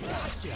Gotcha.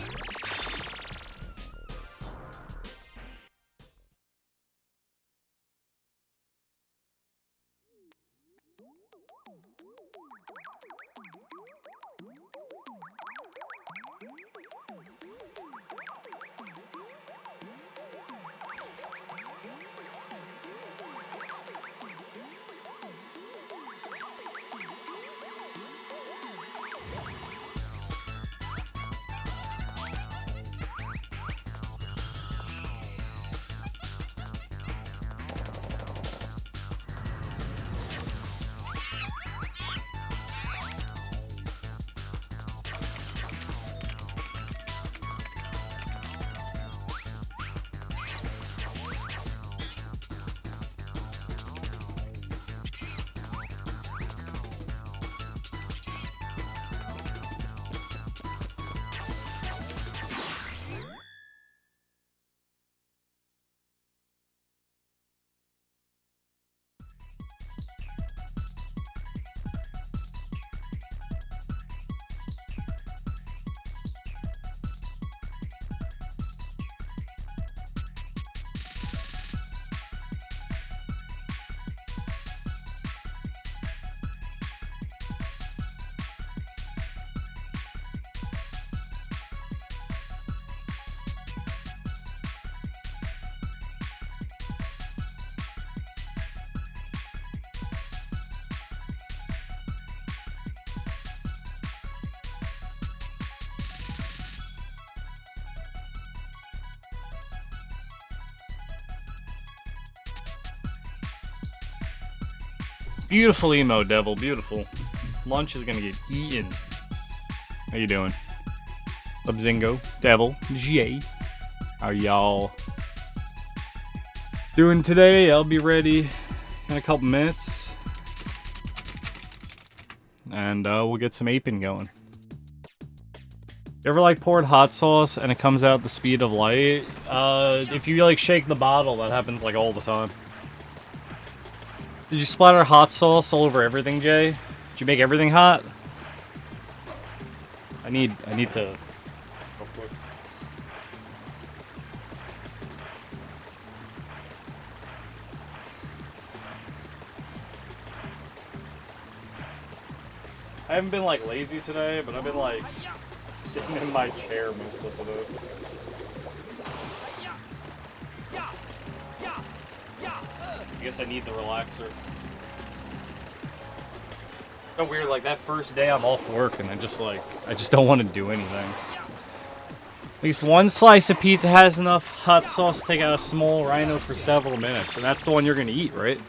Beautiful emo, Devil. Beautiful. Lunch is gonna get eaten. How you doing? Lubzingo, Devil, J. How y'all doing today? I'll be ready in a couple minutes. And we'll get some aping going. You ever like poured hot sauce and it comes out the speed of light? If you like shake the bottle, that happens like all the time. Did you splatter hot sauce all over everything, Jay? Did you make everything hot? I need to... Real quick. I haven't been like lazy today, but I've been like sitting in my chair most of the day. I guess I need the relaxer. So weird, like that first day I'm off work and I just don't want to do anything. At least one slice of pizza has enough hot sauce to take out a small rhino for several minutes, and that's the one you're gonna eat, right?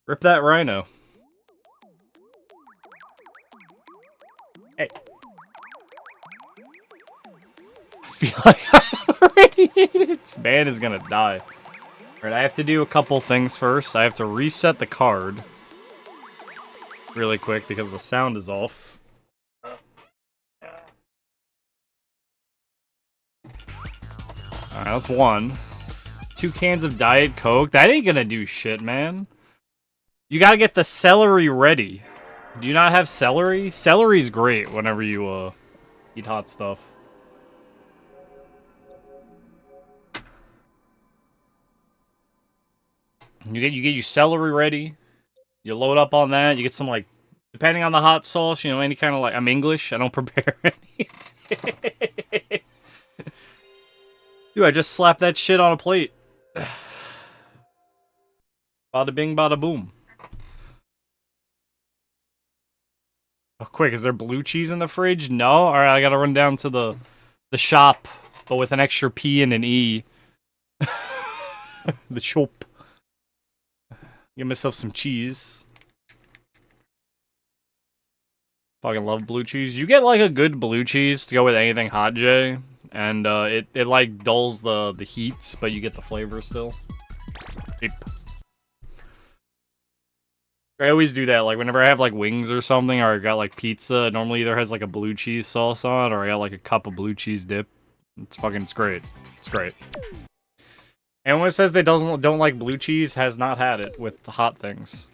Rip that rhino. Hey. I feel like I already ate it. Man is gonna die. Alright, I have to do a couple things first. I have to reset the card really quick because the sound is off. Alright, that's one. 2 cans of Diet Coke. That ain't gonna do shit, man. You gotta get the celery ready. Do you not have celery? Celery's great whenever you eat hot stuff. You get your celery ready. You load up on that. You get some, like, depending on the hot sauce, you know, any kind of, like, I'm English. I don't prepare anything. Dude, I just slapped that shit on a plate. Bada bing, bada boom. Oh, quick, is there blue cheese in the fridge? No? Alright, I gotta run down to the shop, but with an extra P and an E. The shop. Get myself some cheese. Fucking love blue cheese. You get, like, a good blue cheese to go with anything hot, Jay. And, it like, dulls the heat, but you get the flavor still. Ape. I always do that, like, whenever I have, like, wings or something, or I got, like, pizza, it normally either has, like, a blue cheese sauce on it, or I got, like, a cup of blue cheese dip. It's great. It's great. Anyone who says they don't like blue cheese has not had it with hot things.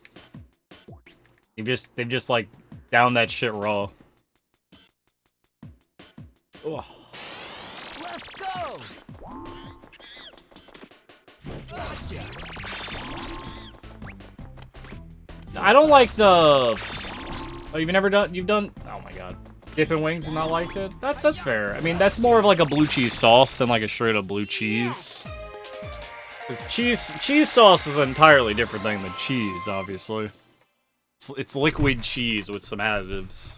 They've just, like, downed that shit raw. Ugh. Let's go! Gotcha. I don't like the... Oh, you've done... Oh my god. Dipping wings and not liked it? That's fair. I mean, that's more of like a blue cheese sauce than like a straight up blue cheese. Because cheese sauce is an entirely different thing than cheese, obviously. It's liquid cheese with some additives.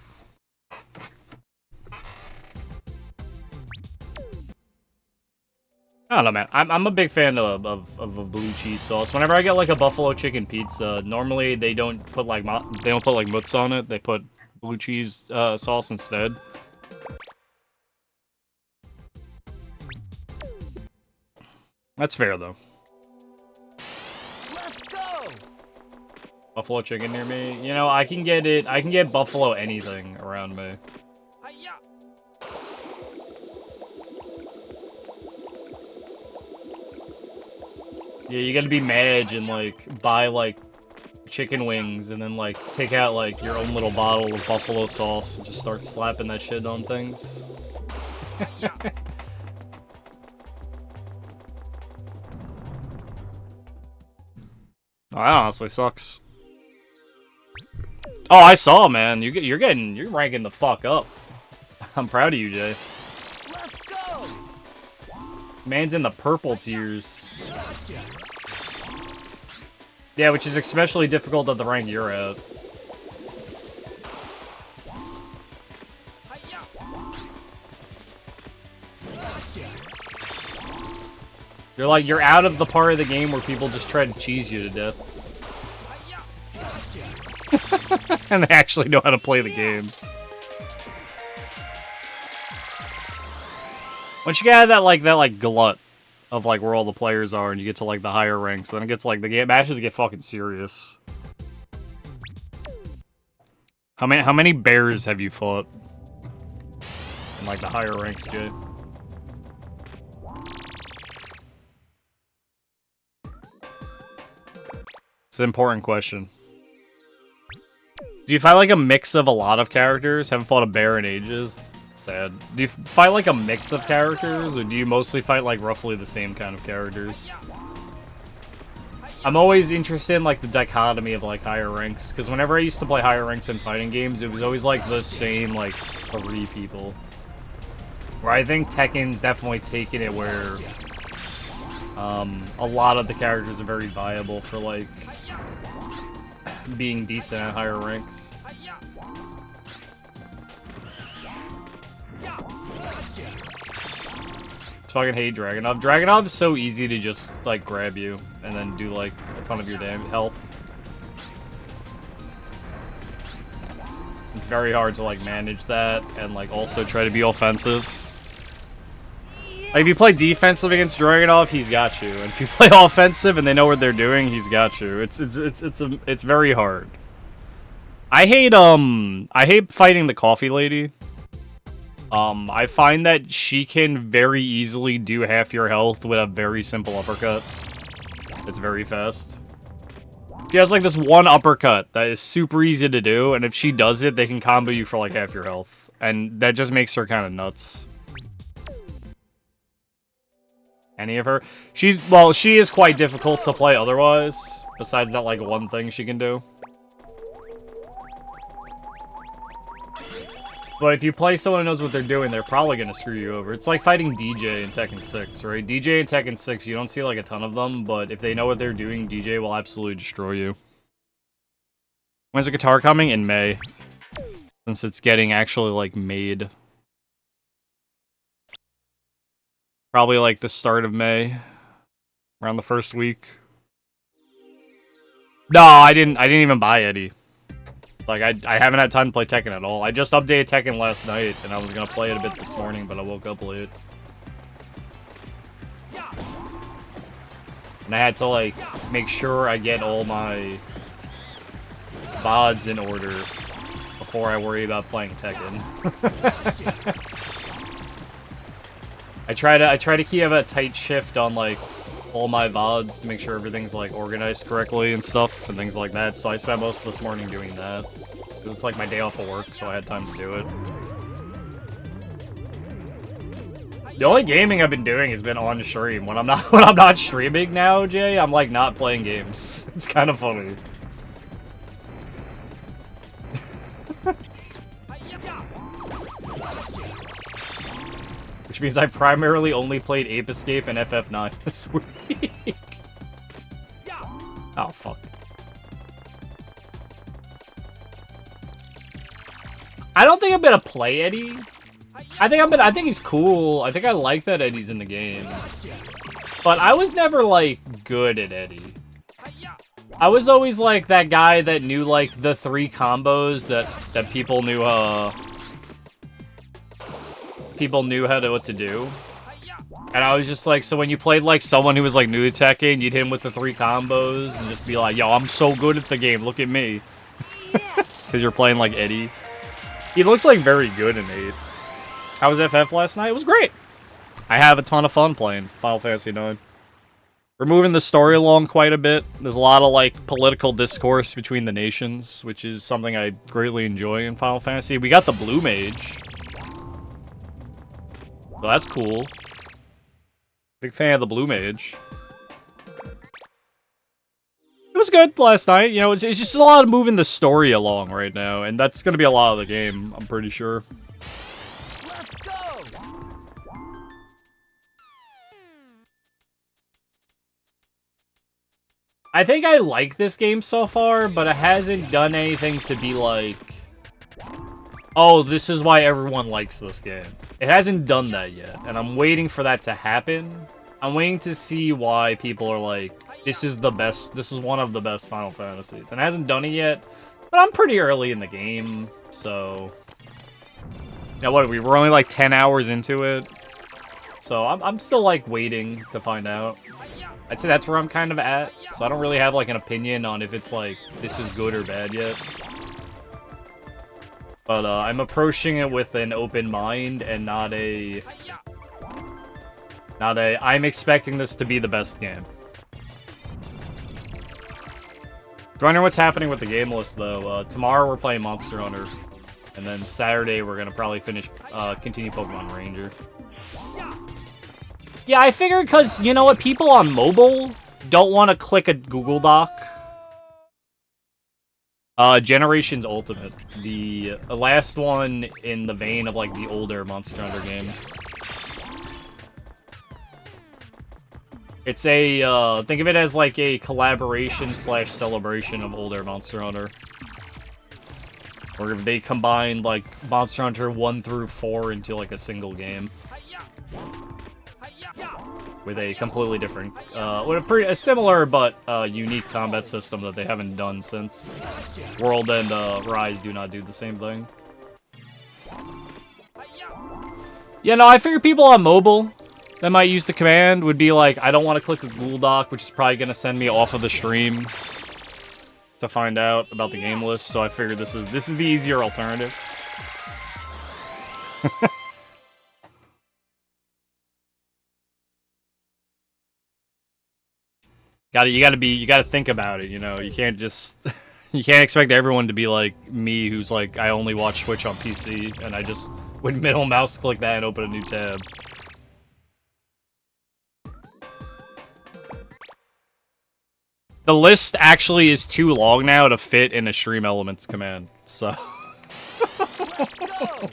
I don't know, man. I'm a big fan of a blue cheese sauce. Whenever I get like a buffalo chicken pizza, normally they don't put like mozz on it. They put blue cheese sauce instead. That's fair though. Let's go! Buffalo chicken near me. You know, I can get buffalo anything around me. Hi-ya! Yeah, you gotta be mad and, like, buy, like, chicken wings and then, like, take out, like, your own little bottle of buffalo sauce and just start slapping that shit on things. Oh, that honestly sucks. Oh, I saw, man. You're ranking the fuck up. I'm proud of you, Jay. Let's go! Man's in the purple tiers. Gotcha. Yeah, which is especially difficult at the rank you're at. Hi-ya! Gotcha. You're out of the part of the game where people just try to cheese you to death. Hi-ya! Gotcha. And they actually know how to play the game. Once you get out of that glut of like where all the players are and you get to like the higher ranks, then it gets like the game matches get fucking serious. How many bears have you fought in like the higher ranks, Jay? It's an important question. Do you fight like a mix of a lot of characters? Haven't fought a bear in ages. It's sad. Do you fight like a mix of characters, or do you mostly fight like roughly the same kind of characters? I'm always interested in like the dichotomy of like higher ranks, because whenever I used to play higher ranks in fighting games, it was always like the same like 3 people. Where I think Tekken's definitely taken it where a lot of the characters are very viable for like being decent at higher ranks. Fucking hate Dragunov. Dragunov is so easy to just like grab you and then do like a ton of your damn health. It's very hard to like manage that and like also try to be offensive. Like if you play defensive against Dragunov, he's got you. And if you play offensive and they know what they're doing, he's got you. It's very hard. I hate fighting the coffee lady. I find that she can very easily do half your health with a very simple uppercut. It's very fast. She has like this one uppercut that is super easy to do, and if she does it, they can combo you for like half your health. And that just makes her kind of nuts. Any of her? She is quite difficult to play otherwise, besides that like one thing she can do. But if you play someone who knows what they're doing, they're probably going to screw you over. It's like fighting DJ in Tekken 6, right? DJ in Tekken 6, you don't see like a ton of them, but if they know what they're doing, DJ will absolutely destroy you. When's the guitar coming? In May. Since it's getting actually, like, made. Probably, like, the start of May. Around the first week. No, I didn't even buy Eddie. Like, I haven't had time to play Tekken at all. I just updated Tekken last night, and I was gonna play it a bit this morning, but I woke up late. And I had to, like, make sure I get all my VODs in order before I worry about playing Tekken. I try to keep a tight shift on, like, all my VODs to make sure everything's, like, organized correctly and stuff and things like that. So I spent most of this morning doing that. It's like my day off of work, so I had time to do it. The only gaming I've been doing has been on stream. When I'm not streaming now, Jay, I'm like not playing games. It's kind of funny. Which means I primarily only played Ape Escape and FF9 this week. Oh fuck. I don't think I'm gonna play Eddie. I think he's cool. I think I like that Eddie's in the game. But I was never, like, good at Eddie. I was always, like, that guy that knew, like, the 3 combos that people knew, what to do. And I was just like, so when you played, like, someone who was, like, new to Tekken, you'd hit him with the 3 combos and just be like, yo, I'm so good at the game, look at me. Because you're playing, like, Eddie. He looks, like, very good in 8. How was FF last night? It was great. I have a ton of fun playing Final Fantasy IX. We're moving the story along quite a bit. There's a lot of, like, political discourse between the nations, which is something I greatly enjoy in Final Fantasy. We got the Blue Mage. So that's cool. Big fan of the Blue Mage. It was good last night. You know, it's just a lot of moving the story along right now, and that's going to be a lot of the game, I'm pretty sure. Let's go! I think I like this game so far, but it hasn't done anything to be like, oh, this is why everyone likes this game. It hasn't done that yet, and I'm waiting for that to happen. I'm waiting to see why people are like, this is the best, this is one of the best Final Fantasies. And it hasn't done it yet, but I'm pretty early in the game, so... You know what, we were only like 10 hours into it. So I'm still like waiting to find out. I'd say that's where I'm kind of at. So I don't really have like an opinion on if it's like, this is good or bad yet. But I'm approaching it with an open mind and not a, I'm expecting this to be the best game. Do I know what's happening with the game list though? Tomorrow we're playing Monster Hunter. And then Saturday, we're gonna probably continue Pokemon Ranger. Yeah, I figured because, you know what, people on mobile don't want to click a Google Doc. Generations Ultimate. The last one in the vein of, like, the older Monster Hunter games. It's a, think of it as, like, a collaboration/celebration of older Monster Hunter. Or if they combined, like, Monster Hunter 1 through 4 into, like, a single game. With a completely different, with a similar but unique combat system that they haven't done since. World and Rise do not do the same thing. Yeah, no, I figure people on mobile that might use the command would be like, I don't want to click a Google Doc, which is probably going to send me off of the stream to find out about the game list, so I figured this is the easier alternative. You gotta think about it, you know. You can't just you can't expect everyone to be like me, who's like, I only watch Twitch on PC and I just would middle mouse click that and open a new tab. The list actually is too long now to fit in a Stream Elements command, so... Let's go!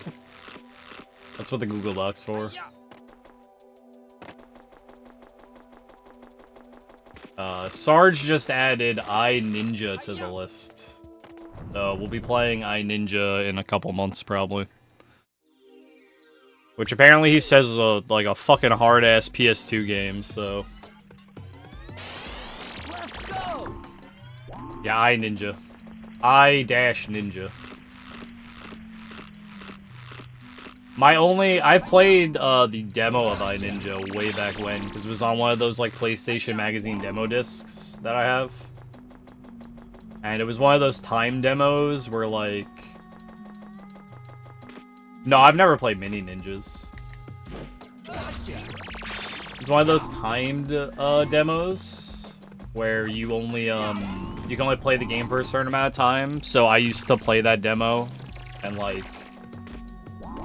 That's what the Google Doc's for. Sarge just added I Ninja to the list. We'll be playing iNinja in a couple months, probably. Which apparently he says is like a fucking hard-ass PS2 game, so... Let's go. Yeah, iNinja. I-Ninja. I've played the demo of iNinja way back when, because it was on one of those like PlayStation Magazine demo discs that I have. And it was one of those time demos where like... No, I've never played Mini Ninjas. It's one of those timed demos where you only you can only play the game for a certain amount of time. So I used to play that demo and like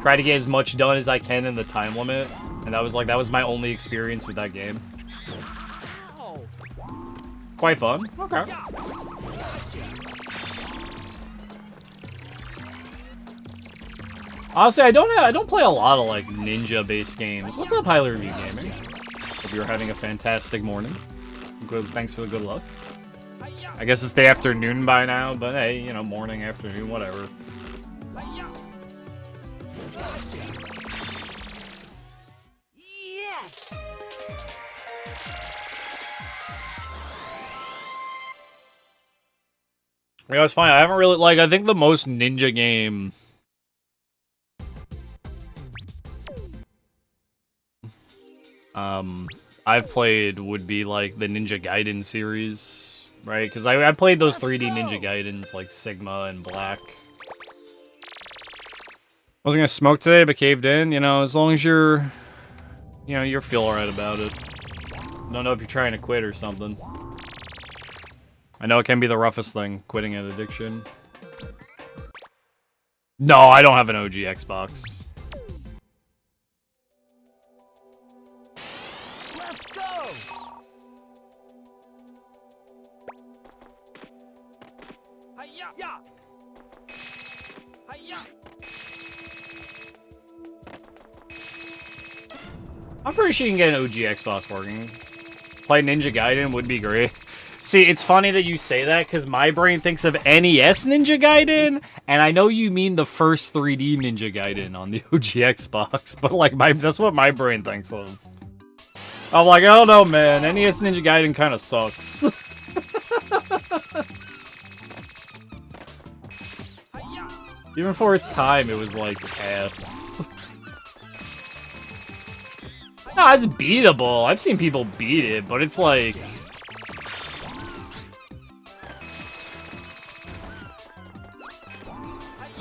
try to get as much done as I can in the time limit, and that was my only experience with that game. Quite fun. Okay. Honestly, I don't play a lot of like ninja-based games. What's up, Highly Review Gaming? Hope you're having a fantastic morning. Good, thanks for the good luck. I guess it's the afternoon by now, but hey, you know, morning, afternoon, whatever. Yes. You know, it's fine. I haven't really like. I think the most ninja game. I've played would be like the Ninja Gaiden series, right? Because I played those 3D Ninja Gaidens like Sigma and Black. I wasn't gonna smoke today, but caved in. You know, as long as you're, you know, you're feel alright about it. Don't know if you're trying to quit or something. I know it can be the roughest thing, quitting an addiction. No, I don't have an OG Xbox. Let's go. Hi-ya. Hi-ya. I'm pretty sure you can get an OG Xbox working. Play Ninja Gaiden would be great. See, it's funny that you say that, because my brain thinks of NES Ninja Gaiden, and I know you mean the first 3D Ninja Gaiden on the OG Xbox, but like, that's what my brain thinks of. I'm like, I don't know, man, NES Ninja Gaiden kind of sucks. Even for its time, it was like ass. No, it's beatable. I've seen people beat it, but it's like...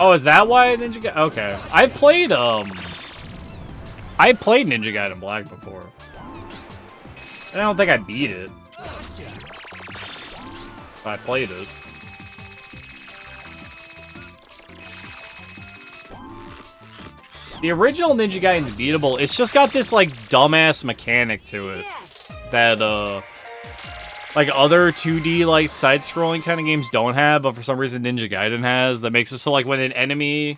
Oh, is that why Ninja Gaiden? Okay. I played Ninja Gaiden Black before. I don't think I beat it. But I played it. The original Ninja Gaiden's beatable. It's just got this, like, dumbass mechanic to it. That, like, other 2D, like, side-scrolling kind of games don't have, but for some reason Ninja Gaiden has. That makes it so, like, when an enemy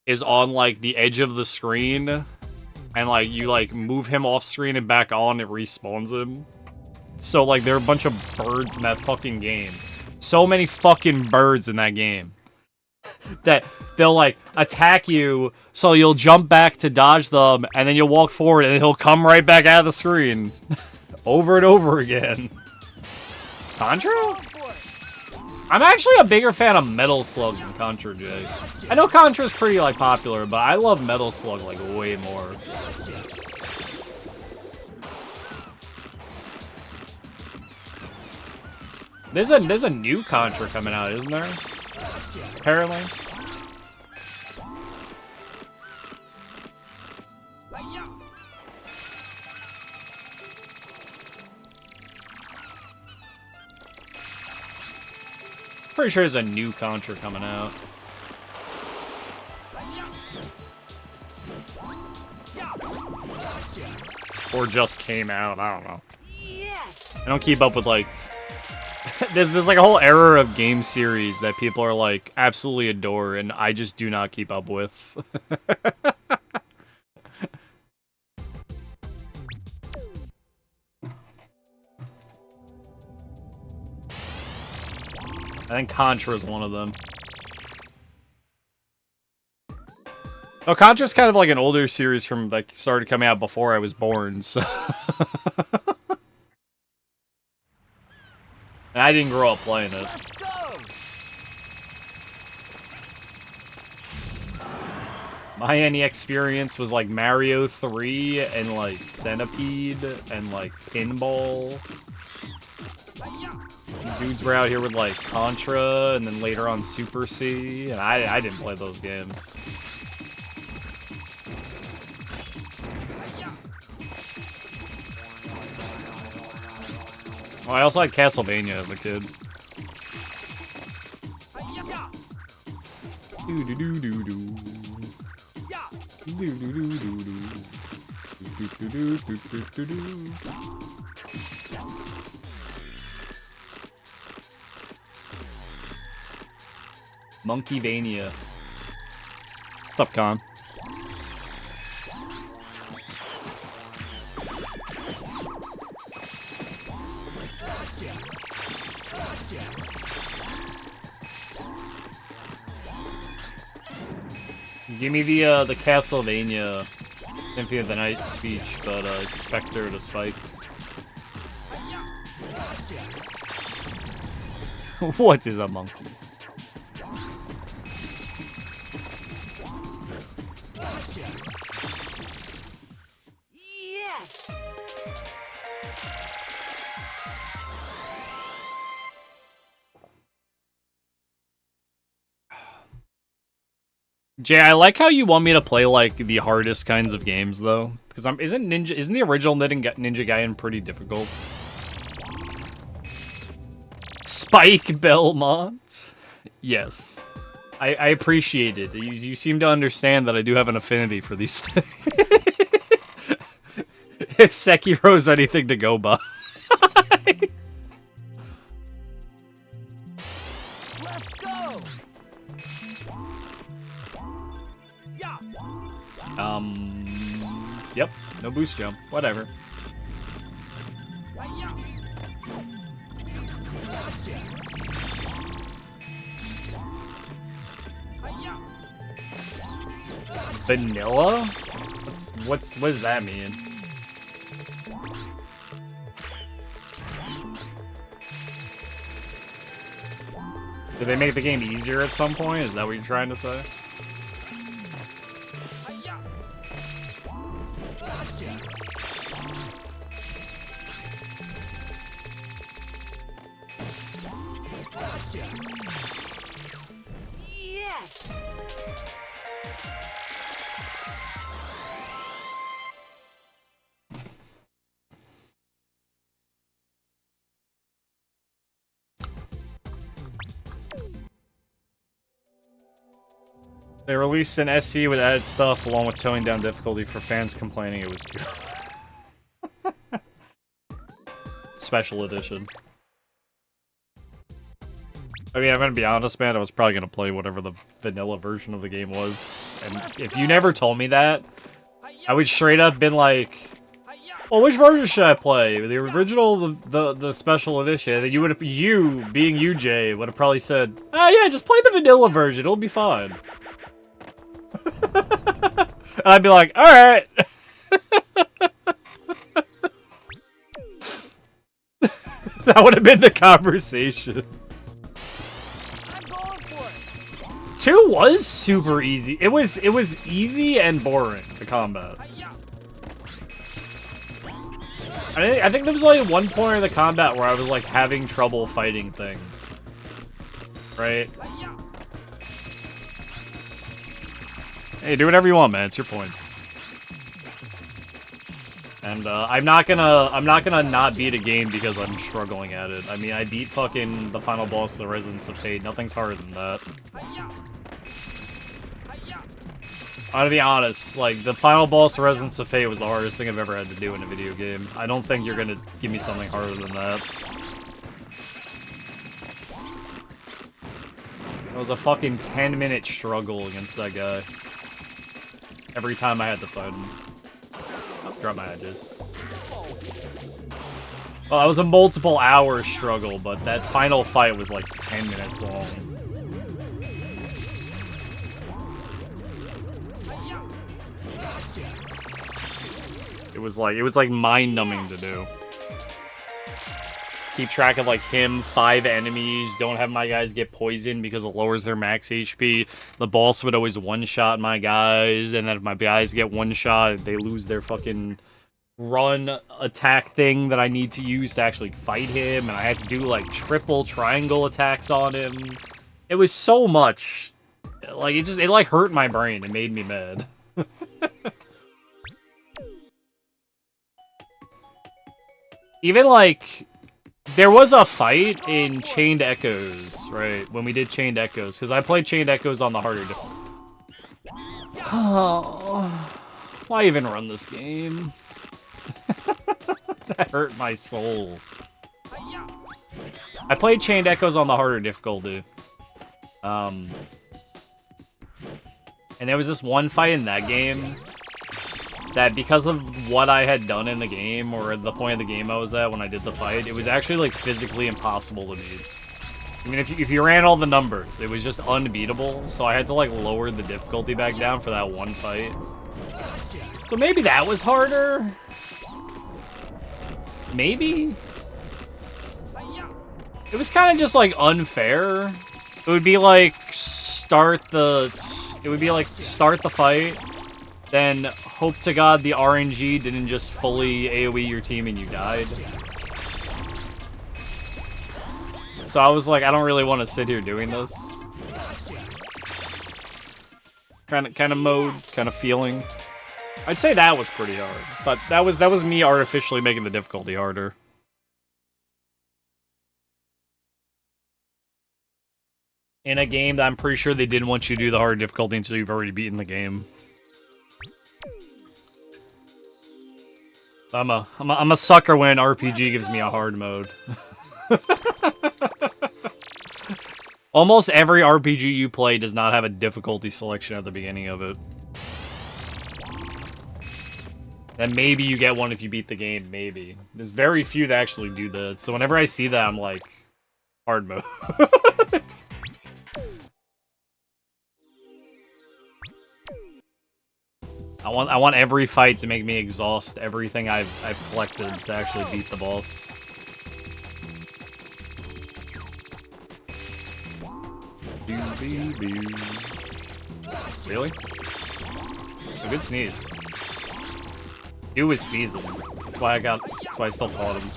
is on, like, the edge of the screen, and, like, you, like, move him off screen and back on, it respawns him. So, like, there are a bunch of birds in that fucking game. So many fucking birds in that game. That they'll, like, attack you, so you'll jump back to dodge them, and then you'll walk forward, and he'll come right back out of the screen. Over and over again. Contra? I'm actually a bigger fan of Metal Slug than Contra J. I know Contra's pretty, like, popular, but I love Metal Slug, like, way more. There's a new Contra coming out, isn't there? Apparently. Pretty sure there's a new Contra coming out. Or just came out, I don't know. Yes. I don't keep up with, like... there's like a whole era of game series that people are, like, absolutely adore, and I just do not keep up with. I think Contra is one of them. Oh, Contra's kind of like an older series from, like, started coming out before I was born, so... And I didn't grow up playing it. Let's go. My NES experience was like Mario 3 and like Centipede and like Pinball. Dudes were out here with like Contra and then later on Super C, and I didn't play those games. Oh, I also had Castlevania as a kid. Do do do do do. Do do do do do. Do do do do do do do. Monkeyvania. What's up, Con? Give me the Castlevania Symphony of the Night speech, but Spectre to Spike. What is a monkey? Yes. Jay, I like how you want me to play like the hardest kinds of games though, because isn't the original Ninja Gaiden pretty difficult? Spike Belmont. Yes, I appreciate it. You seem to understand that I do have an affinity for these things. If Sekiro's anything to go by. Let's go. Yep, no boost jump, whatever. Vanilla? What does that mean? Did they make the game easier at some point? Is that what you're trying to say? Yes. They released an SC with added stuff along with toning down difficulty for fans complaining it was too... Special edition. I mean, I'm gonna be honest, man, I was probably gonna play whatever the vanilla version of the game was, and if you never told me that, I would straight up been like, well, which version should I play? The original, the special edition? And you, being you, Jay, would have probably said, oh yeah, just play the vanilla version, it'll be fine. And I'd be like, alright! That would have been the conversation. I'm going for it. 2 was super easy. It was easy and boring, the combat. I think there was only one point in the combat where I was like having trouble fighting things. Right? Hey, do whatever you want, man. It's your points. And I'm not gonna not beat a game because I'm struggling at it. I mean, I beat fucking the final boss of the Residence of Fate. Nothing's harder than that. I gotta be honest, like, the final boss of Residence of Fate was the hardest thing I've ever had to do in a video game. I don't think you're gonna give me something harder than that. It was a fucking 10-minute struggle against that guy. Every time I had to fight him. Oh, drop my edges. Well, that was a multiple hour struggle, but that final fight was like 10 minutes long. It was like mind-numbing to do. Keep track of like him, 5 enemies, don't have my guys get poisoned because it lowers their max HP. The boss would always one-shot my guys, and then if my guys get one-shot, they lose their fucking run attack thing that I need to use to actually fight him, and I had to do like triple triangle attacks on him. It was so much. Like, it like hurt my brain. It made me mad. Even like, there was a fight in Chained Echoes, right? When we did Chained Echoes, because I played Chained Echoes on the harder Oh, why even run this game? That hurt my soul. I played Chained Echoes on the harder difficulty. And there was this one fight in that game that, because of what I had done in the game, or the point of the game I was at when I did the fight, it was actually, like, physically impossible to beat. I mean, if you ran all the numbers, it was just unbeatable, so I had to, like, lower the difficulty back down for that one fight. So maybe that was harder? Maybe? It was kind of just, like, unfair. It would be like, start the fight, then hope to God the RNG didn't just fully AoE your team and you died. So I was like, I don't really want to sit here doing this. Kind of mode, kind of feeling. I'd say that was pretty hard, but that was me artificially making the difficulty harder. In a game that I'm pretty sure they didn't want you to do the hard difficulty until you've already beaten the game. I'm a sucker when an RPG gives me a hard mode. Almost every RPG you play does not have a difficulty selection at the beginning of it. And maybe you get one if you beat the game, maybe. There's very few that actually do that, so whenever I see that, I'm like, hard mode. I want every fight to make me exhaust everything I've collected to actually beat the boss. Really? A good sneeze. He was sneezing. That's why I still caught him.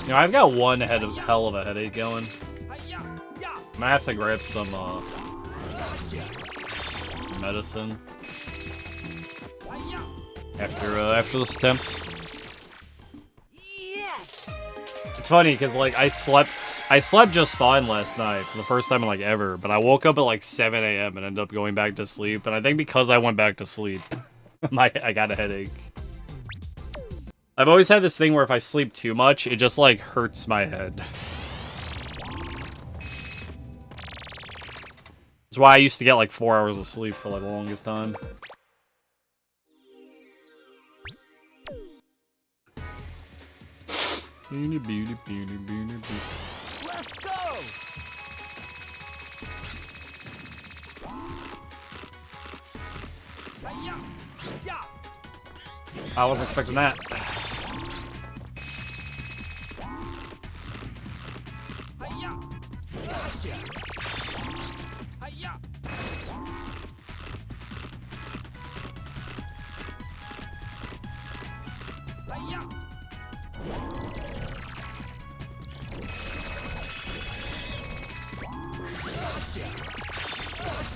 You know, I've got one hell of a headache going. I'm gonna have to grab some medicine after this attempt. Yes. It's funny because like I slept just fine last night for the first time in like ever, but I woke up at like 7 a.m. and ended up going back to sleep. And I think because I went back to sleep, I got a headache. I've always had this thing where if I sleep too much, it just like hurts my head. That's why I used to get like 4 hours of sleep for like the longest time. Let's go. I wasn't expecting that.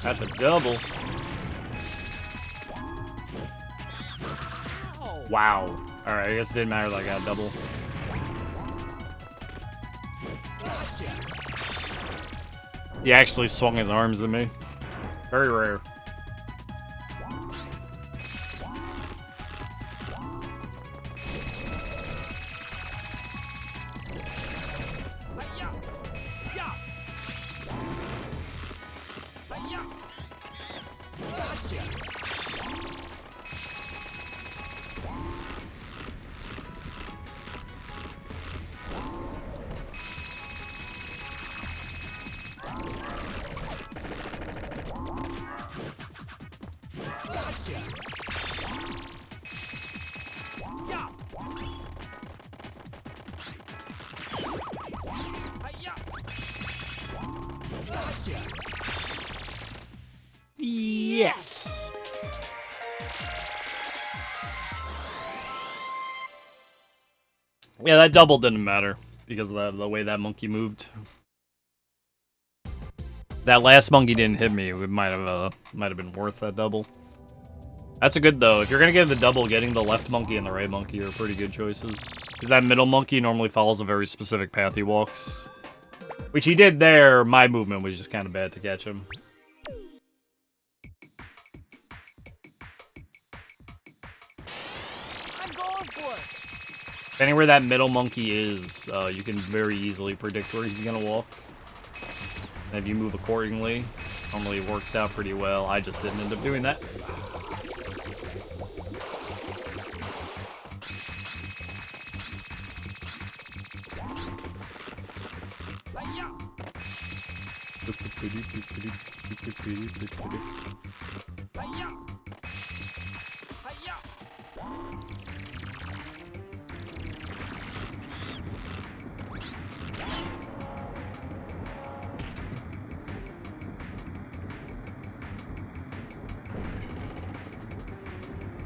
That's a double. Wow. Alright, I guess it didn't matter that I got a double. He actually swung his arms at me. Very rare. Yes! Yeah, that double didn't matter because of the way that monkey moved. That last monkey didn't hit me. It might have been worth that double. That's a good though. If you're gonna get the double, getting the left monkey and the right monkey are pretty good choices. Because that middle monkey normally follows a very specific path he walks. Which he did there. My movement was just kind of bad to catch him. I'm going for it. Depending where that middle monkey is, you can very easily predict where he's gonna walk. And if you move accordingly, normally it works out pretty well. I just didn't end up doing that.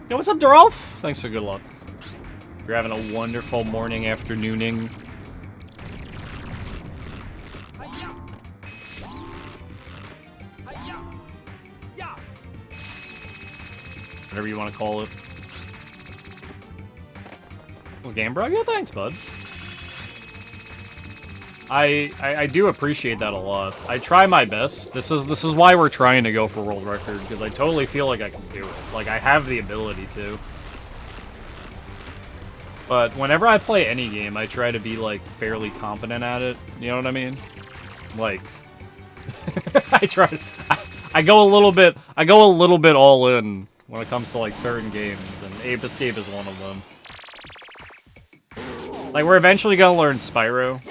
Yo, what's up, Dorolf? Thanks for good luck. You're having a wonderful morning, afternooning. Whatever you want to call it. Was game bro? Yeah, thanks, bud. I do appreciate that a lot. I try my best. This is why we're trying to go for world record, because I totally feel like I can do it. Like, I have the ability to. But whenever I play any game, I try to be, like, fairly competent at it. You know what I mean? Like, I go a little bit all in when it comes to, like, certain games, and Ape Escape is one of them. Like, we're eventually gonna learn Spyro.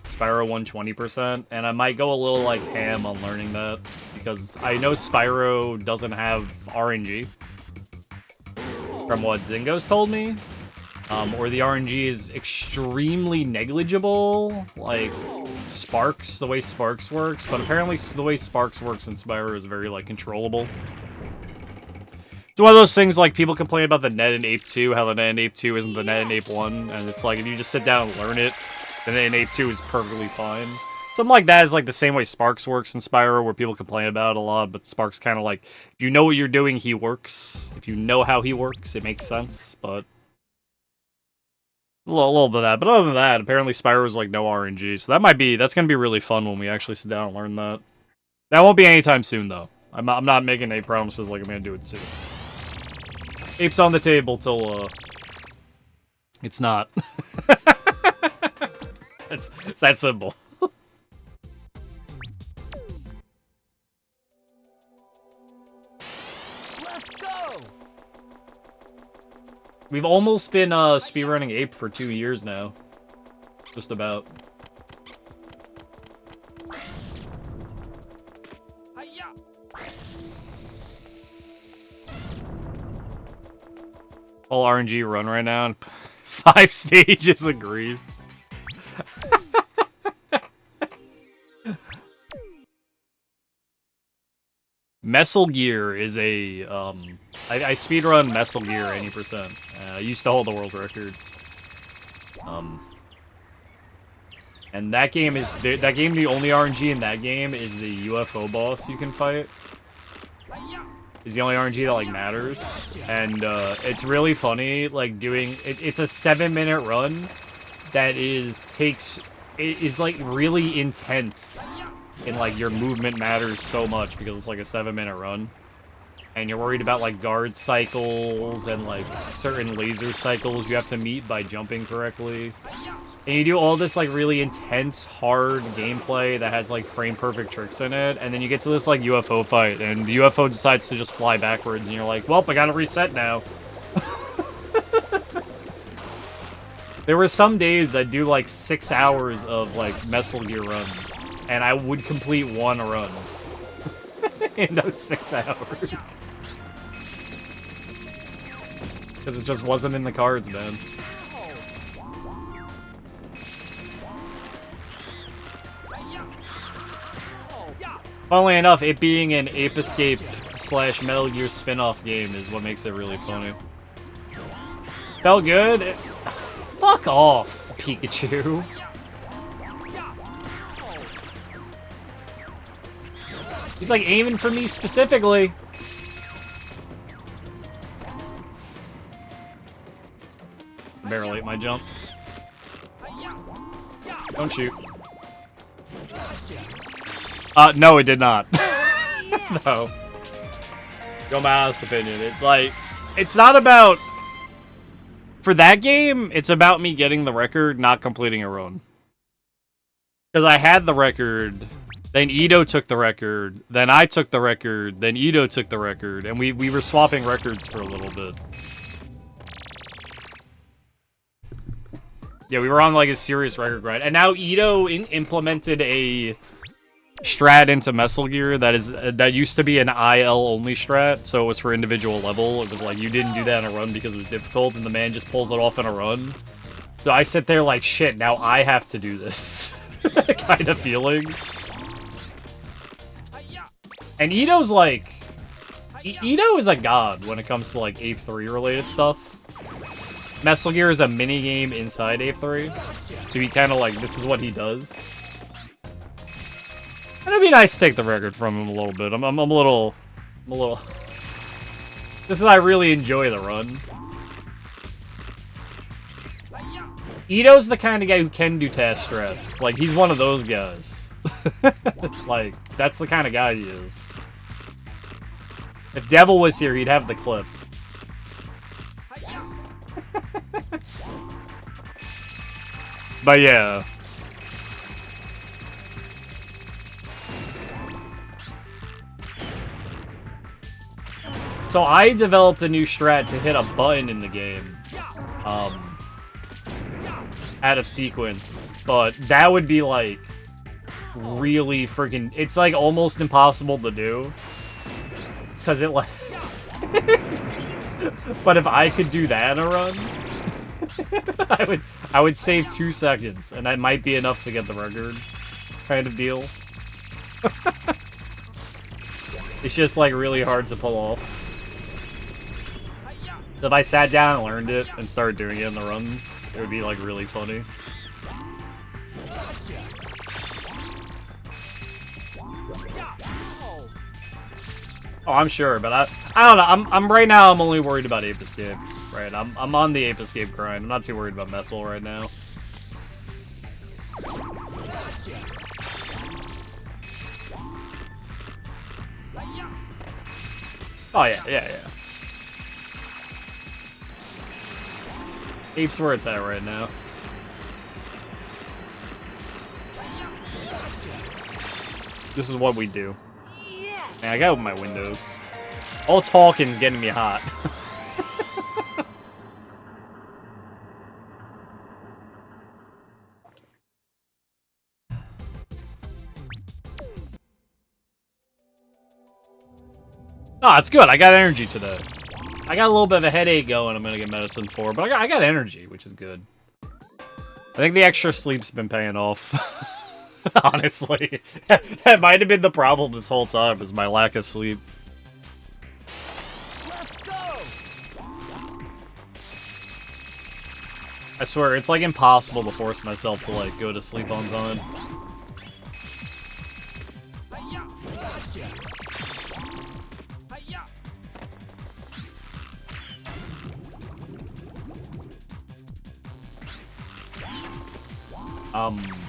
Spyro 120%, and I might go a little, like, ham on learning that, because I know Spyro doesn't have RNG, from what Zingo's told me, or the RNG is extremely negligible, like, Sparks, the way Sparks works, but apparently the way Sparks works in Spyro is very, like, controllable. It's one of those things, like, people complain about the net in Ape 2, how the net in Ape 2 isn't the net in Ape 1, and it's like, if you just sit down and learn it, then in Ape 2 is perfectly fine. Something like that is like the same way Sparks works in Spyro, where people complain about it a lot, but Sparks kind of like, if you know what you're doing, he works. If you know how he works, it makes sense, but... A little bit of that. But other than that, apparently Spyro is like no RNG, so that's gonna be really fun when we actually sit down and learn that. That won't be anytime soon, though. I'm not making any promises like I'm gonna do it soon. Ape's on the table till, it's not. It's that simple. Let's go. We've almost been speedrunning Ape for 2 years now. Just about. All RNG run right now, and 5 stages of grief. Messel Gear is a, I speedrun Messel Gear any %. I used to hold the world record. And that game is, the only RNG in that game is the UFO boss you can fight. Is the only RNG that, like, matters. And, it's really funny, like, doing, it's a 7-minute run that is like, really intense. And, like, your movement matters so much because it's, like, a 7-minute run. And you're worried about, like, guard cycles and, like, certain laser cycles you have to meet by jumping correctly. And you do all this, like, really intense, hard gameplay that has, like, frame-perfect tricks in it. And then you get to this, like, UFO fight, and the UFO decides to just fly backwards, and you're like, well, I gotta reset now. There were some days I'd do, like, 6 hours of, like, Messel Gear runs. And I would complete one run in those 6 hours. Because it just wasn't in the cards, man. Funnily enough, it being an Ape Escape / Metal Gear spin-off game is what makes it really funny. Felt good? Fuck off, Pikachu. He's like aiming for me specifically. Barely hit my jump. Don't shoot. No, it did not. No. Go my honest opinion. It's not about... For that game, it's about me getting the record, not completing a run. Because I had the record, then Ito took the record, then I took the record, then Ito took the record, and we were swapping records for a little bit. Yeah, we were on like a serious record grind. And now Ito implemented a strat into Metal Gear that used to be an IL only strat, so it was for individual level. It was like you didn't do that in a run because it was difficult, and the man just pulls it off in a run. So I sit there like, shit, now I have to do this. Kind of feeling. And Ito's like... Ito is a god when it comes to like Ape 3 related stuff. Metal Gear is a mini-game inside Ape 3. So he kind of like, this is what he does. And it'd be nice to take the record from him a little bit. I'm a little... This is, I really enjoy the run. Ito's the kind of guy who can do task strats. Like, he's one of those guys. Like, that's the kind of guy he is. If Devil was here, he'd have the clip. But yeah. So I developed a new strat to hit a button in the game. Out of sequence. But that would be like really freaking... It's like almost impossible to do. Because it like... But if I could do that in a run... I would save 2 seconds, and that might be enough to get the record, kind of deal. It's just like really hard to pull off. If I sat down and learned it and started doing it in the runs, it would be like really funny. Oh, I'm sure, but I don't know. I'm right now. I'm only worried about Ape Escape. Right, I'm on the Ape Escape grind. I'm not too worried about Messel right now. Oh yeah. Ape's where it's at right now. This is what we do. Man, I gotta open my windows. All talking's getting me hot. Oh, it's good. I got energy today. I got a little bit of a headache going I'm gonna get medicine for, but I got energy, which is good. I think the extra sleep's been paying off. Honestly. That might have been the problem this whole time, is my lack of sleep. Let's go! I swear, it's like impossible to force myself to like go to sleep on time.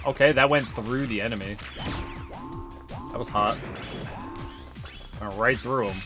Okay, that went through the enemy. That was hot. Went right through him.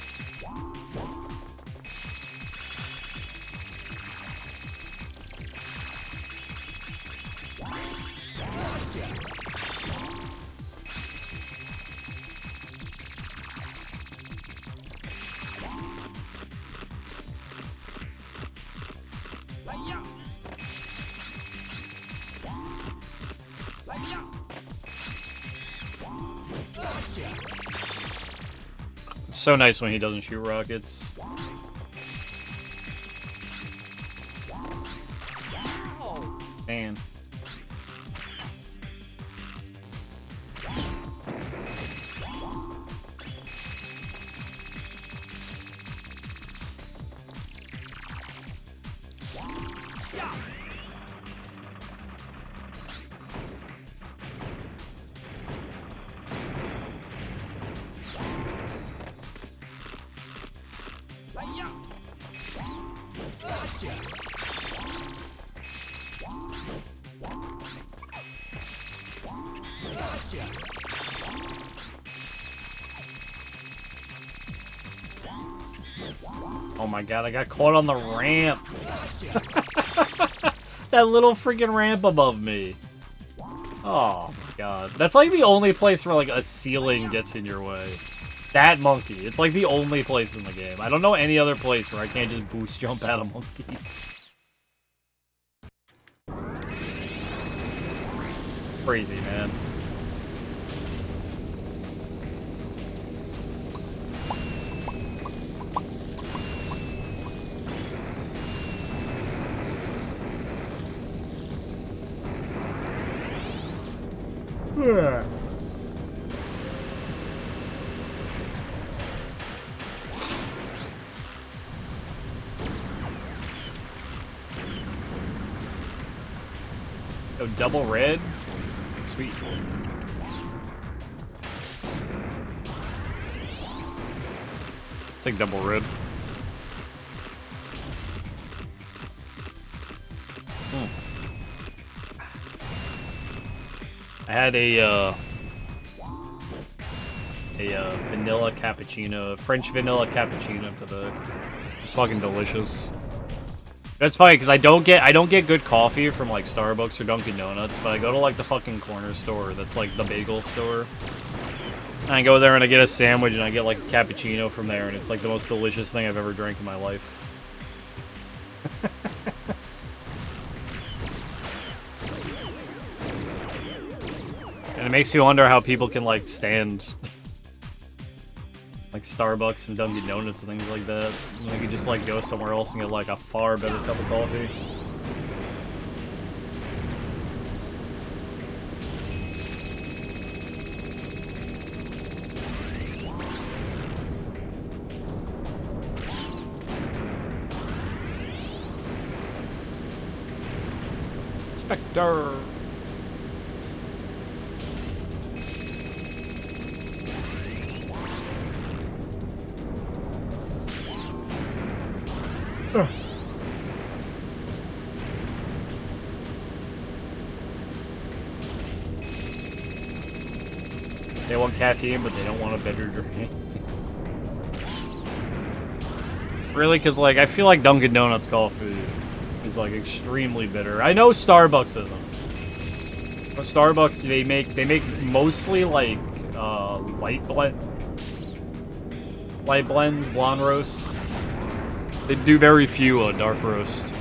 It's so nice when he doesn't shoot rockets. Man. Oh my god, I got caught on the ramp. That little freaking ramp above me. Oh my god. That's like the only place where like a ceiling gets in your way. That monkey. It's like the only place in the game. I don't know any other place where I can't just boost jump at a monkey. Crazy, man. Yeah. Oh, double red? Sweet. Take double red. I had a vanilla cappuccino, French vanilla cappuccino today. It's fucking delicious. That's funny because I don't get good coffee from like Starbucks or Dunkin' Donuts, but I go to like the fucking corner store that's like the bagel store. And I go there and I get a sandwich and I get like a cappuccino from there, and it's like the most delicious thing I've ever drank in my life. And it makes me wonder how people can like stand like Starbucks and Dunkin' Donuts and things like that. And they could just like go somewhere else and get like a far better cup of coffee. Spectre. They want caffeine, but they don't want a better drink. Really? Because, like, I feel like Dunkin' Donuts coffee is, like, extremely bitter. I know Starbucks isn't. But Starbucks, they make mostly, like, light blends, blonde roasts. They do very few dark roast.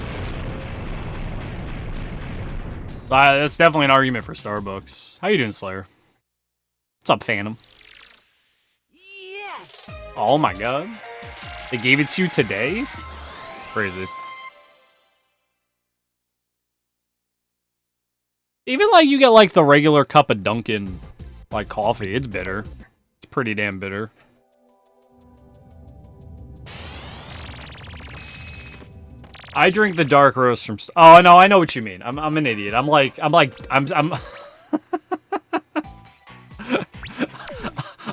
That's definitely an argument for Starbucks. How you doing, Slayer? What's up, Phantom? Yes! Oh my god. They gave it to you today? Crazy. Even like you get like the regular cup of Dunkin' like coffee, it's bitter. It's pretty damn bitter. I drink the dark roast from... Oh, no, I know what you mean. I'm an idiot. I'm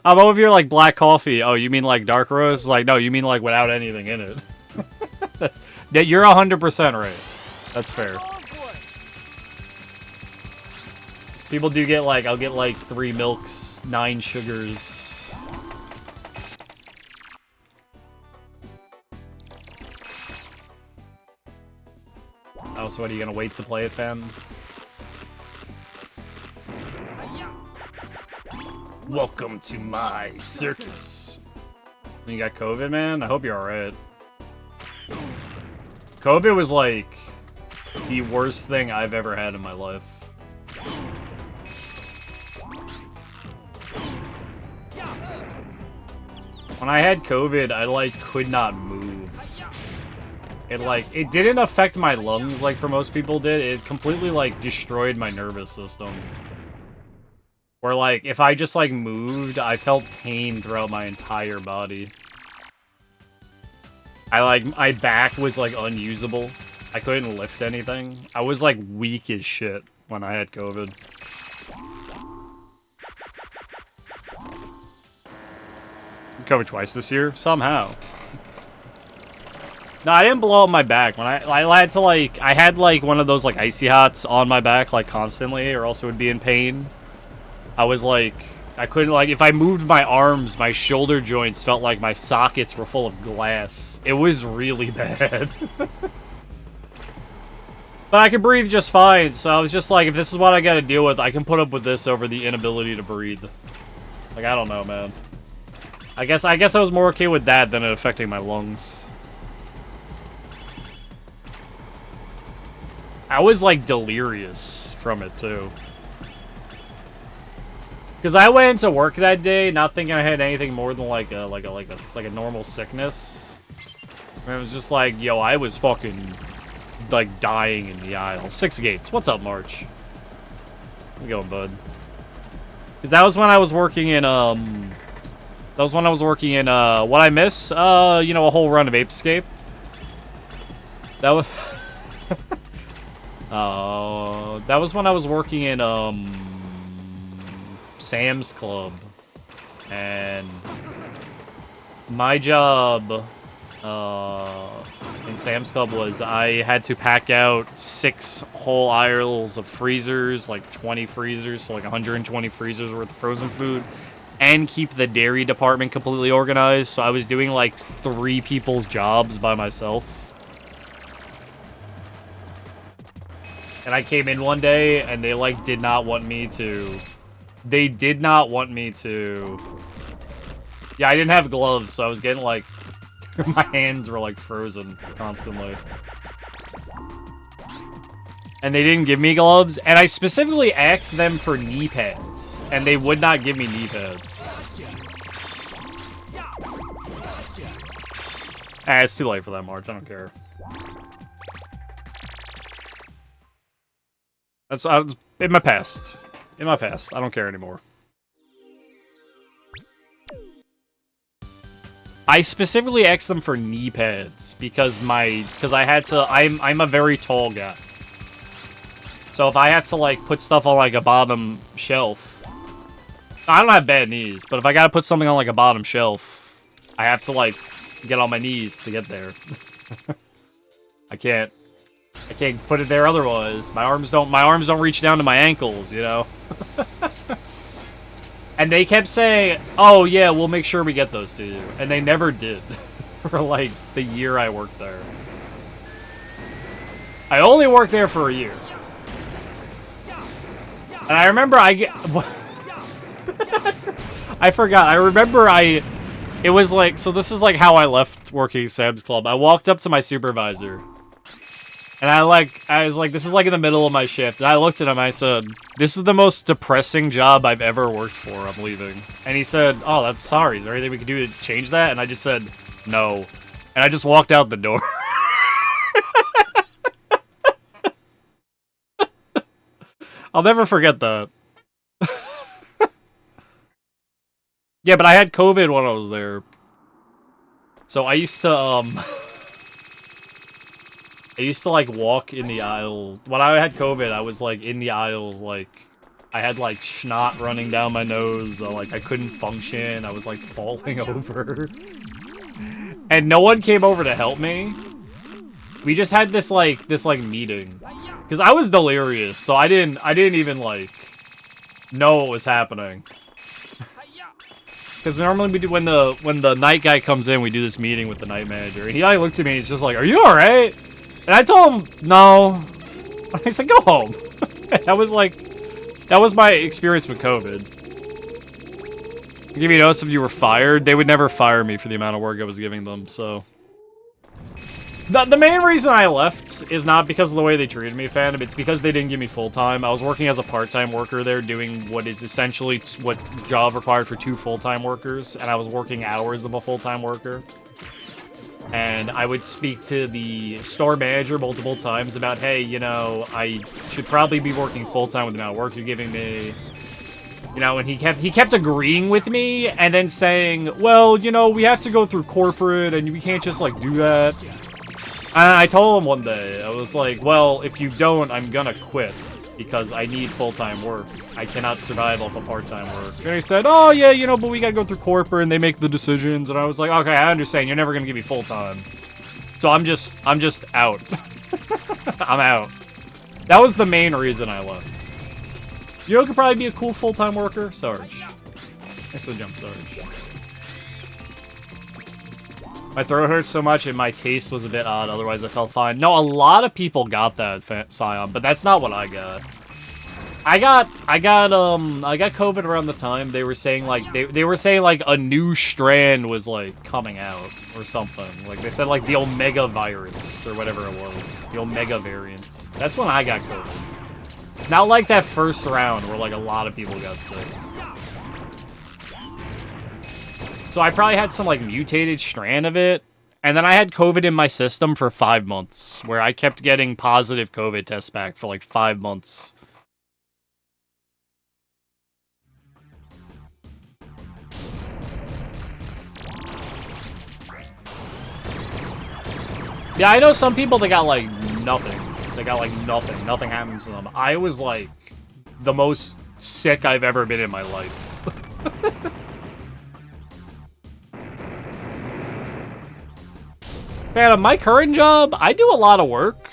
I'm over here like black coffee. Oh, you mean like dark roast? Like, no, you mean like without anything in it. You're 100% right. That's fair. People do get like, I'll get like 3 milks, 9 sugars. Oh, so what, are you gonna wait to play it, fam? Welcome to my circus. You got COVID, man? I hope you're alright. COVID was like the worst thing I've ever had in my life. When I had COVID, I like could not move. It didn't affect my lungs like for most people did. It completely like destroyed my nervous system. Where, like, if I just, like, moved, I felt pain throughout my entire body. My back was, like, unusable I couldn't lift anything. I was like weak as shit when I had COVID. COVID twice this year? Somehow. No, I didn't blow up my back. When I had to like, I had like one of those like icy hots on my back like constantly, or else it would be in pain. I was like, I couldn't like, if I moved my arms, my shoulder joints felt like my sockets were full of glass. It was really bad. But I could breathe just fine, so I was just like, if this is what I gotta deal with, I can put up with this over the inability to breathe. Like, I don't know, man. I guess I was more okay with that than it affecting my lungs. I was like delirious from it too. Because I went into work that day not thinking I had anything more than like a normal sickness. And it was just like, yo, I was fucking like dying in the aisle. 6 Gates. What's up, March? How's it going, bud? Because that was when I was working in that was when I was working in what I miss? You know, a whole run of Ape Escape. That was that was when I was working in Sam's Club, and my job in Sam's Club was I had to pack out 6 whole aisles of freezers, like 20 freezers, so like 120 freezers worth of frozen food, and keep the dairy department completely organized. So I was doing like 3 people's jobs by myself. And I came in one day, and they, like, did not want me to... They did not want me to... Yeah, I didn't have gloves, so I was getting, like... my hands were, like, frozen constantly. And they didn't give me gloves, and I specifically asked them for knee pads, and they would not give me knee pads. It's too late for that, March. I don't care. That's in my past. In my past. I don't care anymore. I specifically asked them for knee pads because I had to. I'm a very tall guy. So if I have to like put stuff on like a bottom shelf, I don't have bad knees, but if I gotta put something on like a bottom shelf, I have to like get on my knees to get there. I can't put it there otherwise. My arms don't reach down to my ankles, you know? And they kept saying, oh yeah, we'll make sure we get those to you. And they never did. For like the year I worked there. I only worked there for a year. And I remember I forgot. I remember it was like, so this is like how I left working Sam's Club. I walked up to my supervisor. And I was like, this is like in the middle of my shift. And I looked at him, I said, this is the most depressing job I've ever worked for. I'm leaving. And he said, oh, I'm sorry. Is there anything we can do to change that? And I just said, no. And I just walked out the door. I'll never forget that. Yeah, but I had COVID when I was there. So I used to, like, walk in the aisles. When I had COVID, I was, like, in the aisles, like, I had, like, snot running down my nose. Like, I couldn't function. I was, like, falling over. And no one came over to help me. We just had this meeting. Because I was delirious, so I didn't even, like, know what was happening. Because normally we do, when the night guy comes in, we do this meeting with the night manager. And he, like, looked at me and he's just like, are you alright? And I told him, no. I said, go home. That was my experience with COVID. To give you notice if you were fired, they would never fire me for the amount of work I was giving them, so. The main reason I left is not because of the way they treated me, Phantom. It's because they didn't give me full-time. I was working as a part-time worker there, doing what is essentially what job required for 2 full-time workers, and I was working hours of a full-time worker. And I would speak to the store manager multiple times about, hey, you know, I should probably be working full-time with the amount of work you're giving me. You know, and he kept agreeing with me, and then saying, well, you know, we have to go through corporate, and we can't just, like, do that. I told him one day, I was like, well, if you don't, I'm gonna quit. Because I need full-time work. I cannot survive off of part-time work. And he said, oh, yeah, you know, but we gotta go through corporate and they make the decisions. And I was like, okay, I understand. You're never gonna give me full-time. So I'm just out. I'm out. That was the main reason I left. You know who could probably be a cool full-time worker? Sarge. Thanks for the jump, Sarge. My throat hurts so much and my taste was a bit odd, otherwise I felt fine. No, a lot of people got that, Scion, but that's not what I got. I got COVID around the time they were saying, like, they were saying, like, a new strand was, like, coming out or something. Like, they said, like, the Omega virus or whatever it was. The Omega variants. That's when I got COVID. Not like that first round where, like, a lot of people got sick. So I probably had some, like, mutated strand of it. And then I had COVID in my system for 5 months, where I kept getting positive COVID tests back for, like, 5 months. Yeah, I know some people that got, like, nothing. They got, like, nothing. Nothing happens to them. I was, like, the most sick I've ever been in my life. Man, my current job, I do a lot of work,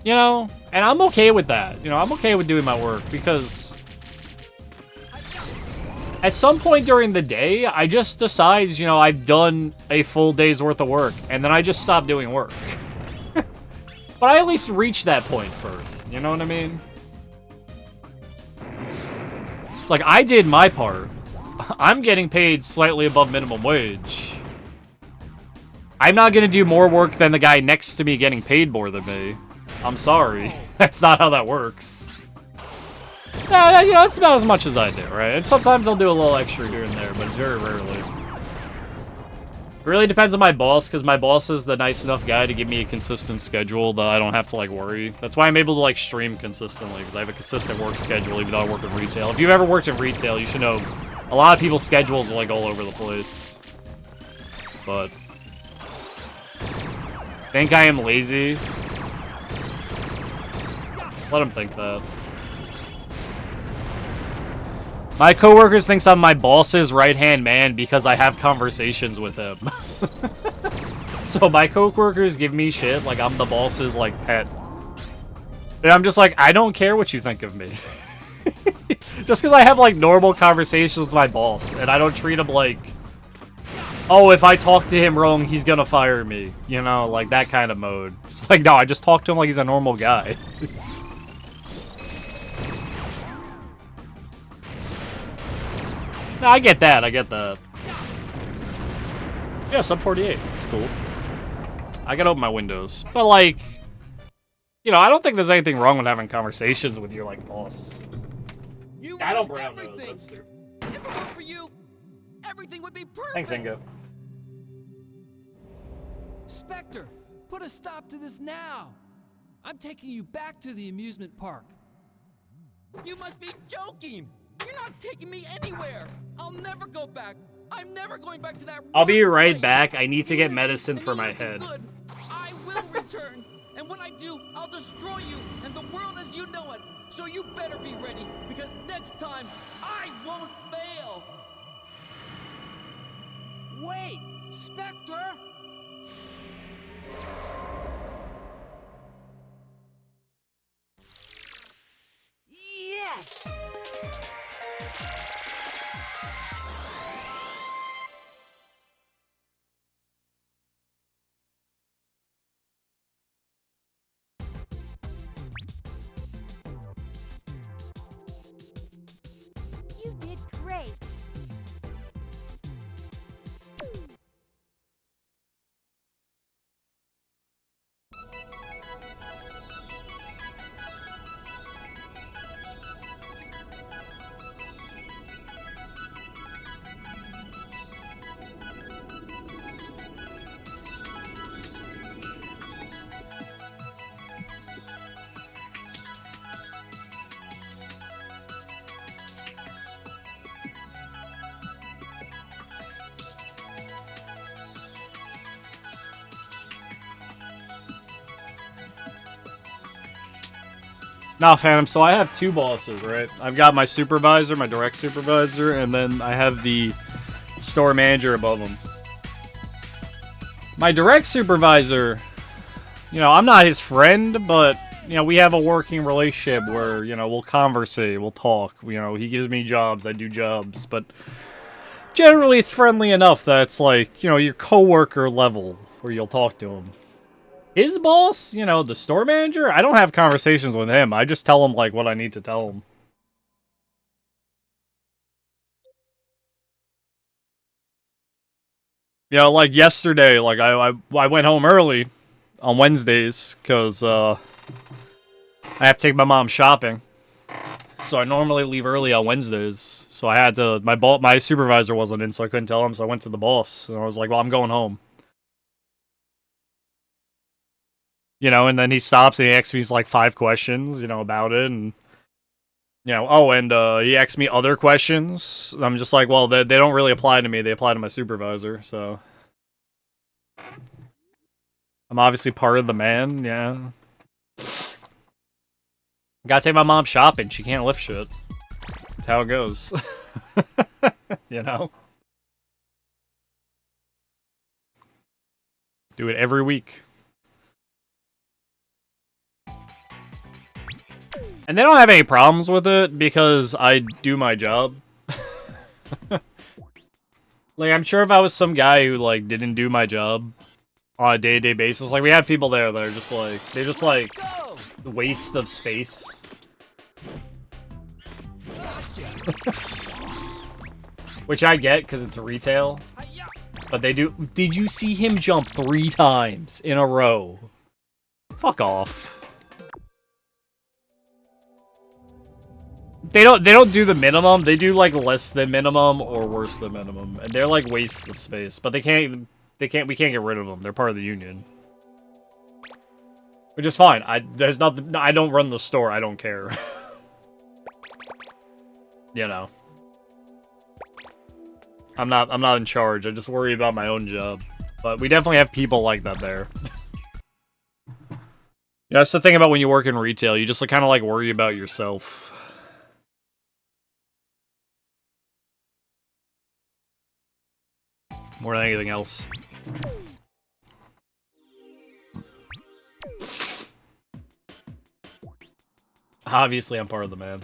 you know, and I'm okay with that. You know, I'm okay with doing my work because at some point during the day, I just decide, you know, I've done a full day's worth of work, and then I just stop doing work. But I at least reach that point first, you know what I mean? It's like, I did my part. I'm getting paid slightly above minimum wage. I'm not gonna do more work than the guy next to me getting paid more than me. I'm sorry. That's not how that works. Yeah, you know, it's about as much as I do, right? And sometimes I'll do a little extra here and there, but it's very rarely. It really depends on my boss, because my boss is the nice enough guy to give me a consistent schedule that I don't have to, like, worry. That's why I'm able to, like, stream consistently, because I have a consistent work schedule, even though I work in retail. If you've ever worked in retail, you should know a lot of people's schedules are, like, all over the place. But think I am lazy? Let him think that. My coworkers thinks I'm my boss's right-hand man because I have conversations with him. So my coworkers give me shit like I'm the boss's, like, pet. And I'm just like, I don't care what you think of me. Just because I have, like, normal conversations with my boss, and I don't treat him like, oh, if I talk to him wrong, he's gonna fire me. You know, like that kind of mode. It's like, no, I just talk to him like he's a normal guy. No, I get that, I get that. Yeah, sub 48. It's cool. I gotta open my windows. But, like, you know, I don't think there's anything wrong with having conversations with your, like, boss. I don't brown nose, that's stupid. If it weren't for you, everything would be perfect. Thanks, Ingo. Spectre, put a stop to this now. I'm taking you back to the amusement park. You must be joking. You're not taking me anywhere. I'll never go back. I'm never going back to that. I'll be right place. back. I need to get Listen, medicine for my listen head. good. I will return. And when I do, I'll destroy you and the world as you know it. So you better be ready, because next time, I won't fail. Wait, Spectre! Yes! You did great. Nah, Phantom, so I have two bosses, right? I've got my supervisor, my direct supervisor, and then I have the store manager above him. My direct supervisor, you know, I'm not his friend, but, you know, we have a working relationship where, you know, we'll conversate, we'll talk. You know, he gives me jobs, I do jobs, but generally it's friendly enough that it's like, you know, your coworker level where you'll talk to him. His boss, you know, the store manager, I don't have conversations with him. I just tell him, like, what I need to tell him. You know, like, yesterday, like, I went home early on Wednesdays, because, I have to take my mom shopping. So I normally leave early on Wednesdays. So I had to, my supervisor wasn't in, so I couldn't tell him, so I went to the boss. And I was like, well, I'm going home. You know, and then he stops and he asks me like 5 questions, you know, about it, and you know, oh, and he asks me other questions. I'm just like, well, they don't really apply to me. They apply to my supervisor, so I'm obviously part of the man. Yeah, gotta take my mom shopping. She can't lift shit. That's how it goes. You know, do it every week. And they don't have any problems with it because I do my job. Like, I'm sure if I was some guy who, like, didn't do my job on a day-to-day basis, like, we have people there that are just, like, they're just, like, waste of space. Which I get, because it's retail. But they do... Did you see him jump 3 times in a row? Fuck off. They don't do the minimum. They do like less than minimum or worse than minimum, and they're like wastes of space. But we can't get rid of them. They're part of the union, which is fine. There's nothing. I don't run the store. I don't care. You know, I'm not in charge. I just worry about my own job. But we definitely have people like that there. Yeah, that's the thing about when you work in retail. You just like, kind of like worry about yourself. More than anything else. Obviously, I'm part of the man.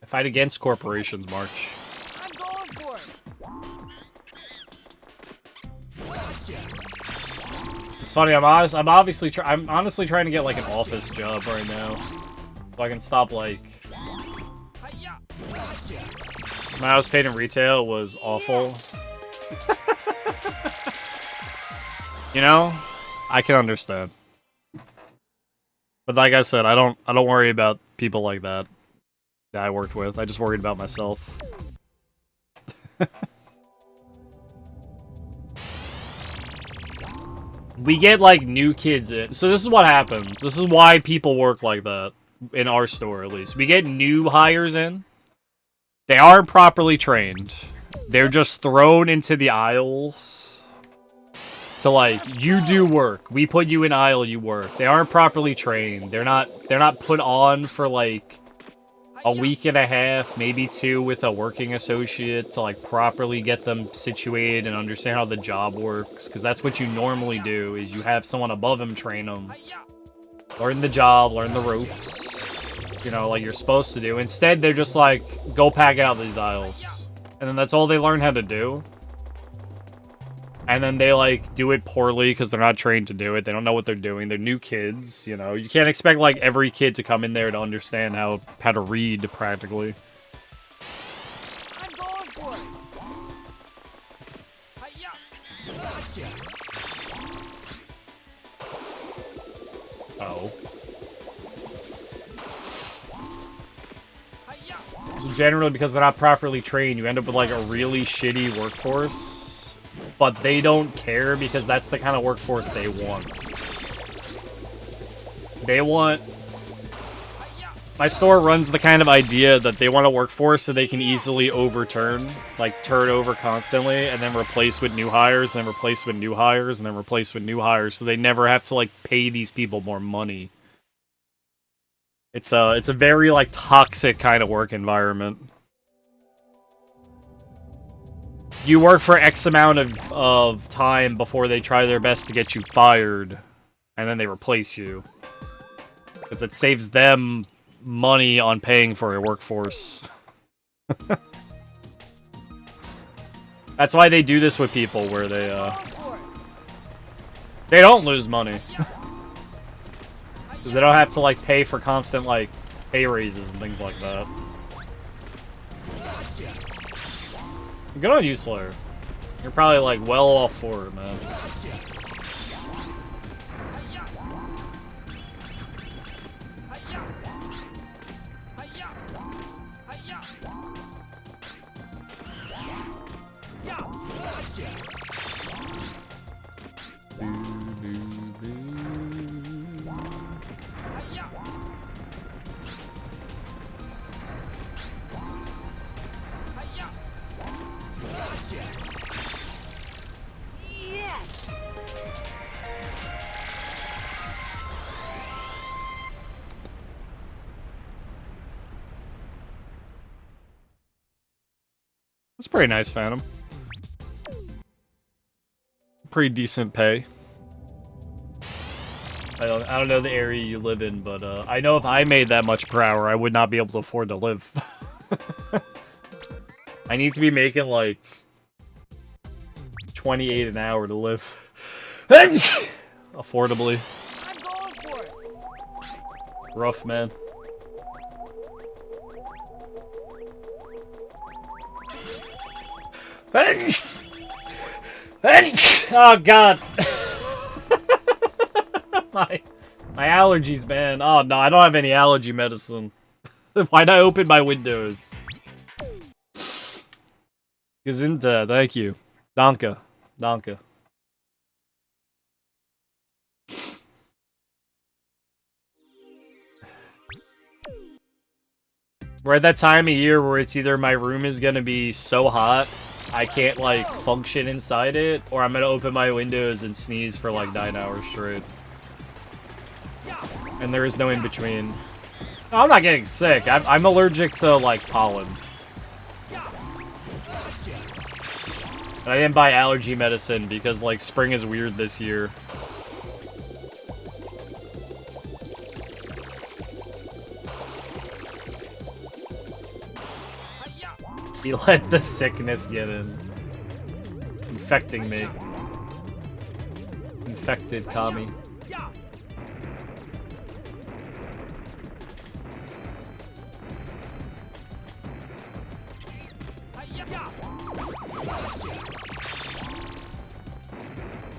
I fight against corporations, March. I'm going for it. It's funny. I'm honestly trying to get like an office job right now, so I can stop like. When I was paid in retail was awful. Yes. You know, I can understand. But like I said, I don't worry about people like that I worked with. I just worried about myself. We get like new kids in. So this is what happens. This is why people work like that in our store, at least. We get new hires in. They aren't properly trained. They're just thrown into the aisles to like, you do work. We put you in aisle, you work. They aren't properly trained. They're not put on for like a week and a half, maybe 2 with a working associate to like properly get them situated and understand how the job works. Because that's what you normally do, is you have someone above them train them. Learn the job, learn the ropes. You know, like you're supposed to do. Instead, they're just like, go pack out these aisles. And then that's all they learn how to do. And then they, like, do it poorly because they're not trained to do it. They don't know what they're doing. They're new kids, you know. You can't expect, like, every kid to come in there to understand how to read, practically. I'm going for it. Oh. So generally, because they're not properly trained, you end up with like a really shitty workforce. But they don't care because that's the kind of workforce they want. They want... My store runs the kind of idea that they want a workforce so they can easily overturn, like turn over constantly, and then replace with new hires, and then replace with new hires, and then replace with new hires, so they never have to like pay these people more money. It's a very, like, toxic kind of work environment. You work for X amount of time before they try their best to get you fired, and then they replace you. Because it saves them money on paying for a workforce. That's why they do this with people, where they don't lose money. Because they don't have to, like, pay for constant, like, pay raises and things like that. Good on you, Slayer. You're probably, like, well off for it, man. Yes! That's pretty nice, Phantom. Pretty decent pay. I don't know the area you live in, but I know if I made that much per hour, I would not be able to afford to live. I need to be making like 28 an hour to live. Affordably. I'm going for it. Rough, man. Oh god. my allergies, man. Oh no, I don't have any allergy medicine. Why'd I open my windows? Gesundheit, thank you. Danke. Danke. We're at that time of year where it's either my room is gonna be so hot I can't, like, function inside it, or I'm gonna open my windows and sneeze for, like, 9 hours straight. And there is no in-between. No, I'm not getting sick. I'm allergic to, like, pollen. And I didn't buy allergy medicine because, like, spring is weird this year. He let the sickness get in. Infecting me. Infected Kami.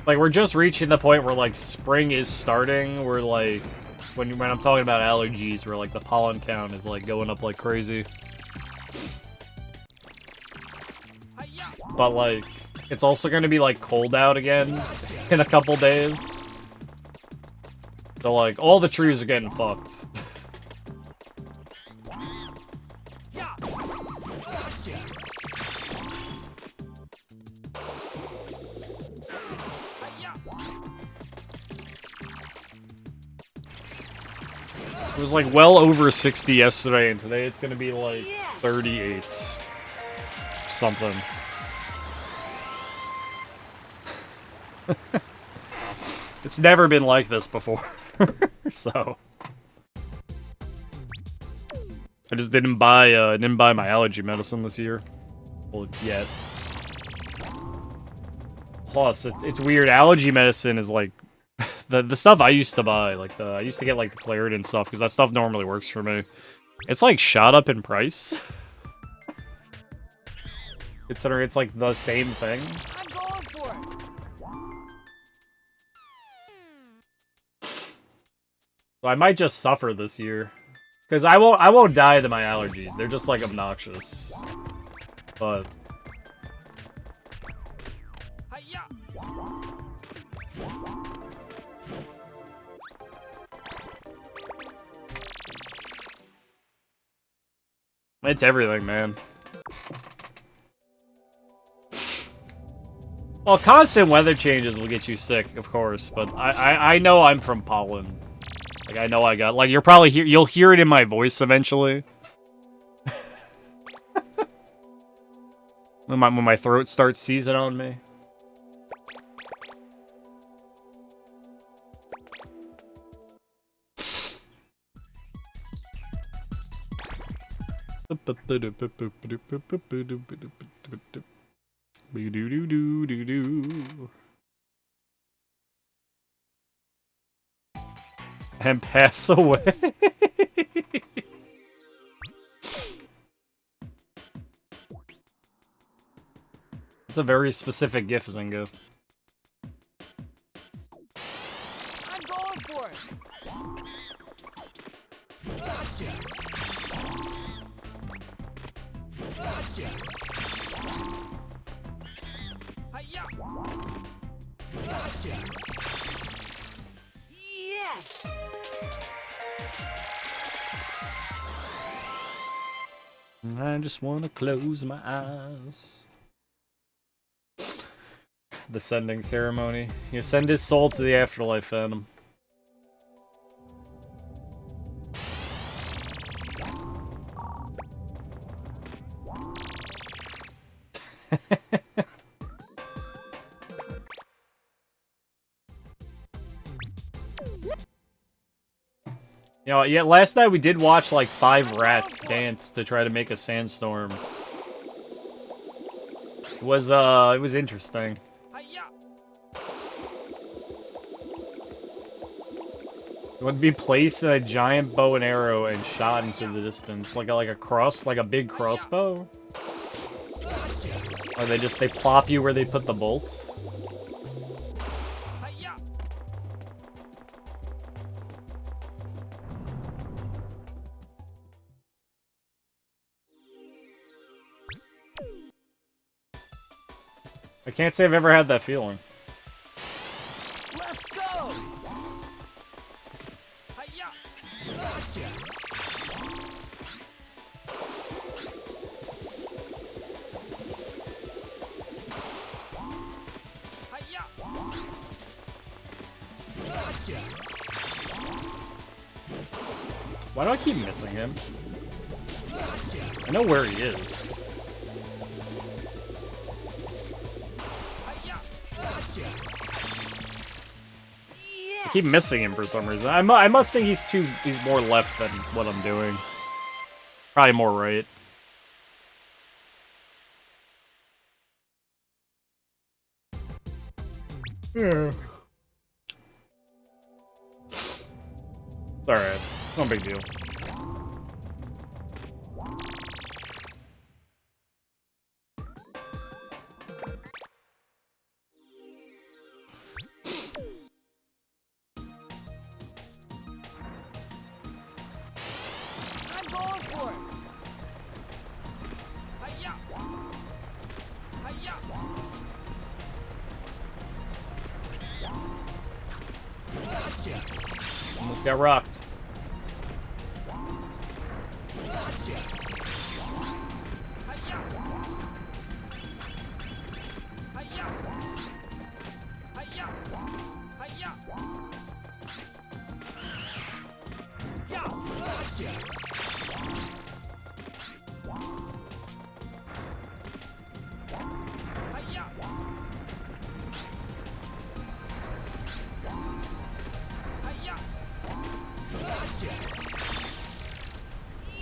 Like, we're just reaching the point where, like, spring is starting, where, like, when I'm talking about allergies, where, like, the pollen count is, like, going up like crazy. But, like, it's also gonna be, like, cold out again in a couple days. So, like, all the trees are getting fucked. It was, like, well over 60 yesterday, and today it's gonna be, like, 38. Something. It's never been like this before. So I just didn't buy my allergy medicine this year. Well, yet. Plus, it's weird. Allergy medicine is like the stuff I used to buy, like I used to get like the Claritin stuff because that stuff normally works for me. It's like shot up in price. Considering it's like the same thing. I'm going for it. So I might just suffer this year. Because I won't die to my allergies. They're just like obnoxious. But it's everything, man. Well, constant weather changes will get you sick, of course, but I know I'm from pollen. Like, I know I got... Like, you'll hear it in my voice eventually. when my throat starts seizing on me. And pass away. It's a very specific GIF, Zingo. I'm going for it. Gotcha. Gotcha. Hi-ya. Gotcha. Yes. I just want to close my eyes. The sending ceremony. You send his soul to the afterlife, Phantom. You know, yeah, last night we did watch like 5 rats dance to try to make a sandstorm. It was interesting. It would be placed in a giant bow and arrow and shot into the distance, like a big crossbow. Or they plop you where they put the bolts. I can't say I've ever had that feeling. Let's go. Hi-ya. Gotcha. Hi-ya. Gotcha. Why do I keep missing him? Gotcha. I know where he is. I keep missing him for some reason. I must think he's more left than what I'm doing. Probably more right. Yeah. It's alright. No big deal. Almost got rocked.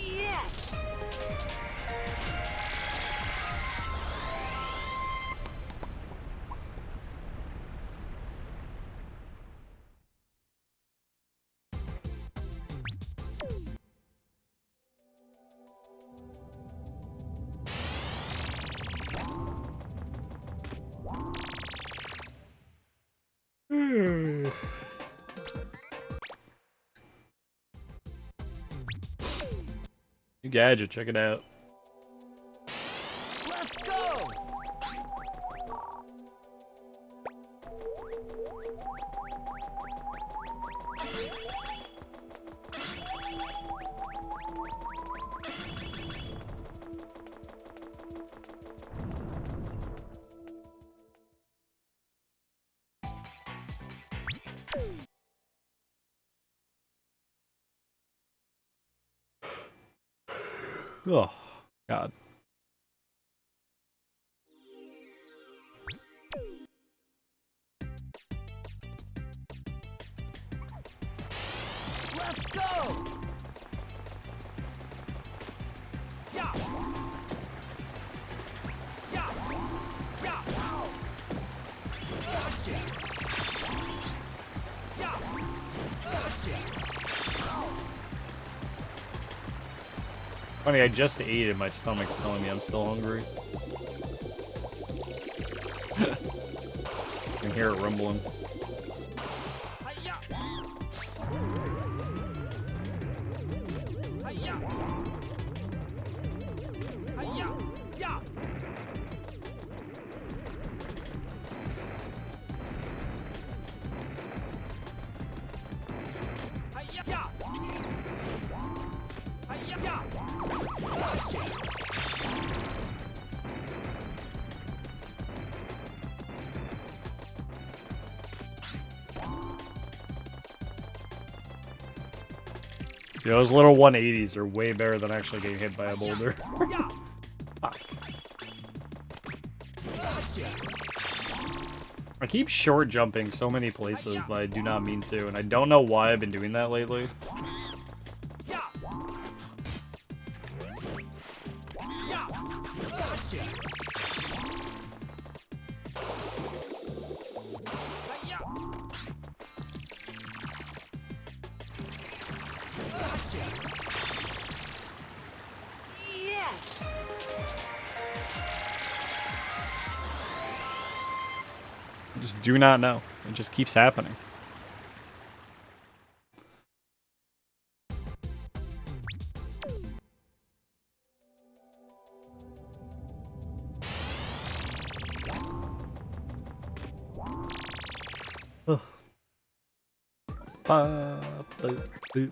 Yes. New gadget, check it out. Let's go. Oh, God. Let's go! Yeah! Yeah! Yeah! Gotcha! Yeah! Gotcha! Funny, I just ate and my stomach's telling me I'm still hungry. I can hear it rumbling. Hiya! Hiya! Hiya! Yeah! Hiya! Yeah! Hiya! Yeah! Yeah, those little 180s are way better than actually getting hit by a boulder. Fuck. I keep short jumping so many places that I do not mean to, and I don't know why I've been doing that lately. Yes! I just do not know. It just keeps happening. Ugh. Boop.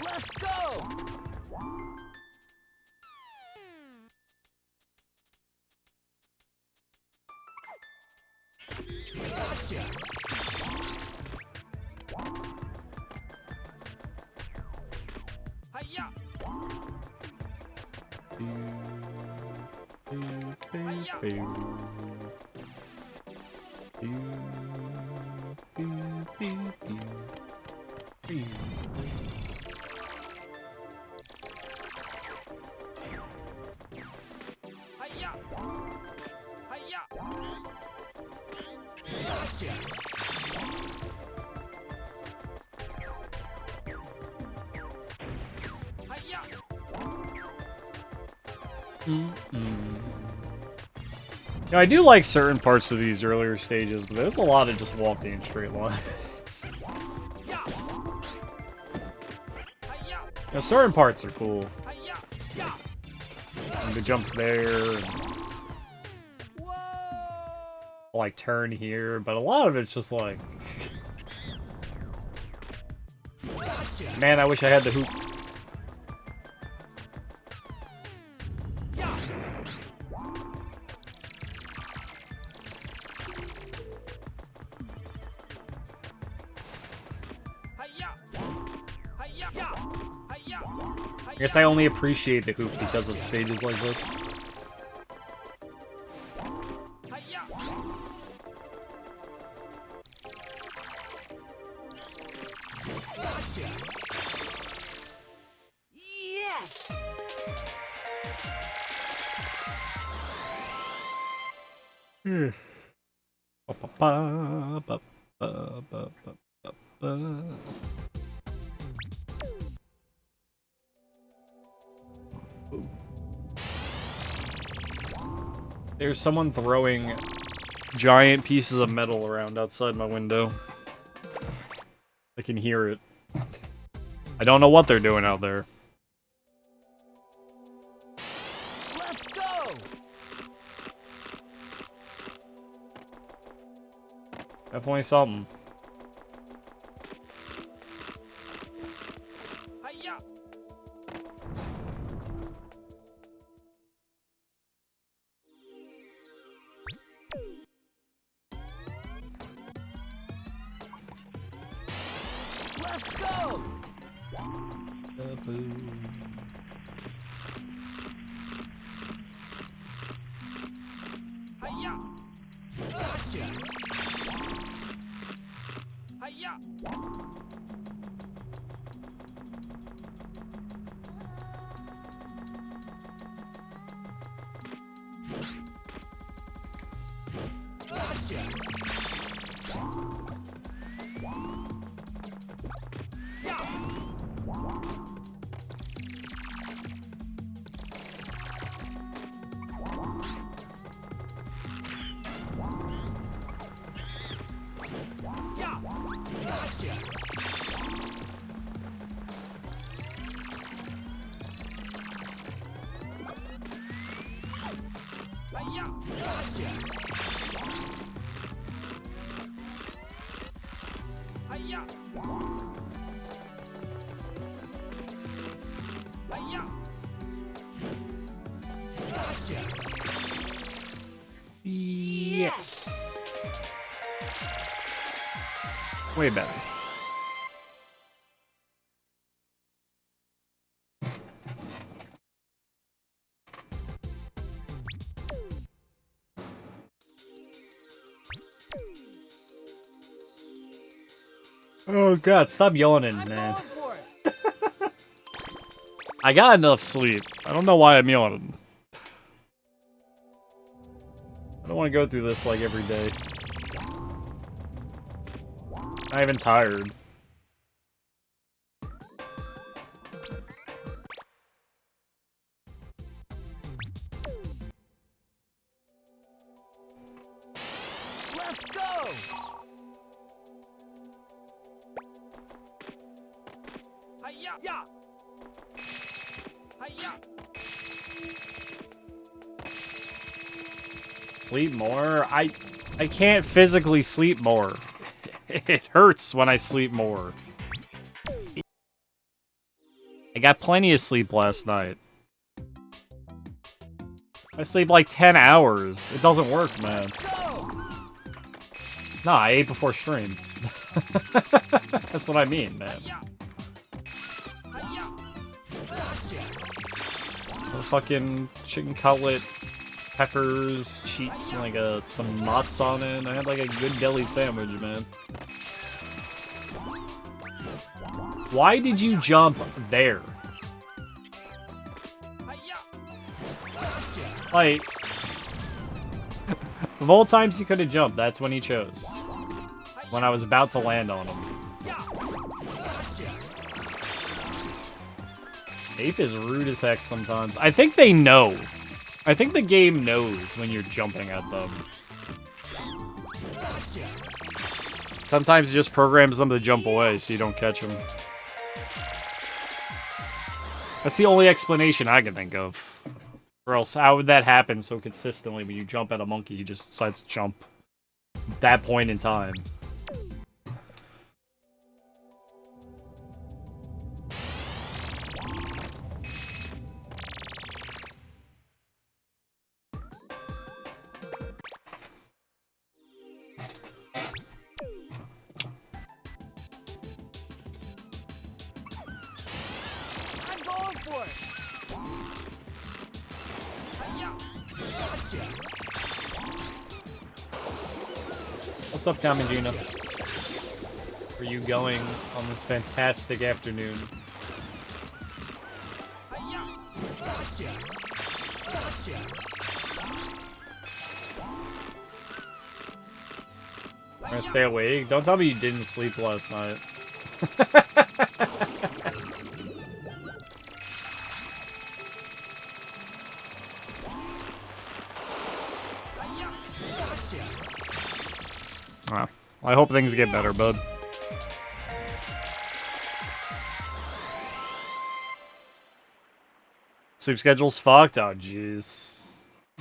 Let's go! Gotcha! Hiya! Hiya! Hiya! Gotcha! Hiya! Yeah, I do like certain parts of these earlier stages, but there's a lot of just walking in straight lines. Now, certain parts are cool. And the jumps there. And I'll, like, turn here, but a lot of it's just like... Man, I wish I had the hoop. I guess I only appreciate the hoop because of stages like this. Yes! There's someone throwing giant pieces of metal around outside my window. I can hear it. I don't know what they're doing out there. Let's go! Definitely something. Hiya! Let's go! Hiya! Gotcha! Hiya! Gotcha! Yeah! Yeah! Gotcha! Hiya! Gotcha! Hiya! Hiya! Gotcha! Yes. Way better. Oh god, stop yawning, I'm man. going for it! I got enough sleep. I don't know why I'm yawning. I don't want to go through this like every day. I'm even tired. Let's go! Hiya! Yeah! Hiya! Sleep more? I can't physically sleep more. It hurts when I sleep more. I got plenty of sleep last night. I sleep like 10 hours. It doesn't work, man. Let's go! Nah, I ate before stream. That's what I mean, man. Hiya! Hiya! Gotcha! A fucking chicken cutlet, peppers, cheese, like some mozz on it. I had like a good deli sandwich, man. Why did you jump there? Hiya! Gotcha! Like, of all times he could have jumped, that's when he chose. When I was about to land on him. Yeah! Gotcha! Ape is rude as heck sometimes. I think they know. I think the game knows when you're jumping at them. Gotcha! Sometimes it just programs them to jump away so you don't catch them. That's the only explanation I can think of. Or else, how would that happen so consistently when you jump at a monkey, he just decides to jump at that point in time? I'm going for it! Hiya! Gotcha! What's up, Kamijina? Where are you going on this fantastic afternoon? Hiya! Gotcha! Gotcha! I'm gonna stay awake? Don't tell me you didn't sleep last night. Hiya! Gotcha! Well, I hope things get better, bud. Sleep schedule's fucked? Oh, jeez.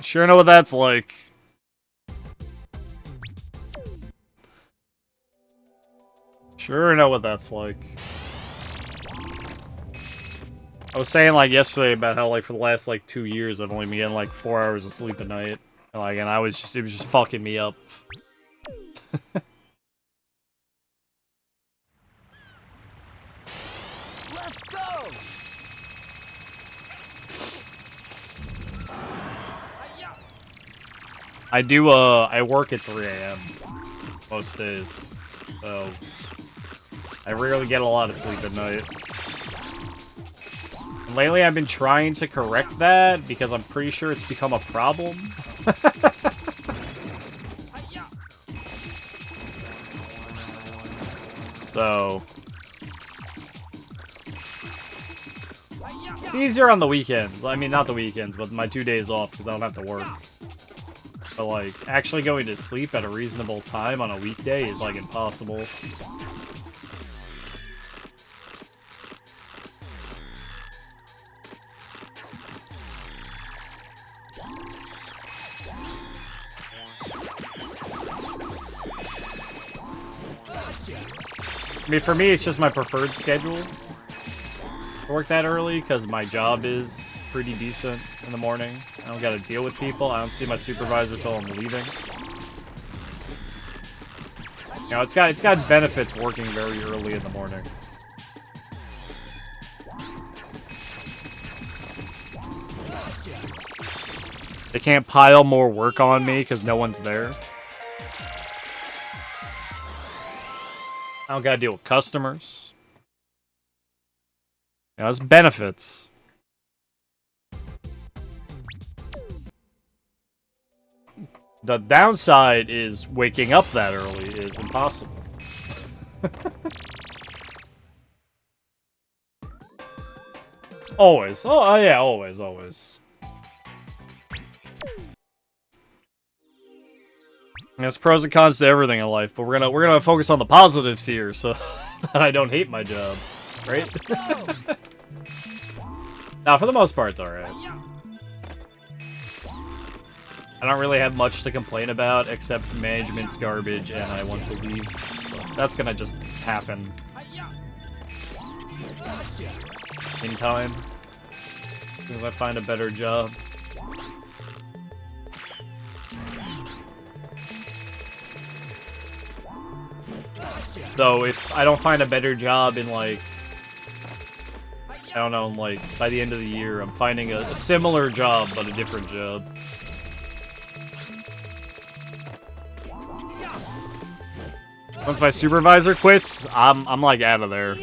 Sure know what that's like. Sure know what that's like. I was saying, like, yesterday about how, like, for the last, like, 2 years, I've only been getting, like, 4 hours of sleep a night. Like, and it was just fucking me up. I work at 3 a.m. most days, so I rarely get a lot of sleep at night. And lately, I've been trying to correct that because I'm pretty sure it's become a problem. So it's easier on the weekends. I mean, not the weekends, but my 2 days off because I don't have to work. But, like, actually going to sleep at a reasonable time on a weekday is, like, impossible. I mean, for me, it's just my preferred schedule to work that early because my job is pretty decent in the morning. I don't gotta deal with people. I don't see my supervisor till I'm leaving. You know, it's got its benefits working very early in the morning. They can't pile more work on me because no one's there. I don't gotta deal with customers. You know, it's benefits. The downside is waking up that early is impossible. Always. Oh, yeah, always, always. There's pros and cons to everything in life, but we're gonna focus on the positives here, so that I don't hate my job, right? Now, for the most part, it's alright. I don't really have much to complain about, except management's garbage, and I want to leave. So that's gonna just happen in time, as soon as I find a better job. So if I don't find a better job in, like, I don't know, like, by the end of the year, I'm finding a similar job, but a different job. Once my supervisor quits, I'm like out of there.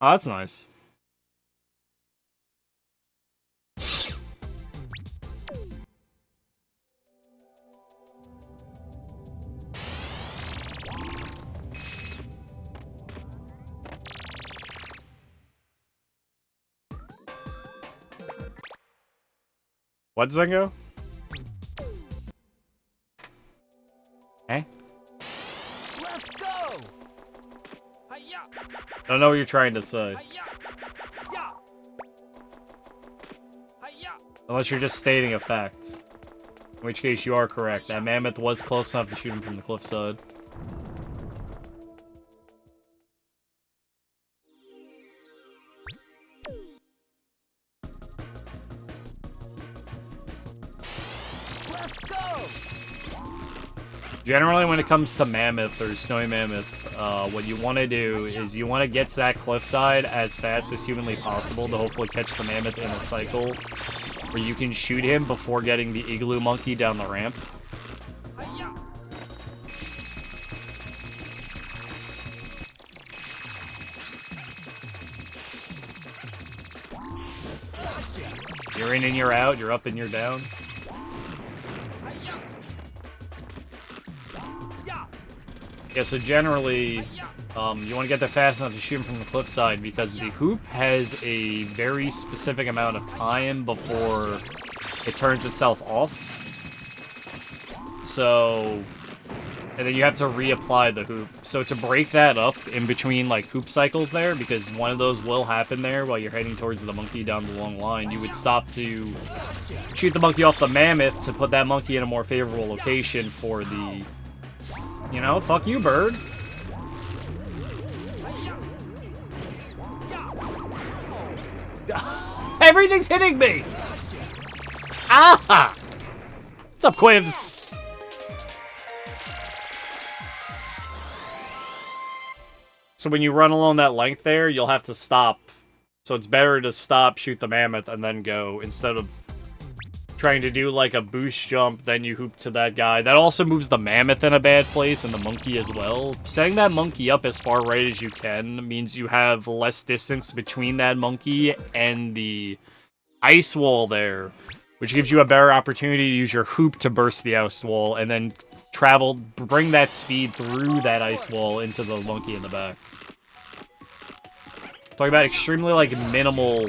Oh, that's nice. What, Zengo? Eh? Let's go. I don't know what you're trying to say. Unless you're just stating a fact. In which case you are correct. That mammoth was close enough to shoot him from the cliffside. Let's go. Generally, when it comes to mammoth or snowy mammoth, what you want to do is you want to get to that cliffside as fast as humanly possible to hopefully catch the mammoth in a cycle where you can shoot him before getting the igloo monkey down the ramp. You're in and you're out, you're up and you're down. Yeah, so generally, you want to get there fast enough to shoot him from the cliffside because the hoop has a very specific amount of time before it turns itself off. So, and then you have to reapply the hoop. So to break that up in between, like, hoop cycles there, because one of those will happen there while you're heading towards the monkey down the long line, you would stop to shoot the monkey off the mammoth to put that monkey in a more favorable location for the... You know, fuck you, bird. Everything's hitting me! Ah! What's up, Quivs? So when you run along that length there, you'll have to stop So it's better to stop, shoot the mammoth, and then go, instead of trying to do like a boost jump, then you hoop to that guy. That also moves the mammoth in a bad place, and the monkey as well. Setting that monkey up as far right as you can means you have less distance between that monkey and the ice wall there, which gives you a better opportunity to use your hoop to burst the ice wall, and then bring that speed through that ice wall into the monkey in the back. Talking about extremely, like, minimal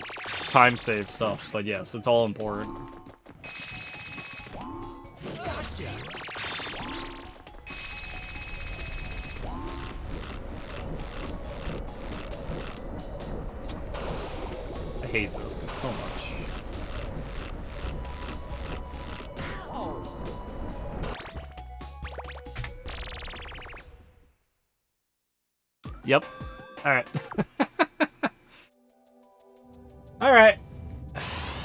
time save stuff, but yes, it's all important. I hate this so much. Yep. Alright. Alright.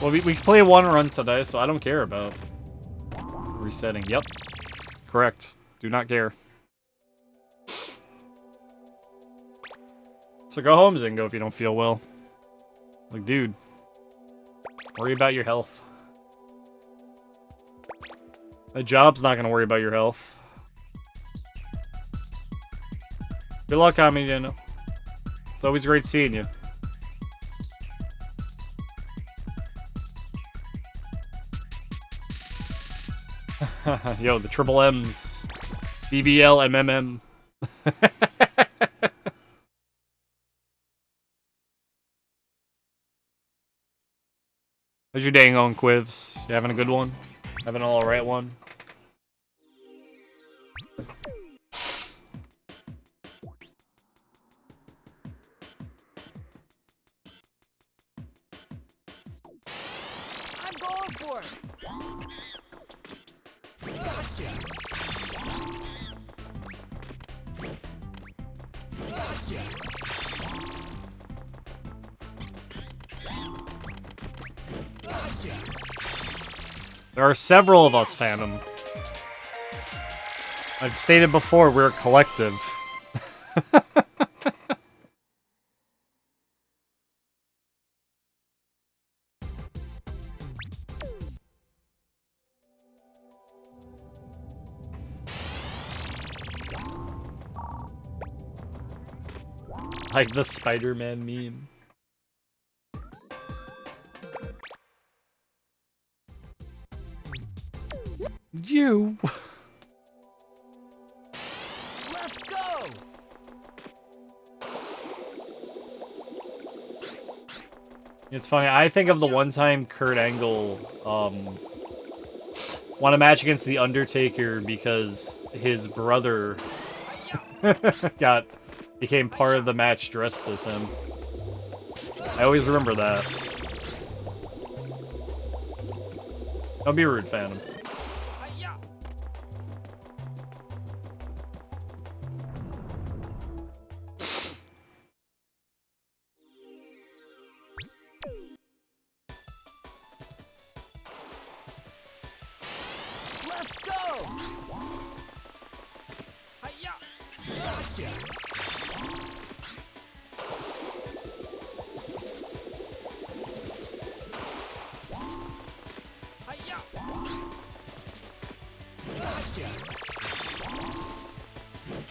Well, we can play one run today, so I don't care about resetting. Yep. Correct. Do not care. So go home, Zingo, if you don't feel well. Like, dude. Worry about your health. A job's not gonna worry about your health. Good luck, Amidino. It's always great seeing you. Yo, the triple M's. BBL, MMM. How's your day going, Quivs? You having a good one? Having an alright one? I'm going for it. Gotcha. Gotcha. Gotcha. There are several of us, Phantom. I've stated before, we're a collective. Like the Spider-Man meme. You. Let's go. It's funny, I think of the one time Kurt Angle won a match against The Undertaker because his brother became part of the match dressed as him. I always remember that. Don't be rude, Phantom. Let's go. Gotcha.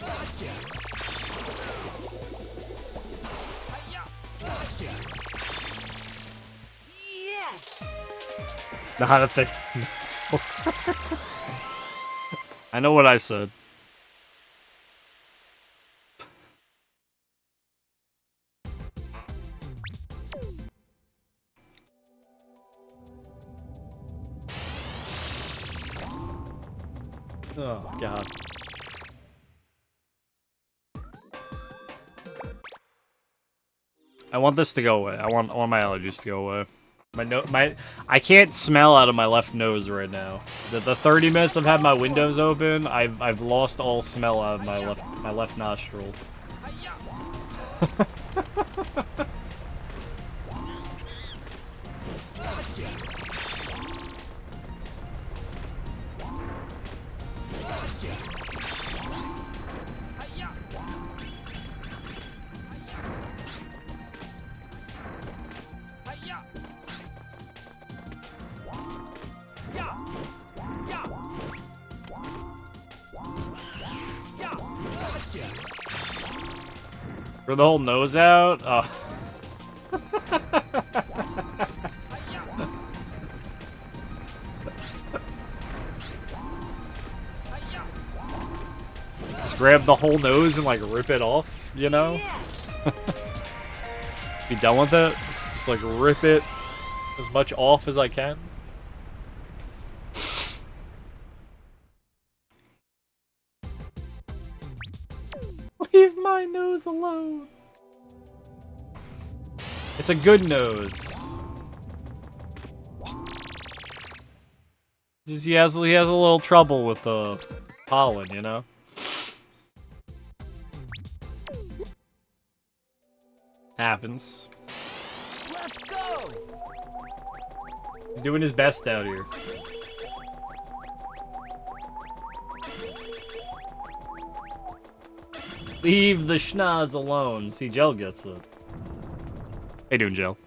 Gotcha. Gotcha. Gotcha. Yes. Not a thing. I know what I said. Oh, God. I want this to go away. I want my allergies to go away. I can't smell out of my left nose right now. The 30 minutes I've had my windows open, I've lost all smell out of my left nostril. For the whole nose out? Oh. Just grab the whole nose and like rip it off, you know? Yes. Be done with it. Just like rip it as much off as I can. Leave my nose alone. It's a good nose. Just he has a little trouble with the pollen, you know? Happens. Let's go. He's doing his best out here. Leave the schnoz alone. See, Gel gets it. How you doing, Gel?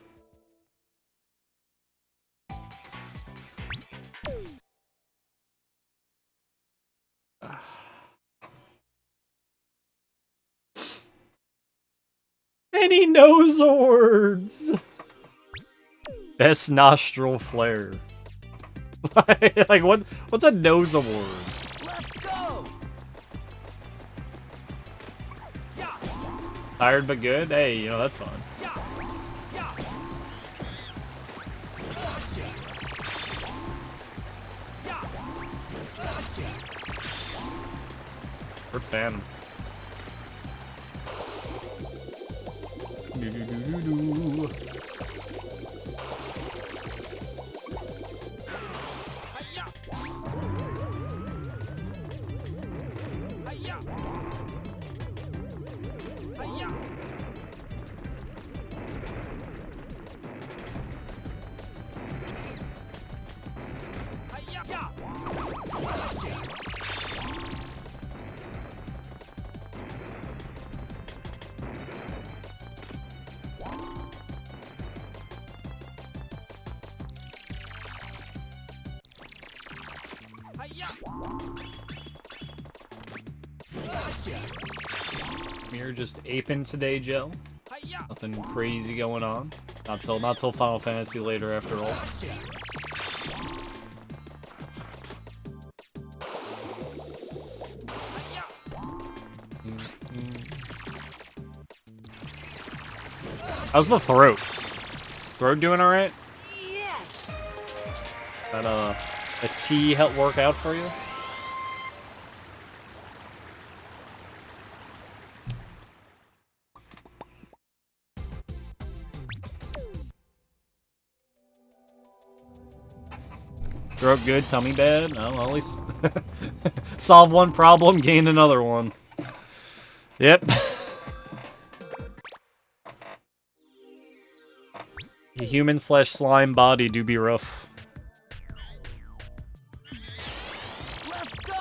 Any nose awards? Best nostril flare. Like what's a nose award? Let's go. Tired but good? Hey, you know, that's fun. We're Phantom. Do-do-do-do-do. You're just aping today, Gel. Nothing crazy going on. Not till Final Fantasy later, after all. How's the throat? Throat doing all right? Yes. That a tea help work out for you? Throat good, tummy bad? No, well, at least solve one problem, gain another one. Yep. The human/slime body do be rough. Let's go.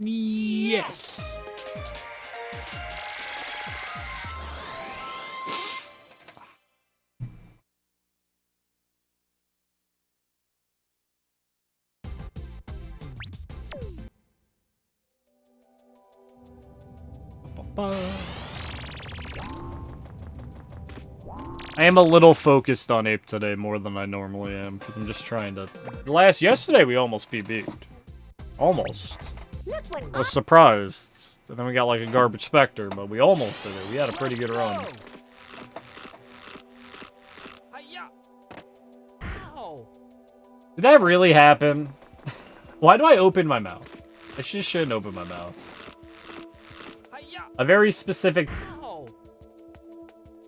Yes. I am a little focused on Ape today more than I normally am, because I'm just trying to... Yesterday we almost beat. Almost. I was surprised. And then we got like a garbage Spectre, but we almost did it. We had a pretty good run. Did that really happen? Why do I open my mouth? I just shouldn't open my mouth. A very specific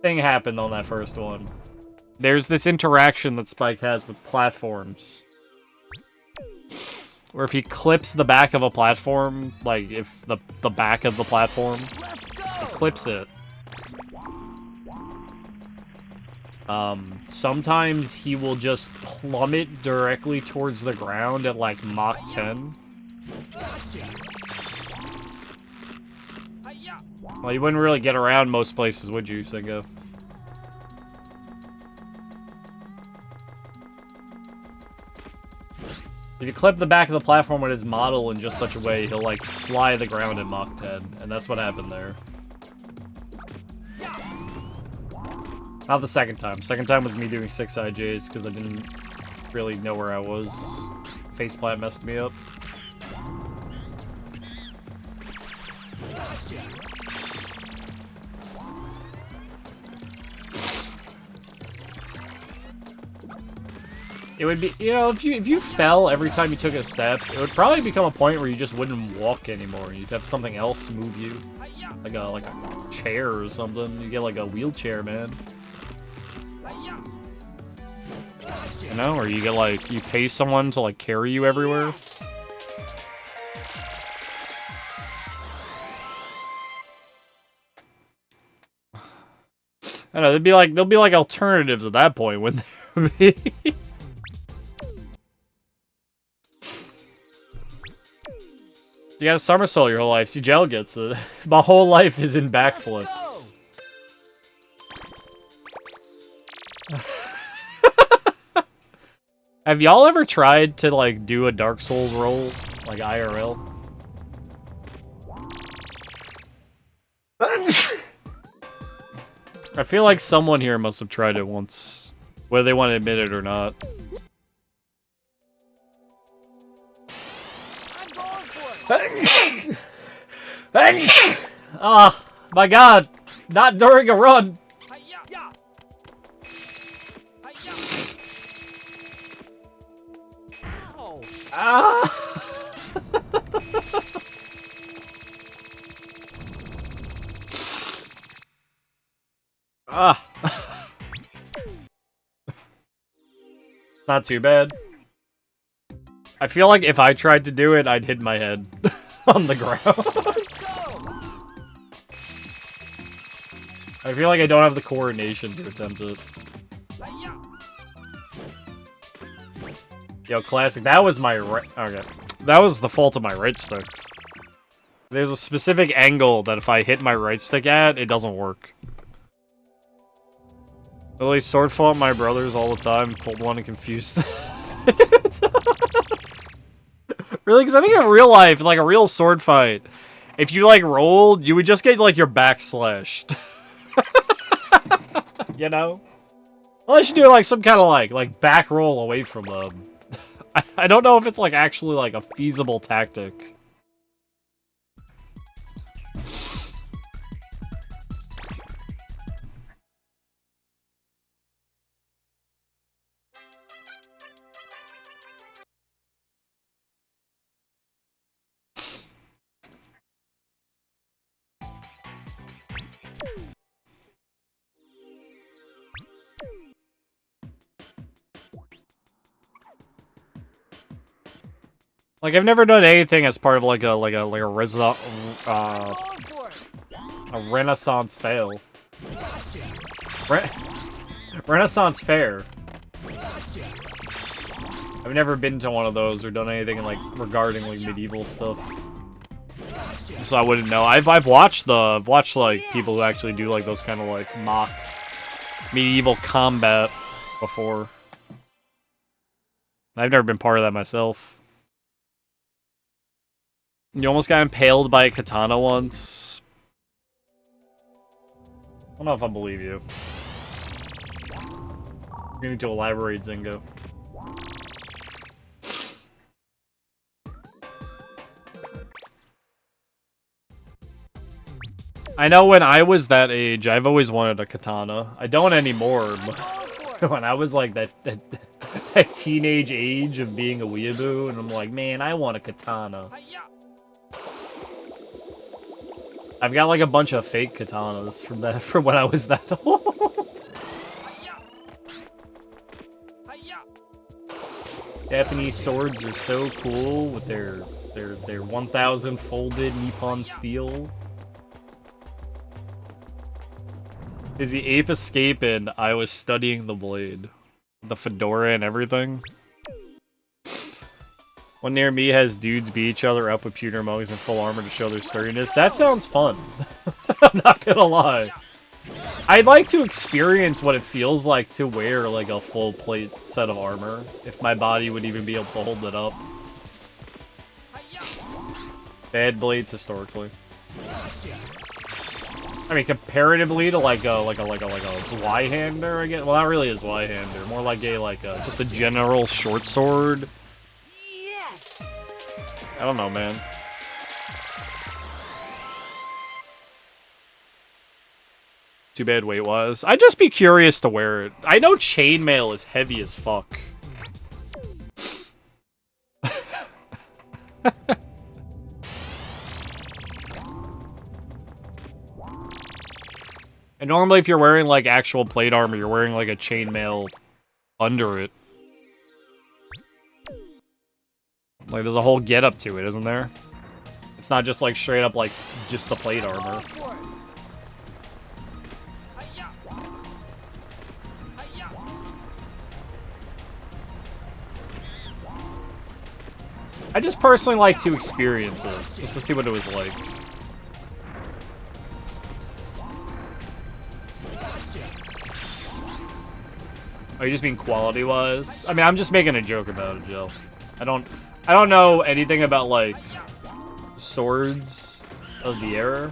thing happened on that first one. There's this interaction that Spike has with platforms. Where if he clips the back of a platform, like if the back of the platform, he clips it. Sometimes he will just plummet directly towards the ground at like Mach 10. Well, you wouldn't really get around most places, would you, Singo? If you clip the back of the platform with his model in just such a way, he'll like fly the ground at Mach 10, and that's what happened there. Not the second time. Second time was me doing 6 IJs because I didn't really know where I was. Faceplant messed me up. It would be, you know, if you fell every time you took a step, it would probably become a point where you just wouldn't walk anymore. You'd have something else move you, like a chair or something. You get like a wheelchair, man. You know, or you get like you pay someone to like carry you everywhere. I don't know, there'll be like alternatives at that point, wouldn't there be? You got a somersault your whole life. See, Gel gets it. My whole life is in backflips. Have y'all ever tried to, like, do a Dark Souls roll? Like, IRL? I feel like someone here must have tried it once. Whether they want to admit it or not. Ah, my god! Not during a run! Ah! Ah! Not too bad. I feel like if I tried to do it, I'd hit my head on the ground. I feel like I don't have the coordination to attempt it. Yo, classic. That was my right... Okay. That was the fault of my right stick. There's a specific angle that if I hit my right stick at, it doesn't work. Literally sword fought my brothers all the time, pulled one and confused them. Really? Because I think in real life, like a real sword fight, if you like rolled, you would just get like your back slashed. You know? Unless you do like some kind of like back roll away from them. I don't know if it's like actually like a feasible tactic. Like I've never done anything as part of like a Renaissance fail. Renaissance Fair. I've never been to one of those or done anything like regarding like medieval stuff, so I wouldn't know. I've watched like people who actually do like those kind of like mock medieval combat before. I've never been part of that myself. You almost got impaled by a katana once. I don't know if I believe you. You need to elaborate, Zingo. I know when I was that age, I've always wanted a katana. I don't anymore, but when I was like that teenage age of being a weeaboo, and I'm like, man, I want a katana. I've got like a bunch of fake katanas from when I was that old. Japanese swords are so cool with their 1,000 folded Nippon steel. Is the Ape Escape and I was studying the blade. The fedora and everything. One near me has dudes beat each other up with pewter mugs in full armor to show their sturdiness. That sounds fun. I'm not gonna lie. I'd like to experience what it feels like to wear like a full plate set of armor. If my body would even be able to hold it up. Bad blades historically. I mean, comparatively to like a Zweihander, I guess. Well, not really a Zweihander. More like just a general short sword. Yes! I don't know, man. Too bad weight-wise. I'd just be curious to wear it. I know chainmail is heavy as fuck. And normally if you're wearing, like, actual plate armor, you're wearing, like, a chainmail under it. Like, there's a whole get-up to it, isn't there? It's not just, like, straight up, like, just the plate armor. I just personally like to experience it, just to see what it was like. Are you just being quality-wise? I mean, I'm just making a joke about it, Joe. I don't know anything about, like, swords of the era.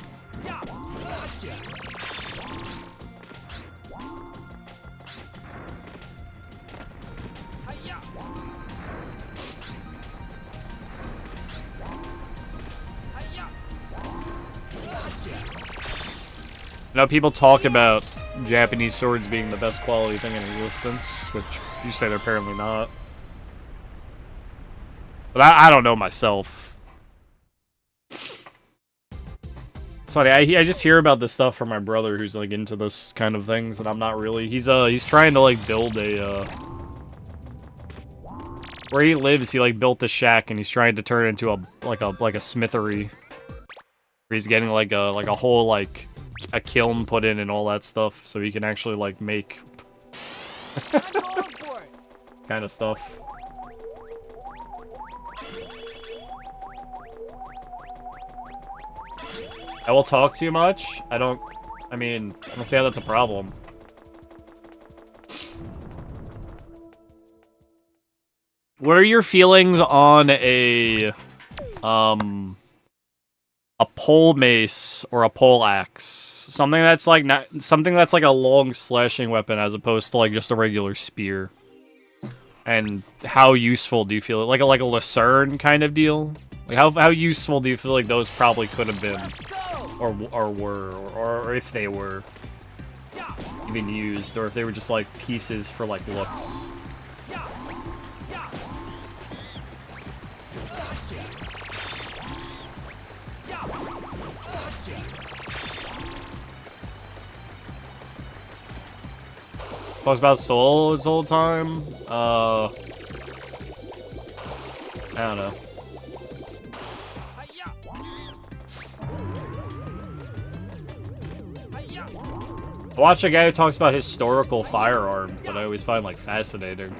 You know, people talk about Japanese swords being the best quality thing in existence, which you say they're apparently not. But I don't know myself. It's funny, I just hear about this stuff from my brother who's like into this kind of things, and I'm not really. He's trying to like build a where he lives, he like built a shack and he's trying to turn it into a smithery. Where he's getting like a whole like a kiln put in and all that stuff, so he can actually like make kind of stuff. I will talk too much. I mean, I don't see how that's a problem. What are your feelings on a pole mace or a pole axe? Something that's like a long slashing weapon as opposed to like just a regular spear. And how useful do you feel it? Like a Lucerne kind of deal? Like how useful do you feel like those probably could have been? Or were, or if they were even used, or if they were just like pieces for like looks. Talks about Soul this whole time. I don't know. I watch a guy who talks about historical firearms that I always find, like, fascinating.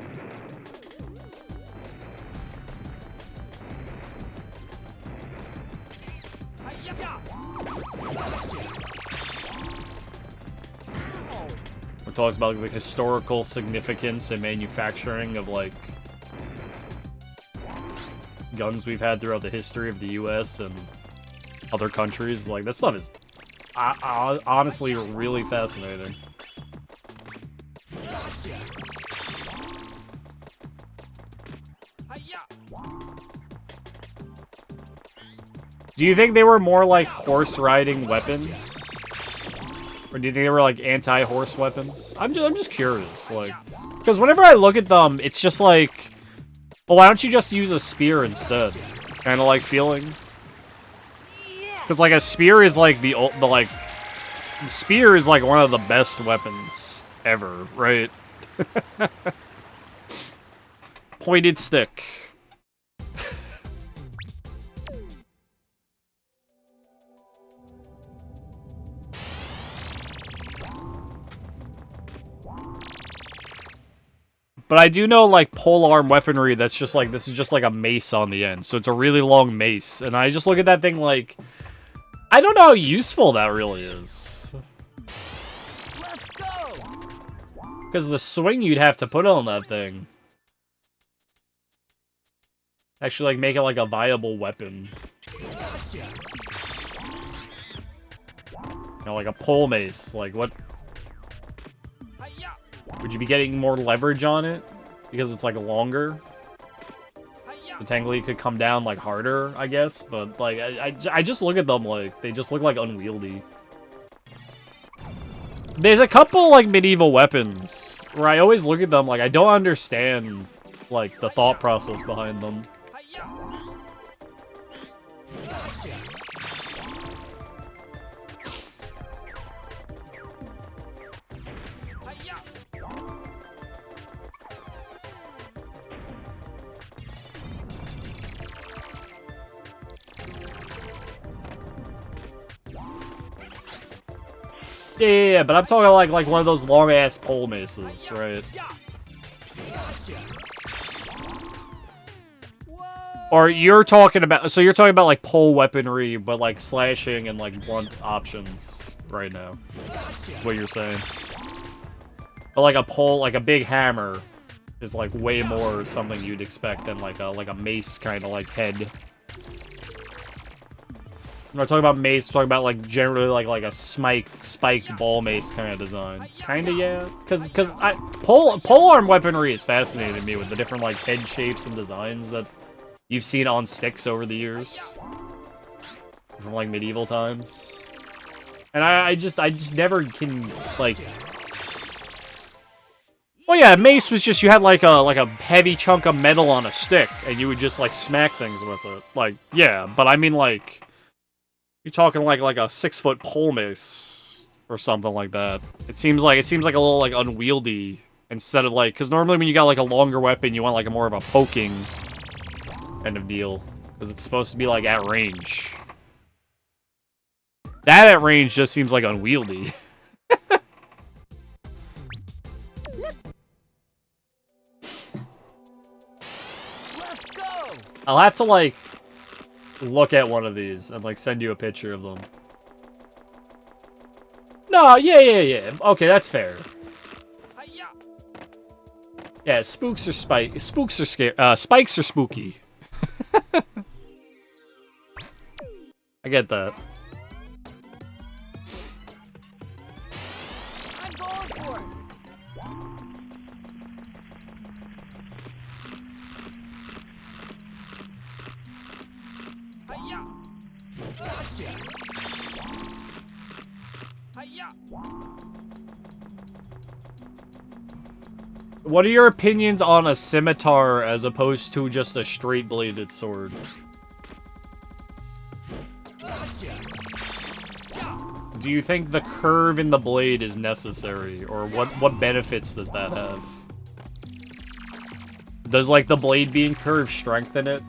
It talks about the historical significance and manufacturing of, like, guns we've had throughout the history of the U.S. and other countries. Like, that stuff is honestly really fascinating. Do you think they were more like horse-riding weapons? Or do you think they were like anti-horse weapons? I'm just curious, like, because whenever I look at them, it's just like, well, why don't you just use a spear instead? Kind of like feeling. Because like a spear is like the spear is like one of the best weapons ever, right? Pointed stick. But I do know, like, polearm weaponry that's just like, this is just like a mace on the end. So it's a really long mace. And I just look at that thing like, I don't know how useful that really is. Let's go. Because the swing you'd have to put on that thing. Actually, like, make it like a viable weapon. You know, like a pole mace. Like, what? Would you be getting more leverage on it? Because it's, like, longer? So technically it could come down, like, harder, I guess. But, like, I just look at them, like, they just look, like, unwieldy. There's a couple, like, medieval weapons where I always look at them, like, I don't understand, like, the thought process behind them. Yeah, but I'm talking like one of those long-ass pole maces, right? Or you're talking about, so you're talking about like pole weaponry, but like slashing and like blunt options right now. What you're saying. But like a pole, like a big hammer is like way more something you'd expect than like a mace kind of like head. I'm not talking about mace, I'm talking about like generally like a spiked ball mace kind of design. Kinda, yeah. Cause polearm weaponry is fascinating to me with the different like head shapes and designs that you've seen on sticks over the years. From like medieval times. And I just never can like. Well, yeah, mace was just you had like a heavy chunk of metal on a stick, and you would just like smack things with it. Like, yeah, but I mean like. You're talking like a 6-foot pole mace or something like that. It seems like a little like unwieldy instead of like, because normally when you got like a longer weapon, you want like a more of a poking kind of deal because it's supposed to be like at range. That at range just seems like unwieldy. Let's go. I'll have to like. Look at one of these and like send you a picture of them. No, yeah. Okay, that's fair. Yeah, spooks are scary. Spikes are spooky. I get that. I'm going for it. What are your opinions on a scimitar as opposed to just a straight-bladed sword? Do you think the curve in the blade is necessary, or what benefits does that have? Does, like, the blade being curved strengthen it?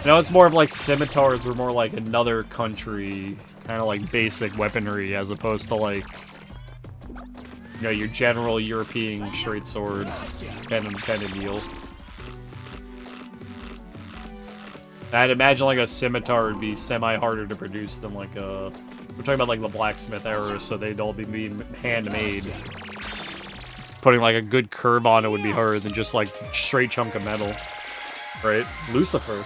You know, it's more of like scimitars were more like another country, kind of like basic weaponry, as opposed to like, you know, your general European straight sword kind of deal. I'd imagine like a scimitar would be semi-harder to produce than like a... We're talking about like the blacksmith era, so they'd all be handmade. Putting like a good curve on it would be harder than just like straight chunk of metal. Right? Lucifer.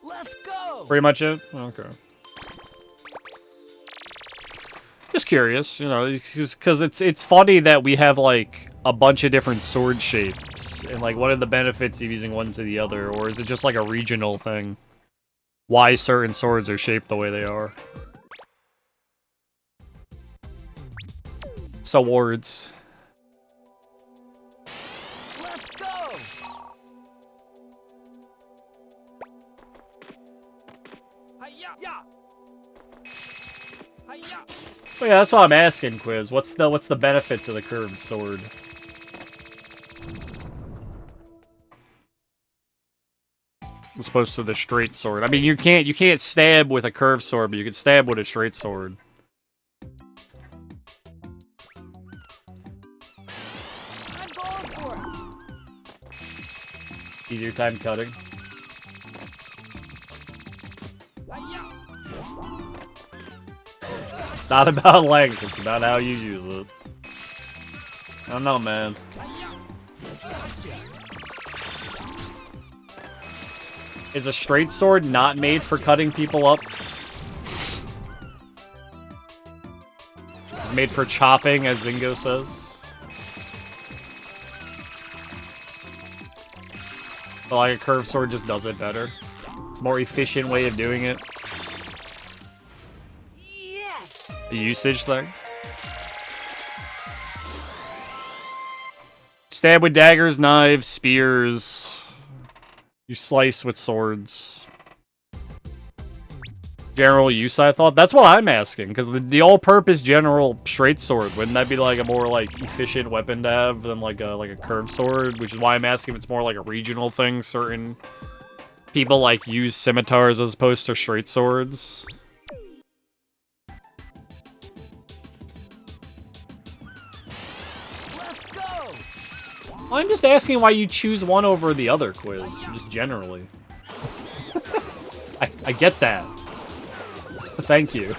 Let's go. Pretty much it? Okay. Just curious, you know, because it's funny that we have like a bunch of different sword shapes, and like what are the benefits of using one to the other, or is it just like a regional thing? Why certain swords are shaped the way they are? Swords. Let's go. Well, yeah, that's what I'm asking, Quiz. What's the benefit to the curved sword? As opposed to the straight sword. I mean, you can't stab with a curved sword, but you can stab with a straight sword. I'm going for it. Easier time cutting. It's not about length, it's about how you use it. I don't know, man. Is a straight sword not made for cutting people up? It's made for chopping, as Zingo says. But like a curved sword just does it better. It's a more efficient way of doing it. Yes. The usage thing. Stab with daggers, knives, spears. You slice with swords. General use, I thought. That's what I'm asking, because the all-purpose general straight sword, wouldn't that be like a more like efficient weapon to have than like a curved sword? Which is why I'm asking if it's more like a regional thing. Certain people like use scimitars as opposed to straight swords. Let's go. I'm just asking why you choose one over the other, Quiz, just generally. I get that. Thank you.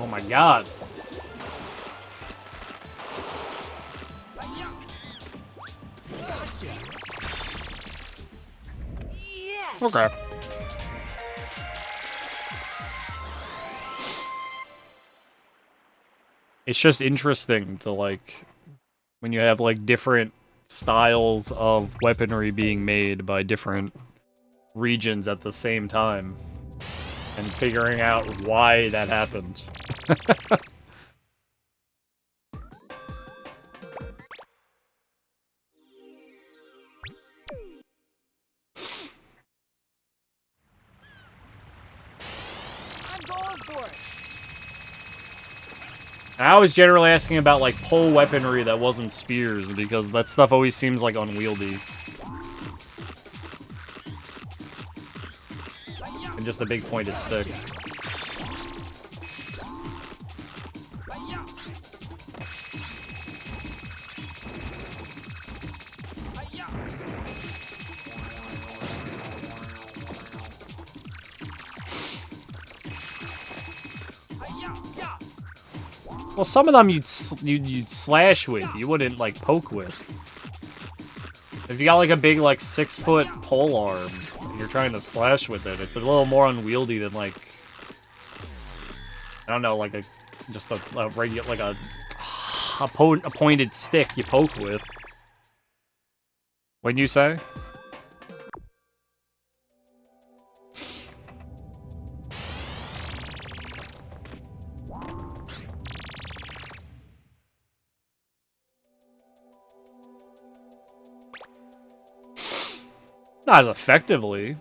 Oh my god. Yes. Okay. It's just interesting to, like, when you have, like, different styles of weaponry being made by different regions at the same time, and figuring out why that happened. I'm going for it. I was generally asking about, like, pole weaponry that wasn't spears, because that stuff always seems, like, unwieldy. And just a big pointed stick. Well, some of them you'd slash with. You wouldn't, like, poke with. If you got, like, a big, like, 6-foot pole arm, and you're trying to slash with it, it's a little more unwieldy than, like... I don't know, like just a regular, like a pointed stick you poke with. What'd you say? Not as effectively.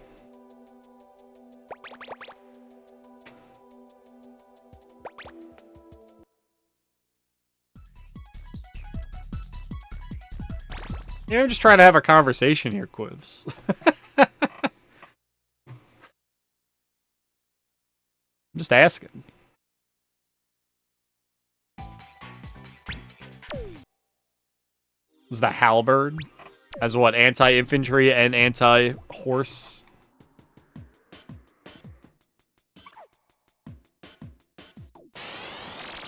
Yeah, I'm just trying to have a conversation here, Quivs. I'm just asking. Is the halberd as what, anti-infantry and anti-horse?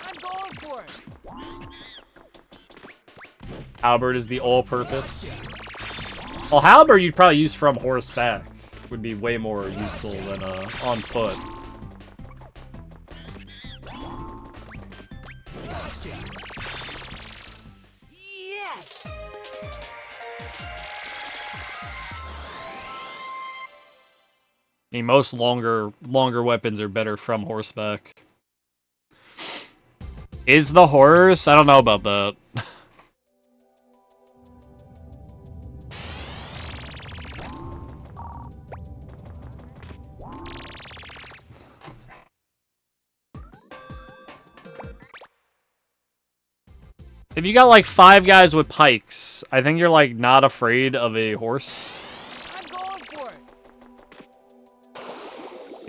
I'm going for it. Halberd is the all-purpose. Well, halberd you'd probably use from horseback. Would be way more useful than on foot. Yes. I mean, most longer weapons are better from horseback. Is the horse? I don't know about that. If you got like 5 guys with pikes, I think you're like not afraid of a horse. I'm going for it.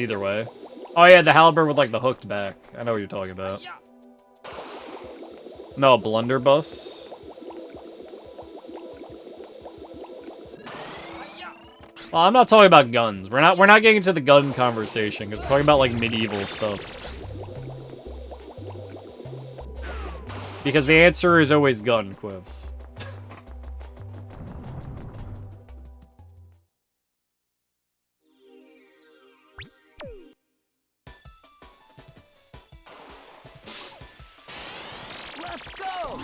Either way. Oh yeah, the halberd with like the hooked back. I know what you're talking about. No, a blunderbuss. Well, I'm not talking about guns. We're not getting into the gun conversation because we're talking about like medieval stuff. Because the answer is always gun, Quivs. Let's go.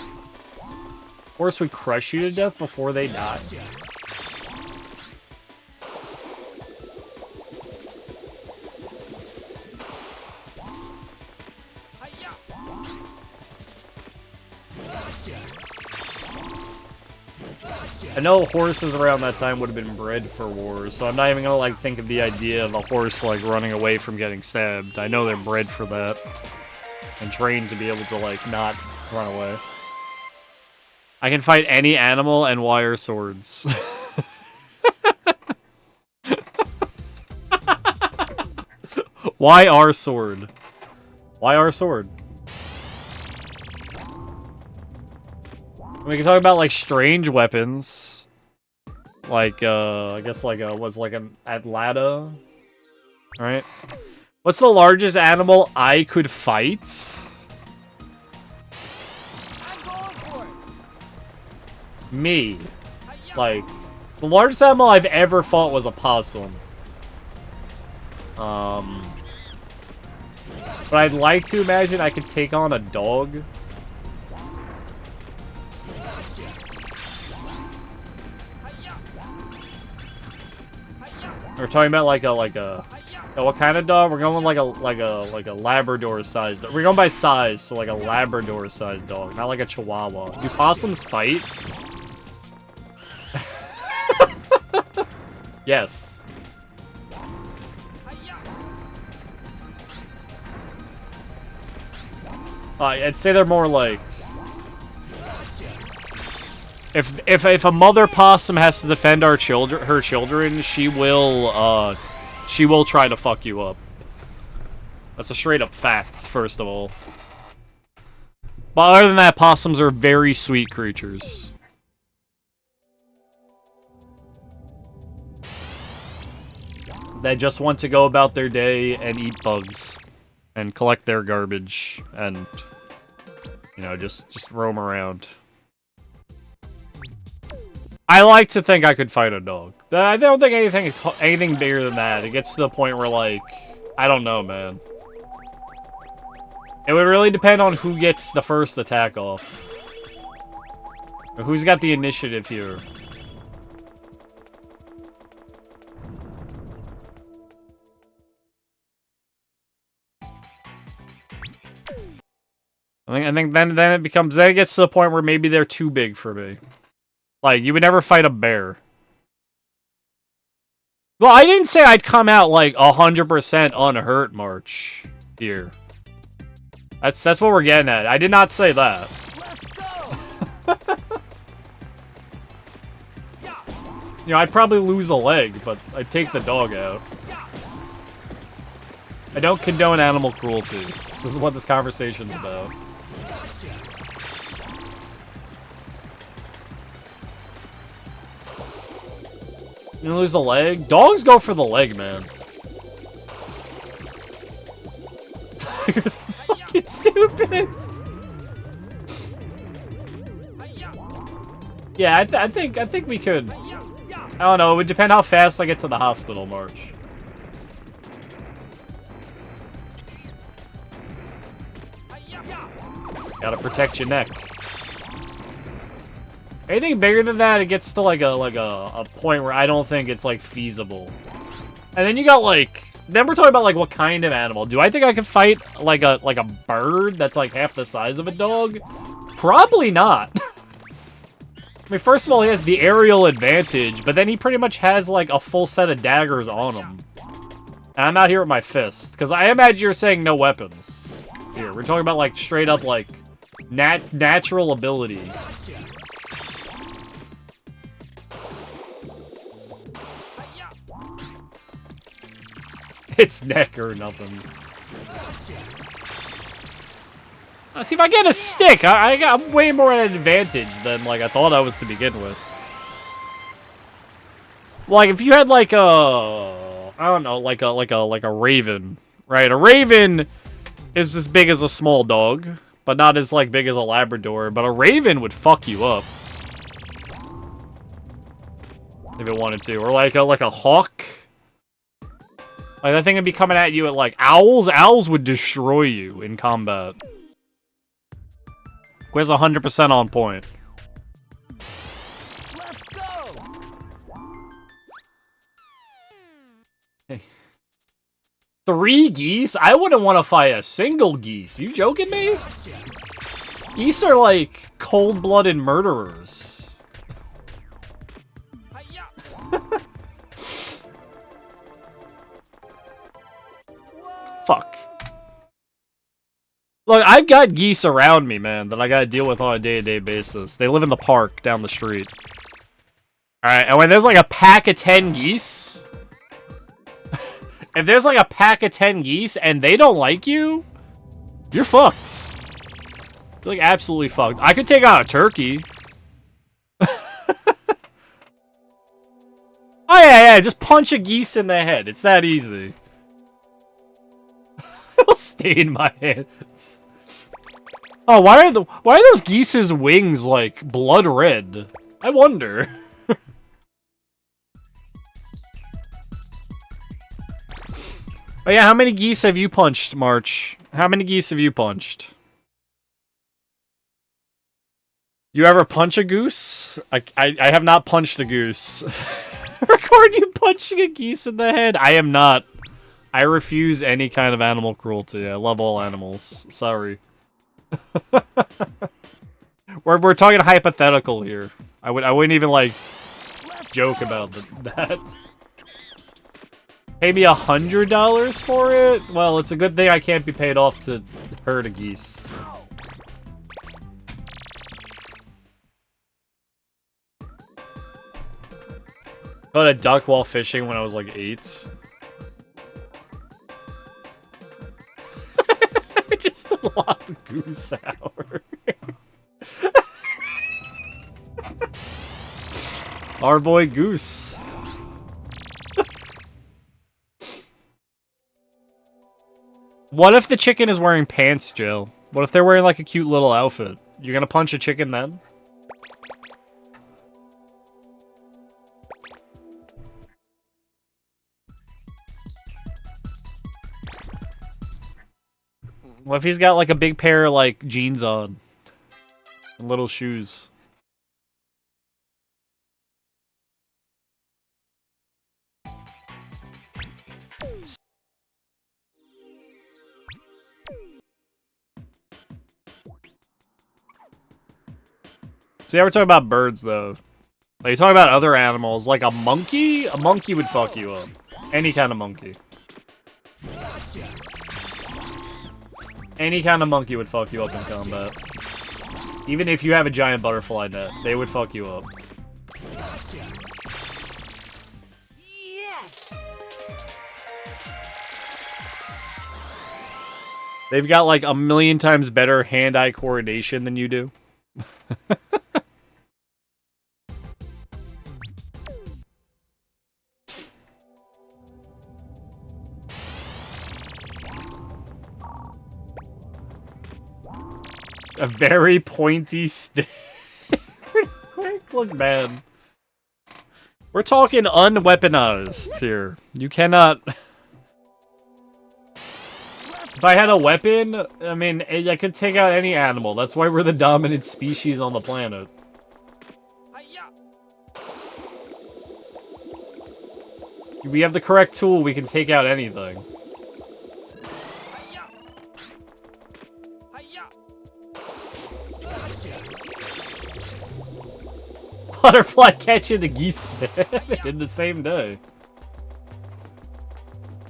Horse would crush you to death before they die. I know horses around that time would have been bred for wars, so I'm not even gonna like think of the idea of a horse like running away from getting stabbed. I know they're bred for that and trained to be able to like not run away. I can fight any animal and wire swords. Why our sword? Why our sword? We can talk about like strange weapons, like I guess like was like an Atlanta, right? What's the largest animal I could fight? I'm going for it. Me, like the largest animal I've ever fought was a possum. But I'd like to imagine I could take on a dog. We're talking about like a what kind of dog? We're going like a Labrador sized dog. We're going by size, so like a Labrador sized dog, not like a Chihuahua. Do possums fight? Yes. I'd say they're more like if a mother possum has to defend her children, she will try to fuck you up. That's a straight up fact, first of all. But other than that, possums are very sweet creatures. They just want to go about their day and eat bugs and collect their garbage and You know, just roam around. I like to think I could fight a dog. I don't think anything bigger than that. It gets to the point where, like, I don't know, man. It would really depend on who gets the first attack off. Or who's got the initiative here. I think then it gets to the point where maybe they're too big for me. Like, you would never fight a bear. Well, I didn't say I'd come out, like, 100% unhurt, March. Here. That's what we're getting at. I did not say that. Let's go. You know, I'd probably lose a leg, but I'd take the dog out. I don't condone animal cruelty. This is what this conversation's about. You lose a leg? Dogs go for the leg, man. Tiger's fucking stupid. Yeah, I think we could. I don't know. It would depend how fast I get to the hospital, March. Gotta protect your neck. Anything bigger than that, it gets to like a point where I don't think it's like feasible. And then you got like, then we're talking about like what kind of animal. Do I think I can fight like a bird that's like half the size of a dog? Probably not. I mean, first of all, he has the aerial advantage, but then he pretty much has like a full set of daggers on him. And I'm out here with my fist, because I imagine you're saying no weapons. Here, we're talking about like straight up like natural ability. It's neck or nothing. See, if I get a stick, I'm way more at an advantage than like I thought I was to begin with. Like if you had like a, I don't know, like a raven, right? A raven is as big as a small dog, but not as like big as a Labrador. But a raven would fuck you up if it wanted to, or like a hawk. Like, that thing would be coming at you at, like, owls. Owls would destroy you in combat. Quiz 100% on point. Let's go. Hey. 3 geese? I wouldn't want to fight a single geese. You joking me? Geese are, like, cold-blooded murderers. Fuck. Look, I've got geese around me, man, that I gotta deal with on a day-to-day basis. They live in the park down the street. Alright, and when there's like a pack of 10 geese... if there's like a pack of 10 geese and they don't like you, you're fucked. You're like absolutely fucked. I could take out a turkey. Oh yeah, just punch a geese in the head. It's that easy. It'll stain my hands. Oh, why are those geese's wings like blood red? I wonder. Oh yeah, how many geese have you punched, March? How many geese have you punched? You ever punch a goose? I have not punched a goose. Record you punching a geese in the head? I am not. I refuse any kind of animal cruelty. I love all animals. Sorry. We're talking hypothetical here. I wouldn't even like joke about that. Pay me $100 for it? Well, it's a good thing I can't be paid off to herd a geese. Caught a duck while fishing when I was like 8. Just a lot of goose hour. Our boy Goose. What if the chicken is wearing pants, Jill? What if they're wearing like a cute little outfit? You're gonna punch a chicken then? What if he's got like a big pair of like jeans on? And little shoes. See, we're talking about birds, though. Like, you're talking about other animals, like a monkey? A monkey would fuck you up. Any kind of monkey. Any kind of monkey would fuck you up in combat. Even if you have a giant butterfly net, they would fuck you up. Yes. They've got like a million times better hand-eye coordination than you do. A very pointy stick. Look, man. We're talking unweaponized here. You cannot... If I had a weapon, I mean, I could take out any animal. That's why we're the dominant species on the planet. If we have the correct tool, we can take out anything. Butterfly catching the geese in the same day.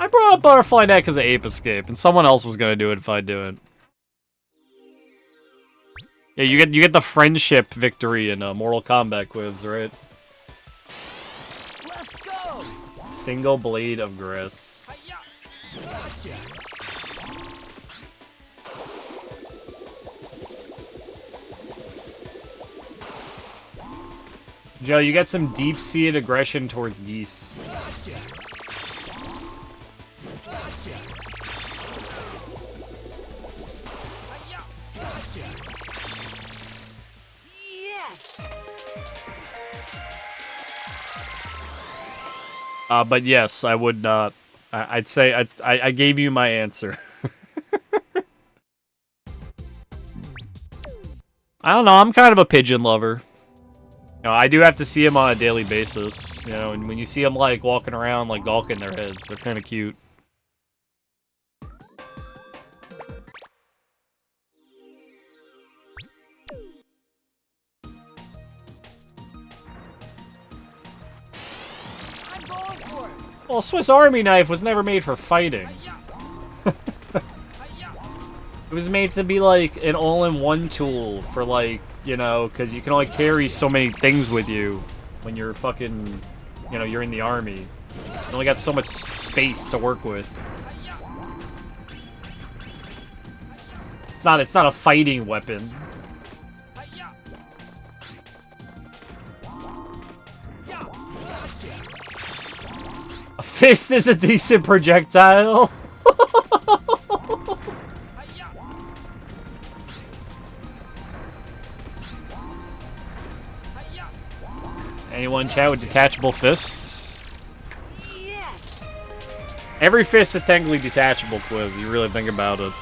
I brought up Butterfly Net because of Ape Escape, and someone else was gonna do it if I do it. Yeah, you get the friendship victory in Mortal Kombat quiz, right? Let's go. Single blade of grass. Joe, you get some deep-seated aggression towards geese. Yes. But yes, I would not. I'd say I gave you my answer. I don't know. I'm kind of a pigeon lover. You know, I do have to see them on a daily basis. You know, and when you see them like walking around, like gawking their heads, they're kind of cute. I'm going for it. Well, a Swiss Army knife was never made for fighting. It was made to be like an all-in-one tool for like, you know, because you can only carry so many things with you when you're fucking, you know, you're in the army. You only got so much space to work with. It's not a fighting weapon. A fist is a decent projectile. Anyone chat with detachable fists? Yes. Every fist is technically detachable, Quiz. You really think about it.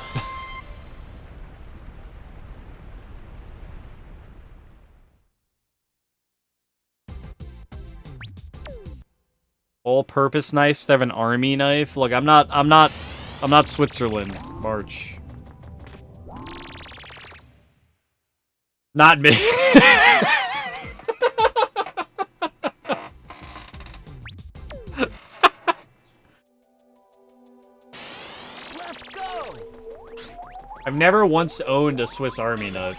All-purpose knife instead of an army knife. Look, I'm not Switzerland. March. Not me. Let's go. I've never once owned a Swiss Army knife.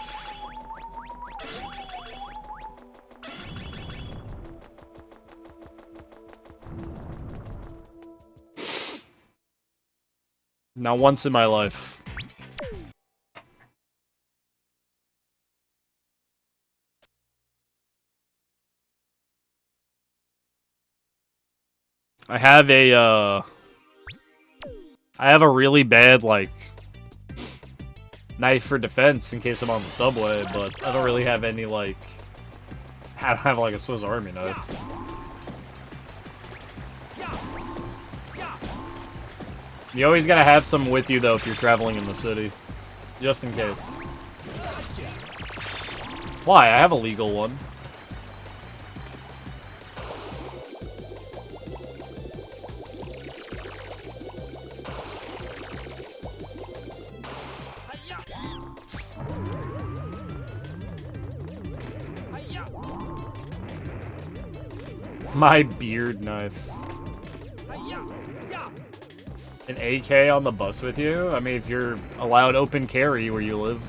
Not once in my life. I have a really bad, like, knife for defense in case I'm on the subway, but I don't really have any, like... I don't have, like, a Swiss Army knife. You always gotta have some with you, though, if you're traveling in the city. Just in case. Why? I have a legal one. My beard knife. An AK on the bus with you? I mean, if you're allowed open carry where you live,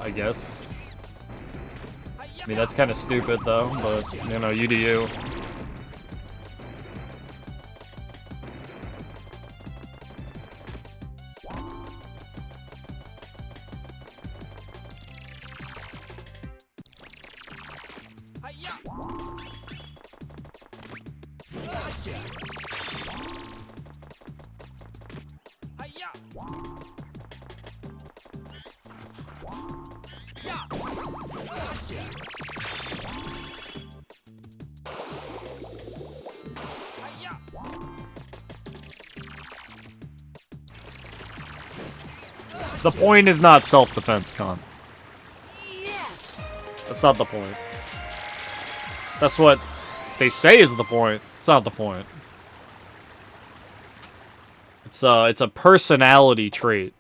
I guess. I mean, that's kind of stupid, though, but, you know, you do you. The point is not self-defense, Con. Yes. That's not the point. That's what they say is the point. It's not the point. It's a personality trait.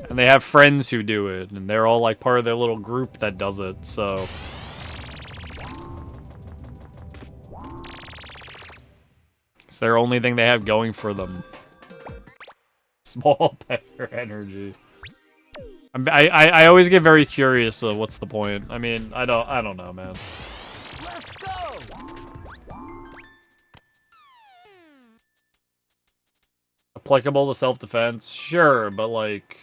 And they have friends who do it, and they're all like part of their little group that does it, so... It's their only thing they have going for them. Small better energy. I always get very curious of what's the point. I mean, I don't know, man. Let's go. Applicable to self-defense? Sure, but like...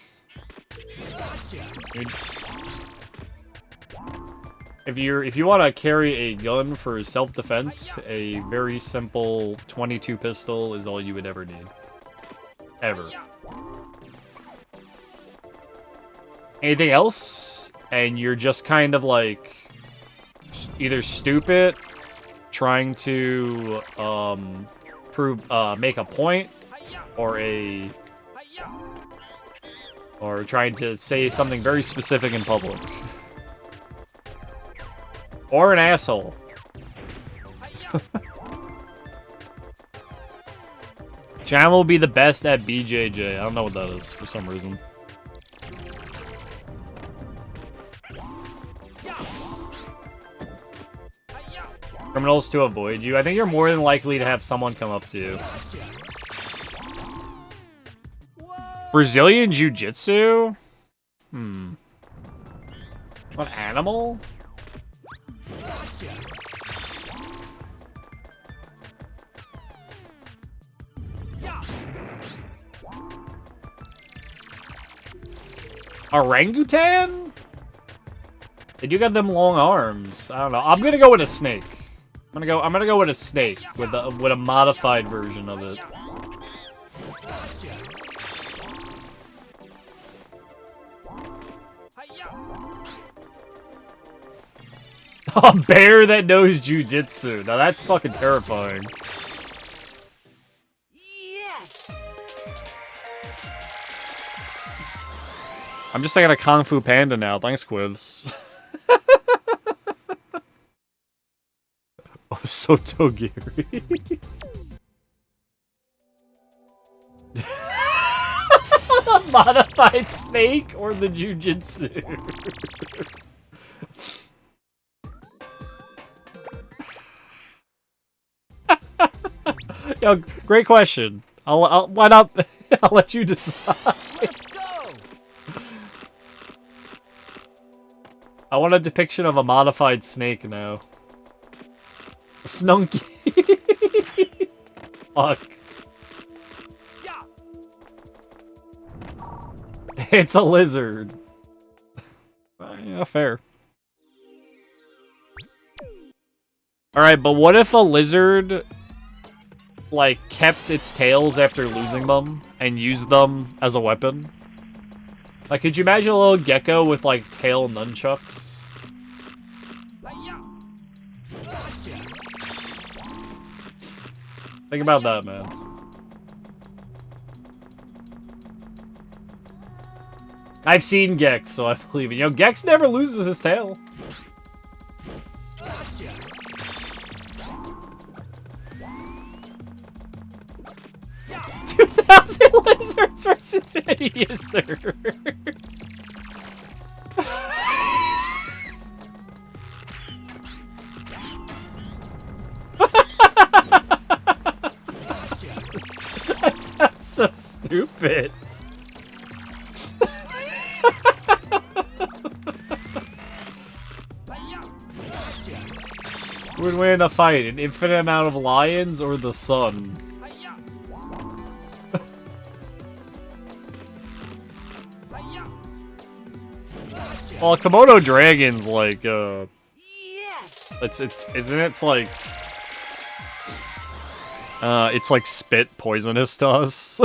If you want to carry a gun for self-defense, a very simple 22 pistol is all you would ever need. Ever. Anything else, and you're just kind of like either stupid, trying to make a point, or trying to say something very specific in public, or an asshole. Jam will be the best at BJJ. I don't know what that is for some reason. Criminals to avoid you. I think you're more than likely to have someone come up to you. Brazilian Jiu-Jitsu? What animal? Orangutan? They do got them long arms. I don't know. I'm gonna go with a snake. I'm gonna go with a snake with a modified version of it. A bear that knows jujitsu. Now that's fucking terrifying. Yes. I'm just thinking of Kung Fu Panda now. Thanks, Quivs. Oh, so Togiri. The modified snake or the jujitsu? Yo, great question. Why not? I'll let you decide. Let's go. I want a depiction of a modified snake now. Snunky. Fuck. It's a lizard. Yeah, fair. Alright, but what if a lizard, like, kept its tails after losing them and used them as a weapon? Like, could you imagine a little gecko with, like, tail nunchucks? Think about that, man. I've seen Gex, so I believe it. You know, Gex never loses his tail. 2,000 lizards versus Idioser. That sounds so stupid. Who would win in a fight? An infinite amount of lions or the sun? Well, Komodo dragon's like, Yes! It's like spit poisonous to us.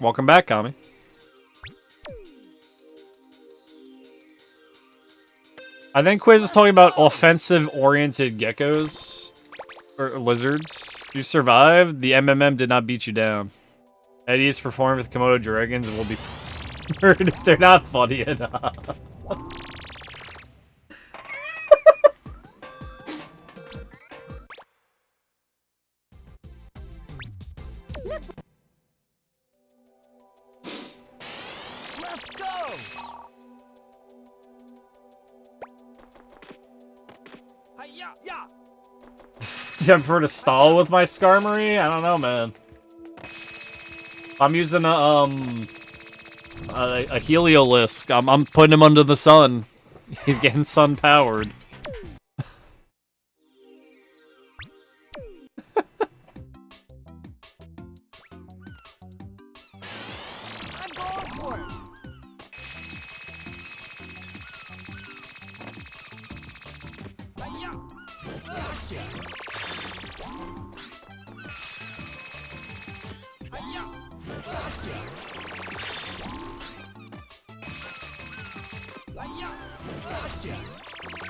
Welcome back, Kami. I think Quiz is talking about offensive-oriented geckos. Or lizards. You survived. The MMM did not beat you down. Eddie is performing with Komodo dragons and will be murdered if they're not funny enough. Let's go! Time for to stall with my Skarmory? I don't know, man. I'm using a Heliolisk. I'm putting him under the sun. He's getting sun powered. I'm going for it!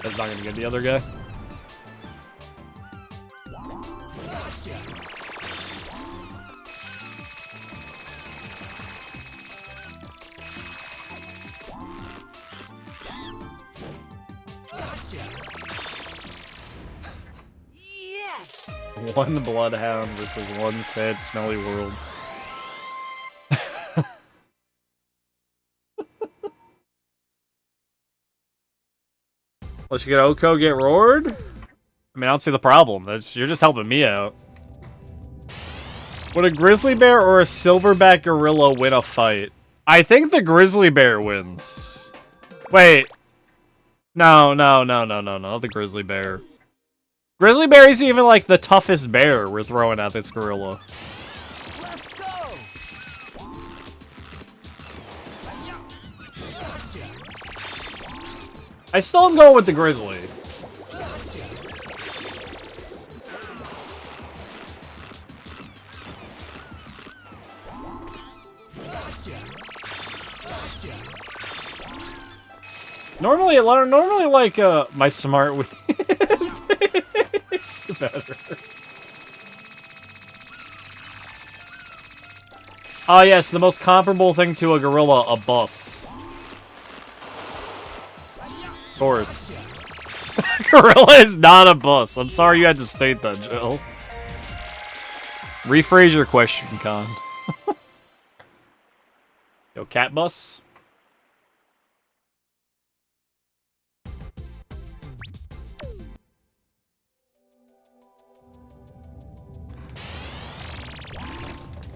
That's not gonna get the other guy. Yes! One bloodhound versus one sad, smelly world. Let's get Oko get roared? I mean, I don't see the problem. You're just helping me out. Would a grizzly bear or a silverback gorilla win a fight? I think the grizzly bear wins. Wait. No, the grizzly bear. Grizzly bear is even like the toughest bear we're throwing at this gorilla. Let's go! I still am going with the grizzly. Normally like my smart better. Ah, yes, the most comparable thing to a gorilla, a bus. Of course. Gorilla is not a bus. I'm sorry you had to state that, Jill. Rephrase your question, Con. Yo, cat bus?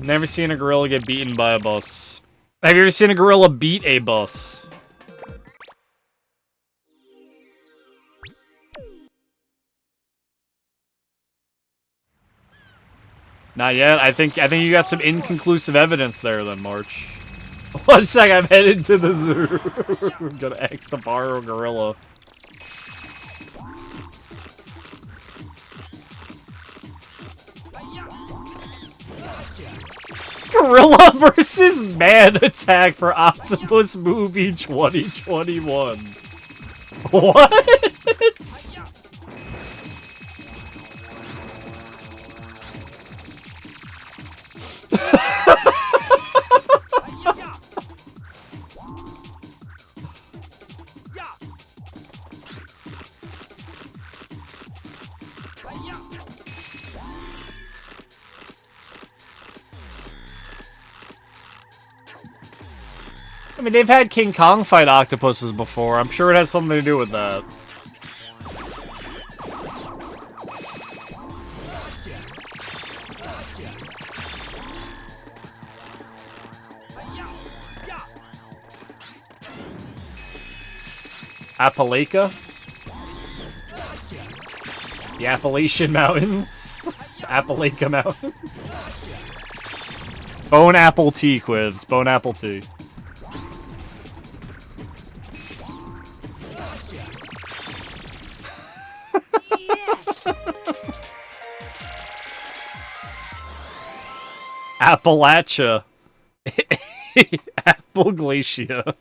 Never seen a gorilla get beaten by a bus. Have you ever seen a gorilla beat a bus? Not yet. I think you got some inconclusive evidence there then, March. 1 sec, I'm headed to the zoo. I'm gonna ask the borrow gorilla. Gorilla versus Man Attack for Octopus Movie 2021. What? I mean, they've had King Kong fight octopuses before. I'm sure it has something to do with that. Appalachia? The Appalachian Mountains? Appalachia Mountains? Bone apple tea, Quiz. Bone apple tea. Yes! Appalachia. Apple Glacia.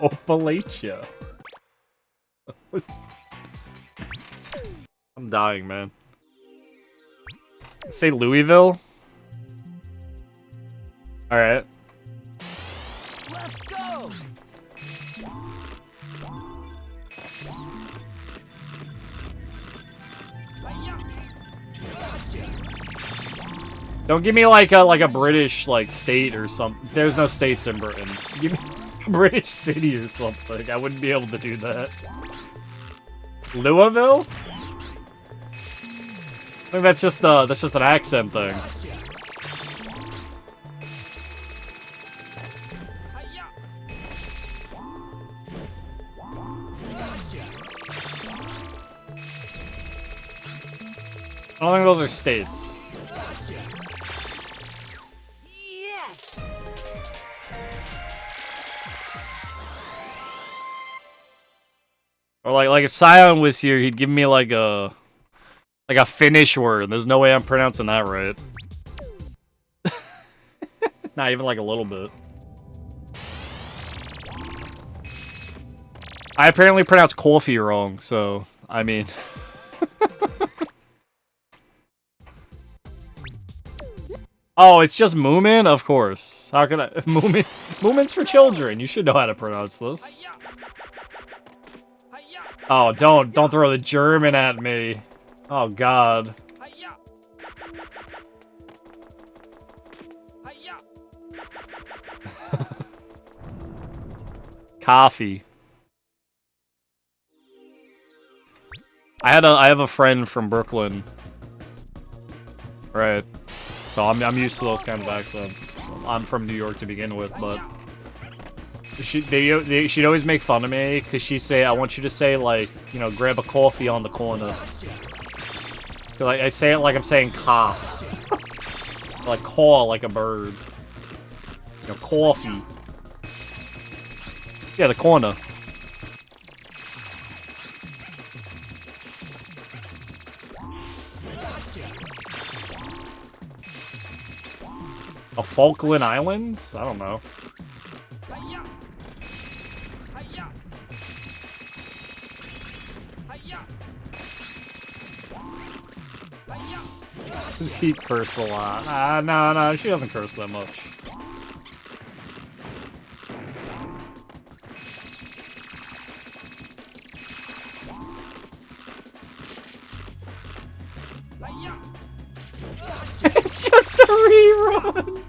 Appalachia. I'm dying, man. Say Louisville? Alright. Let's go! Don't give me like a British like state or something. There's no states in Britain. Give me a British city or something. I wouldn't be able to do that. Louisville? I think that's just an accent thing. I don't think those are states. Yes! Or like if Scion was here, he'd give me like a Finnish word. There's no way I'm pronouncing that right. Not even like a little bit. I apparently pronounced coffee wrong, so I mean. Oh, it's just Moomin? Of course. How could I? Moomin? Moomin's for children. You should know how to pronounce this. Oh, don't throw the German at me. Oh, God. Coffee. I have a friend from Brooklyn. Right. So I'm used to those kind of accents. I'm from New York to begin with, but she'd always make fun of me because she'd say, "I want you to say like, you know, grab a coffee on the corner." Cause I say it like I'm saying "ca," like call like a bird. You know, coffee. Yeah, the corner. Oh, Falkland Islands? I don't know. Does he curse a lot? No, she doesn't curse that much. It's just a rerun!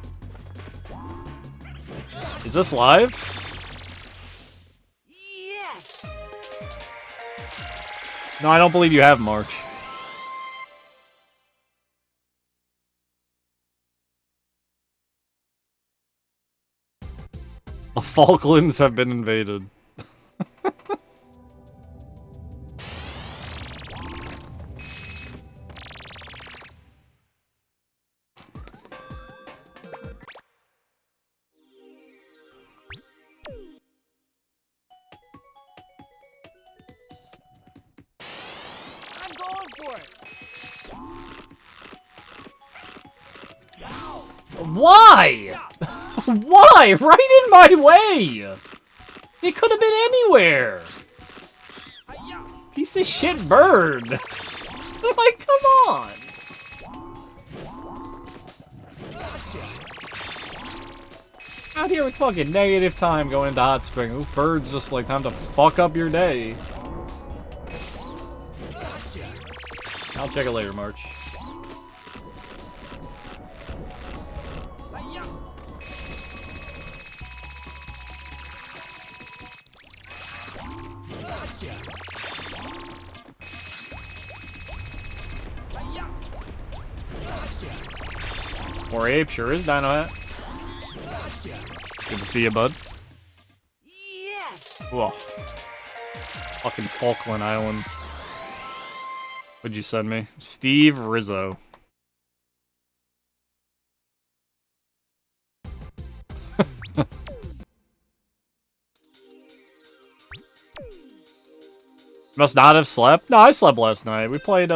Is this live? Yes! No, I don't believe you have March. The Falklands have been invaded. Why? Why? Right in my way! It could have been anywhere! Piece of shit bird! Like, come on! Out here with fucking negative time going into Hot Spring. Those birds just like time to fuck up your day. I'll check it later, March. More Ape, sure is Dino Hat. Good to see you, bud. Yes! Whoa. Fucking Falkland Islands. What'd you send me? Steve Rizzo. Must not have slept? No, I slept last night. We played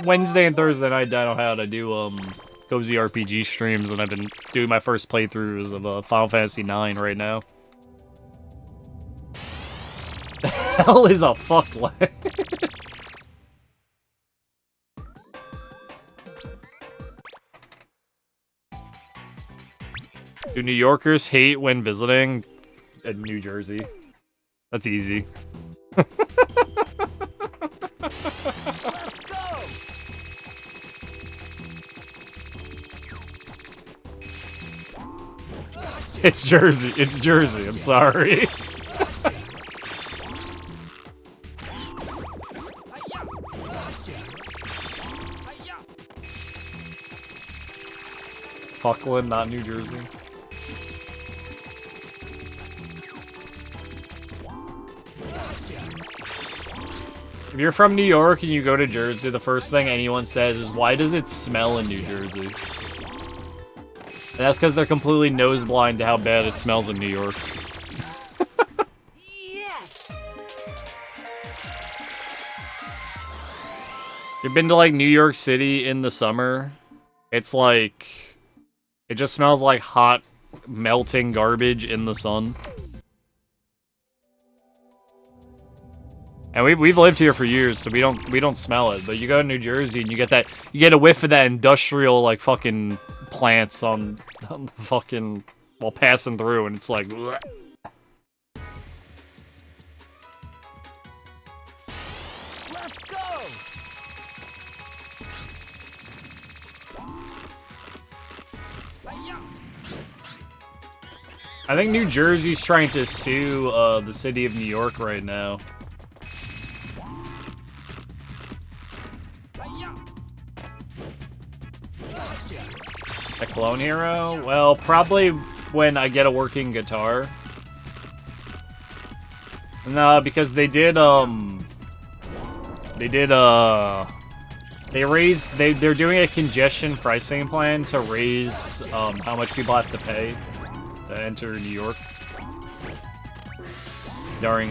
Wednesday and Thursday night. I know how to do cozy RPG streams, and I've been doing my first playthroughs of Final Fantasy IX right now. The hell is a fucklet? Do New Yorkers hate when visiting New Jersey? That's easy. Let's go! It's Jersey. It's Jersey. I'm sorry. Falkland, not New Jersey. If you're from New York and you go to Jersey, the first thing anyone says is, why does it smell in New Jersey? And that's because they're completely nose blind to how bad it smells in New York. Yes! You've been to, like, New York City in the summer? It's like... It just smells like hot, melting garbage in the sun. And we've lived here for years, so we don't smell it. But you go to New Jersey and you get a whiff of that industrial like fucking plants on the fucking while passing through, and it's like. Bleh. Let's go! I think New Jersey's trying to sue the city of New York right now. A clone hero? Well, probably when I get a working guitar. No, because they're doing a congestion pricing plan to raise how much people have to pay to enter New York during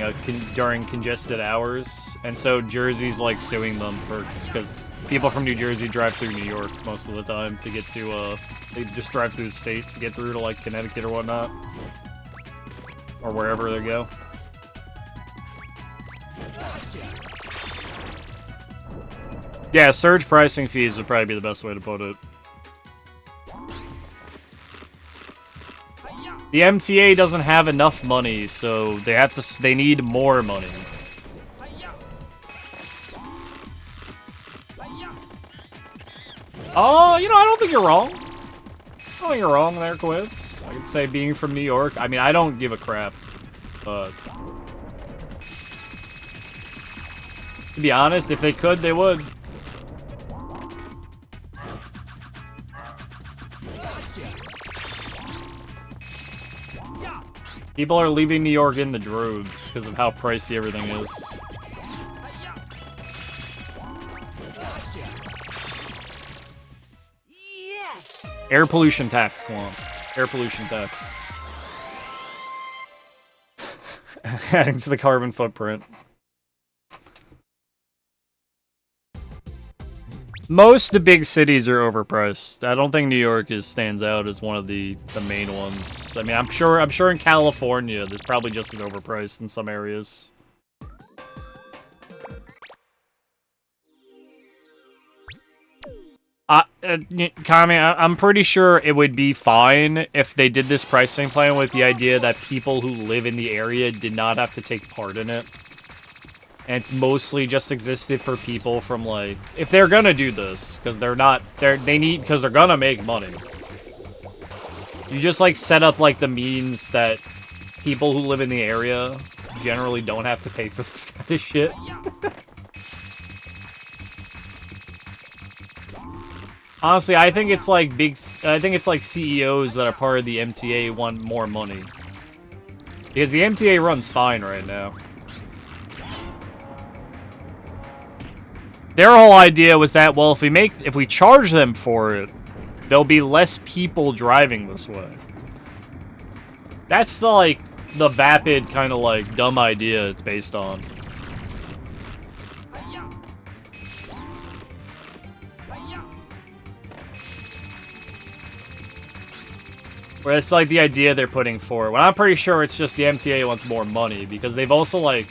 congested hours, and so Jersey's like suing them because people from New Jersey drive through New York most of the time to get to they just drive through the state to get through to like Connecticut or whatnot, or wherever they go. Yeah, surge pricing fees would probably be the best way to put it. The MTA doesn't have enough money, so they need more money. Oh, you know, I don't think you're wrong. I don't think you're wrong there, Quids. I could say being from New York. I mean, I don't give a crap, but to be honest, if they could, they would. People are leaving New York in the droves because of how pricey everything is. Yes! Air pollution tax, come on. Air pollution tax. Adding to the carbon footprint. Most of the big cities are overpriced. I don't think New York stands out as one of the main ones. I mean, I'm sure in California, there's probably just as overpriced in some areas. Kami, I'm pretty sure it would be fine if they did this pricing plan with the idea that people who live in the area did not have to take part in it. And it's mostly just existed for people from, like, if they're gonna do this, because they're gonna make money. You just, like, set up, like, the means that people who live in the area generally don't have to pay for this kind of shit. Honestly, I think it's like CEOs that are part of the MTA want more money. Because the MTA runs fine right now. Their whole idea was that, well, if we charge them for it, there'll be less people driving this way. That's the vapid kind of, like, dumb idea it's based on. Where it's like the idea they're putting forward. Well, I'm pretty sure it's just the MTA wants more money, because they've also, like...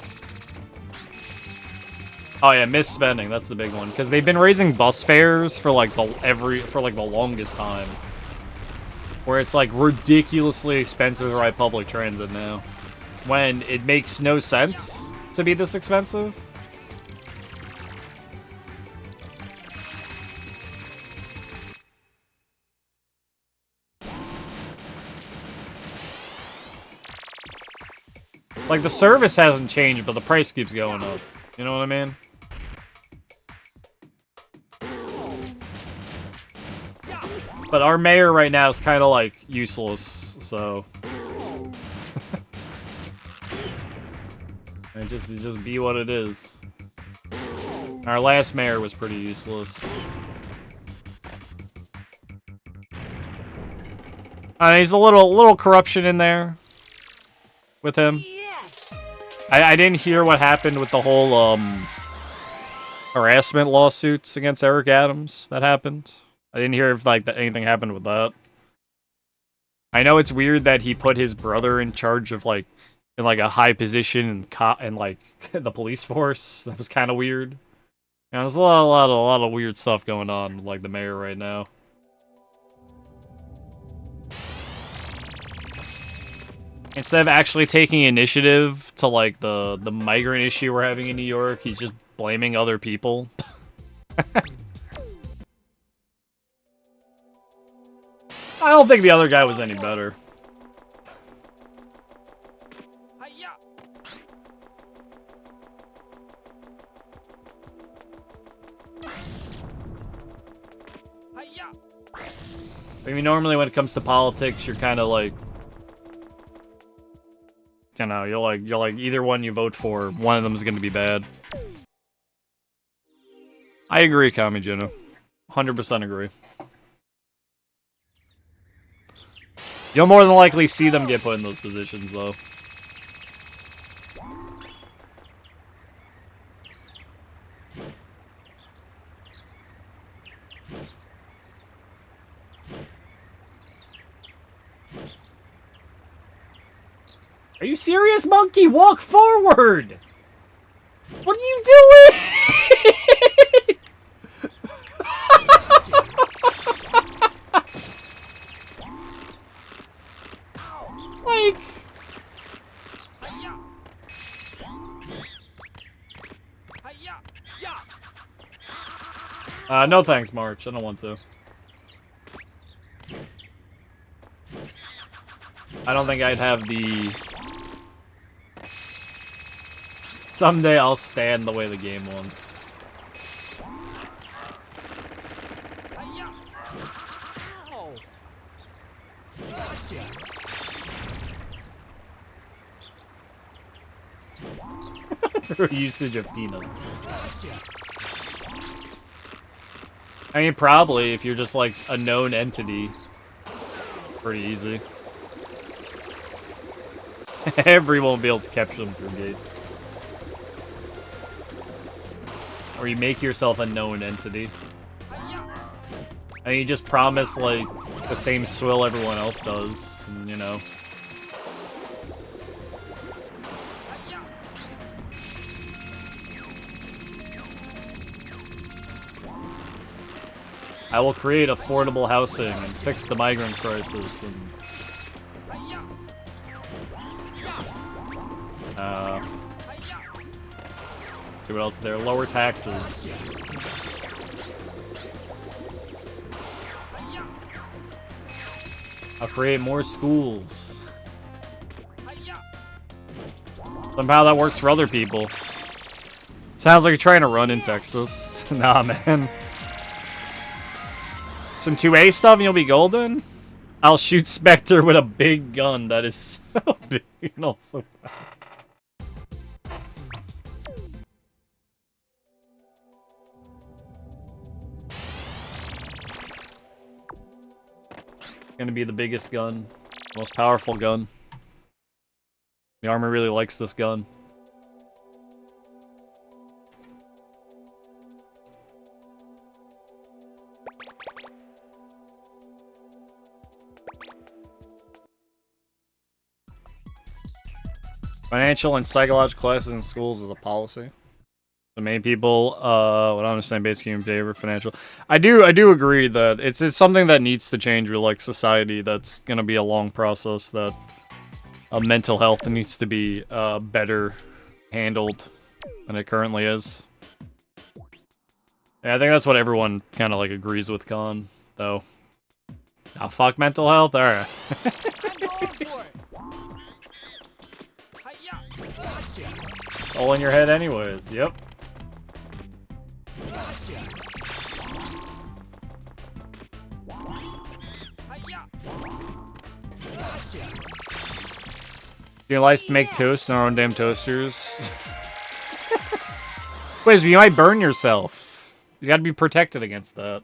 Oh yeah, misspending, that's the big one. Because they've been raising bus fares for like the longest time. Where it's like ridiculously expensive to ride public transit now. When it makes no sense to be this expensive. Like, the service hasn't changed, but the price keeps going up. You know what I mean? But our mayor right now is kind of, like, useless, so... it just be what it is. Our last mayor was pretty useless. He's a little corruption in there with him. Yes. I didn't hear what happened with the whole harassment lawsuits against Eric Adams that happened. I didn't hear if anything happened with that. I know it's weird that he put his brother in charge of in a high position in the police force. That was kind of weird. There's a lot of weird stuff going on with, like, the mayor right now. Instead of actually taking initiative to, like, the migrant issue we're having in New York, he's just blaming other people. I don't think the other guy was any better. I mean, normally when it comes to politics, you're kind of like... You know, you're like either one you vote for, one of them is going to be bad. I agree, Kami Jenna. 100% agree. You'll more than likely see them get put in those positions, though. Are you serious, monkey? Walk forward! What are you doing? No thanks, March. I don't want to. I don't think I'd have the... Someday I'll stand the way the game wants. Usage of peanuts. I mean, probably, if you're just, like, a known entity. Pretty easy. Everyone won't be able to capture them through gates. Or you make yourself a known entity. And you just promise, like, the same swill everyone else does, and, you know. I will create affordable housing and fix the migrant crisis and... see what else is there? Lower taxes. I'll create more schools. Somehow that works for other people. Sounds like you're trying to run in Texas. Nah, man. Some 2A stuff and you'll be golden? I'll shoot Spectre with a big gun that is so big and also fast. Gonna be the biggest gun, most powerful gun. The army really likes this gun. Financial and psychological classes in schools is a policy. The main people would understand basic human behavior, financial. I do agree that it's something that needs to change with like society. That's gonna be a long process. That mental health needs to be better handled than it currently is. Yeah, I think that's what everyone kind of like agrees with Khan, though. Oh, fuck mental health. All right. All in your head, anyways. Yep. You're likes to make toast in our own damn toasters. Wait, you might burn yourself. You gotta be protected against that.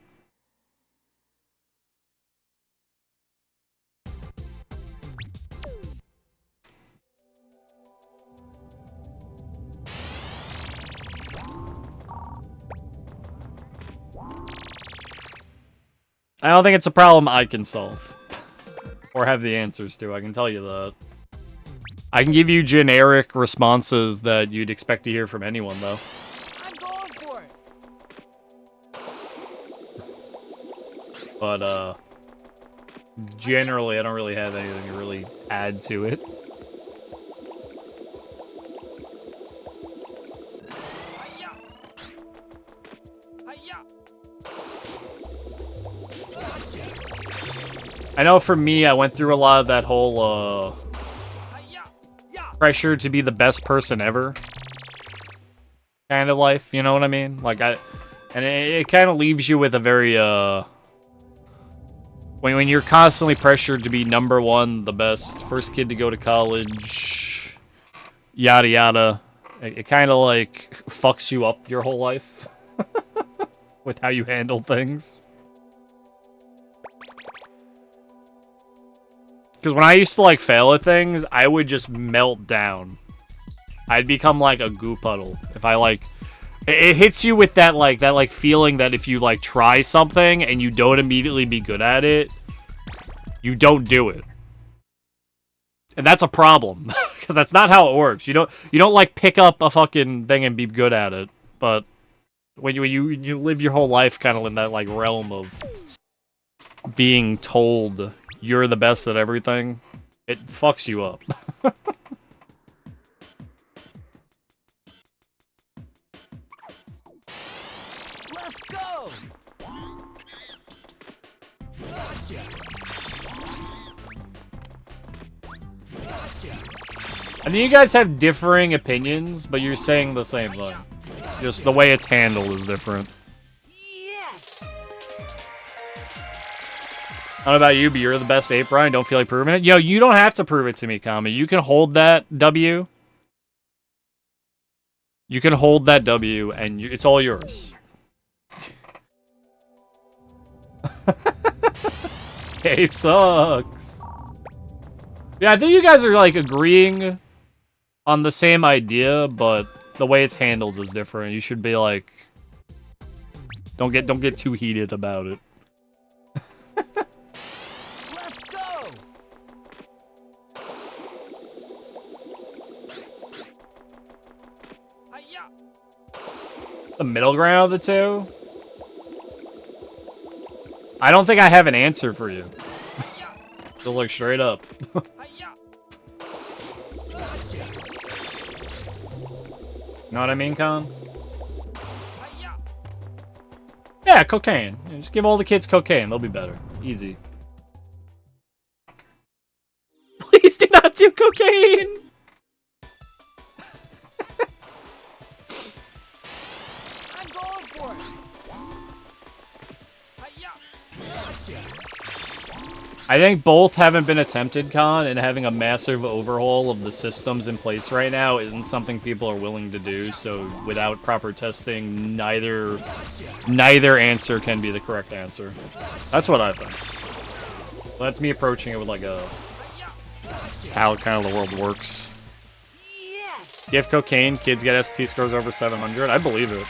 I don't think it's a problem I can solve. Or have the answers to, I can tell you that. I can give you generic responses that you'd expect to hear from anyone, though. I'm going for it. But, generally, I don't really have anything to really add to it. I know for me, I went through a lot of that whole, pressure to be the best person ever kind of life, you know what I mean? Like, and it kind of leaves you with a very, when you're constantly pressured to be #1, the best, first kid to go to college, yada yada, it kind of, like, fucks you up your whole life with how you handle things. Because when I used to, like, fail at things, I would just melt down. I'd become, like, a goo puddle. If I, like... It hits you with that, like, feeling that if you, like, try something and you don't immediately be good at it, you don't do it. And that's a problem. Because that's not how it works. You don't, like, pick up a fucking thing and be good at it. But when you live your whole life kind of in that, like, realm of being told... you're the best at everything, it fucks you up. Let's go. I mean, you guys have differing opinions, but you're saying the same thing. Just the way it's handled is different. I don't know about you, but you're the best ape, Brian. Don't feel like proving it. Yo, you don't have to prove it to me, Kami. You can hold that W. You can hold that W, and it's all yours. Ape sucks. Yeah, I think you guys are, like, agreeing on the same idea, but the way it's handled is different. You should be, like... Don't get too heated about it. The middle ground of the two? I don't think I have an answer for you. Just like straight up. Know what I mean, Con? Yeah, cocaine. Yeah, just give all the kids cocaine. They'll be better. Easy. Please do not do cocaine! I'm going for it. I think both haven't been attempted, Con, and having a massive overhaul of the systems in place right now isn't something people are willing to do, so without proper testing, neither answer can be the correct answer. That's what I think. That's me approaching it with like a... how kind of the world works. Yes. Give cocaine, kids get ST scores over 700. I believe it.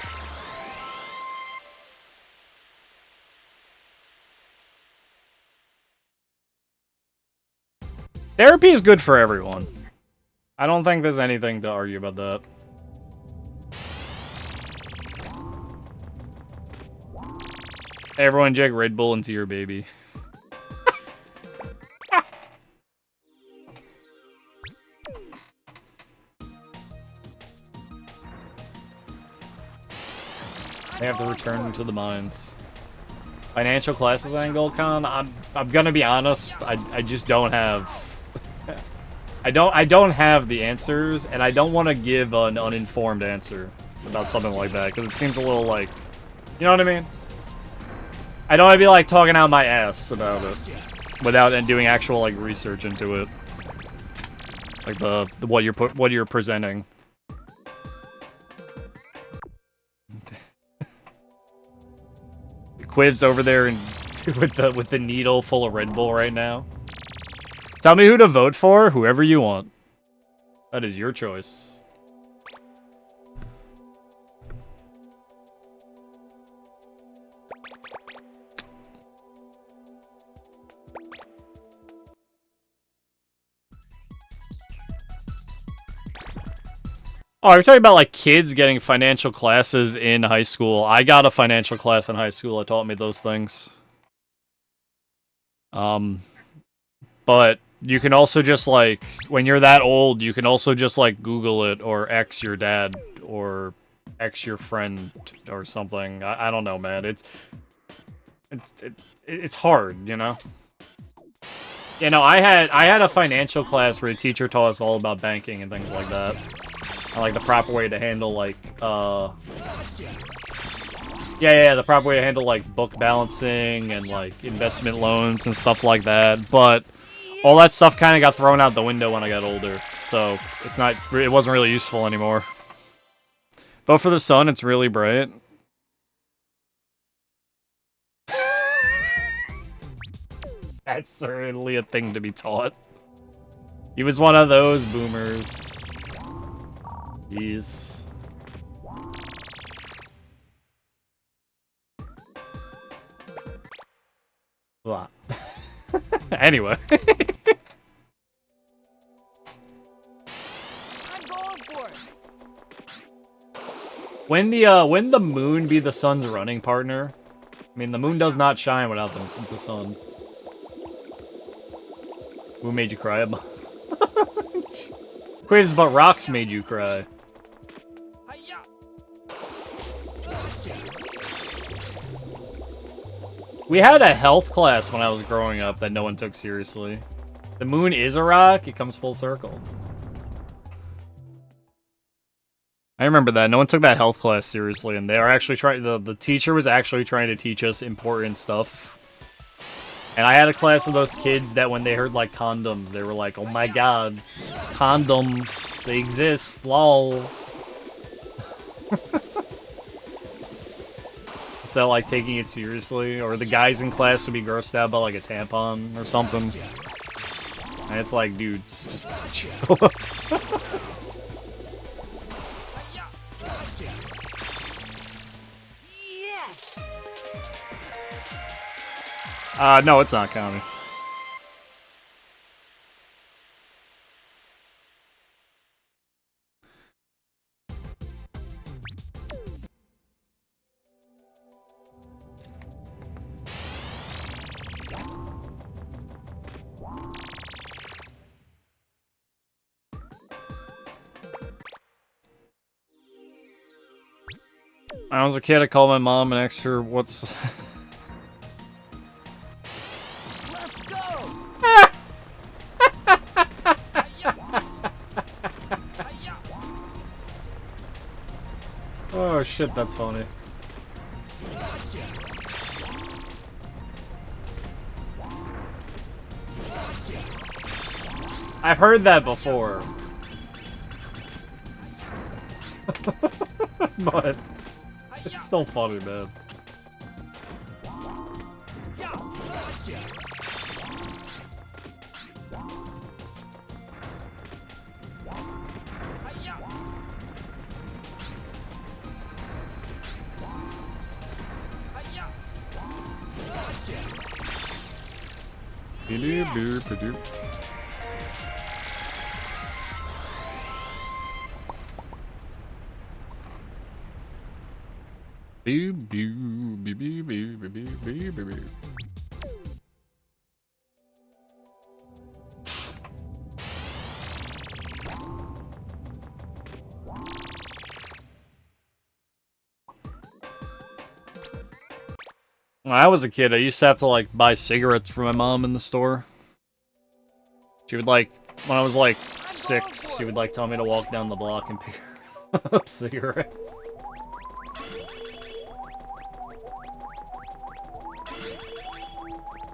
Therapy is good for everyone. I don't think there's anything to argue about that. Hey, everyone, inject Red Bull into your baby. They have to return to the mines. Financial classes angle, Con. I'm gonna be honest. I just don't have. I don't have the answers, and I don't want to give an uninformed answer about something like that because it seems a little like, you know what I mean? I don't want to be like talking out my ass about it without doing actual like research into it, like the what you're presenting. Quiv's over there and with the needle full of Red Bull right now. Tell me who to vote for, whoever you want. That is your choice. Oh, you're talking about like kids getting financial classes in high school. I got a financial class in high school that taught me those things. But you can also just like, when you're that old, you can also just like Google it or X your dad or X your friend or something. I don't know, man. It's hard, you know? You know, I had a financial class where the teacher taught us all about banking and things like that. And like the proper way to handle like, yeah, the proper way to handle like book balancing and like investment loans and stuff like that. But all that stuff kind of got thrown out the window when I got older, so it wasn't really useful anymore. Vote for the sun, it's really bright. That's certainly a thing to be taught. He was one of those boomers. Jeez. Blah. Anyway. I'm going for it. When the moon be the sun's running partner? I mean, the moon does not shine without the sun. Who made you cry? Quiz, but rocks made you cry. We had a health class when I was growing up that no one took seriously. The moon is a rock, it comes full circle. I remember that. No one took that health class seriously, and they are actually trying. The teacher was actually trying to teach us important stuff. And I had a class of those kids that when they heard like condoms, they were like, "Oh my god, condoms, they exist, lol." Instead of like taking it seriously, or the guys in class would be grossed out by like a tampon or something. And it's like, dudes, just chill. Yes. No, it's not counting. I was a kid, I called my mom and asked her what's... Let's go! Oh shit, that's funny. I've heard that before. But it's still funny, man. When I was a kid, I used to have to, like, buy cigarettes for my mom in the store. She would, like, when I was, like, 6, she would, like, tell me to walk down the block and pick up cigarettes.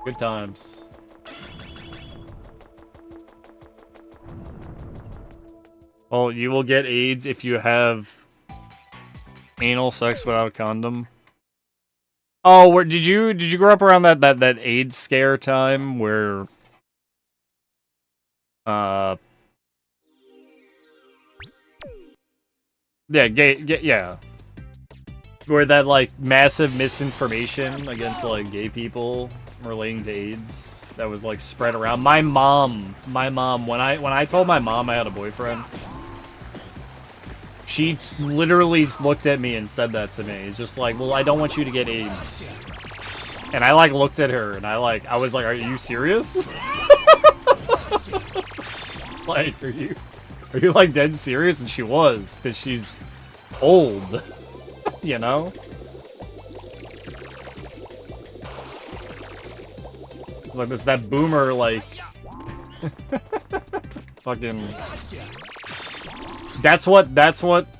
Good times. Well, you will get AIDS if you have anal sex without a condom. Oh, where did you grow up around that AIDS scare time where yeah, yeah. Where that like massive misinformation against like gay people relating to AIDS that was like spread around. My mom, when I told my mom I had a boyfriend, she literally looked at me and said that to me. It's just like, well, I don't want you to get AIDS. And I like looked at her and I was like, are you serious? Like, are you like dead serious? And she was, because she's old, you know? Like that boomer, like, fucking. That's what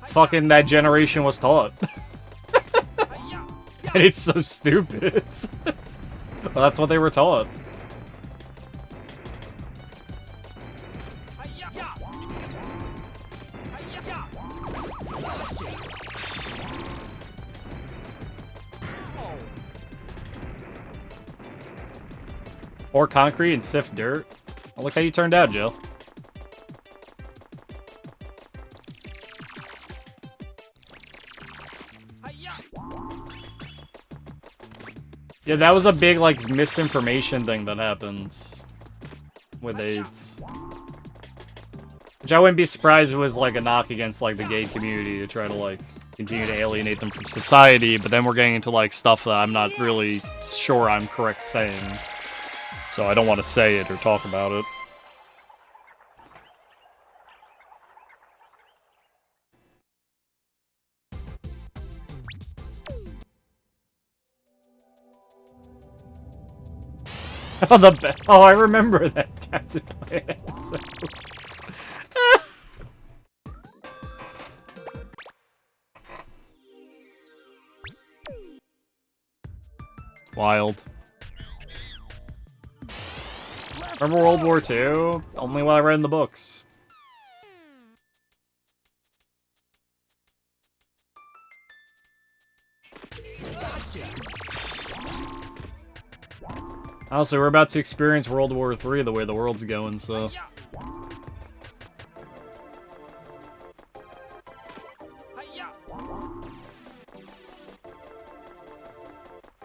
fucking that generation was taught. And it's so stupid. Well, that's what they were taught. Pour concrete and sift dirt. Oh, look how you turned out, Jill. Yeah, that was a big, like, misinformation thing that happens with AIDS. Which I wouldn't be surprised it was, like, a knock against, like, the gay community to try to, like, continue to alienate them from society, but then we're getting into, like, stuff that I'm not really sure I'm correct saying. So I don't want to say it or talk about it. Oh, I remember that Captain Planet episode. Wild. Remember World War II? Only what I read in the books. Also, we're about to experience World War III the way the world's going, so...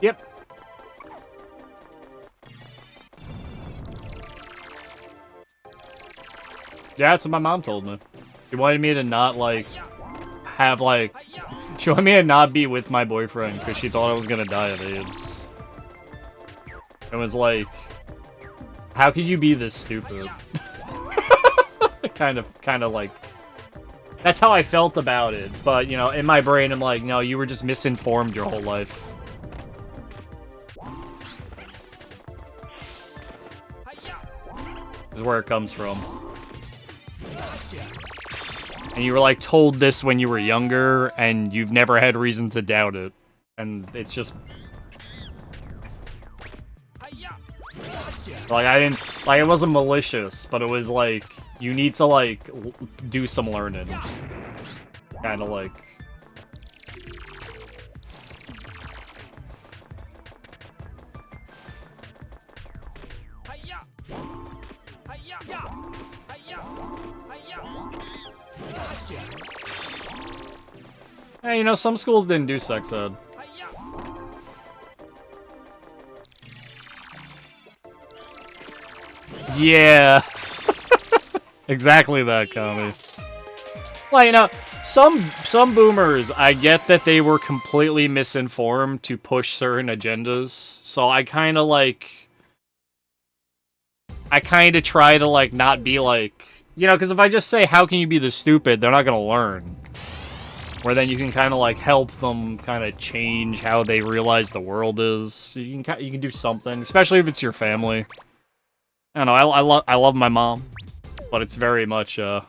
Yep. Yeah, that's what my mom told me. She wanted me to not, like, have, like... She wanted me to not be with my boyfriend because she thought I was gonna die of AIDS. It was like, how could you be this stupid? kind of like, That's how I felt about it. But, you know, in my brain, I'm like, no, you were just misinformed your whole life. This is where it comes from. And you were, like, told this when you were younger, and you've never had reason to doubt it. And it's just... Like, I didn't... Like, it wasn't malicious, but it was, like, you need to, like, do some learning. Kinda like... Hey, you know, some schools didn't do sex ed. Yeah. Exactly that, Kami. Well, you know, some boomers, I get that they were completely misinformed to push certain agendas. So I kind of try to, like, not be like... You know, because if I just say, how can you be this stupid, they're not going to learn. Where then you can kind of, like, help them kind of change how they realize the world is. You can do something, especially if it's your family. I don't know, I love my mom, but it's very much, You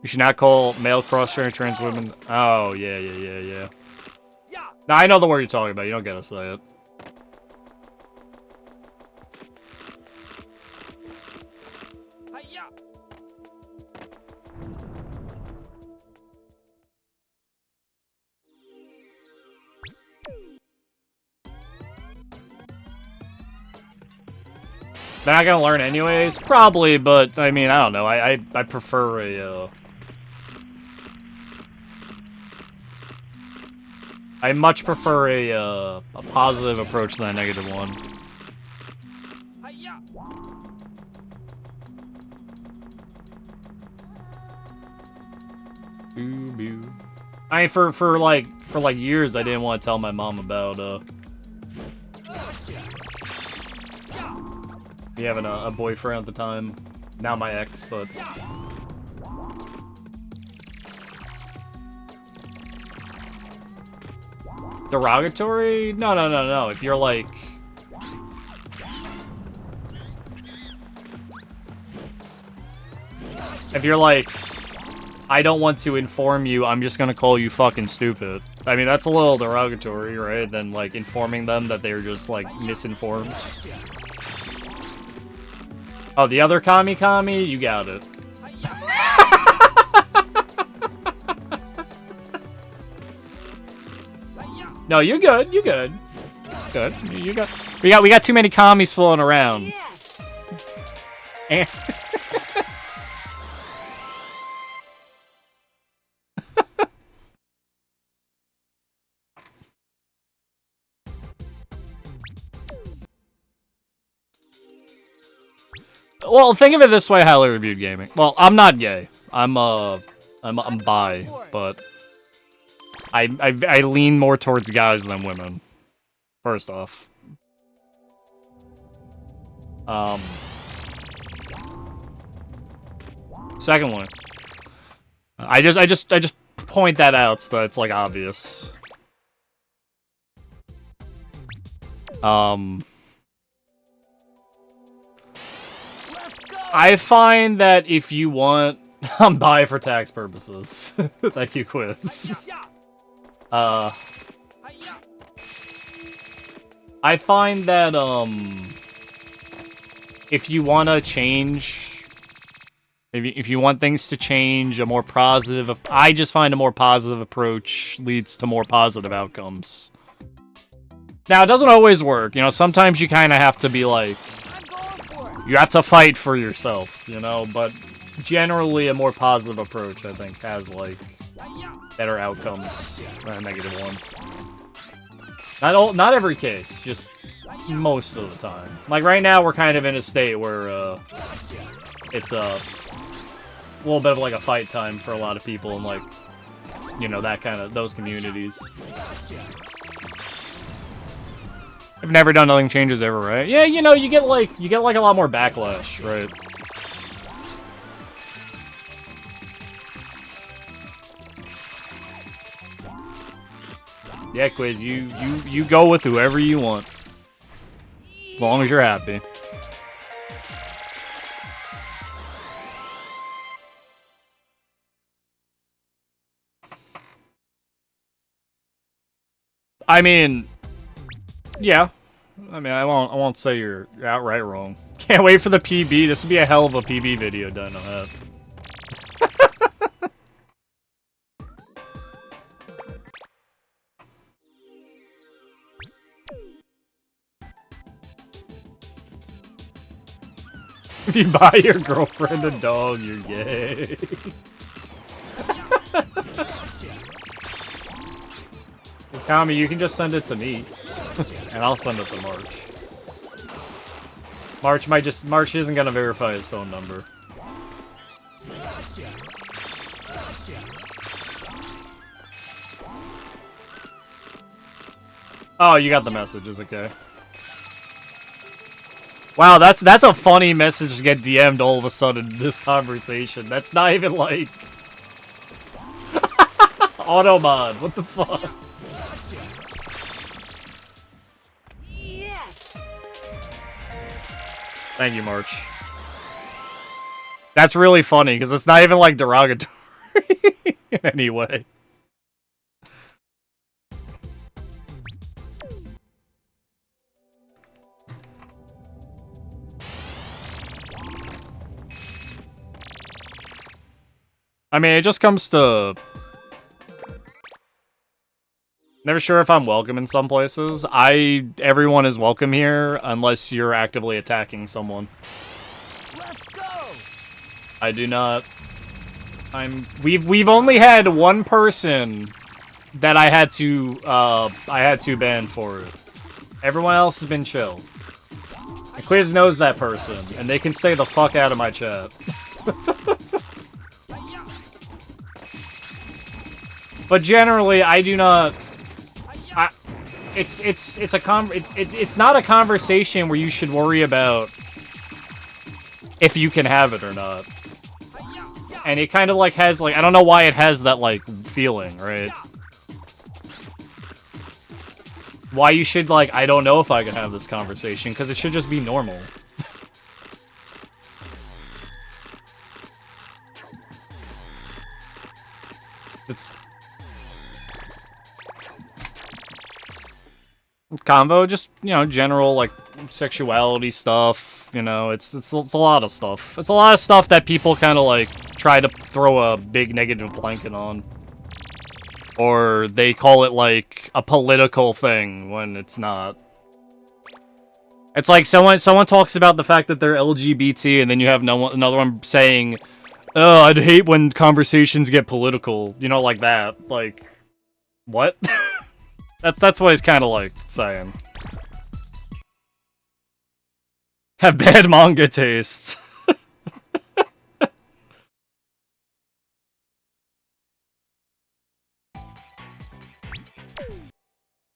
should not call male cross-gender trans women... Oh, yeah. Now, I know the word you're talking about, you don't gotta say it. They're not gonna learn anyways? Probably, but, I mean, I don't know. I prefer a, I much prefer a positive approach than a negative one. I mean, for like years, I didn't want to tell my mom about, me having a boyfriend at the time. Now my ex, but... Derogatory? No. If you're like... If you're like... I don't want to inform you, I'm just gonna call you fucking stupid. I mean, that's a little derogatory, right? Than, like, informing them that they're just, like, misinformed. Oh, the other Kami, you got it. No, you're good. Good. We got too many Kamis floating around. Yes. And well, think of it this way, highly reviewed gaming. Well, I'm not gay. I'm bi, but I lean more towards guys than women. First off. Second one. I just point that out so that it's, like, obvious. I find that if you want... I'm bi for tax purposes. Thank you, Quiz. I find that, if you want to change... If you want things to change, a more positive... I just find a more positive approach leads to more positive outcomes. Now, it doesn't always work. You know, sometimes you kind of have to be like... You have to fight for yourself, you know, but generally a more positive approach, I think, has, like, better outcomes than a negative one. Not every case, just most of the time. Like, right now, we're kind of in a state where, it's a little bit of, like, a fight time for a lot of people in, like, you know, those communities. I've never done Nothing Changes Ever, right? Yeah, you know, you get like a lot more backlash, right? Yeah, Quiz, you go with whoever you want. As long as you're happy. I mean, yeah. I mean, I won't say you're outright wrong. Can't wait for the PB. This would be a hell of a PB video done on that. If you buy your girlfriend a dog, you're gay. Kami, you can just send it to me. And I'll send it to March. March isn't gonna verify his phone number. Oh, you got the messages, okay. Wow, that's a funny message to get DM'd all of a sudden in this conversation. That's not even like... Automod, what the fuck? Yes! Thank you, March. That's really funny, because it's not even like derogatory in any way. I mean, it just comes to... Never sure if I'm welcome in some places. Everyone is welcome here, unless you're actively attacking someone. Let's go! I do not... We've only had one person that I had to ban for it. Everyone else has been chill. And Quiz knows that person, and they can stay the fuck out of my chat. But generally, I do not... It's not a conversation where you should worry about if you can have it or not. And it kind of like has like, I don't know why it has that like feeling, right? Why you should like, I don't know if I can have this conversation, because it should just be normal. It's... Convo, just, you know, general, like, sexuality stuff, you know, it's a lot of stuff. It's a lot of stuff that people kind of, like, try to throw a big negative blanket on. Or they call it, like, a political thing when it's not. It's like someone talks about the fact that they're LGBT, and then you have another one saying, oh, I'd hate when conversations get political, you know, like that. Like, what? That's what he's kind of like saying. Have bad manga tastes.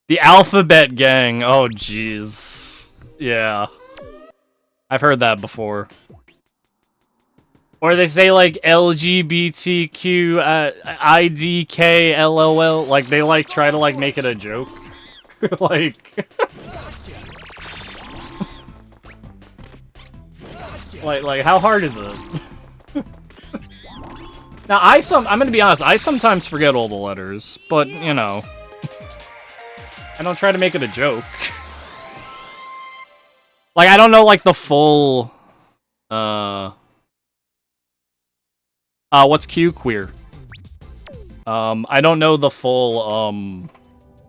The Alphabet Gang. Oh, jeez. Yeah. I've heard that before. Or they say, like, LGBTQ, IDK, LOL. Like, they, like, try to, like, make it a joke. Like... like, how hard is it? Now, I'm gonna be honest, I sometimes forget all the letters. But, you know... I don't try to make it a joke. Like, I don't know, like, the full... what's Q? Queer. I don't know the full,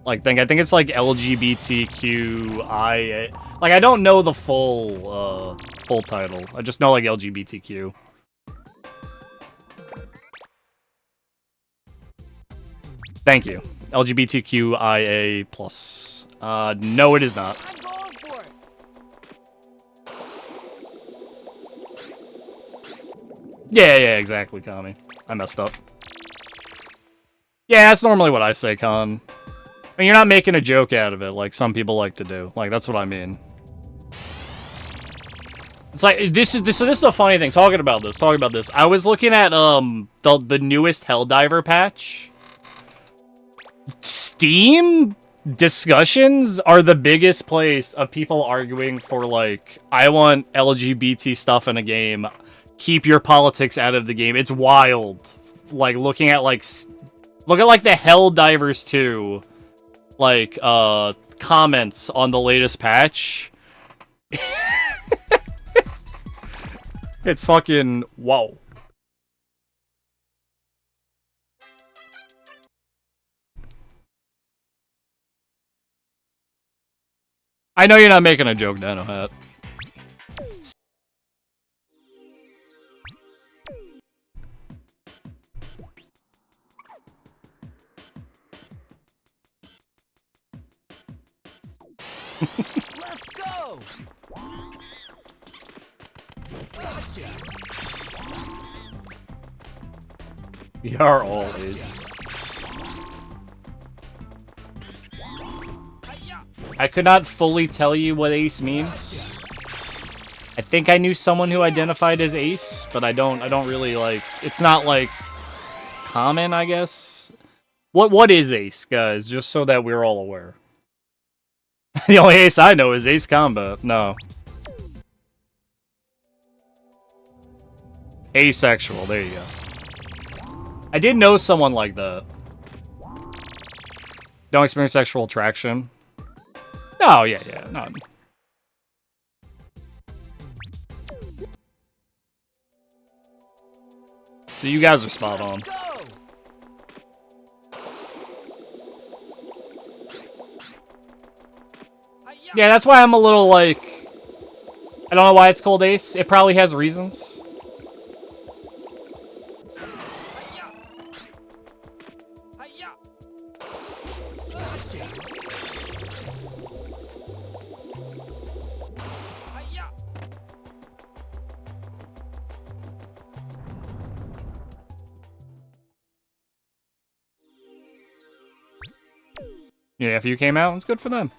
like, thing. I think it's, like, LGBTQI... Like, I don't know the full, full title. I just know, like, LGBTQ. Thank you. LGBTQIA+. No, it is not. I'm going for it. Yeah, exactly, Kami. I messed up. Yeah, that's normally what I say, Con. I mean, you're not making a joke out of it, like some people like to do. Like, that's what I mean. It's like, this is a funny thing, talking about this. I was looking at, the newest Helldiver patch. Steam discussions are the biggest place of people arguing for, like, I want LGBT stuff in a game. Keep your politics out of the game. It's wild. Like, looking at, like, look at, like, the Helldivers 2, like, comments on the latest patch. It's fucking, whoa. I know you're not making a joke, Dano Hat. Let's go. Gotcha. We are all Ace. I could not fully tell you what Ace means. I think I knew someone who identified as Ace, but I don't really, like, it's not, like, common, I guess. What is Ace, guys? Just so that we're all aware. The only Ace I know is Ace Combat. No. Asexual, there you go. I did know someone like that. Don't experience sexual attraction. Oh, yeah, no. So you guys are spot on. Yeah, that's why I'm a little, like... I don't know why it's called Ace. It probably has reasons. Yeah, if you came out, it's good for them.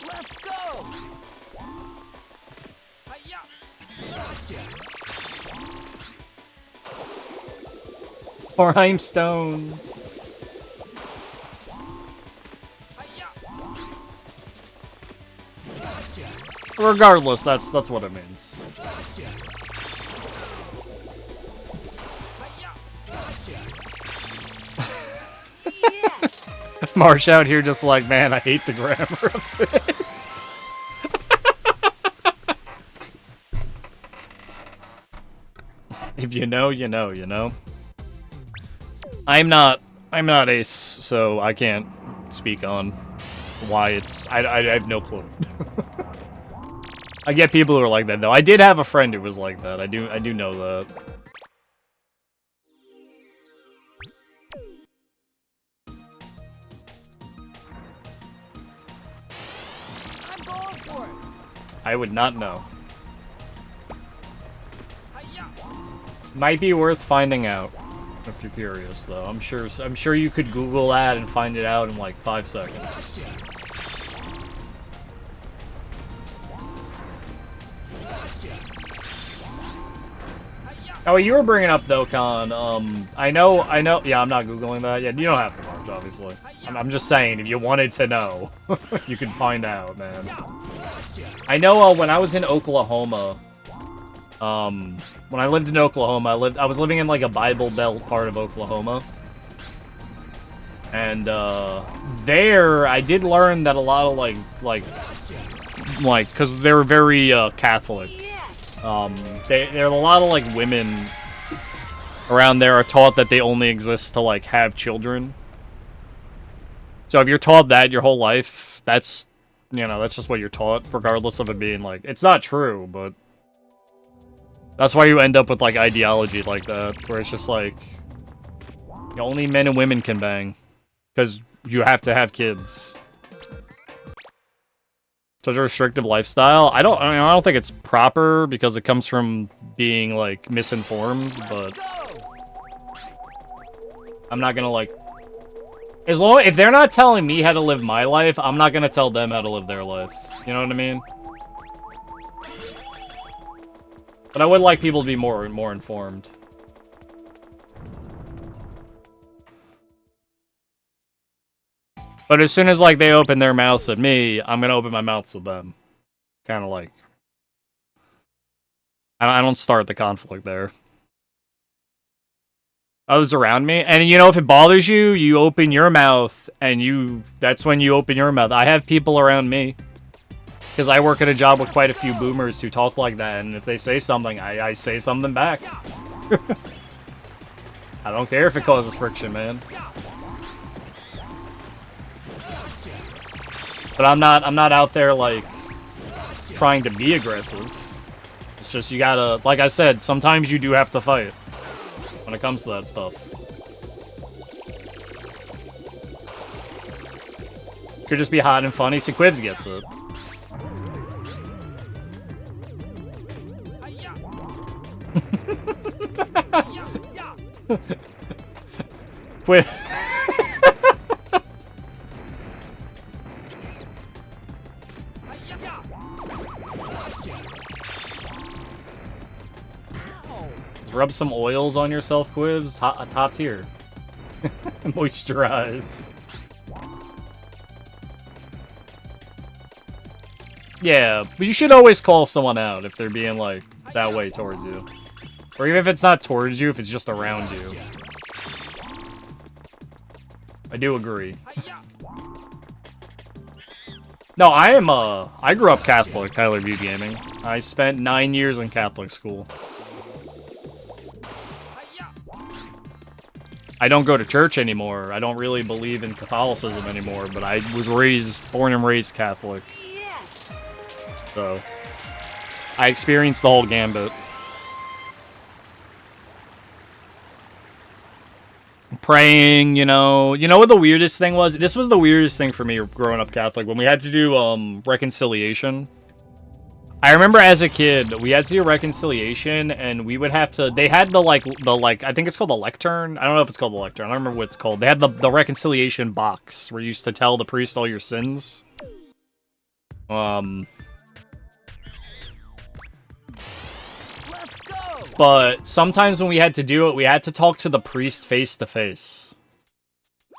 Let's go. Gotcha. Or I'm stoned. Regardless, that's what it means. Yes. Marsh out here just like, man, I hate the grammar of this. If you know, you know, you know. I'm not Ace, so I can't speak on why it's... I have no clue. I get people who are like that, though. I did have a friend who was like that. I do know that. I'm going for it. I would not know. Might be worth finding out if you're curious, though. I'm sure you could Google that and find it out in like 5 seconds. Oh, you were bringing up Dokkan. I know. Yeah, I'm not Googling that. Yeah, you don't have to, Marge, obviously. I'm just saying, if you wanted to know, you can find out, man. I know when I was in Oklahoma, when I lived in Oklahoma, I was living in like a Bible Belt part of Oklahoma. And there I did learn that a lot of like cuz they were very Catholic. There are a lot of like women around there are taught that they only exist to like have children. So if you're taught that your whole life, that's, you know, that's just what you're taught, regardless of it being like, it's not true, but that's why you end up with like ideology like that, where it's just like only men and women can bang because you have to have kids. Such a restrictive lifestyle. I don't think it's proper because it comes from being like misinformed, but I'm not gonna like, if they're not telling me how to live my life, I'm not gonna tell them how to live their life. You know what I mean? But I would like people to be more informed. But as soon as, like, they open their mouths at me, I'm gonna open my mouths at them. Kind of like... I don't start the conflict there. Others around me. And, you know, if it bothers you, you open your mouth, and that's when you open your mouth. I have people around me. Because I work at a job with quite a few boomers who talk like that, and if they say something, I say something back. I don't care if it causes friction, man. But I'm not out there, like, trying to be aggressive. It's just you gotta, like I said, sometimes you do have to fight when it comes to that stuff. Could just be hot and funny. See, Quivs gets it. Quiv. Rub some oils on yourself, Quivs. Top tier. Moisturize. Yeah, but you should always call someone out if they're being, like, that way towards you. Or even if it's not towards you, if it's just around you. I do agree. No, I grew up Catholic, Tyler View Gaming. I spent 9 years in Catholic school. I don't go to church anymore. I don't really believe in Catholicism anymore, but I was born and raised Catholic. So, I experienced the whole gambit. Praying, you know what the weirdest thing was? This was the weirdest thing for me growing up Catholic, when we had to do reconciliation. I remember as a kid, we had to do reconciliation, and we would have to, they had the I think it's called the lectern. I don't know if it's called the lectern. I don't remember what it's called. They had the reconciliation box where you used to tell the priest all your sins. But sometimes when we had to do it, we had to talk to the priest face to face.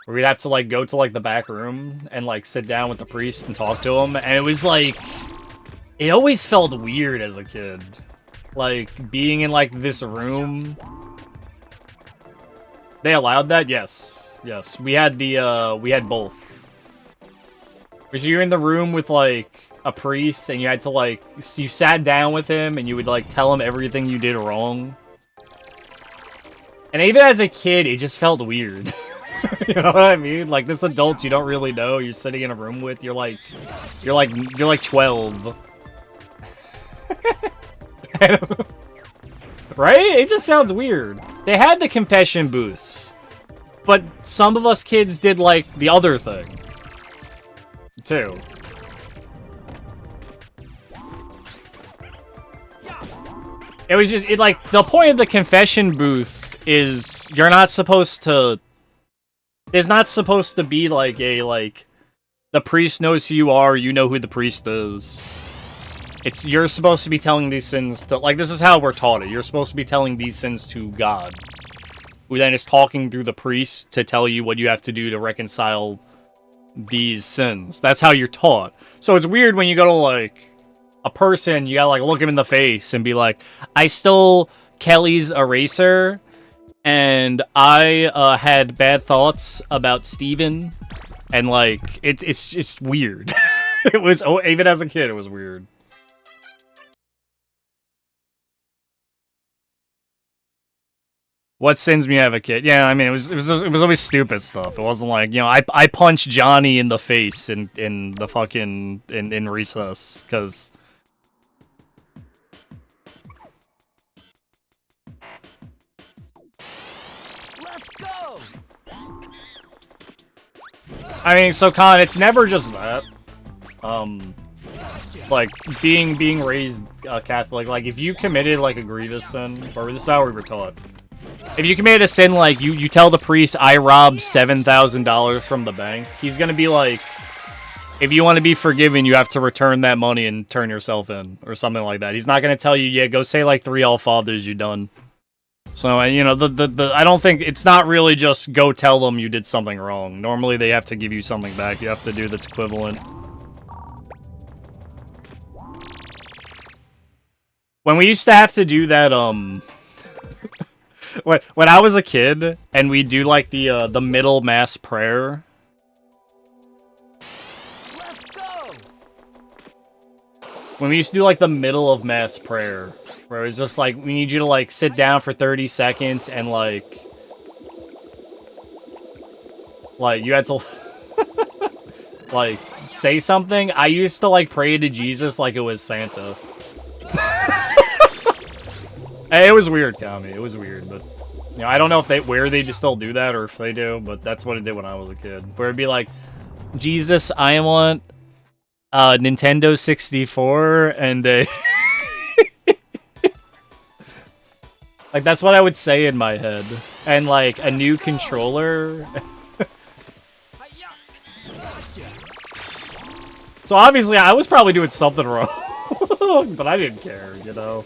Or we'd have to, like, go to, like, the back room and, like, sit down with the priest and talk to him. And it was, like, it always felt weird as a kid. Like, being in, like, this room. They allowed that? Yes. Yes. We had we had both. Because you're in the room with, like, a priest, and you had to, like, you sat down with him, and you would, like, tell him everything you did wrong. And even as a kid, it just felt weird. You know what I mean? Like, this adult you don't really know, you're sitting in a room with, you're like 12. Right? It just sounds weird. They had the confession booths, but some of us kids did, like, the other thing, too. It was just, like, the point of the confession booth is you're not supposed to, it's not supposed to be, like, the priest knows who you are, you know who the priest is. You're supposed to be telling these sins to, like, this is how we're taught it. You're supposed to be telling these sins to God, who then is talking through the priest to tell you what you have to do to reconcile these sins. That's how you're taught. So it's weird when you go to, like, a person, you gotta, like, look him in the face and be like, I stole Kelly's eraser, and I had bad thoughts about Steven, and, like, it's just weird. It was, even as a kid, it was weird. What sins me as a kid? Yeah, I mean, it was always stupid stuff. It wasn't like, you know, I punched Johnny in the face in the fucking in recess, because Let's go. I mean, so Con, it's never just that. Like, being raised Catholic, like, if you committed, like, a grievous sin, or this is how we were taught. If you committed a sin, like, you tell the priest, I robbed $7,000 from the bank, he's gonna be like, if you want to be forgiven, you have to return that money and turn yourself in, or something like that. He's not gonna tell you, yeah, go say, like, 3 All Fathers, you're done. So, you know, I don't think it's not really just go tell them you did something wrong. Normally, they have to give you something back. You have to do that's equivalent. When we used to have to do that, when I was a kid, and we do like the middle mass prayer. Let's go. When we used to do like the middle of mass prayer. Where it was just like, we need you to like sit down for 30 seconds and like you had to like say something. I used to like pray to Jesus like it was Santa. It was weird, Kami. It was weird, but you know, I don't know if where they just still do that or if they do, but that's what it did when I was a kid. Where it'd be like, Jesus, I want a Nintendo 64 and a like, that's what I would say in my head. And, like, a new controller. So, obviously, I was probably doing something wrong. But I didn't care, you know?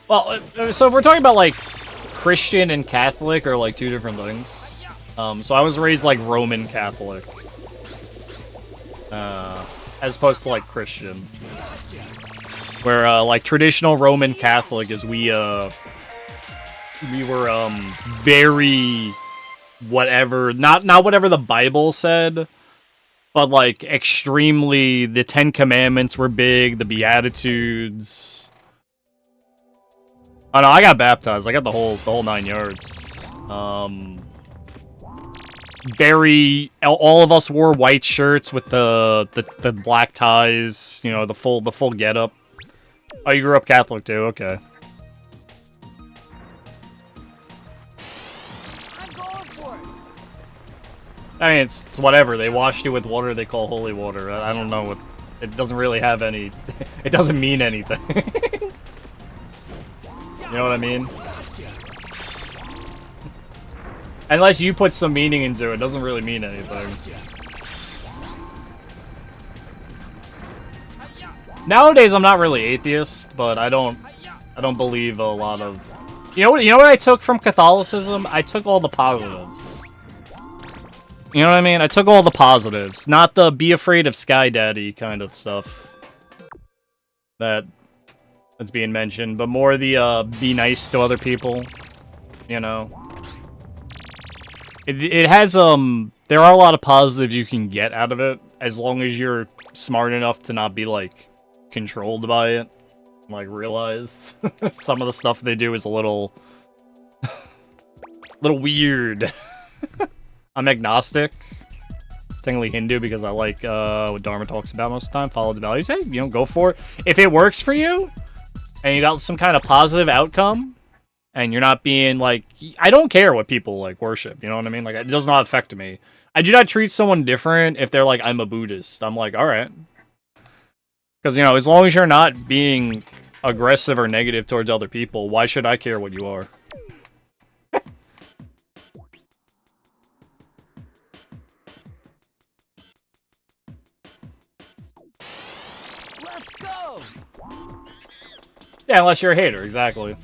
Well, so if we're talking about, like, Christian and Catholic are, like, two different things. So I was raised, like, Roman Catholic. As opposed to, like, Christian. Where, like, traditional Roman Catholic is we were, very whatever, not whatever the Bible said, but, like, extremely, the Ten Commandments were big, the Beatitudes. Oh, no, I got baptized. I got the whole 9 yards. Very, all of us wore white shirts with the black ties, you know, the full getup. Oh, you grew up Catholic too, okay. I'm going for it. I mean, it's whatever. They washed you with water they call holy water. I don't know what, it doesn't really have any, it doesn't mean anything. You know what I mean? Unless you put some meaning into it, doesn't really mean anything. Nowadays, I'm not really atheist, but I don't believe a lot of. You know what I took from Catholicism? I took all the positives. You know what I mean? I took all the positives, not the be afraid of Sky Daddy kind of stuff that's being mentioned, but more the be nice to other people. You know. It has, there are a lot of positives you can get out of it, as long as you're smart enough to not be, like, controlled by it. Like, realize some of the stuff they do is a little weird. I'm agnostic. Technically Hindu because I like, what Dharma talks about most of the time. Follow the values. Hey, you know, go for it. If it works for you, and you got some kind of positive outcome, and you're not being, like, I don't care what people, like, worship, you know what I mean? Like, it does not affect me. I do not treat someone different if they're like, I'm a Buddhist. I'm like, alright. Because, you know, as long as you're not being aggressive or negative towards other people, why should I care what you are? Let's go. Yeah, unless you're a hater, exactly.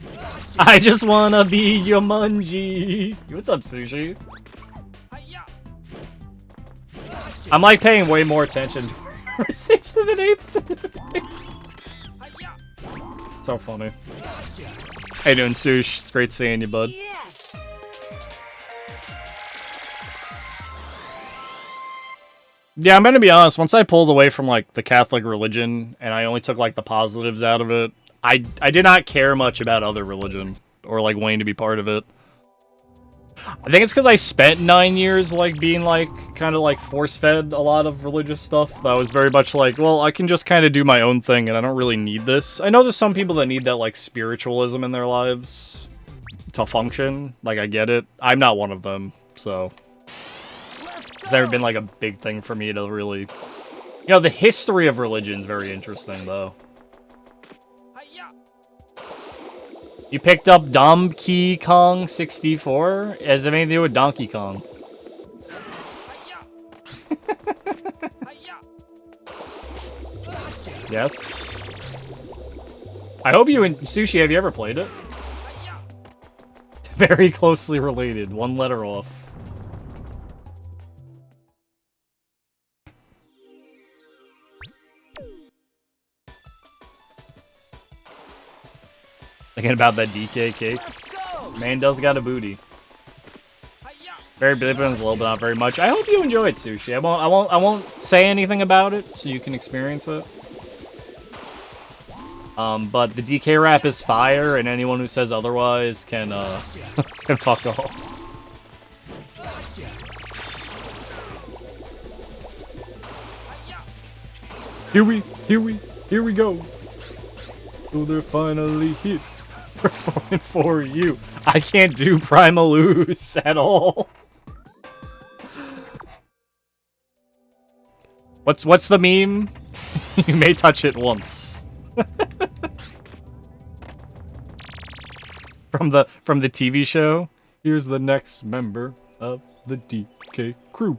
I just wanna be your mungie. What's up, Sushi? I'm like paying way more attention to conversation than Ape. So funny. How you doing, Sush? It's great seeing you, bud. Yes. Yeah, I'm gonna be honest, once I pulled away from, like, the Catholic religion, and I only took, like, the positives out of it, I did not care much about other religion, or, like, wanting to be part of it. I think it's because I spent 9 years, like, being, like, kind of, like, force-fed a lot of religious stuff. That was very much like, well, I can just kind of do my own thing, and I don't really need this. I know there's some people that need that, like, spiritualism in their lives to function. Like, I get it. I'm not one of them, so... It's never been, like, a big thing for me to really... You know, the history of religion is very interesting, though. You picked up Donkey Kong 64? Has it anything to do with Donkey Kong? Yes. I hope you and Sushi, have you ever played it? Very closely related, one letter off. Thinking about that DK cake. Man does got a booty. Very big ones, a little bit, not very much. I hope you enjoy it, Sushi. I won't say anything about it, so you can experience it. But the DK rap is fire, and anyone who says otherwise can can fuck off. Here we go. So they're finally here, performing for you. I can't do Primaloo's at all. What's the meme? You may touch it once. From the TV show. Here's the next member of the DK crew.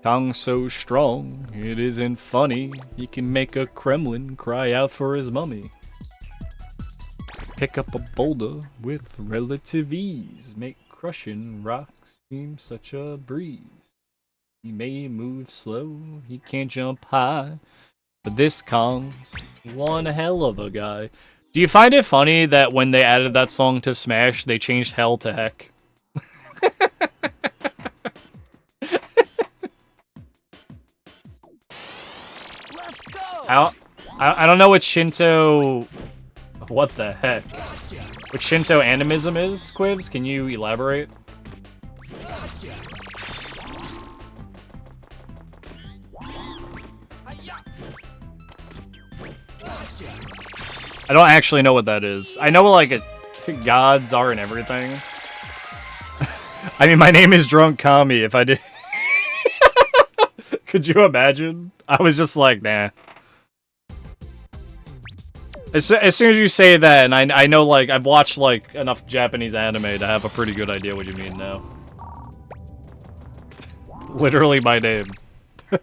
Kong so strong, it isn't funny. He can make a Kremlin cry out for his mummy. Pick up a boulder with relative ease. Make crushing rocks seem such a breeze. He may move slow, he can't jump high, but this Kong's one hell of a guy. Do you find it funny that when they added that song to Smash, they changed hell to heck? Let's go. I don't know what Shinto... What the heck? What Shinto animism is, Quivs? Can you elaborate? I don't actually know what that is. I know what, like, gods are and everything. I mean, my name is Drunk Kami, if I did... Could you imagine? I was just like, nah. As soon as you say that, and I know, like, I've watched, like, enough Japanese anime to have a pretty good idea what you mean now. Literally my name. I'm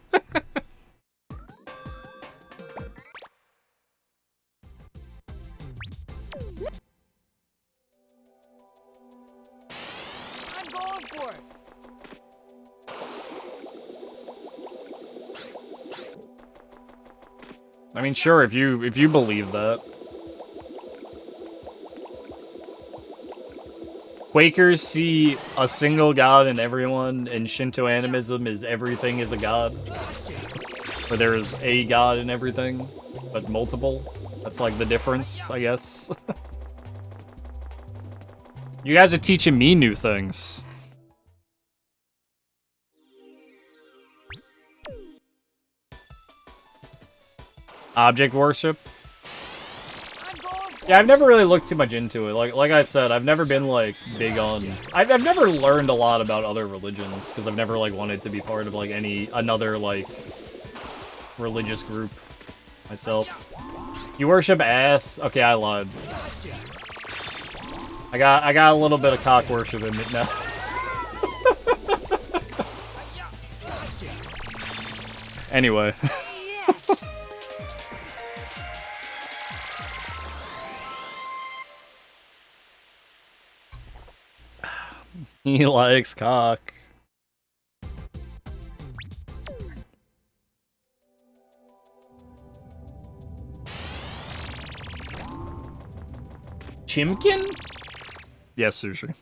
going for it. I mean, sure, if you believe that. Quakers see a single god in everyone, and Shinto animism is everything is a god. Where there is a god in everything, but multiple. That's like the difference, I guess. You guys are teaching me new things. Object worship? Yeah, I've never really looked too much into it. Like I've said, I've never been, like, big on... I've never learned a lot about other religions, because I've never, like, wanted to be part of, like, another, like, religious group myself. You worship ass? Okay, I lied. I got a little bit of cock worship in it now. Anyway. Yes. He likes cock. Chimkin? Yes, Sushi.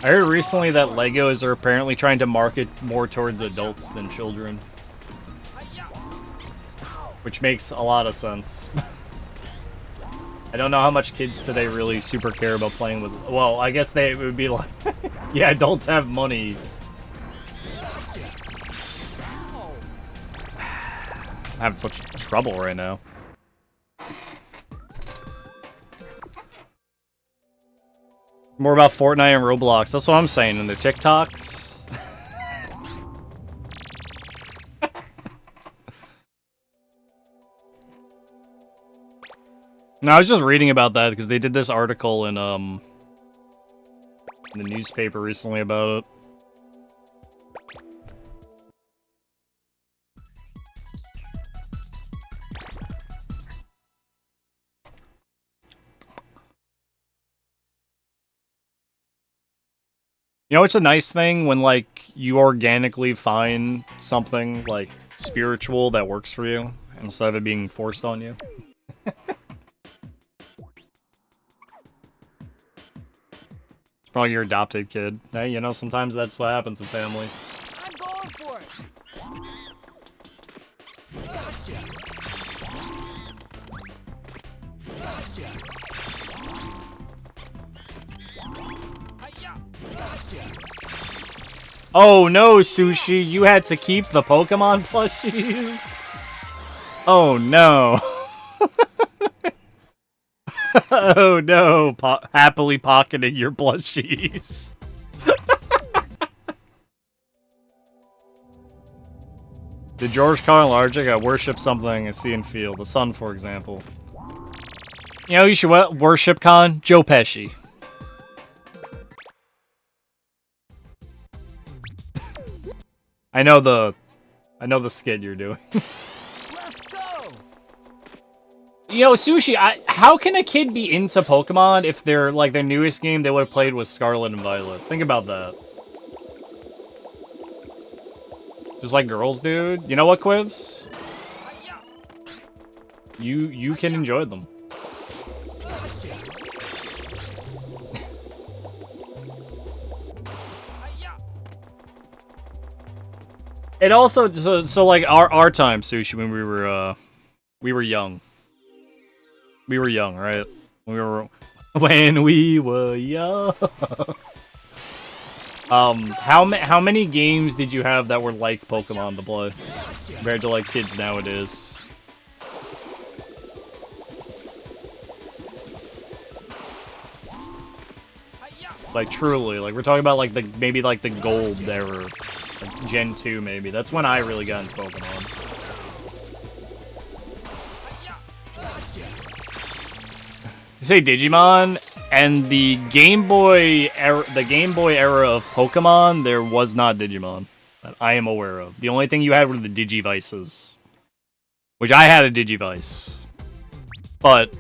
I heard recently that Legos are apparently trying to market more towards adults than children. Which makes a lot of sense. I don't know how much kids today really super care about playing with... Well, I guess they would be like... Yeah, adults have money. I'm having such trouble right now. More about Fortnite and Roblox. That's what I'm saying in the TikToks. No, I was just reading about that because they did this article in the newspaper recently about it. You know, it's a nice thing when, like, you organically find something, like, spiritual that works for you, instead of it being forced on you. It's probably your adopted kid. Hey, you know, sometimes that's what happens in families. I'm going for it. Gotcha. Gotcha. Gotcha. Oh no, Sushi, you had to keep the Pokemon plushies? Oh no. Oh no, happily pocketing your plushies. Did George Carlin Largic worship something and see and feel? The sun, for example. You know, you should worship Con? Joe Pesci. I know the skit you're doing. Let's go. You know, Sushi, how can a kid be into Pokemon if their newest game they would have played was Scarlet and Violet? Think about that. Just like girls, dude. You know what, Quivs? You can enjoy them. It also so like our time, Sushi, when we were young. We were young, right? When we were young. How many games did you have that were like Pokemon to play compared to like kids nowadays? Like truly, like we're talking about like maybe the gold era, like Gen 2 maybe. That's when I really got into Pokemon. You say Digimon, and the Game Boy era of Pokemon, there was not Digimon that I am aware of. The only thing you had were the Digivices, which I had a Digivice. But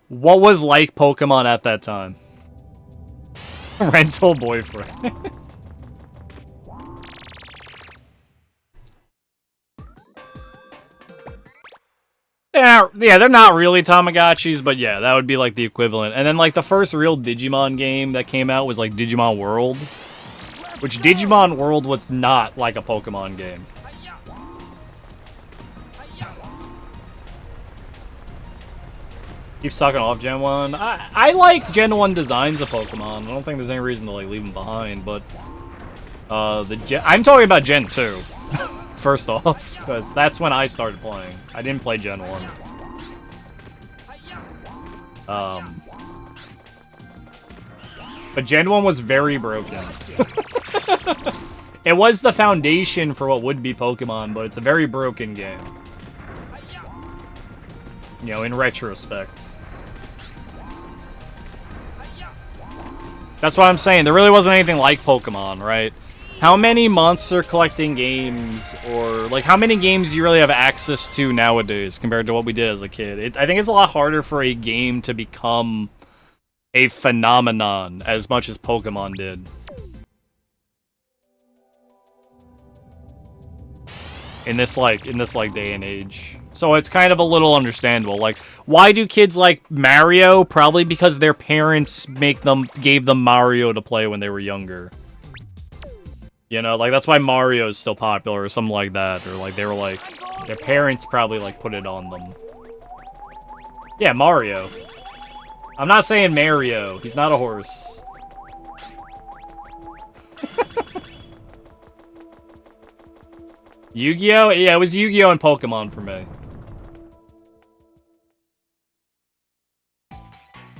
what was like Pokemon at that time? Rental boyfriend. Yeah, they're not really Tamagotchis, but yeah, that would be like the equivalent. And then like the first real Digimon game that came out was like Digimon World, which Digimon World was not like a Pokemon game. Keep sucking off Gen 1. I like Gen 1 designs of Pokemon. I don't think there's any reason to like leave them behind, but I'm talking about Gen 2. First off, because that's when I started playing. I didn't play Gen 1. But Gen 1 was very broken. It was the foundation for what would be Pokemon, but it's a very broken game. You know, in retrospect. That's what I'm saying. There really wasn't anything like Pokemon, right? How many monster collecting games, or like how many games do you really have access to nowadays compared to what we did as a kid? I think it's a lot harder for a game to become a phenomenon as much as Pokemon did. In this day and age. So it's kind of a little understandable. Like, why do kids like Mario? Probably because their parents gave them Mario to play when they were younger. You know, like, that's why Mario is still popular, or something like that. Or, like, they were, like, their parents probably, like, put it on them. Yeah, Mario. I'm not saying Mario. He's not a horse. Yu-Gi-Oh? Yeah, it was Yu-Gi-Oh! And Pokemon for me.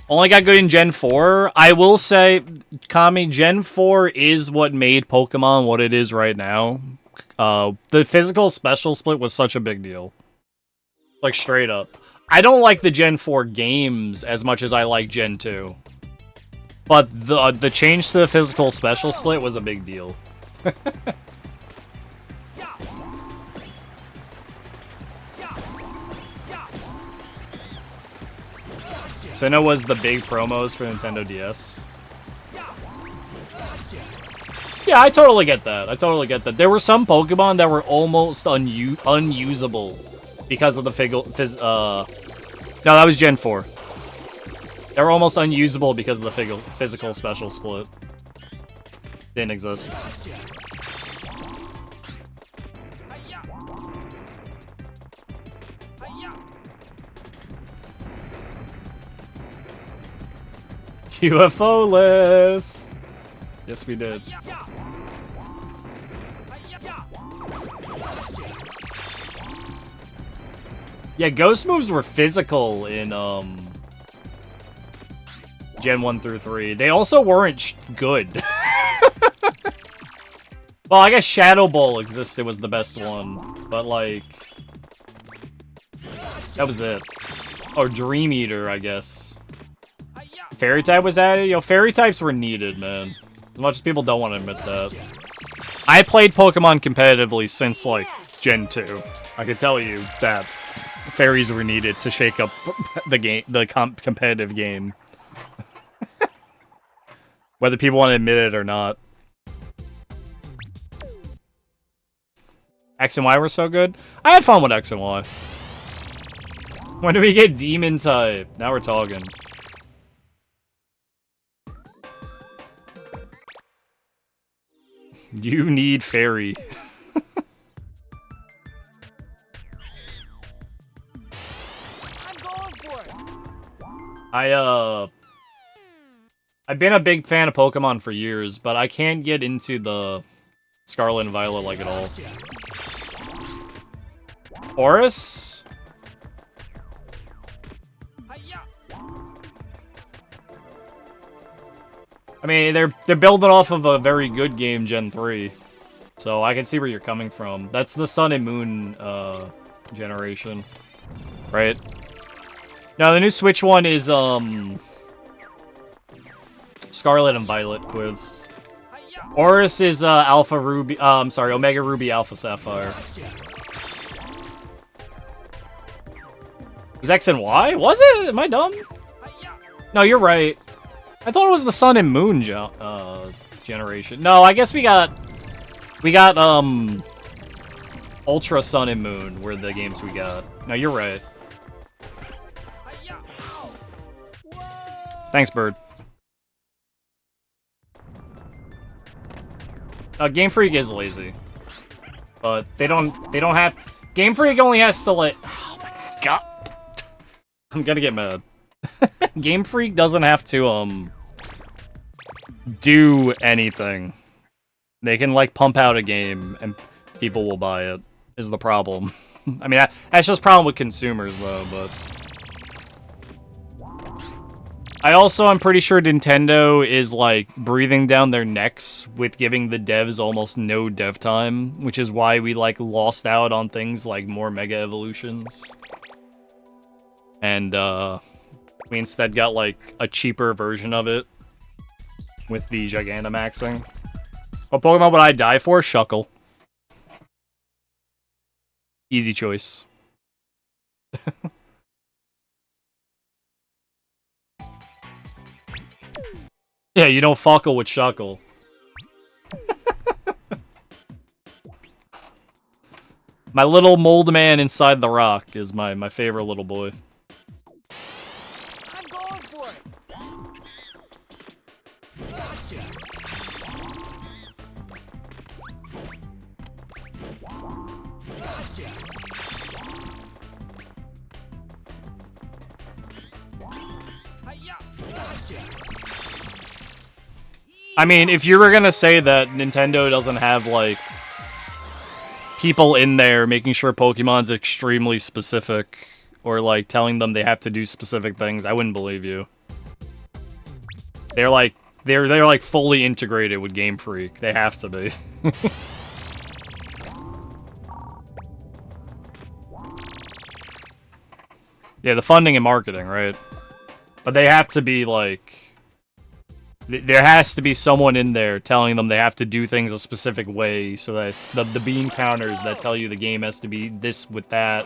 Only got good in Gen 4. I will say, Kami, Gen 4 is what made Pokemon what it is right now. The physical special split was such a big deal. Like, straight up. I don't like the Gen 4 games as much as I like Gen 2. But the change to the physical special split was a big deal. So I know was the big promos for Nintendo DS. Yeah, I totally get that. I totally get that. There were some Pokemon that were almost unusable because of the no, that was Gen 4. They were almost unusable because of the physical special split. Didn't exist. UFO list! Yes, we did. Yeah, ghost moves were physical in, Gen 1 through 3. They also weren't good. Well, I guess Shadow Ball existed was the best one, but, like... that was it. Or Dream Eater, I guess. Fairy type was added? Yo, fairy types were needed, man. As much as people don't want to admit that. I played Pokemon competitively since, like, Gen 2. I can tell you that fairies were needed to shake up the game, competitive game. Whether people want to admit it or not. X and Y were so good. I had fun with X and Y. When do we get Demon type? Now we're talking. You need fairy. I'm going for it. I've been a big fan of Pokemon for years, but I can't get into the Scarlet and Violet like at all. Horus? I mean, they're building off of a very good game, Gen 3. So I can see where you're coming from. That's the Sun and Moon generation. Right? Now the new Switch one is Scarlet and Violet quiz. Horus is Alpha Ruby, I'm sorry, Omega Ruby Alpha Sapphire. Was X and Y? Was it? Am I dumb? No, you're right. I thought it was the Sun and Moon generation. No, I guess we got Ultra Sun and Moon were the games we got. No, you're right. Thanks, Bird. Game Freak is lazy, but they don't have. Game Freak only has to let. Oh my god, I'm gonna get mad. Game Freak doesn't have to do anything. They can like pump out a game and people will buy it. Is the problem? I mean that's just a problem with consumers though. But I'm pretty sure Nintendo is like breathing down their necks with giving the devs almost no dev time, which is why we like lost out on things like more Mega Evolutions. And we instead got, like, a cheaper version of it with the Gigantamaxing. What Pokemon would I die for? Shuckle. Easy choice. Yeah, you don't fuckle with Shuckle. My little mold man inside the rock is my favorite little boy. I mean, if you were gonna say that Nintendo doesn't have, like, people in there making sure Pokemon's extremely specific, or, like, telling them they have to do specific things, I wouldn't believe you. They're like fully integrated with Game Freak. They have to be. Yeah, the funding and marketing, right? But they have to be like... There has to be someone in there telling them they have to do things a specific way so that the bean counters that tell you the game has to be this with that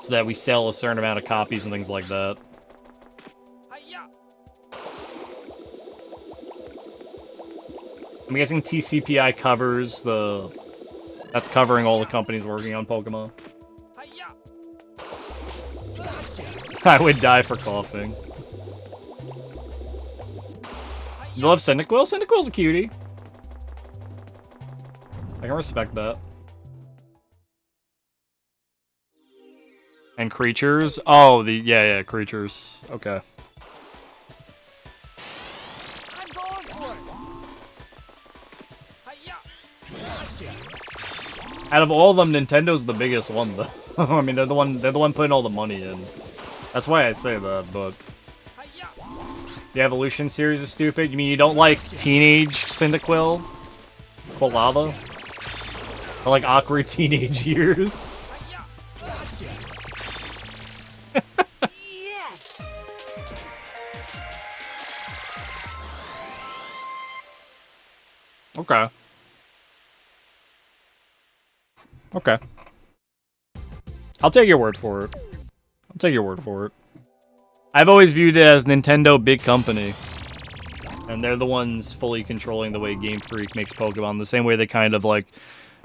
so that we sell a certain amount of copies and things like that. I'm guessing TCPI covers the... That's covering all the companies working on Pokemon. I would die for coughing. You love Cyndaquil? Cyndaquil's a cutie. I can respect that. And creatures? Oh, yeah, creatures. Okay. I'm going for it. Out of all of them, Nintendo's the biggest one, though. I mean, they're the one putting all the money in. That's why I say that, but... The evolution series is stupid? You mean you don't like teenage Cyndaquil? Quilava? Or like awkward teenage years? Yes. Okay. Okay. I'll take your word for it. I'll take your word for it. I've always viewed it as Nintendo big company. And they're the ones fully controlling the way Game Freak makes Pokemon. The same way they kind of, like,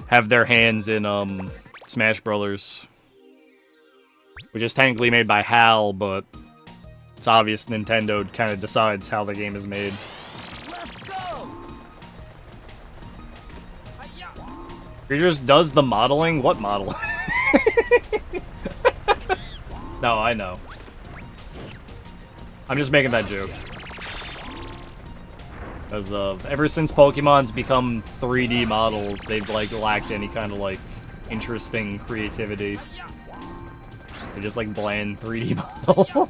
have their hands in, Smash Brothers. Which is technically made by HAL, but it's obvious Nintendo kind of decides how the game is made. Let's go. Creatures does the modeling? What modeling? No, I know. I'm just making that joke. Because ever since Pokemon's become 3D models, they've like lacked any kind of like interesting creativity. They're just like bland 3D models.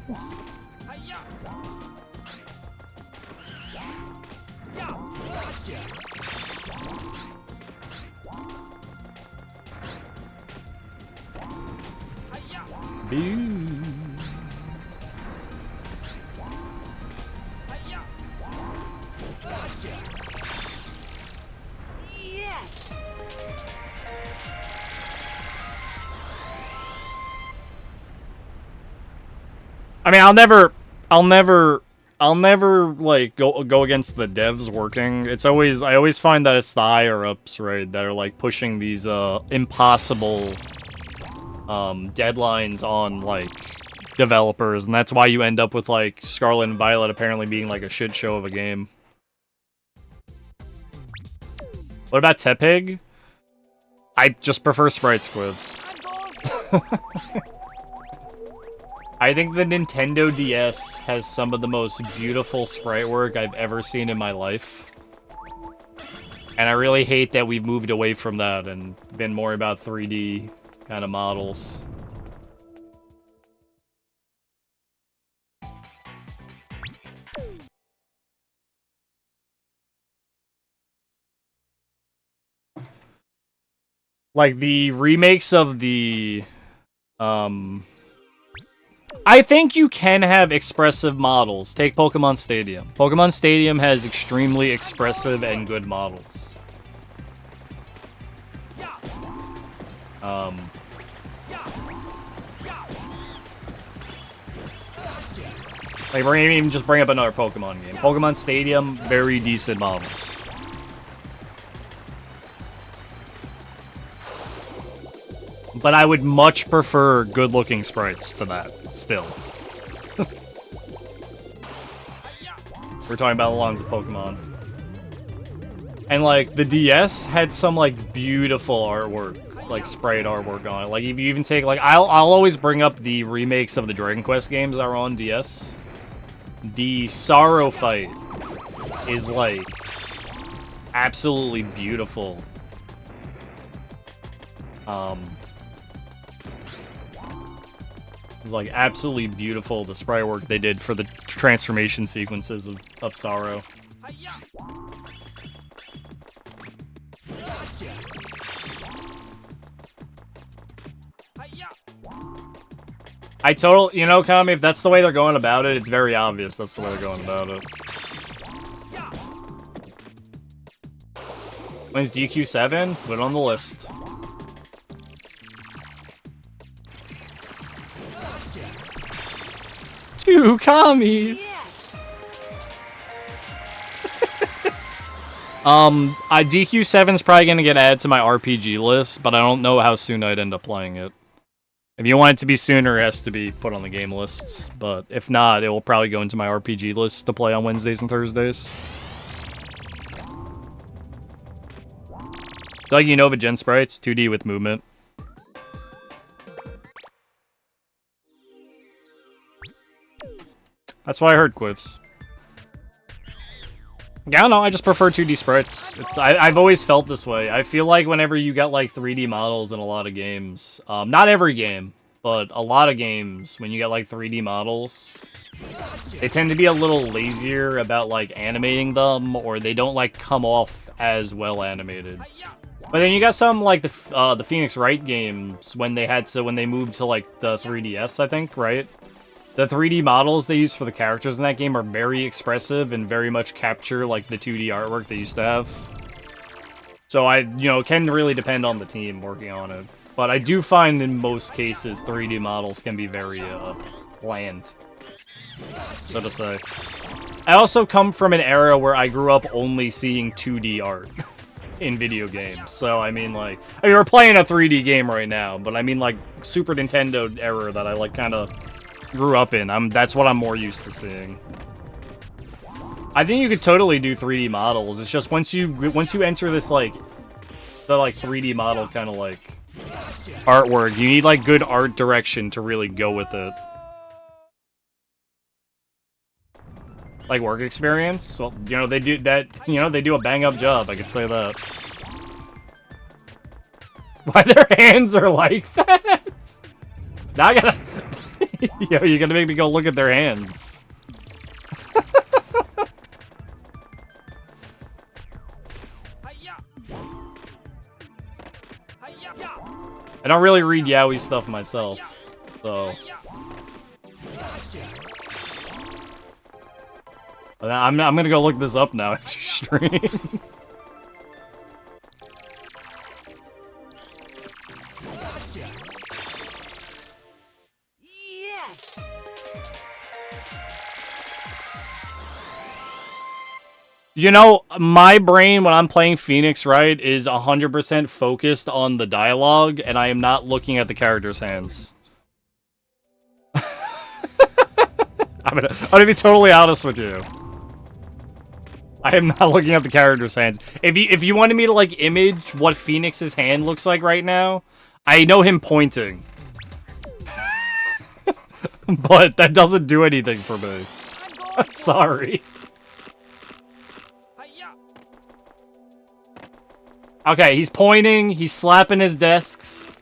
Boo. Yes. I mean, I'll never like go against the devs working. It's always, I always find that it's the higher ups, right, that are like pushing these impossible deadlines on like developers, and that's why you end up with like Scarlet and Violet apparently being like a shit show of a game. What about Tepig? I just prefer Sprite Squids. I think the Nintendo DS has some of the most beautiful sprite work I've ever seen in my life. And I really hate that we've moved away from that and been more about 3D kind of models. Like the remakes of the I think you can have expressive models. Take Pokemon Stadium. Pokemon Stadium has extremely expressive and good models. Like, we're gonna even just bring up another Pokemon game. Pokemon Stadium, very decent models. But I would much prefer good-looking sprites to that, still. We're talking about the lines of Pokemon. And, like, the DS had some, like, beautiful artwork, like, sprite artwork on it. Like, if you even take, like, I'll always bring up the remakes of the Dragon Quest games that are on DS. The Sorrow fight is, like, absolutely beautiful. It's like absolutely beautiful, the sprite work they did for the transformation sequences of Sorrow. You know, Kami, if that's the way they're going about it, it's very obvious that's the way they're going about it. When's DQ7? Put it on the list. Two Kamis! DQ7's probably gonna get added to my RPG list, but I don't know how soon I'd end up playing it. If you want it to be sooner, it has to be put on the game list. But if not, it will probably go into my RPG list to play on Wednesdays and Thursdays. Like Unova Gen Sprites, 2D with movement. That's why I heard quips. Yeah, I don't know, I just prefer 2D sprites. I've always felt this way. I feel like whenever you get, like, 3D models in a lot of games, not every game, but a lot of games, when you get, like, 3D models, they tend to be a little lazier about, like, animating them, or they don't, like, come off as well animated. But then you got some, like, the Phoenix Wright games, when they moved to, like, the 3DS, I think, right? The 3D models they use for the characters in that game are very expressive and very much capture, like, the 2D artwork they used to have. So it can really depend on the team working on it. But I do find in most cases 3D models can be very, bland, so to say. I also come from an era where I grew up only seeing 2D art in video games. So, I mean, we're playing a 3D game right now, but I mean, like, Super Nintendo era that I, like, kind of grew up in. That's what I'm more used to seeing. I think you could totally do 3D models. It's just once you enter this, like, the, like, 3D model kind of, like, artwork, you need, like, good art direction to really go with it. Like, work experience? Well, they do that, they do a bang-up job, I could say that. Why their hands are like that? Now I gotta... Yo, you're gonna make me go look at their hands. I don't really read yaoi stuff myself, so... I'm gonna go look this up now after stream. Yes! You know, my brain when I'm playing Phoenix Wright is 100% focused on the dialogue, and I am not looking at the character's hands. I'm gonna be totally honest with you. I am not looking at the character's hands. If you wanted me to, like, image what Phoenix's hand looks like right now, I know him pointing. But that doesn't do anything for me. I'm sorry. Okay, he's pointing, he's slapping his desks.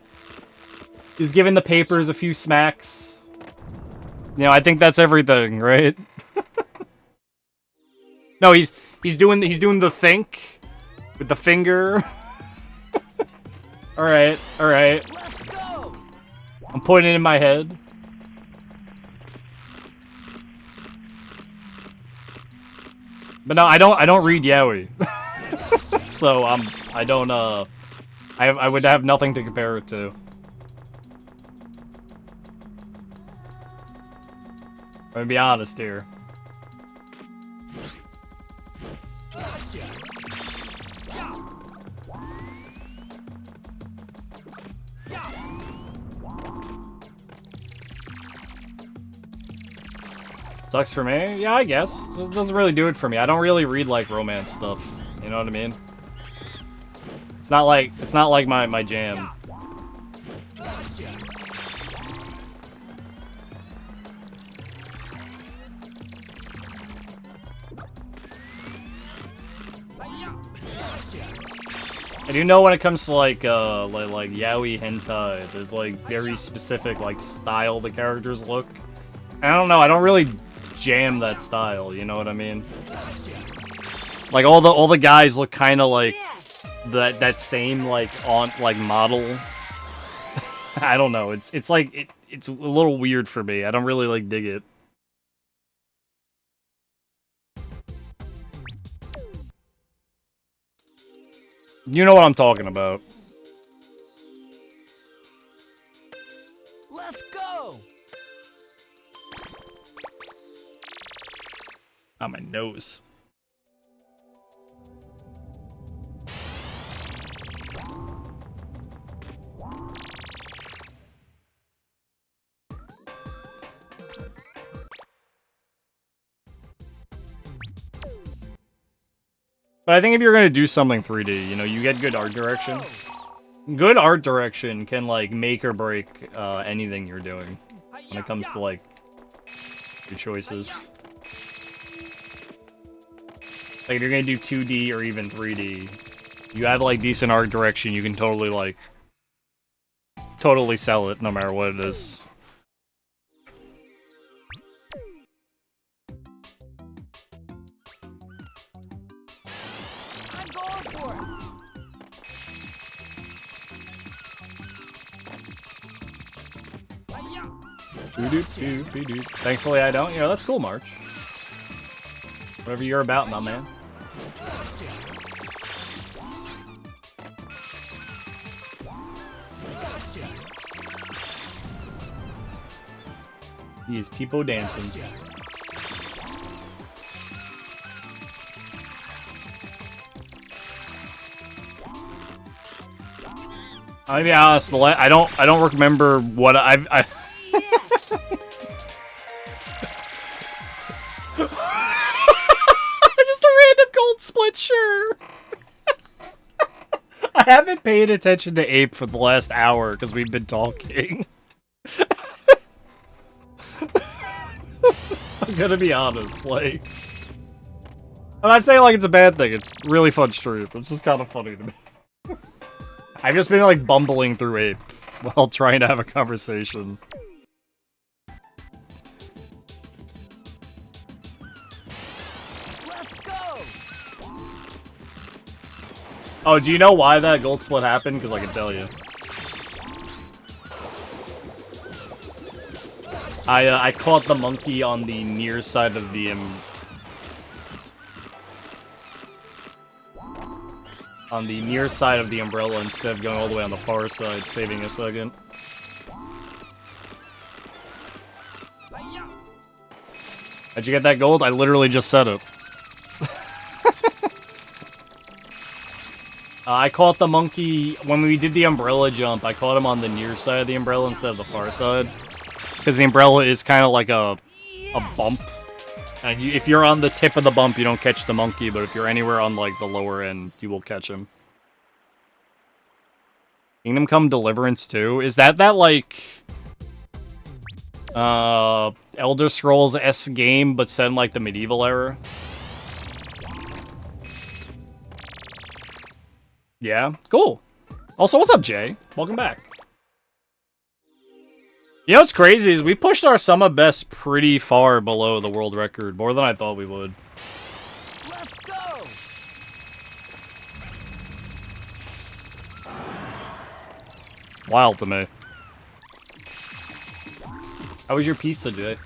He's giving the papers a few smacks. You know, I think that's everything, right? No, he's doing the think with the finger. All right. Let's go. I'm putting it in my head. But no, I don't read yaoi. So I would have nothing to compare it to. I'm gonna be honest here. Sucks for me? Yeah, I guess. It doesn't really do it for me. I don't really read, like, romance stuff. You know what I mean? It's not like my jam. I do know when it comes to, like yaoi hentai, there's, like, very specific, like, style the characters look. I don't know, I don't really jam that style, you know what I mean? Like, all the guys look kind of like that same, like, model. I don't know. It's like it's a little weird for me. I don't really like dig it. You know what I'm talking about. Let's go. On my nose. But I think if you're gonna do something 3D, you know, you get good art direction. Good art direction can, like, make or break anything you're doing when it comes to, like, your choices. Like, if you're gonna do 2D or even 3D, you have, like, decent art direction, you can totally, like, totally sell it no matter what it is. I'm going for it. Thankfully I don't. You know, that's cool, March. Whatever you're about, my man. These people dancing. I'll be honest, I don't remember what I've Yes. Just a random gold split, sure. I haven't paid attention to Ape for the last hour because we've been talking. I'm gonna be honest, like, I'm not saying like it's a bad thing. It's really fun stream. It's just kind of funny to me. I've just been like bumbling through Ape while trying to have a conversation. Let's go. Oh, do you know why that gold split happened? Because I can tell you. I caught the monkey on the near side of the umbrella instead of going all the way on the far side, saving a second. How'd you get that gold? I literally just set it. I caught the monkey when we did the umbrella jump. I caught him on the near side of the umbrella instead of the far side. Because the umbrella is kind of like a bump. And if you're on the tip of the bump, you don't catch the monkey. But if you're anywhere on like the lower end, you will catch him. Kingdom Come Deliverance 2? Is that like... Elder Scrolls-esque game, but set in like the medieval era? Yeah? Cool. Also, what's up, Jay? Welcome back. You know what's crazy is we pushed our sum of best pretty far below the world record, more than I thought we would. Let's go. Wild to me. How was your pizza, Jay?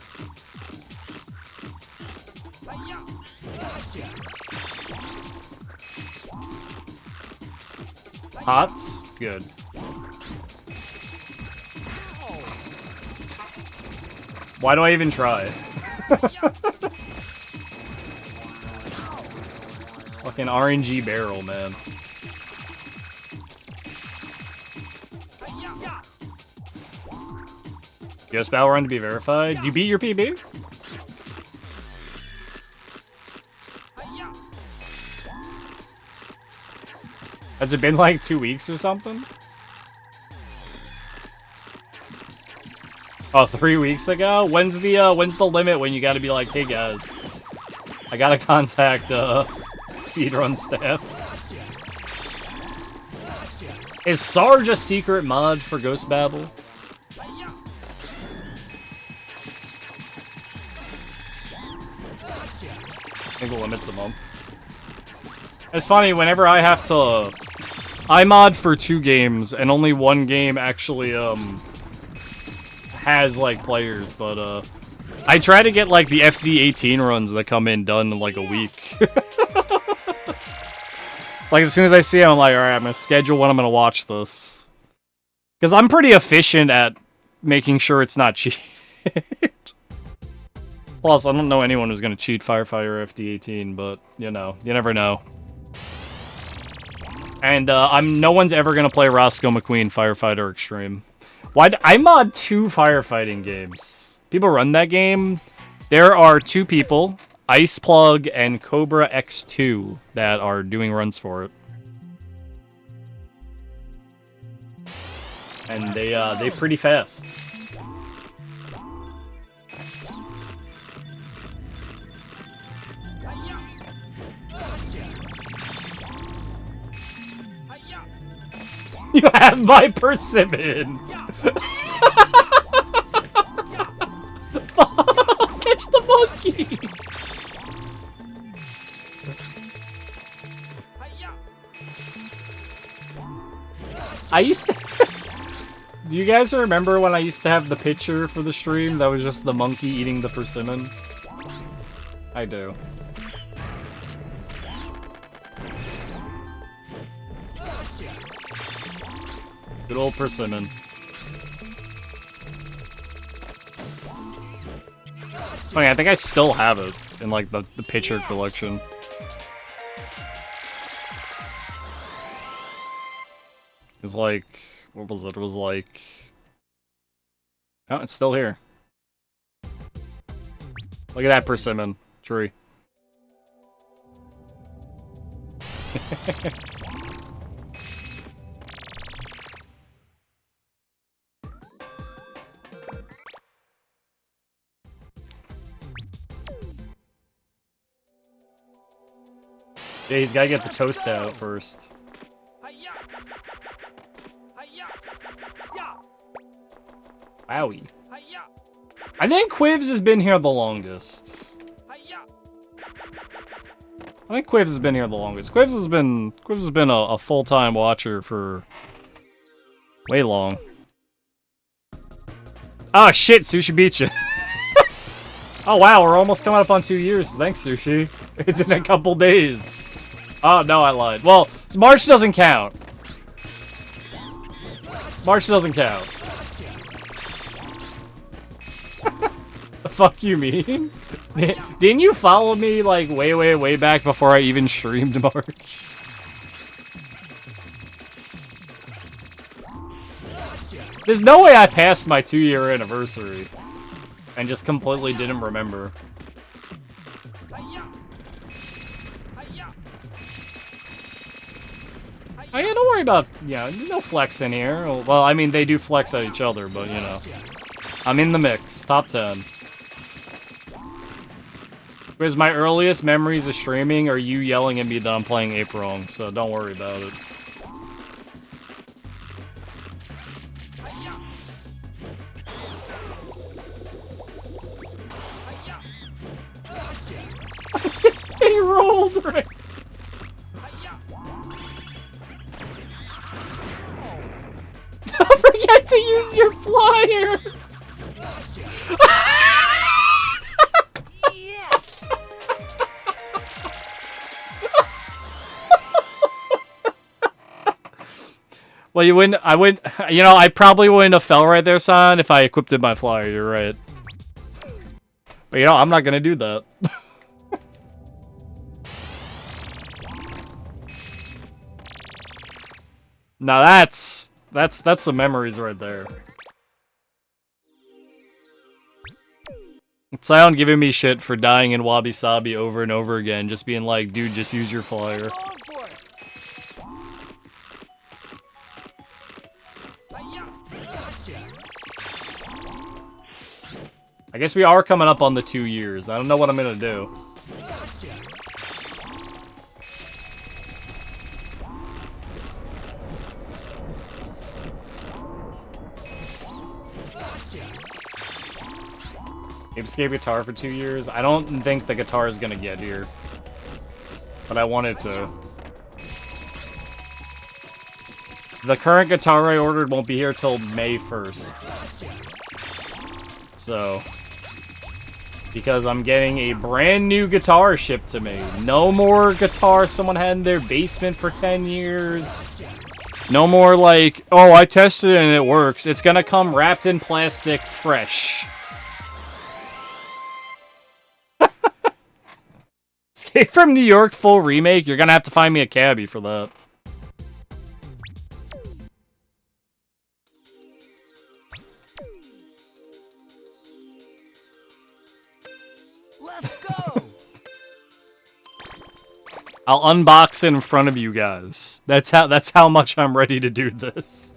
Hots? Good. Why do I even try? Fucking RNG barrel, man. Ghost Battle Run to be verified. You beat your PB? Has it been like 2 weeks or something? Oh, 3 weeks ago? When's the limit when you gotta be like, hey guys, I gotta contact speedrun staff? Is Sarge a secret mod for Ghost Babel? I think the limit's a month. It's funny, whenever I have to I mod for 2 games, and only 1 game actually, has, like, players, but, I try to get, like, the FD18 runs that come in done in, like, a week. Like, as soon as I see it, I'm like, alright, I'm gonna schedule when I'm gonna watch this. Because I'm pretty efficient at making sure it's not cheated. Plus, I don't know anyone who's gonna cheat Firefighter FD18, but, you know, you never know. And, no one's ever gonna play Roscoe McQueen Firefighter Extreme. I mod 2 firefighting games. People run that game. There are 2 people, Iceplug and Cobra X2, that are doing runs for it. And they pretty fast. You have my persimmon! Catch the monkey! I used to... Do you guys remember when I used to have the picture for the stream that was just the monkey eating the persimmon? I do. Good old persimmon. I think I still have it in, like, the picture collection. It's like... What was it? It was like... Oh, it's still here. Look at that persimmon tree. Yeah, he's gotta get the toast out first. Wowie. I think Quivs has been here the longest. I think Quivs has been here the longest. Quivs has been a full-time watcher for way long. Oh shit, Sushi beat you. Oh wow, we're almost coming up on 2 years. Thanks, Sushi. It's in a couple days. Oh no, I lied. Well, March doesn't count. March doesn't count. The fuck you mean? Didn't you follow me like way back before I even streamed March? There's no way I passed my 2-year anniversary and just completely didn't remember. Oh yeah, don't worry about, yeah, no flex in here. Well, I mean, they do flex at each other, but, you know. I'm in the mix. Top 10. Because my earliest memories of streaming are you yelling at me that I'm playing Ape wrong, so don't worry about it. He rolled right. Don't forget to use your flyer! Yes! Well, you wouldn't, you know, I probably wouldn't have fell right there, son, if I equipped my flyer, you're right. But, you know, I'm not gonna do that. Now that's some memories right there. Sion giving me shit for dying in Wabi Sabi over and over again, just being like, dude, just use your flyer. I guess we are coming up on the 2 years. I don't know what I'm gonna do. Ape Escape guitar for 2 years? I don't think the guitar is gonna get here. But I wanted to. The current guitar I ordered won't be here till May 1st. So, because I'm getting a brand new guitar shipped to me. No more guitar someone had in their basement for 10 years. No more like, oh, I tested it and it works. It's gonna come wrapped in plastic, fresh. Escape from New York full remake? You're gonna have to find me a cabbie for that. Let's go. I'll unbox it in front of you guys. That's how much I'm ready to do this.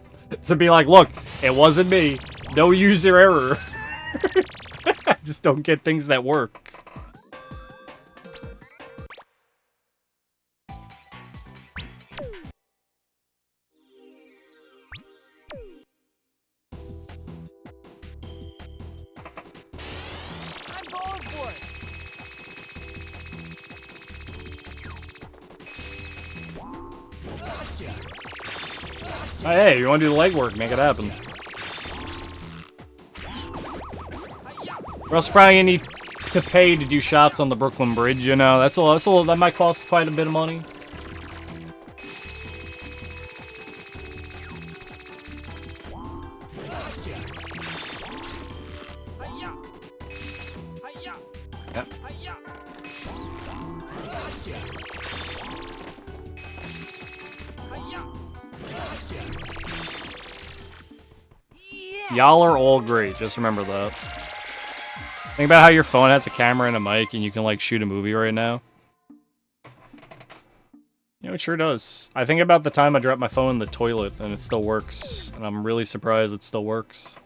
To be like, look, it wasn't me. No user error. I just don't get things that work. I'm going for it. Hey, you want to do the legwork? Make it happen. We're also probably gonna need to pay to do shots on the Brooklyn Bridge. You know, that might cost quite a bit of money. Yep. Y'all are all great, just remember that. Think about how your phone has a camera and a mic and you can like shoot a movie right now. You know, it sure does. I think about the time I dropped my phone in the toilet and it still works. And I'm really surprised it still works.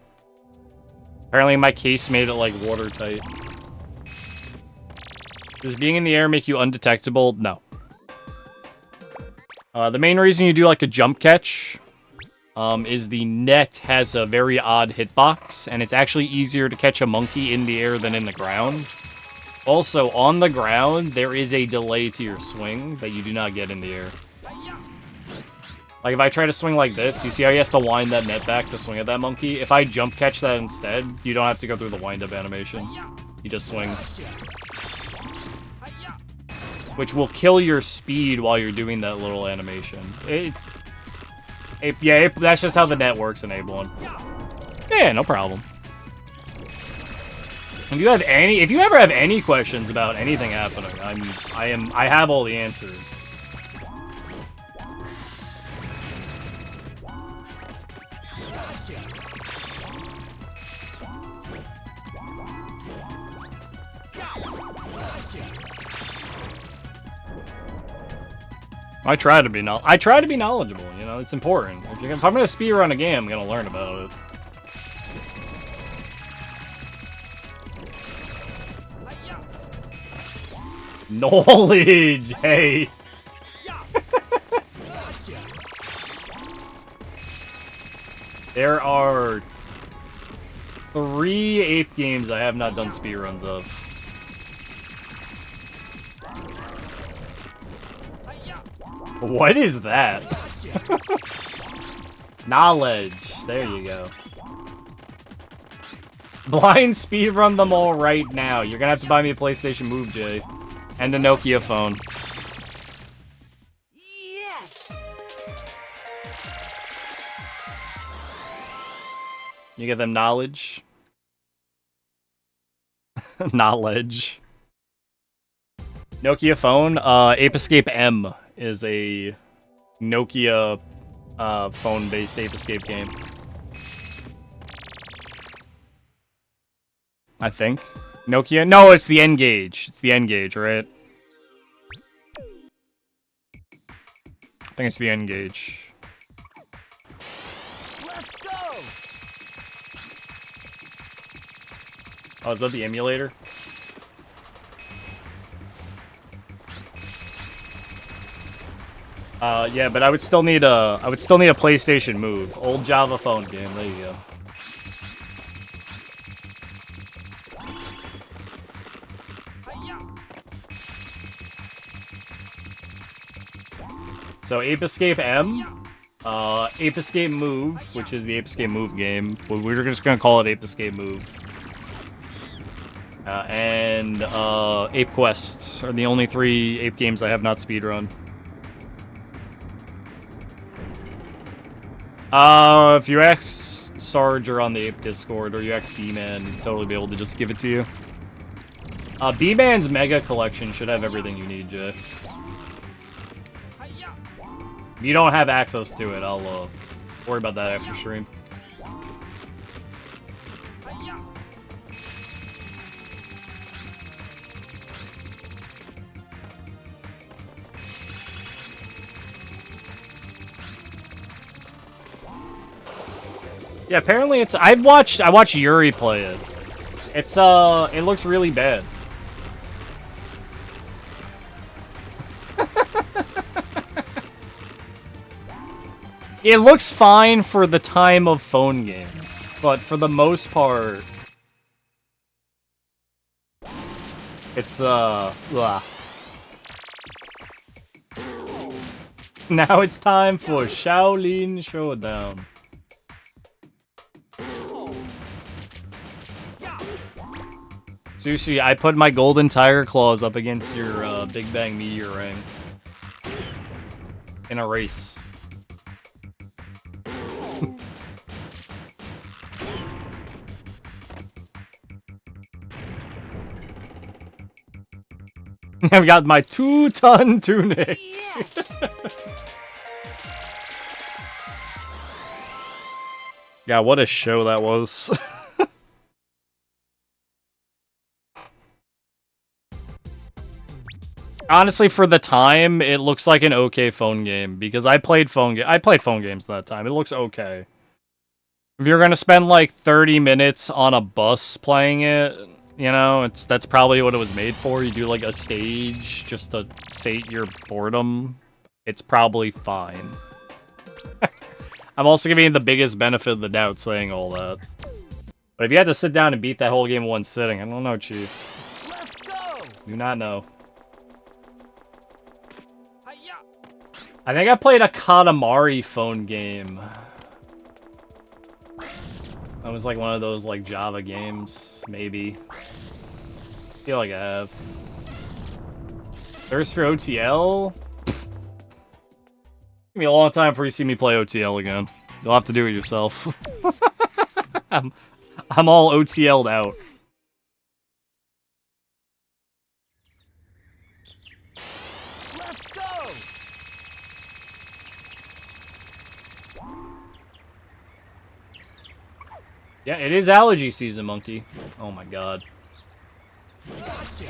Apparently my case made it like watertight. Does being in the air make you undetectable? No. The main reason you do like a jump catch is the net has a very odd hitbox, and it's actually easier to catch a monkey in the air than in the ground. Also, on the ground, there is a delay to your swing that you do not get in the air. Like, if I try to swing like this, you see how he has to wind that net back to swing at that monkey? If I jump catch that instead, you don't have to go through the wind-up animation. He just swings. Which will kill your speed while you're doing that little animation. That's just how the net works in Ape 1. Yeah, no problem. If you ever have any questions about anything happening, I have all the answers. I try to be knowledgeable, you know, it's important. If I'm gonna speedrun a game, I'm gonna learn about it. Knowledge, hey. There are 3 Ape games I have not done speedruns of. What is that? Knowledge. There you go. Blind speedrun them all right now. You're gonna have to buy me a PlayStation Move, Jay. And a Nokia phone. Yes! You get them knowledge. Knowledge. Nokia phone. Ape Escape M is a Nokia phone-based Ape Escape game. I think. Nokia? No, it's the N-Gage. It's the N-Gage, right? I think it's the N-Gage. Let's go! Oh, is that the emulator? Yeah, but I would still need a PlayStation Move. Old Java phone game. There you go. So Ape Escape M Ape Escape Move, which is the Ape Escape Move game. We're just gonna call it Ape Escape Move. And Ape Quest are the only 3 ape games I have not speedrun. If you ask Sarge or on the Ape Discord, or you ask B-Man, he'd totally be able to just give it to you. B-Man's Mega Collection should have everything you need, Jay. If you don't have access to it, I'll worry about that after stream. Yeah, apparently it's. I watched Yuri play it. It's it looks really bad. It looks fine for the time of phone games, but for the most part, it's blah. Now it's time for Shaolin Showdown. Sushi, I put my golden tiger claws up against your Big Bang Meteor ring in a race. I've got my 2-ton tunic. Yes. Yeah, what a show that was. Honestly, for the time, it looks like an okay phone game because I played phone games that time. It looks okay. If you're gonna spend like 30 minutes on a bus playing it, you know, that's probably what it was made for. You do like a stage just to sate your boredom. It's probably fine. I'm also giving you the biggest benefit of the doubt saying all that. But if you had to sit down and beat that whole game in one sitting, I don't know, Chief. Let's go. Do not know. I think I played a Katamari phone game. That was like one of those like Java games, maybe. I feel like I have. Thirst for OTL? It's gonna be a long time before you see me play OTL again. You'll have to do it yourself. I'm all OTL'd out. Let's go. Yeah, it is allergy season, Monkey. Oh my god. Gotcha.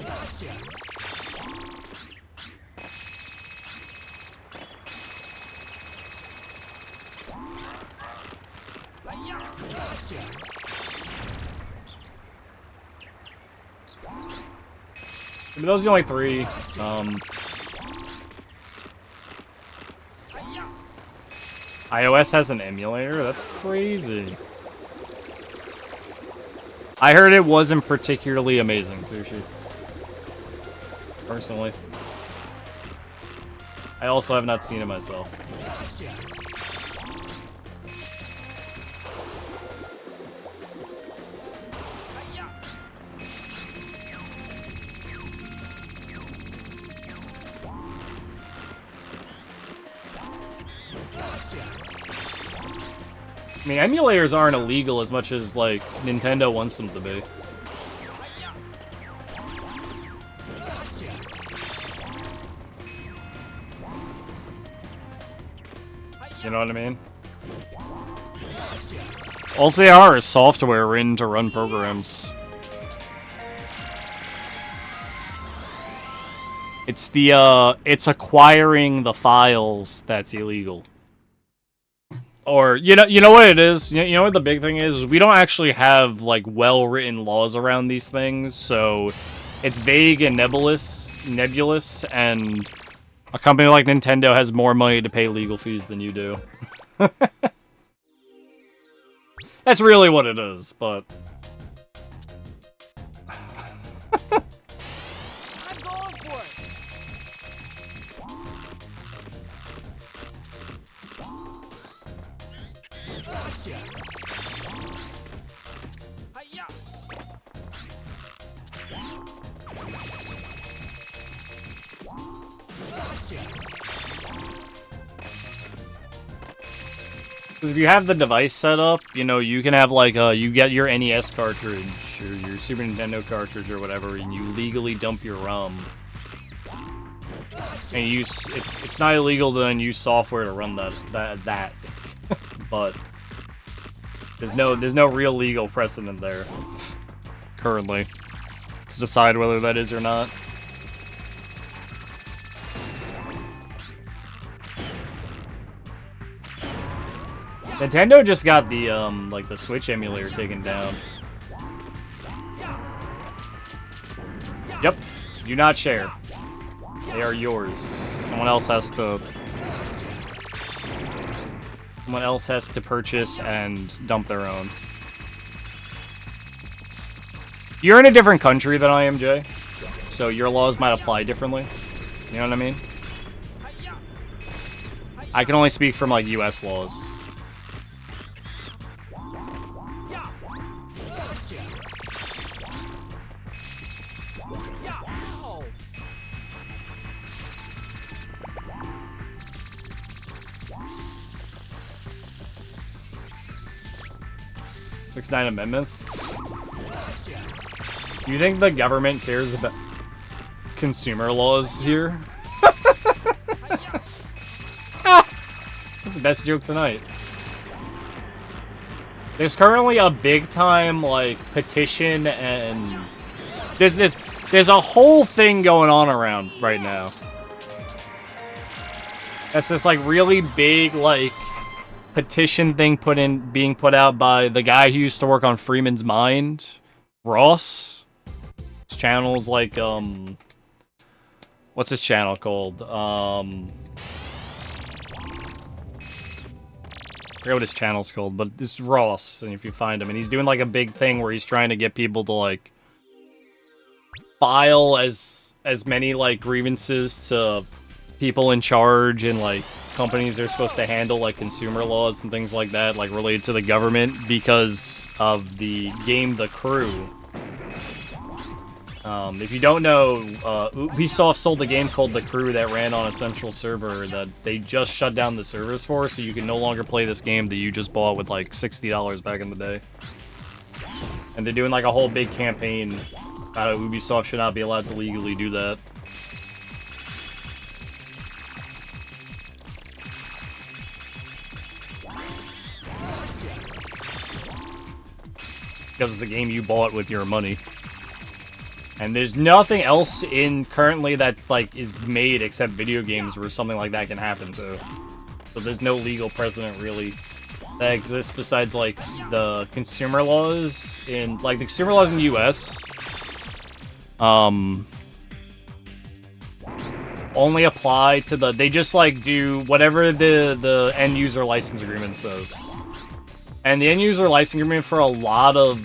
Gotcha. Gotcha. But those are the only 3. iOS has an emulator? That's crazy. I heard it wasn't particularly amazing, Sushi. Personally. I also have not seen it myself. I mean, emulators aren't illegal as much as, like, Nintendo wants them to be. You know what I mean? All they are is software written to run programs. It's the, it's acquiring the files that's illegal. Or, you know what it is? You know what the big thing is? We don't actually have, like, well-written laws around these things, so it's vague and nebulous, and a company like Nintendo has more money to pay legal fees than you do. That's really what it is, but... Because if you have the device set up, you know, you can have like you get your NES cartridge or your Super Nintendo cartridge or whatever, and you legally dump your ROM. And it's not illegal to then use software to run that. But there's no real legal precedent there currently to decide whether that is or not. Nintendo just got the like the Switch emulator taken down. Yep, do not share. They are yours. Someone else has to purchase and dump their own. You're in a different country than I am, Jay, so your laws might apply differently. You know what I mean? I can only speak from like US laws. Nine Amendment. Do you think the government cares about consumer laws here? That's the best joke tonight. There's currently a big time like petition and there's a whole thing going on around right now. That's this like really big like petition thing being put out by the guy who used to work on Freeman's Mind, Ross. His channel's like what's his channel called? I forget what his channel's called, but it's Ross, and if you find him, and he's doing like a big thing where he's trying to get people to like file as many like grievances to people in charge and like companies are supposed to handle like consumer laws and things like that, like related to the government, because of the game The Crew. If you don't know, Ubisoft sold a game called The Crew that ran on a central server that they just shut down the servers for, so you can no longer play this game that you just bought with like $60 back in the day. And they're doing like a whole big campaign about Ubisoft should not be allowed to legally do that. Because it's a game you bought with your money. And there's nothing else in currently that like is made except video games where something like that can happen to. So there's no legal precedent really that exists besides like the consumer laws in like the consumer laws in the US. Only apply to they just like do whatever the end user license agreement says. And the end user license agreement for a lot of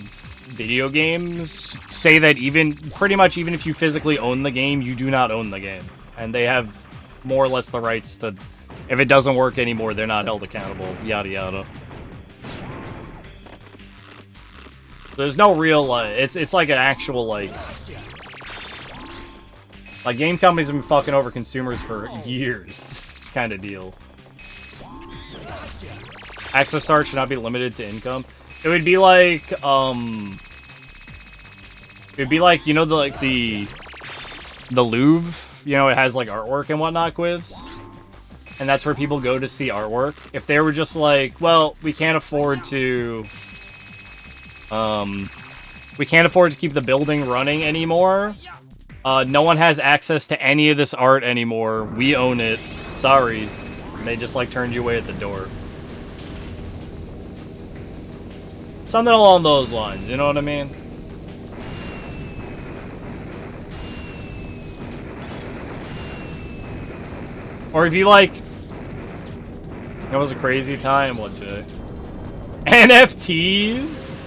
video games say that pretty much even if you physically own the game, you do not own the game. And they have more or less the rights to, if it doesn't work anymore, they're not held accountable, yada yada. There's no real, it's like an actual, like game companies have been fucking over consumers for years, kind of deal. Access start should not be limited to income. It would be like, you know, the Louvre, you know, it has like artwork and whatnot, Quiz. And that's where people go to see artwork. If they were just like, well, we can't afford to keep the building running anymore. No one has access to any of this art anymore. We own it. Sorry. And they just like turned you away at the door. Something along those lines, you know what I mean? Or if you like... It was a crazy time, what, Jay? NFTs?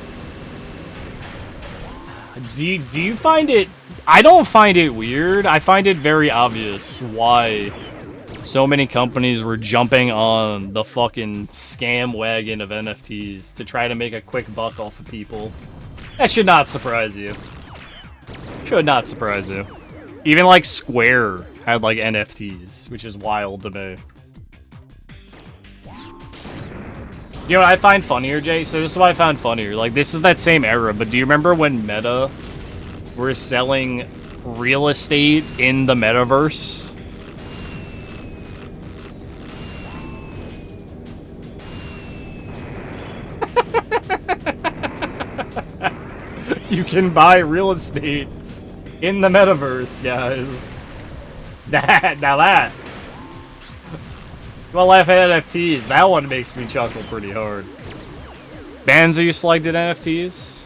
Do you find it... I don't find it weird. I find it very obvious why So many companies were jumping on the fucking scam wagon of NFTs to try to make a quick buck off of people. That should not surprise you. Should not surprise you. Even like Square had like NFTs, which is wild to me. You know what I find funnier, Jay? So this is what I found funnier. Like, this is that same era, but do you remember when Meta were selling real estate in the metaverse? You can buy real estate in the metaverse, guys. Now that. Well, laugh at NFTs. That one makes me chuckle pretty hard. Bands are you selected NFTs?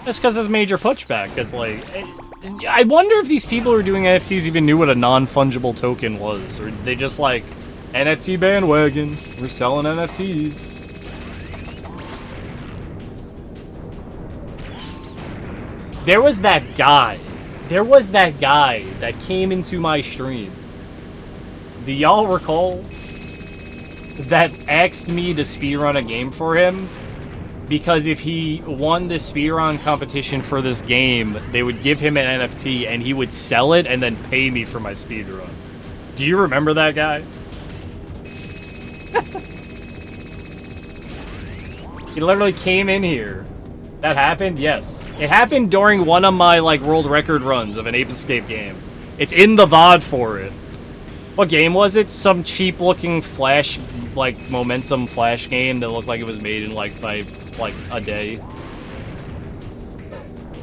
That's because it's major pushback. Because, like, I wonder if these people who are doing NFTs even knew what a non-fungible token was. Or they just, like, NFT bandwagon. We're selling NFTs. There was that guy. There was that guy that came into my stream. Do y'all recall? That asked me to speedrun a game for him. Because if he won the speedrun competition for this game, they would give him an NFT and he would sell it and then pay me for my speedrun. Do you remember that guy? He literally came in here. That happened? Yes. It happened during one of my, like, world record runs of an Ape Escape game. It's in the VOD for it. What game was it? Some cheap-looking Flash, like, Momentum Flash game that looked like it was made in, like, a day.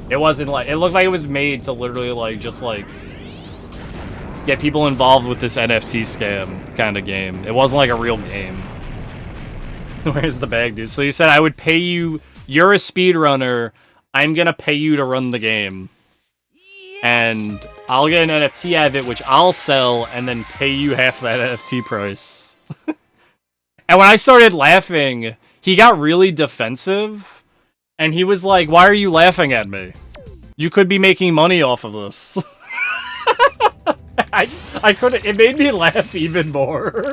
It wasn't, like... It looked like it was made to literally, like, just, like... get people involved with this NFT scam kind of game. It wasn't, like, a real game. Where's the bag, dude? So you said I would pay you... You're a speedrunner... I'm gonna pay you to run the game. Yes! And I'll get an NFT out of it, which I'll sell, and then pay you half that NFT price. And when I started laughing, he got really defensive. And he was like, why are you laughing at me? You could be making money off of this. I couldn't, it made me laugh even more.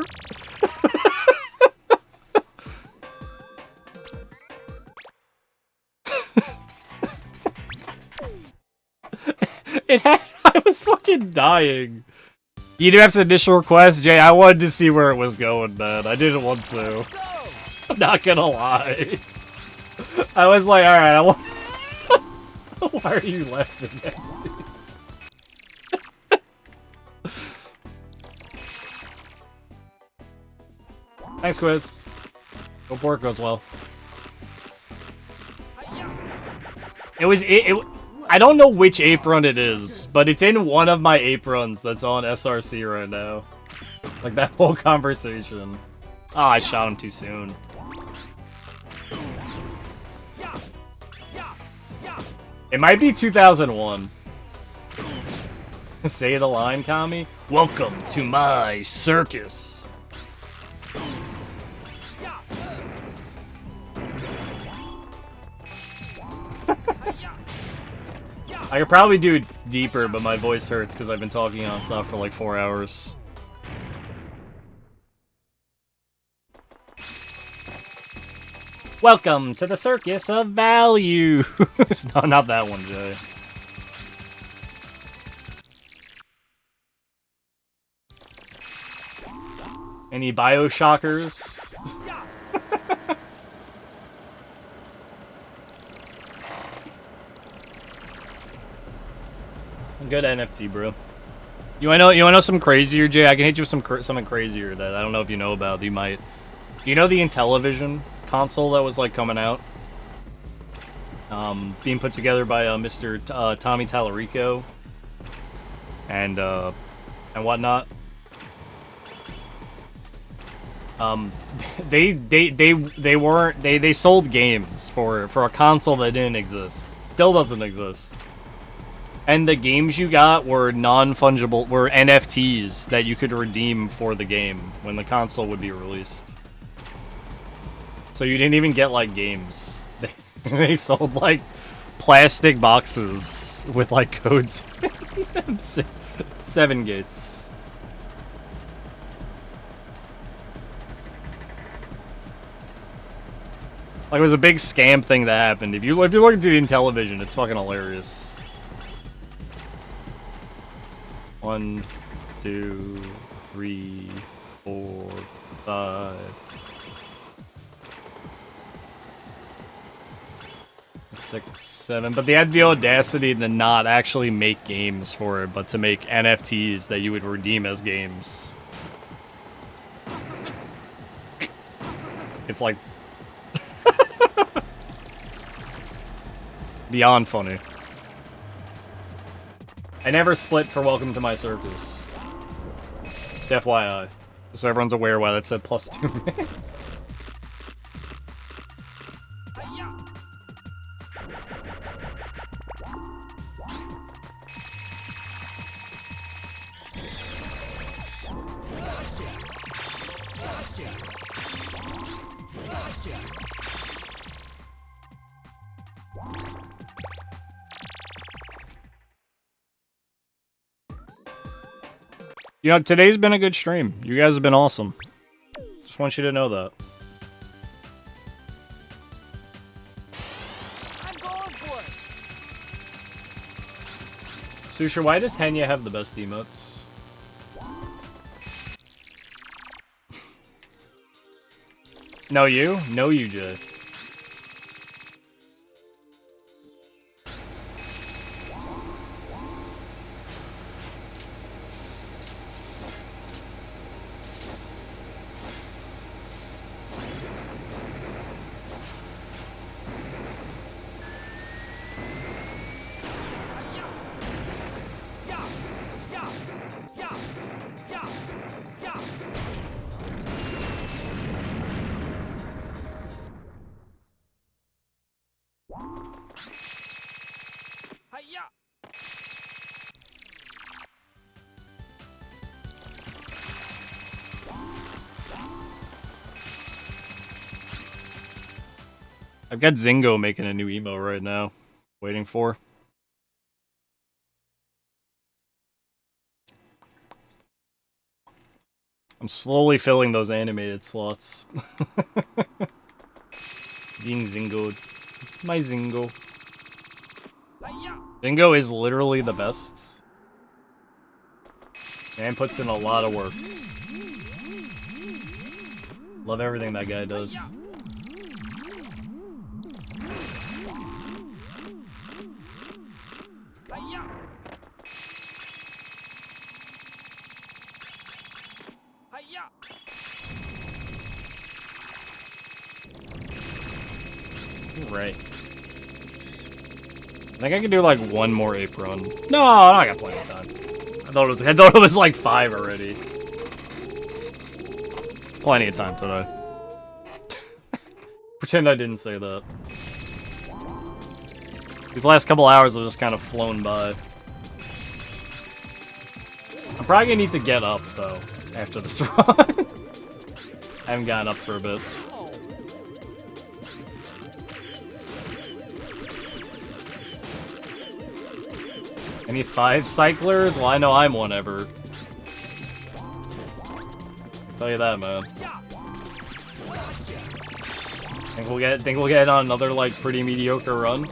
I was fucking dying. You didn't have to initial request, Jay. I wanted to see where it was going, man. I didn't want to. I'm not gonna lie. I was like, alright, I want... Why are you laughing at me? Thanks, Quips. Hope work goes well. I don't know which ape run it is, but it's in one of my ape runs that's on SRC right now. Like, that whole conversation. Oh, I shot him too soon. It might be 2001. Say the line, Kami. Welcome to my circus. I could probably do it deeper, but my voice hurts because I've been talking on stuff for like 4 hours. Welcome to the circus of value. No, not that one, Jay. Any Bioshockers? Good NFT, bro. You wanna know something crazier, Jay? I can hit you with something crazier that I don't know if you know about. You might. Do you know the Intellivision console that was like coming out? Being put together by Mr. Tommy Tallarico and whatnot. They sold games for a console that didn't exist. Still doesn't exist. And the games you got were non-fungible, were NFTs that you could redeem for the game when the console would be released. So you didn't even get, like, games. They sold like plastic boxes with like codes. 7 gates. Like, it was a big scam thing that happened. If you look into the television, it's fucking hilarious. 1, 2, 3, 4, 5, 6, 7. But they had the audacity to not actually make games for it, but to make NFTs that you would redeem as games. It's like beyond funny. I never split for Welcome to My Circus. Just FYI. So everyone's aware why that said plus 2 minutes. You know, today's been a good stream. You guys have been awesome. Just want you to know that. I'm going for it. Susha, why does Henya have the best emotes? No, you? No, you, Jay. I've got Zingo making a new emo right now. Waiting for. I'm slowly filling those animated slots. Being Zingoed. My Zingo. Zingo is literally the best. Man puts in a lot of work. Love everything that guy does. Right. I think I can do like one more ape run. No, I got plenty of time. I thought it was like 5 already. Plenty of time today. Pretend I didn't say that. These last couple hours have just kind of flown by. I'm probably gonna need to get up though after this run. I haven't gotten up for a bit. Any 5 cyclers? Well, I know I'm one ever. I'll tell you that, man. Think we'll get on another like pretty mediocre run.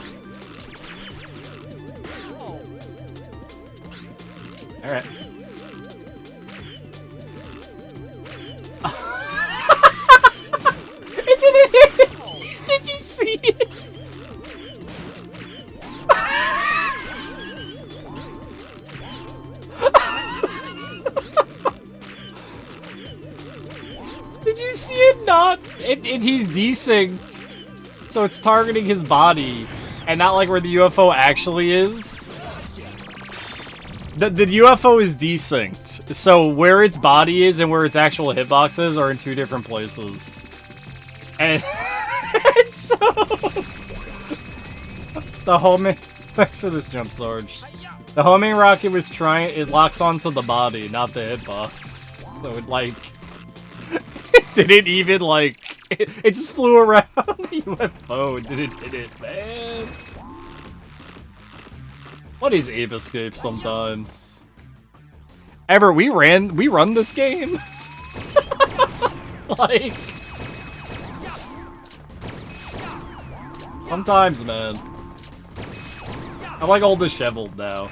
All right. It didn't hit it. Did you see it? Did you see it not? He's desynced. So it's targeting his body and not like where the UFO actually is. The UFO is desynced. So where its body is and where its actual hitboxes are in 2 different places. And so the homing thanks for this jump, Sarge. The homing rocket was it locks onto the body, not the hitbox. So it like it didn't even like It just flew around the UFO. Didn't hit it, man. What is Ape Escape sometimes? Ever, we run this game? Like... Sometimes, man. I'm like all disheveled now.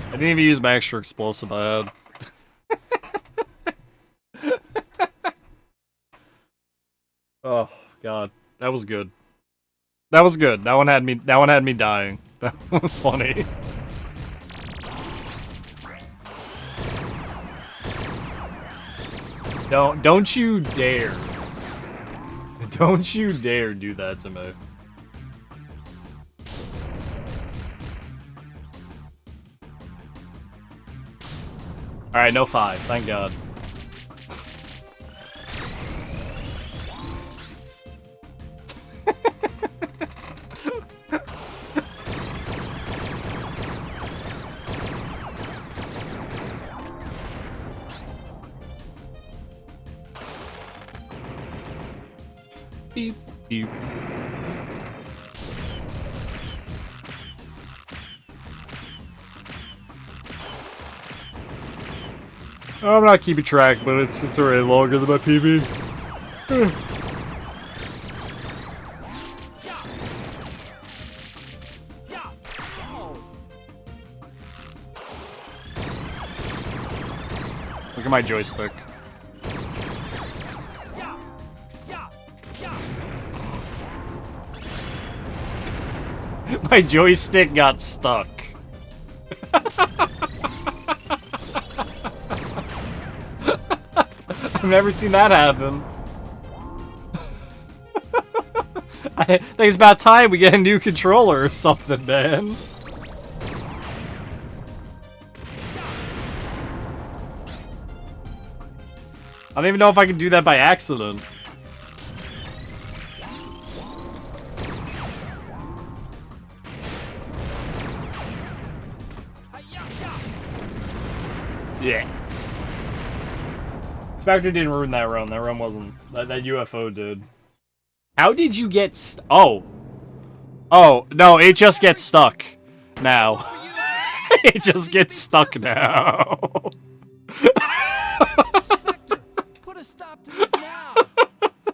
I didn't even use my extra explosive I had. Oh god, that was good. That was good. That one had me dying. That was funny. Don't you dare. Don't you dare do that to me. Alright, no 5, thank god. Beep, beep. I'm not keeping track, but it's already longer than my PB. Look at my joystick. My joystick got stuck. I've never seen that happen. I think it's about time we get a new controller or something, man. I don't even know if I can do that by accident. Yeah. Spectre didn't ruin that run. That run wasn't. That UFO did. How did you get Oh. Oh, no, it just gets stuck. Now. It just gets stuck now. Spectre, put a stop to this now.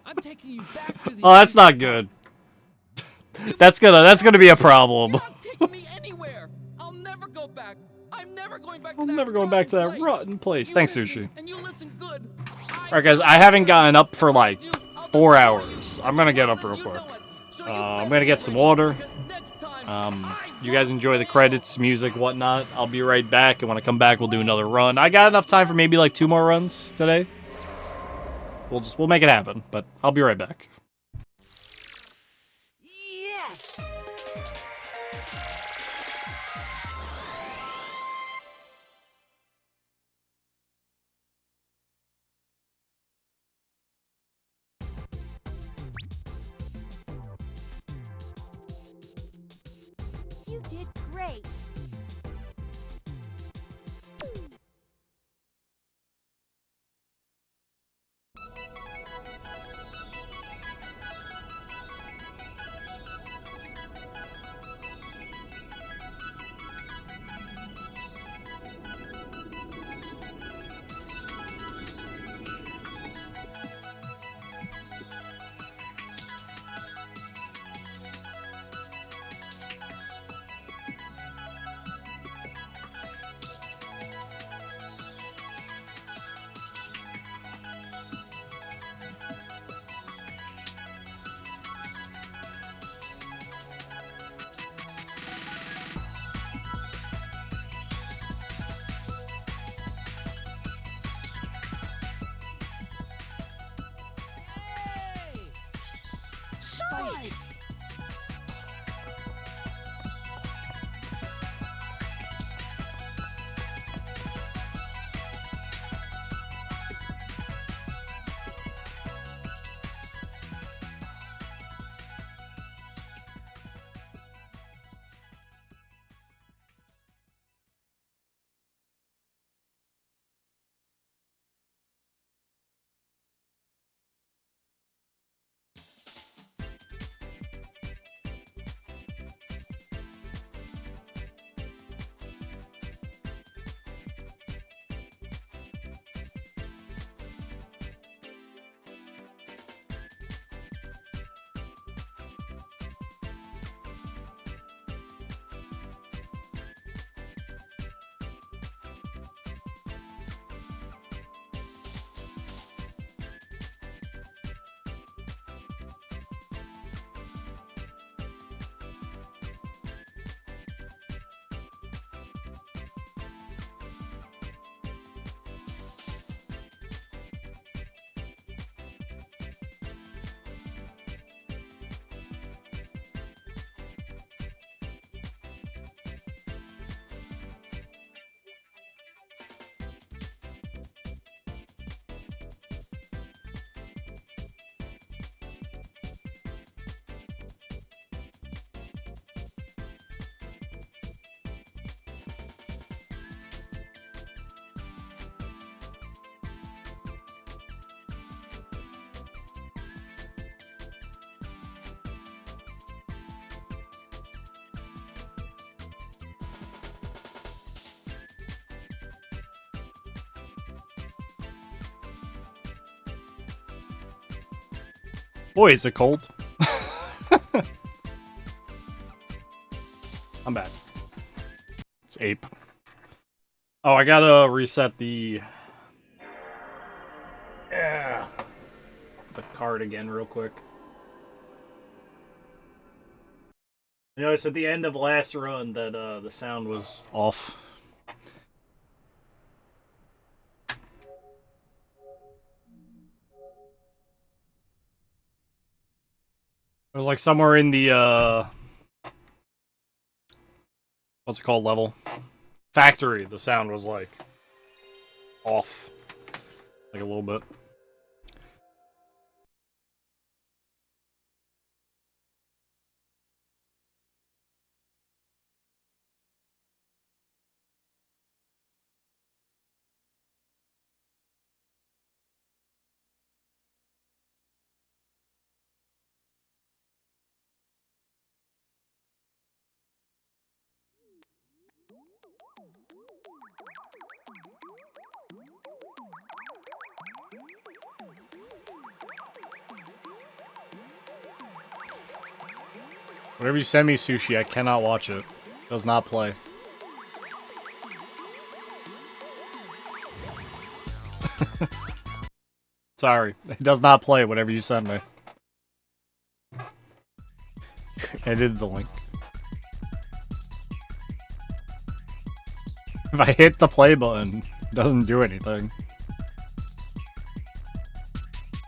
I'm taking you back to the Oh, that's not good. That's gonna be a problem. You're not taking me anywhere. I'll never go back. I'm never going back to I'm that never going back to that place. rotten place. You Thanks, listen, Sushi. And you listen good. Alright, guys, I haven't gotten up for like 4 hours. I'm gonna get up real quick. I'm gonna get some water. You guys enjoy the credits, music, whatnot. I'll be right back, and when I come back, we'll do another run. I got enough time for maybe like 2 more runs today. We'll make it happen, but I'll be right back. Yes. You did great. Spike. Boy, is it cold. I'm back. It's Ape. Oh, I gotta reset the... Yeah. The card again real quick. I noticed at the end of last run that the sound was off. It was like somewhere in the, what's it called, level? Factory, the sound was like off. Like a little bit. Whenever you send me sushi, I cannot watch it. It does not play. Sorry. It does not play whatever you send me. Edited the link. If I hit the play button, it doesn't do anything.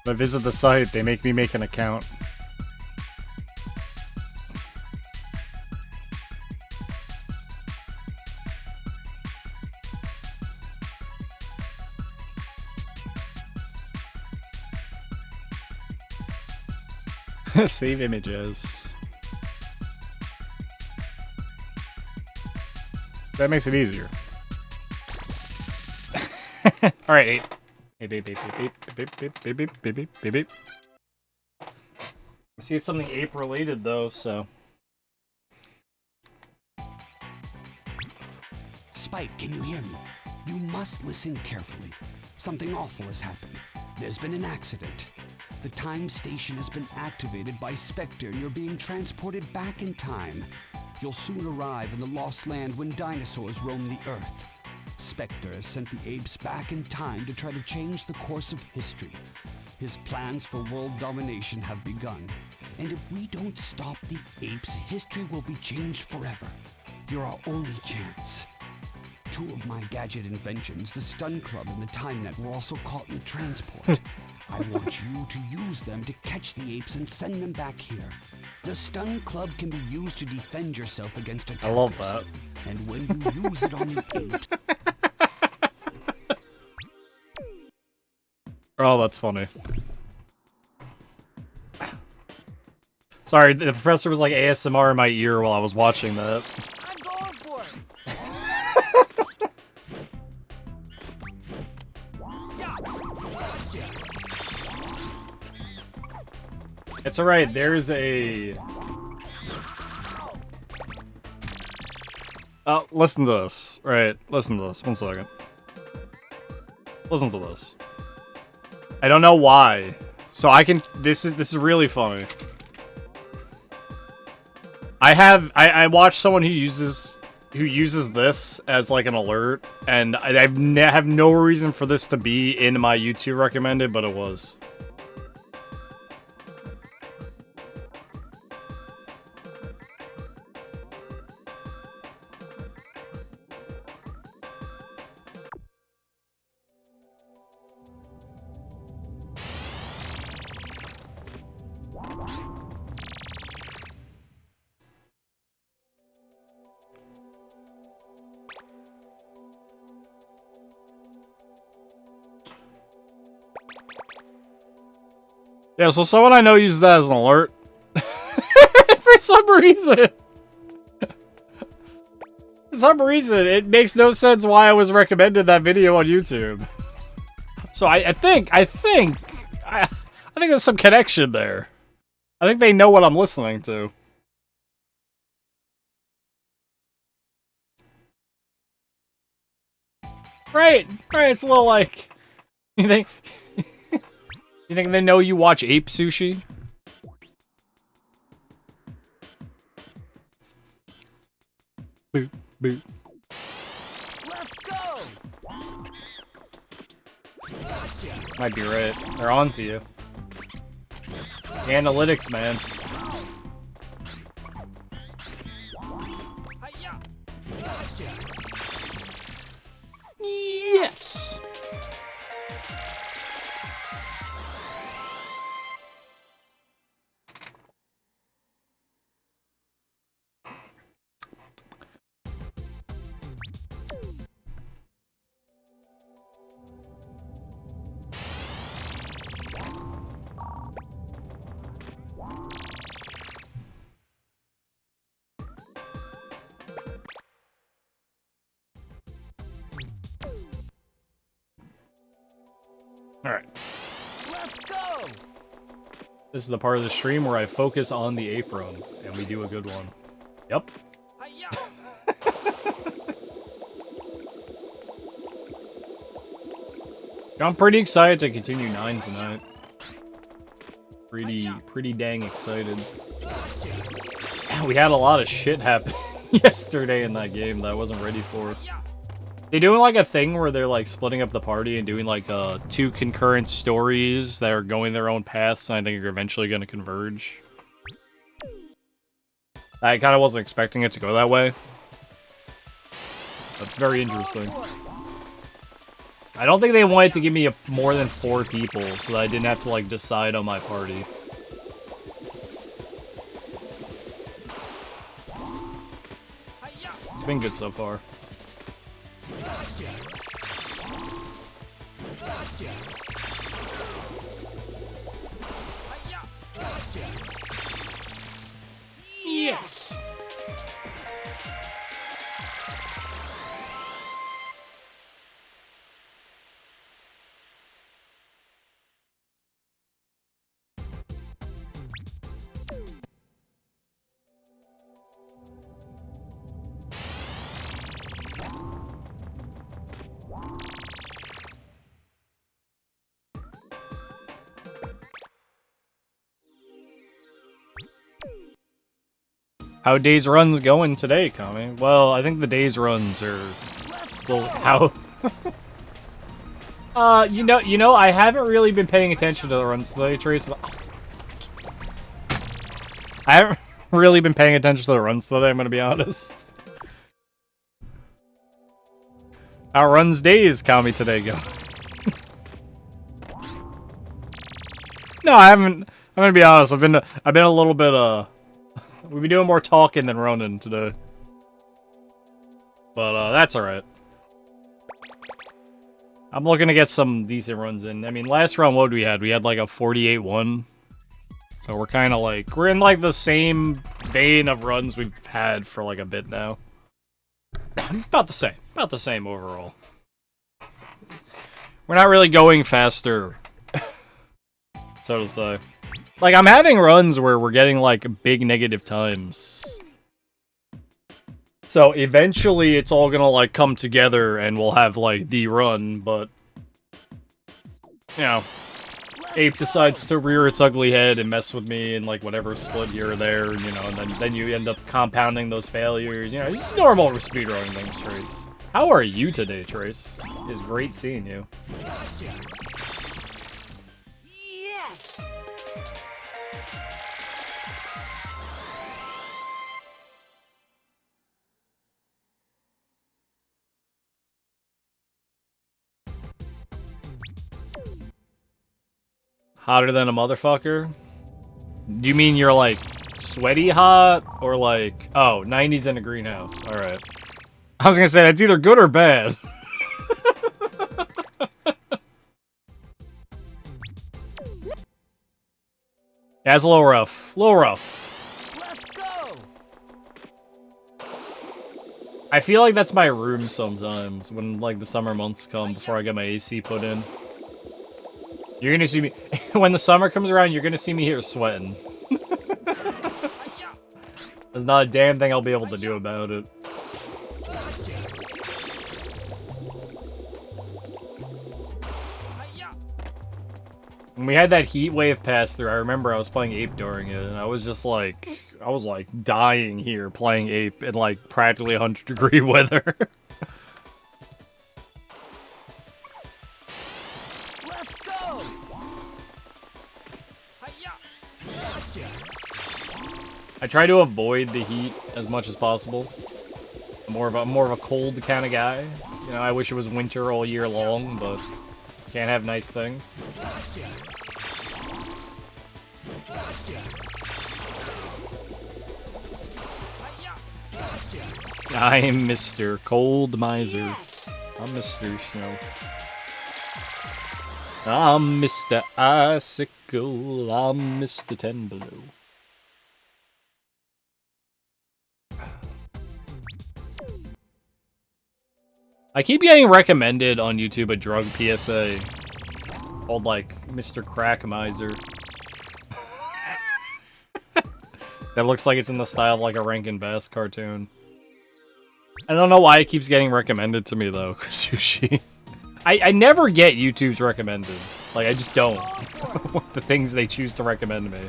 If I visit the site, they make me make an account. Save images. That makes it easier. Alright, Ape. Ape. I see it's something ape related though, so. Spike, can you hear me? You must listen carefully. Something awful has happened. There's been an accident. The time station has been activated by Spectre, and you're being transported back in time. You'll soon arrive in the lost land when dinosaurs roam the Earth. Spectre has sent the apes back in time to try to change the course of history. His plans for world domination have begun. And if we don't stop the apes, history will be changed forever. You're our only chance. Two of my gadget inventions, the Stun Club and the Time Net, were also caught in transport. I want you to use them to catch the apes and send them back here. The Stun Club can be used to defend yourself against attackers. I love that. And when you use it on the apes... Oh, that's funny. Sorry, the professor was like ASMR in my ear while I was watching that. I'm going for it. It's alright, there's a... listen to this. Right, listen to this. 1 second. Listen to this. I don't know why. So I can... This is really funny. I watched someone who uses this as like an alert, and I have no reason for this to be in my YouTube recommended, but it was. Yeah, so someone I know uses that as an alert. For some reason. For some reason, it makes no sense why I was recommended that video on YouTube. So I think there's some connection there. I think they know what I'm listening to. Right, it's a little like... You think they know you watch Ape Sushi? Boop, boop. Let's go! Gotcha! Might be right. They're on to you. The analytics, man. Gotcha! Yes! Alright. Let's go! This is the part of the stream where I focus on the ape run, and we do a good one. Yep. I'm pretty excited to continue 9 tonight. Pretty dang excited. We had a lot of shit happen yesterday in that game that I wasn't ready for. They doing like a thing where they're like splitting up the party and doing like 2 concurrent stories that are going their own paths, and I think are eventually going to converge. I kind of wasn't expecting it to go that way. That's very interesting. I don't think they wanted to give me more than 4 people, so that I didn't have to like decide on my party. It's been good so far. Yes! How days runs going today, Kami? Well, I think the days runs are still how. You know, I haven't really been paying attention to the runs today, Trace. I haven't really been paying attention to the runs today, I'm gonna be honest. How runs days, Kami, today go? No, I haven't. I'm gonna be honest. I've been a little bit we've been doing more talking than running today. But, that's alright. I'm looking to get some decent runs in. I mean, last run, what we had? We had, like, a 48-1. So we're kind of, like... We're in, like, the same vein of runs we've had for, like, a bit now. About the same. About the same overall. We're not really going faster. So to say. Like, I'm having runs where we're getting, like, big negative times. So, eventually, it's all gonna, like, come together, and we'll have, like, the run, but... You know, Ape decides to rear its ugly head and mess with me and, like, whatever split here or there, you know, and then you end up compounding those failures. You know, it's normal with speedrunning things, Trace. How are you today, Trace? It's great seeing you. Yes! Hotter than a motherfucker? Do you mean you're, like, sweaty hot? Or, like... Oh, 90s in a greenhouse. Alright. I was gonna say, that's either good or bad. Yeah, it's a little rough. A little rough. Let's go! I feel like that's my room sometimes, when, like, the summer months come before I get my AC put in. You're gonna see me... when the summer comes around, you're gonna see me here sweating. There's not a damn thing I'll be able to do about it. When we had that heat wave pass through, I remember I was playing Ape during it, and I was just like, I was like dying here playing Ape in like practically 100-degree weather. Let's go! Gotcha. I try to avoid the heat as much as possible. I'm more of a cold kind of guy. You know, I wish it was winter all year long, but can't have nice things. Gotcha. Gotcha. Gotcha. I'm Mr. Cold Miser. Yes. I'm Mr. Snow. I'm Mr. Icicle. I'm Mr. Ten Below. I keep getting recommended on YouTube a drug PSA called like Mr. Crack Miser. That looks like it's in the style of like a Rankin Bass cartoon. I don't know why it keeps getting recommended to me though, Sushi. I never get YouTube's recommended. Like I just don't. The things they choose to recommend me.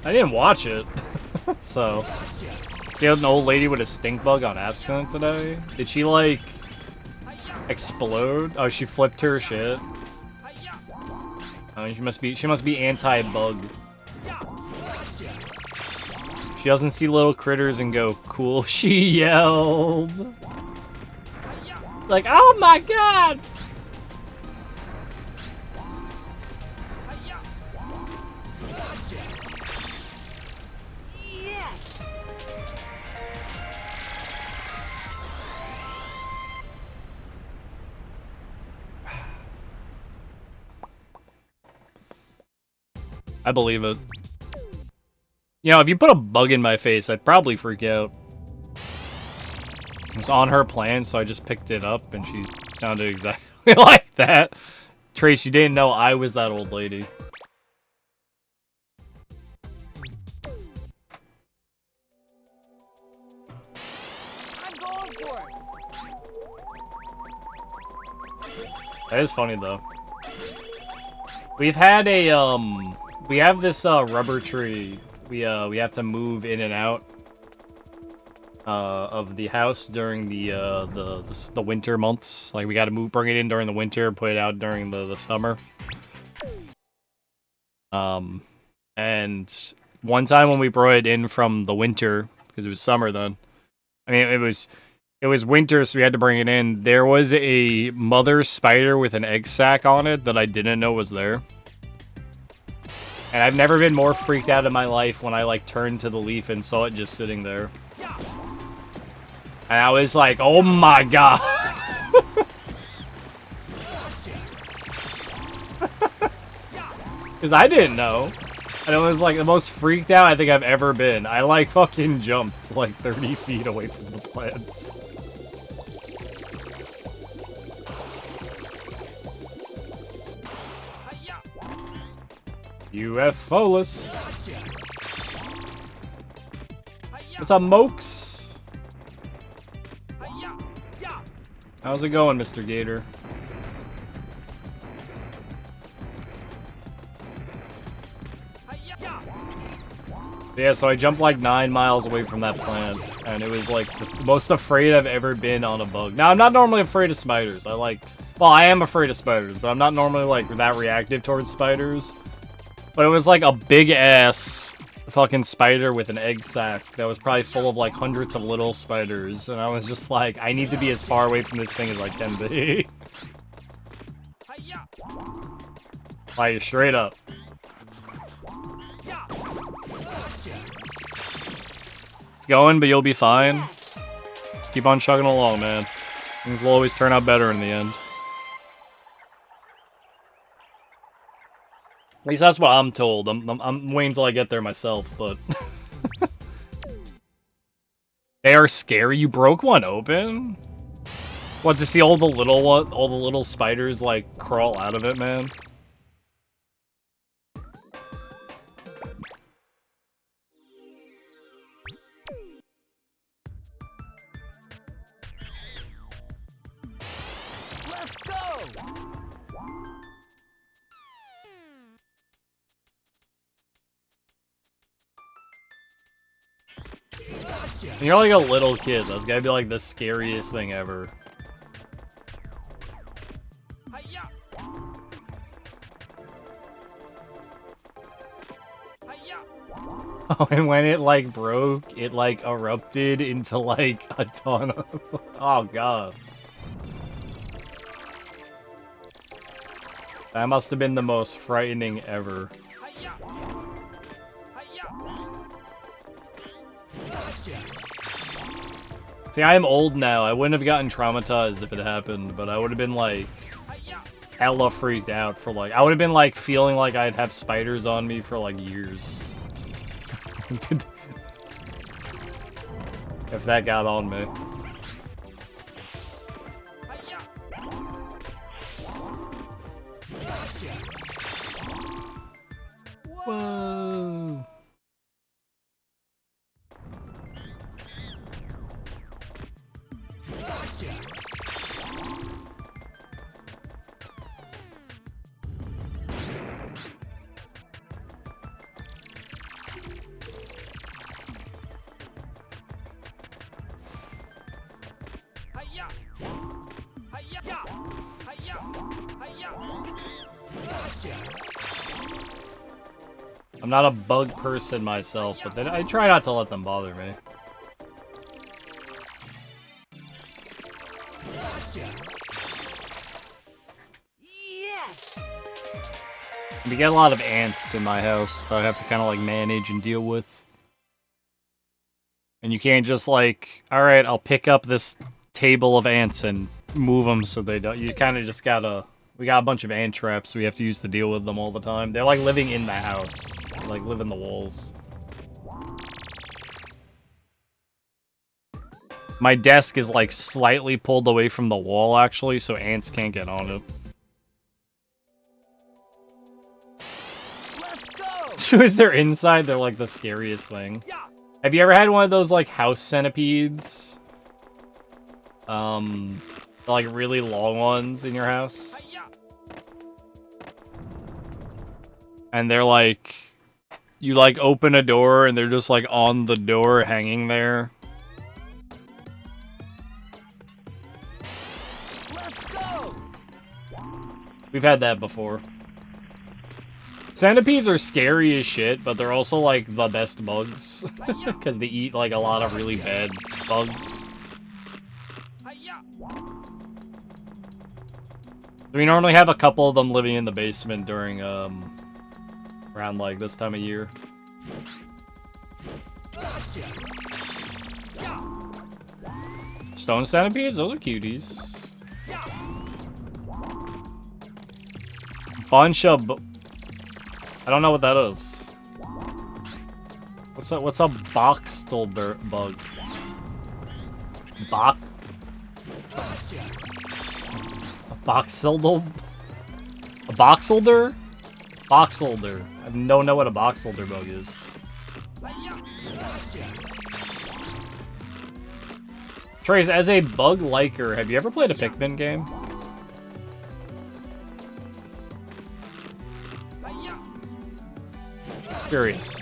I didn't watch it, so. See an old lady with a stink bug on accident today? Did she like explode? Oh, she flipped her shit. Oh, she must be anti-bug. She doesn't see little critters and go, cool. She yelled. Like, oh my god! Yes. I believe it. You know, if you put a bug in my face, I'd probably freak out. It was on her plan, so I just picked it up, and she sounded exactly like that. Trace, you didn't know I was that old lady. I'm going for it. That is funny, though. We've had a, we have this, rubber tree. We have to move in and out, of the house during the winter months. Like, we gotta bring it in during the winter, put it out during the summer. And one time when we brought it in from the winter, because it was summer then, I mean, it was winter, so we had to bring it in. There was a mother spider with an egg sac on it that I didn't know was there. And I've never been more freaked out in my life when I, like, turned to the leaf and saw it just sitting there. And I was like, oh my god! Because I didn't know. And it was, like, the most freaked out I think I've ever been. I, like, fucking jumped, like, 30 feet away from the plants. UFO-less. What's up, Mokes? How's it going, Mr. Gator? Yeah, so I jumped like 9 miles away from that plant, and it was like the most afraid I've ever been on a bug. Now, I'm not normally afraid of spiders. Well, I am afraid of spiders, but I'm not normally like that reactive towards spiders. But it was like a big-ass fucking spider with an egg sac that was probably full of like hundreds of little spiders. And I was just like, I need to be as far away from this thing as I can be. Like, straight up. It's going, but you'll be fine. Yes. Keep on chugging along, man. Things will always turn out better in the end. At least that's what I'm told. I'm waiting till I get there myself, but... They are scary? You broke one open? What, to see all the little spiders, like, crawl out of it, man? Let's go! And you're like a little kid. That's gotta be like the scariest thing ever. Hi-ya! Hi-ya! Oh, and when it like broke, it like erupted into like a ton of. Oh god. That must have been the most frightening ever. Hi-ya! Hi-ya! See, I am old now. I wouldn't have gotten traumatized if it happened, but I would have been like Hi-ya! hella freaked out for like. I would have been like feeling like I'd have spiders on me for like years. If that got on me. Hi-ya! Whoa. Hi-ya! Hi-ya! Hi-ya! Hi-ya! I'm not a bug person myself, but then I try not to let them bother me. Yes! We get a lot of ants in my house that I have to kind of like manage and deal with. And you can't just like, alright, I'll pick up this table of ants and move them so they don't. You kind of just gotta. We got a bunch of ant traps we have to use to deal with them all the time. They're like living in the house. They, like live in the walls. My desk is like slightly pulled away from the wall actually, so ants can't get on it. Let's go! So is they're inside, they're like the scariest thing. Have you ever had one of those like house centipedes? The, like really long ones in your house? And they're like, you like open a door and they're just like on the door hanging there. Let's go! We've had that before. Centipedes are scary as shit, but they're also like the best bugs. Because they eat like a lot of really bad bugs. We normally have a couple of them living in the basement during, around like this time of year. Stone centipedes? Those are cuties. Bunch of... I don't know what that is. What's a boxelder bug? A boxelder? A boxelder? Boxelder. I don't know what a boxelder bug is. Trace, as a bug liker, have you ever played a Pikmin game? Curious.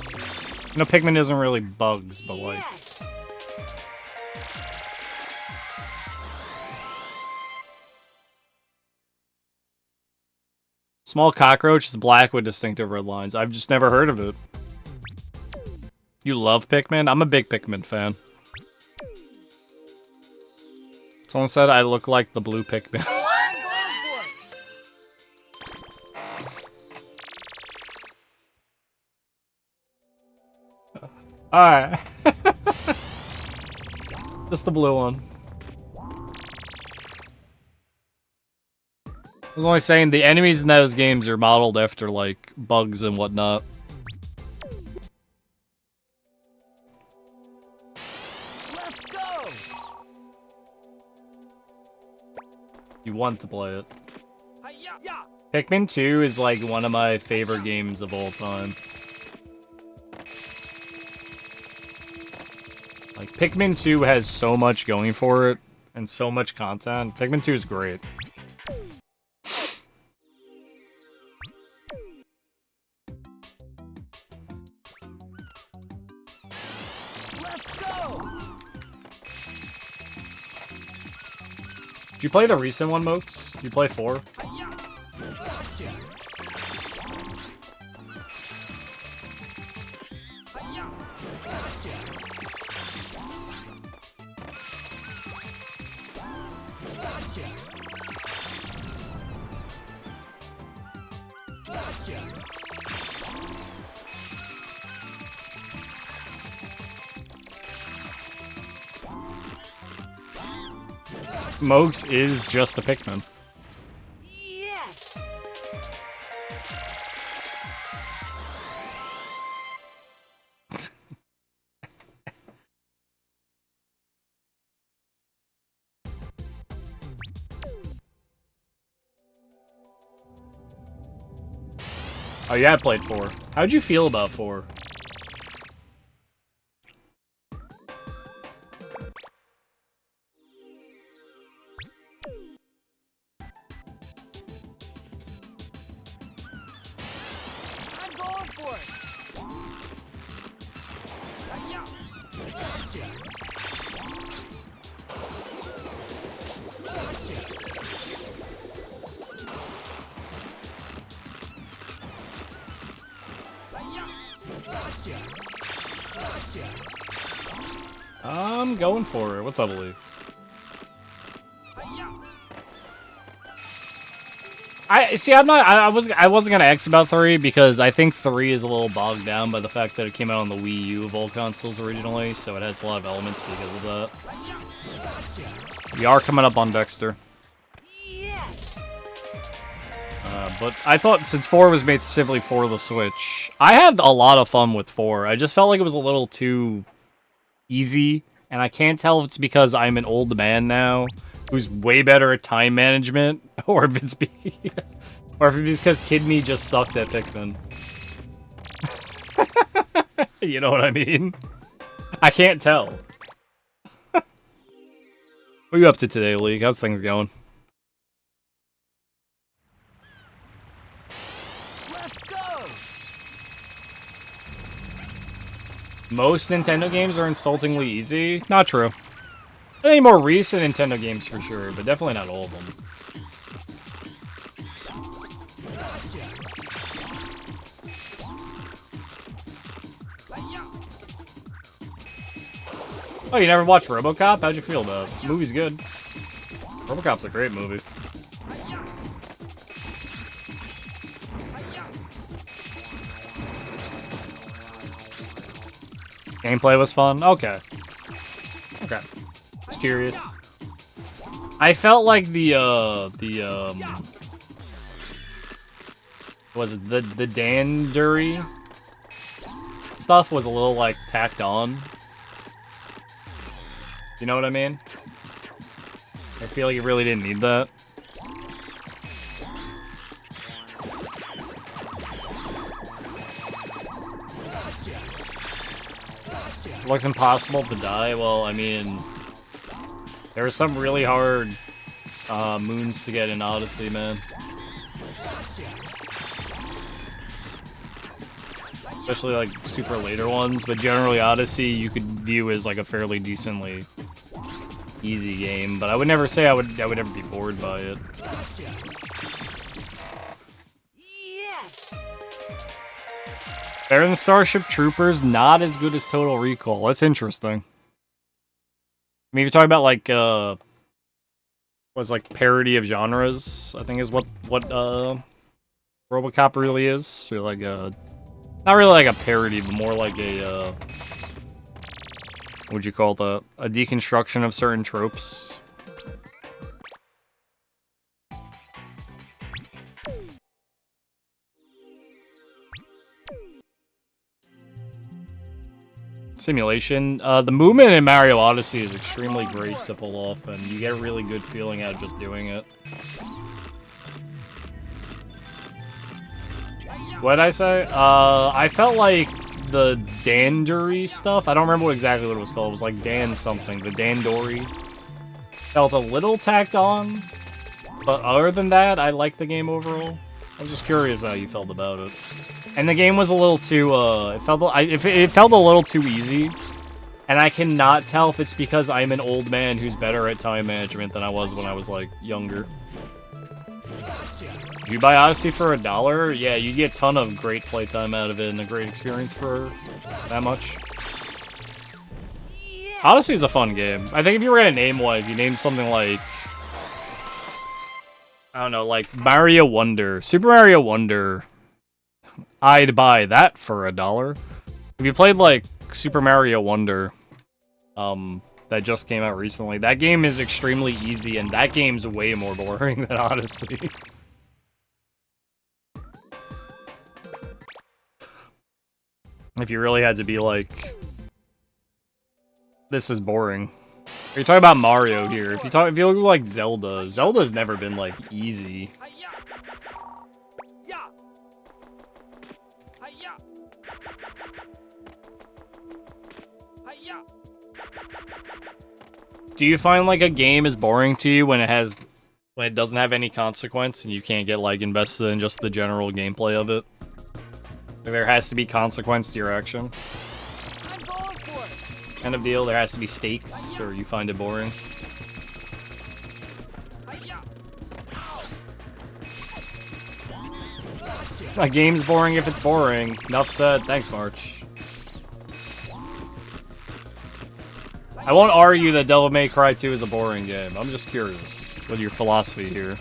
You know, Pikmin isn't really bugs, but like... Small cockroach is black with distinctive red lines. I've just never heard of it. You love Pikmin? I'm a big Pikmin fan. Someone said I look like the blue Pikmin. Alright. Just the blue one. I was only saying the enemies in those games are modeled after, like, bugs and whatnot. Let's go! You want to play it. Pikmin 2 is, like, one of my favorite games of all time. Like, Pikmin 2 has so much going for it, and so much content. Pikmin 2 is great. you play the recent one, Mokes? Did you play 4? Mokes is just a Pikmin. Yes! Oh yeah, I played 4. How'd you feel about 4? I'm going for it! I'm going for it. What's up, Lee? I wasn't gonna X about 3 because I think 3 is a little bogged down by the fact that it came out on the Wii U of all consoles originally, so it has a lot of elements because of that. We are coming up on Dexter. Yes! But I thought since 4 was made specifically for the Switch, I had a lot of fun with 4. I just felt like it was a little too easy, and I can't tell if it's because I'm an old man now who's way better at time management, or if it's because Kid Me just sucked at Pikmin. You know what I mean? I can't tell. What are you up to today, League? How's things going? Let's go! Most Nintendo games are insultingly easy. Not true. I think more recent Nintendo games for sure, but definitely not all of them. Oh, you never watched RoboCop? How'd you feel about it? The movie's good. RoboCop's a great movie. Gameplay was fun? Okay. Okay. Just curious. I felt like was it the Danduri stuff was a little, like, tacked on. You know what I mean? I feel like you really didn't need that. It looks impossible to die. Well, I mean, there were some really hard moons to get in Odyssey, man. Especially like super later ones, but generally Odyssey you could view as like a fairly decently easy game. But I would never say I would ever be bored by it. Yes! Better than Starship Troopers, not as good as Total Recall. That's interesting. I mean, if you're talking about like was like parody of genres, I think is what RoboCop really is. So like not really like a parody, but more like a what would you call that? A deconstruction of certain tropes. Simulation. The movement in Mario Odyssey is extremely great to pull off, and you get a really good feeling out of just doing it. What did I say? I felt like the Danduri stuff, I don't remember exactly what it was called. It was like Dan something. The Dandori felt a little tacked on, but other than that, I liked the game overall. I was just curious how you felt about it. And the game was a little too, it felt a little too easy. And I cannot tell if it's because I'm an old man who's better at time management than I was when I was, like, younger. If you buy Odyssey for $1, yeah, you get a ton of great playtime out of it and a great experience for that much. Odyssey's a fun game. I think if you were gonna name one, if you named something like... I don't know, like Mario Wonder. Super Mario Wonder. I'd buy that for $1. If you played, like, Super Mario Wonder, that just came out recently, that game is extremely easy, and that game's way more boring than Odyssey. If you really had to be like, this is boring. You're talking about Mario here. If you look like Zelda, Zelda's never been like easy. Do you find like a game is boring to you when it doesn't have any consequence and you can't get like invested in just the general gameplay of it? There has to be consequence to your action. I'm going for it. Kind of deal. There has to be stakes, or you find it boring. A game's boring if it's boring. Enough said. Thanks, March. I won't argue that Devil May Cry 2 is a boring game. I'm just curious with your philosophy here.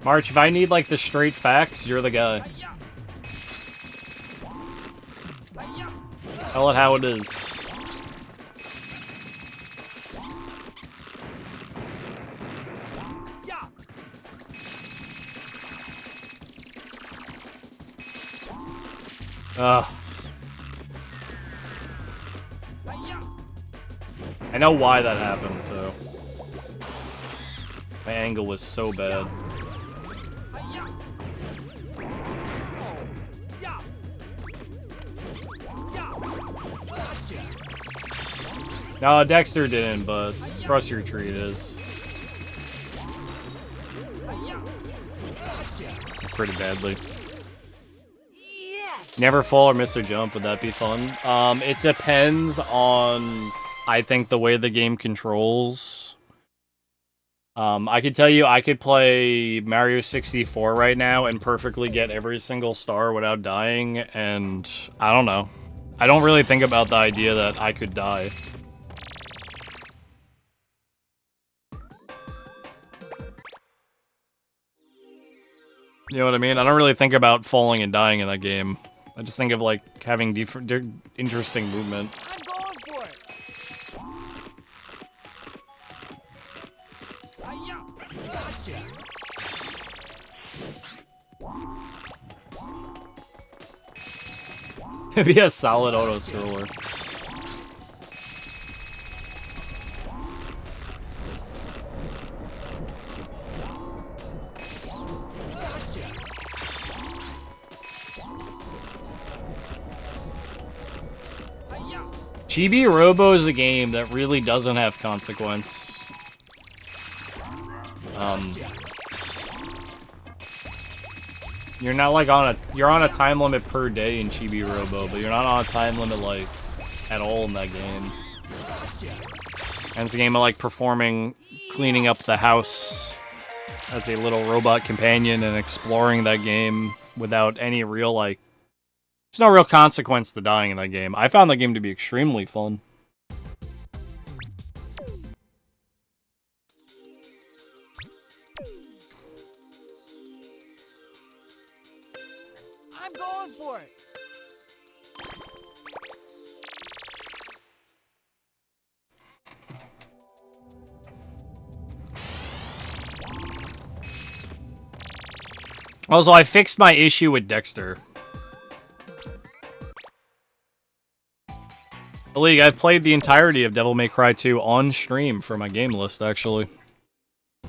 March, if I need like the straight facts, you're the guy. Tell it how it is. I know why that happened, so. My angle was so bad. No, Dexter didn't, but Cross Your Tree is. Pretty badly. Yes. Never fall or miss a jump, would that be fun? It depends on, I think, the way the game controls. I could tell you I could play Mario 64 right now and perfectly get every single star without dying, and I don't know. I don't really think about the idea that I could die. You know what I mean? I don't really think about falling and dying in that game. I just think of, like, having interesting movement. I'm going for it. It'd be a solid auto-scroller. Chibi Robo is a game that really doesn't have consequence. You're not like you're on a time limit per day in Chibi Robo, but you're not on a time limit like at all in that game. And it's a game of like performing, cleaning up the house as a little robot companion and exploring that game without any real like. There's no real consequence to dying in that game. I found that game to be extremely fun. I'm going for it. Also, I fixed my issue with Dexter. League, I've played the entirety of Devil May Cry 2 on stream for my game list, actually. I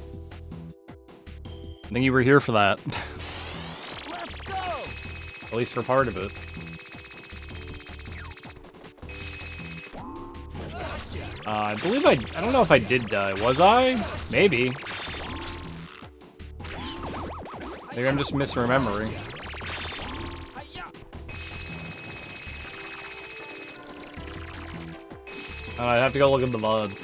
think you were here for that. Let's go. At least for part of it. I believe I don't know if I did die. Was I? Maybe. Maybe I'm just misremembering. I'd have to go look at the VOD.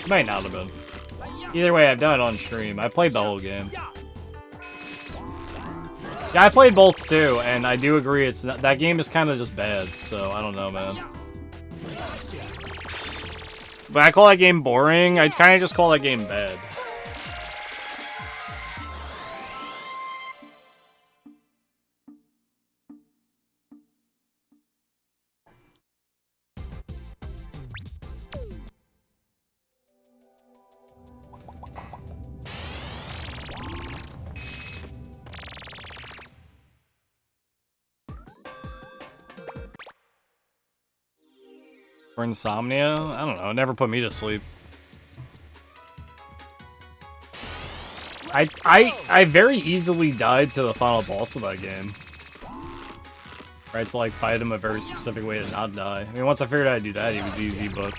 Might not have been. Either way, I've done it on stream. I played the whole game. Yeah, I played both too, and I do agree it's not, that game is kind of just bad, so I don't know, man. But I call that game boring, I'd kind of just call that game bad. For insomnia? I don't know, it never put me to sleep. I very easily died to the final boss of that game. Right, to like fight him a very specific way to not die. I mean, once I figured out how to do that, he was easy, but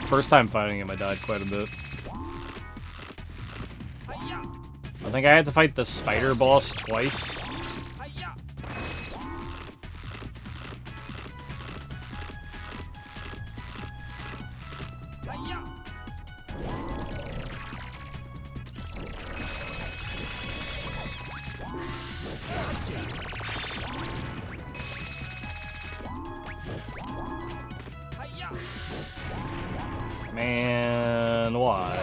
first time fighting him, I died quite a bit. I think I had to fight the spider boss twice. Man, why?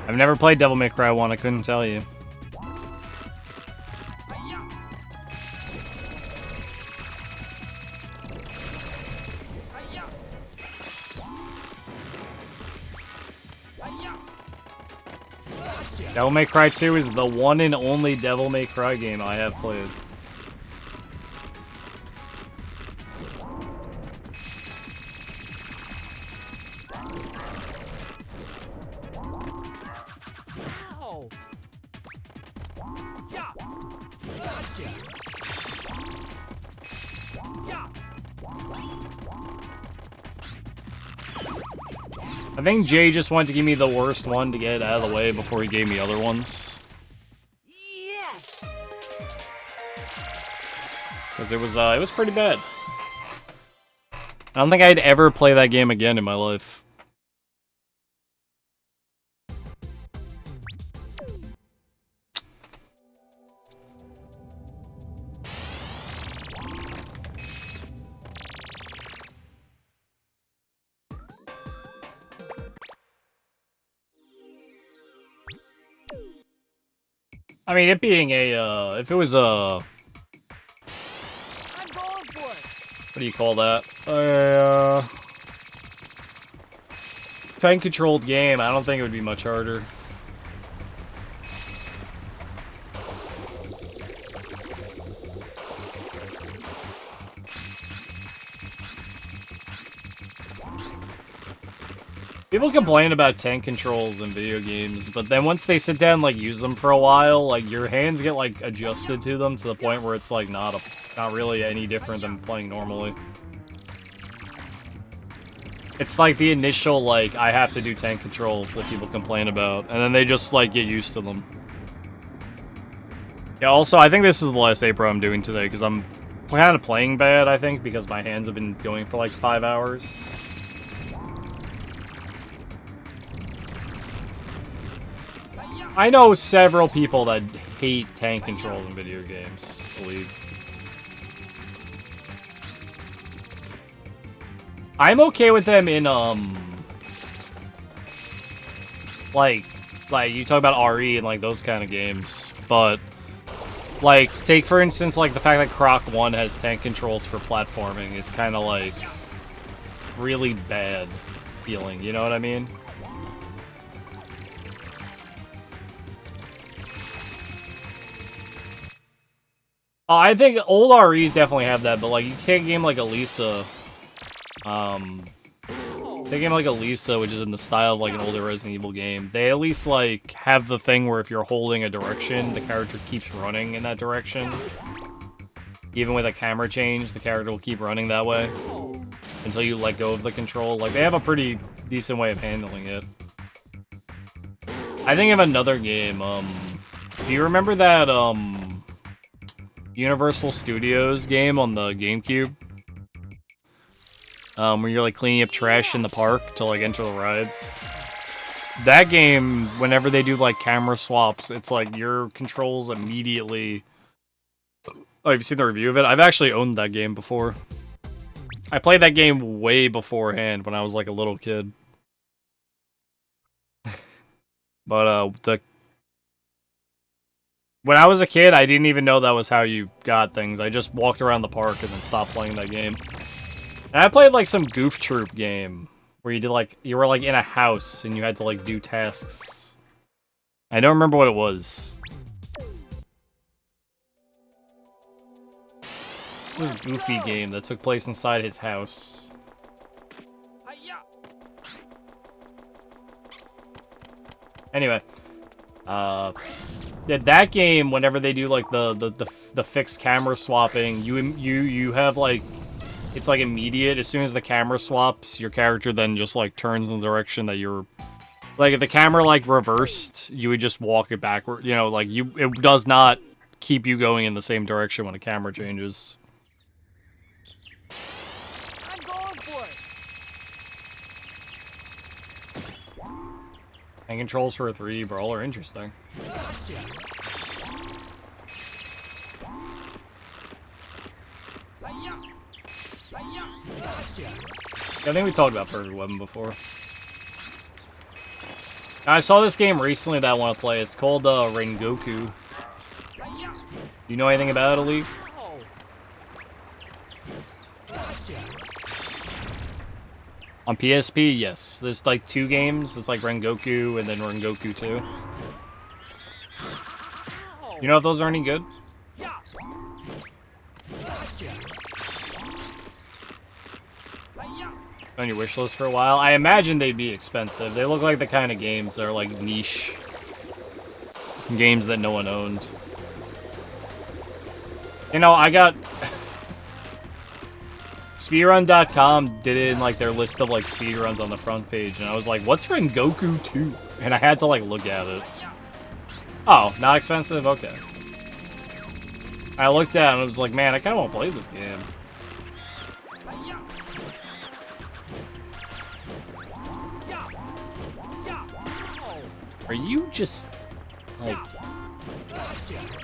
I've never played Devil May Cry 1, I couldn't tell you. Devil May Cry 2 is the one and only Devil May Cry game I have played. Ow. I think Jay just wanted to give me the worst one to get it out of the way before he gave me other ones. Yes. Because it was pretty bad. I don't think I'd ever play that game again in my life. I mean, it being a, if it was a, I'm going for it. what do you call that? A, time-controlled game, I don't think it would be much harder. People complain about tank controls in video games, but then once they sit down and, like, use them for a while, like, your hands get, like, adjusted to them to the point where it's, like, not really any different than playing normally. It's like the initial, like, I have to do tank controls that people complain about, and then they just, like, get used to them. Yeah, also, I think this is the last Ape I'm doing today, because I'm kind of playing bad, I think, because my hands have been going for, like, 5 hours. I know several people that hate tank controls in video games, I believe. I'm okay with them in, like, you talk about RE and, like, those kind of games, but, like, take, for instance, like, the fact that Croc 1 has tank controls for platforming is kind of, like, really bad feeling, you know what I mean? I think old REs definitely have that, but, like, you take a game like Elisa, game like Elisa, which is in the style of like an older Resident Evil game, they at least like have the thing where if you're holding a direction, the character keeps running in that direction. Even with a camera change, the character will keep running that way until you let go of the control. Like, they have a pretty decent way of handling it. I think of another game, do you remember that, Universal Studios game on the GameCube? Where you're, like, cleaning up trash in the park to, like, enter the rides? That game, whenever they do, like, camera swaps, it's like your controls immediately... Oh, have you seen the review of it? I've actually owned that game before. I played that game way beforehand when I was, like, a little kid. But, when I was a kid, I didn't even know that was how you got things. I just walked around the park and then stopped playing that game. And I played, like, some Goof Troop game, where you did, like, you were, like, in a house, and you had to, like, do tasks. I don't remember what it was. It was a Goofy game that took place inside his house. Anyway, that game, whenever they do like the fixed camera swapping, you have like, it's like immediate. As soon as the camera swaps, your character then just like turns in the direction that you're. Like if the camera like reversed, you would just walk it backward. You know, like it does not keep you going in the same direction when a camera changes. I'm going for it. And controls for a 3D brawl are interesting. Gotcha. Gotcha. I think we talked about Perfect Weapon before. I saw this game recently that I want to play. It's called Rengoku. Do you know anything about it, Ali? Oh. Gotcha. On PSP, yes. There's like 2 games. It's like Rengoku and then Rengoku 2. Oh. You know if those are any good? Gotcha. On your wish list for a while? I imagine they'd be expensive. They look like the kind of games that are like niche. Games that no one owned. You know, I got... Speedrun.com did it in like their list of like speedruns on the front page, and I was like, what's Rengoku 2? And I had to like look at it. Oh, not expensive? Okay. I looked at it and I was like, man, I kind of want to play this game. Are you just like?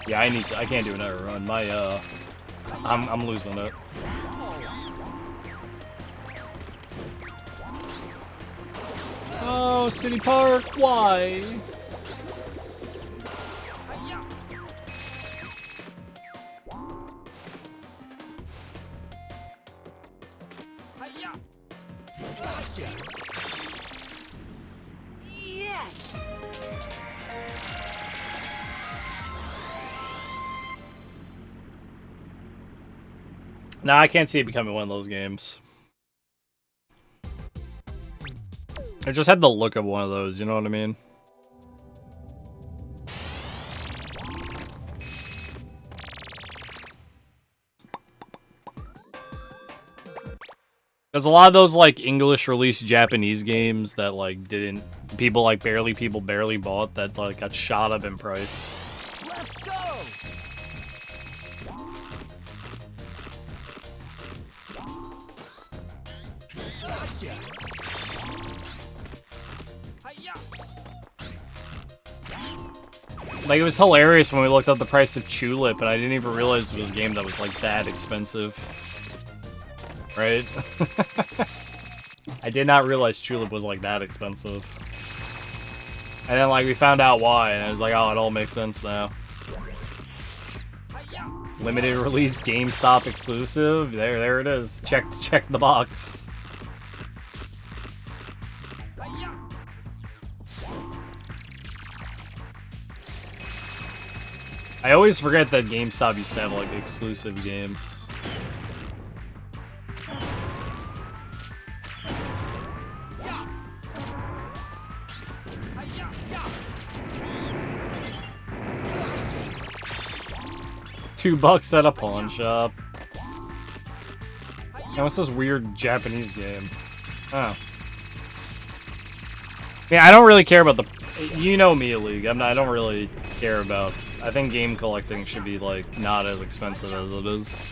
Yeah, I can't do another run. My I'm losing it. Oh, City Park, why? Yes. Nah, I can't see it becoming one of those games. I just had the look of one of those, you know what I mean? There's a lot of those, like, English released Japanese games that, like, people barely bought that, like, got shot up in price. Let's go. Gotcha. Like, it was hilarious when we looked up the price of Tulip, and I didn't even realize it was a game that was, like, that expensive. Right? I did not realize Tulip was, like, that expensive. And then, like, we found out why, and I was like, oh, it all makes sense now. Limited release GameStop exclusive. There it is. Check the box. I always forget that GameStop used to have, like, exclusive games. $2 at a pawn shop. Now what's this weird Japanese game? Oh. Yeah, I don't really care about the... You know me, League. I don't really care about... I think game collecting should be, like, not as expensive as it is.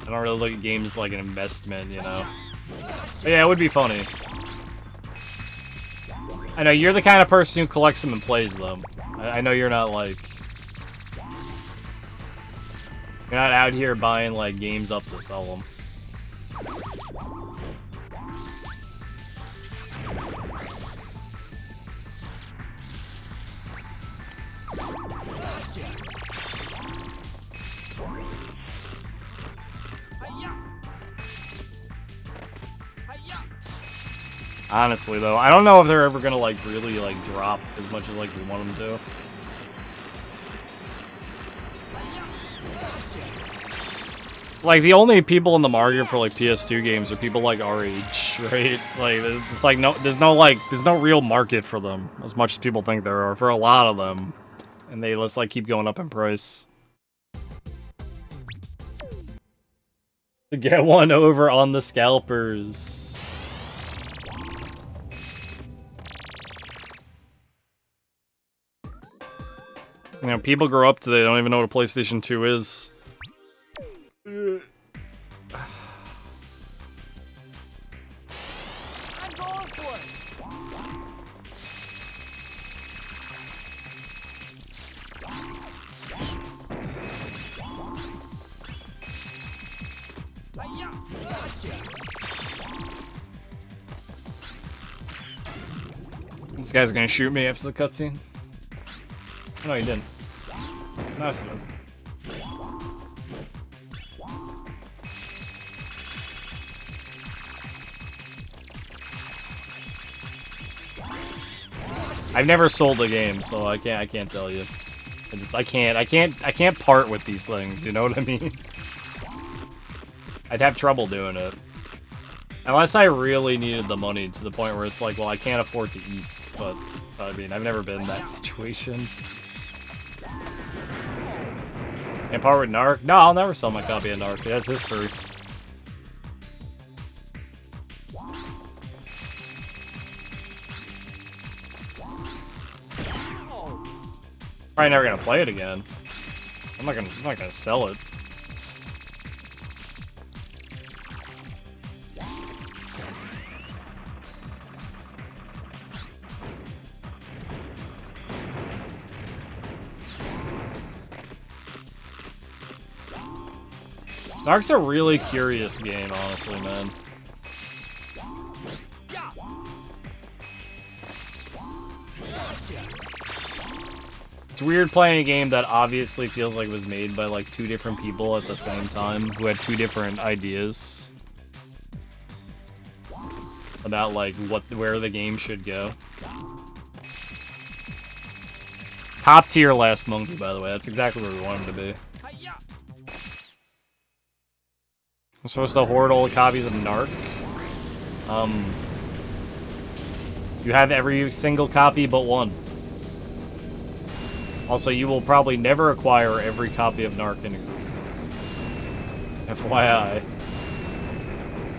I don't really look at games as, like, an investment, you know? But yeah, it would be funny. I know, you're the kind of person who collects them and plays them. I know you're not, like... You're not out here buying, like, games up to sell them. Honestly, though, I don't know if they're ever gonna, like, really, like, drop as much as, like, we want them to. Like, the only people in the market for, like, PS2 games are people, like, our age, right? Like, it's like, there's no real market for them, as much as people think there are, for a lot of them. And they just, like, keep going up in price. To get one over on the scalpers. You know, people grow up today, they don't even know what a PlayStation 2 is. I'm going for it. This guy's gonna shoot me after the cutscene. No, he didn't. Nice of him. I've never sold a game, so I can't tell you. I can't part with these things, you know what I mean? I'd have trouble doing it. Unless I really needed the money to the point where it's like, well, I can't afford to eat, but I mean, I've never been in that situation. And part with Narc? No, I'll never sell my copy of Narc. It has history. Probably never gonna play it again. I'm not gonna sell it. Narc's a really curious game, honestly, man. It's weird playing a game that obviously feels like it was made by like two different people at the same time who had two different ideas about like where the game should go. Top tier Last Monkey, by the way. That's exactly where we want him to be. I'm supposed to hoard all the copies of Narc. You have every single copy but one. Also, you will probably never acquire every copy of Narc in existence. FYI.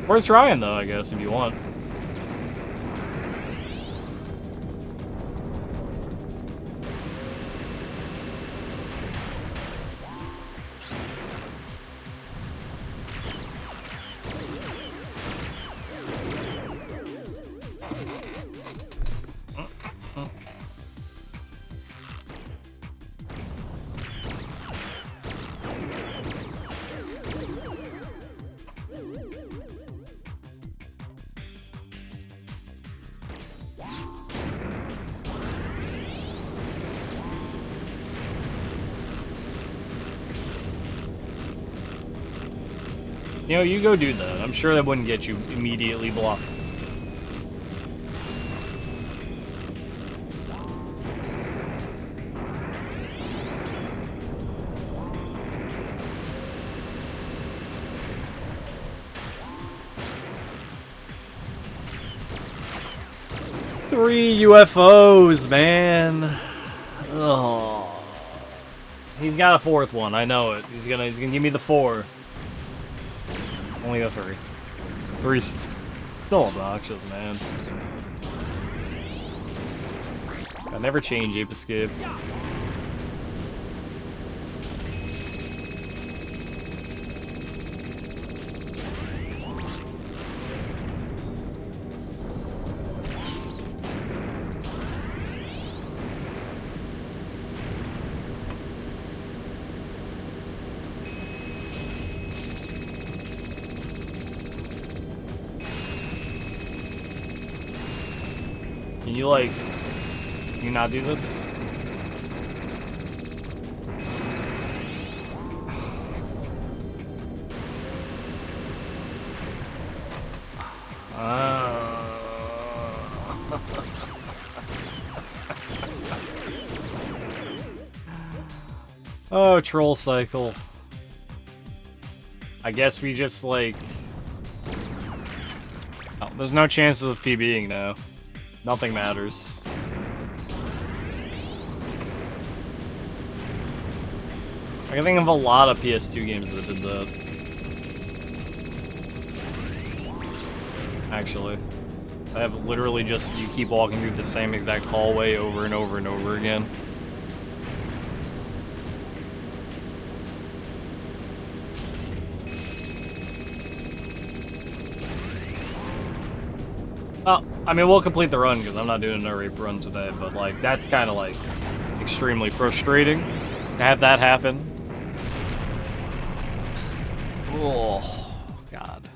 Worth trying, though, I guess, if you want. You know, you go do that. I'm sure that wouldn't get you immediately blocked. Three UFOs, man. Oh. He's got a fourth one. I know it. He's gonna give me the 4. Only the 3. 3's still obnoxious, man. I never change Ape Escape. Can you, like, can you not do this? Oh, troll cycle. I guess we just, like... Oh, there's no chances of PBing now. Nothing matters. I can think of a lot of PS2 games that did that. Actually. I have literally just, you keep walking through the same exact hallway over and over and over again. Oh, I mean, we'll complete the run because I'm not doing a rape run today, but like, that's kind of like extremely frustrating to have that happen. Oh, God.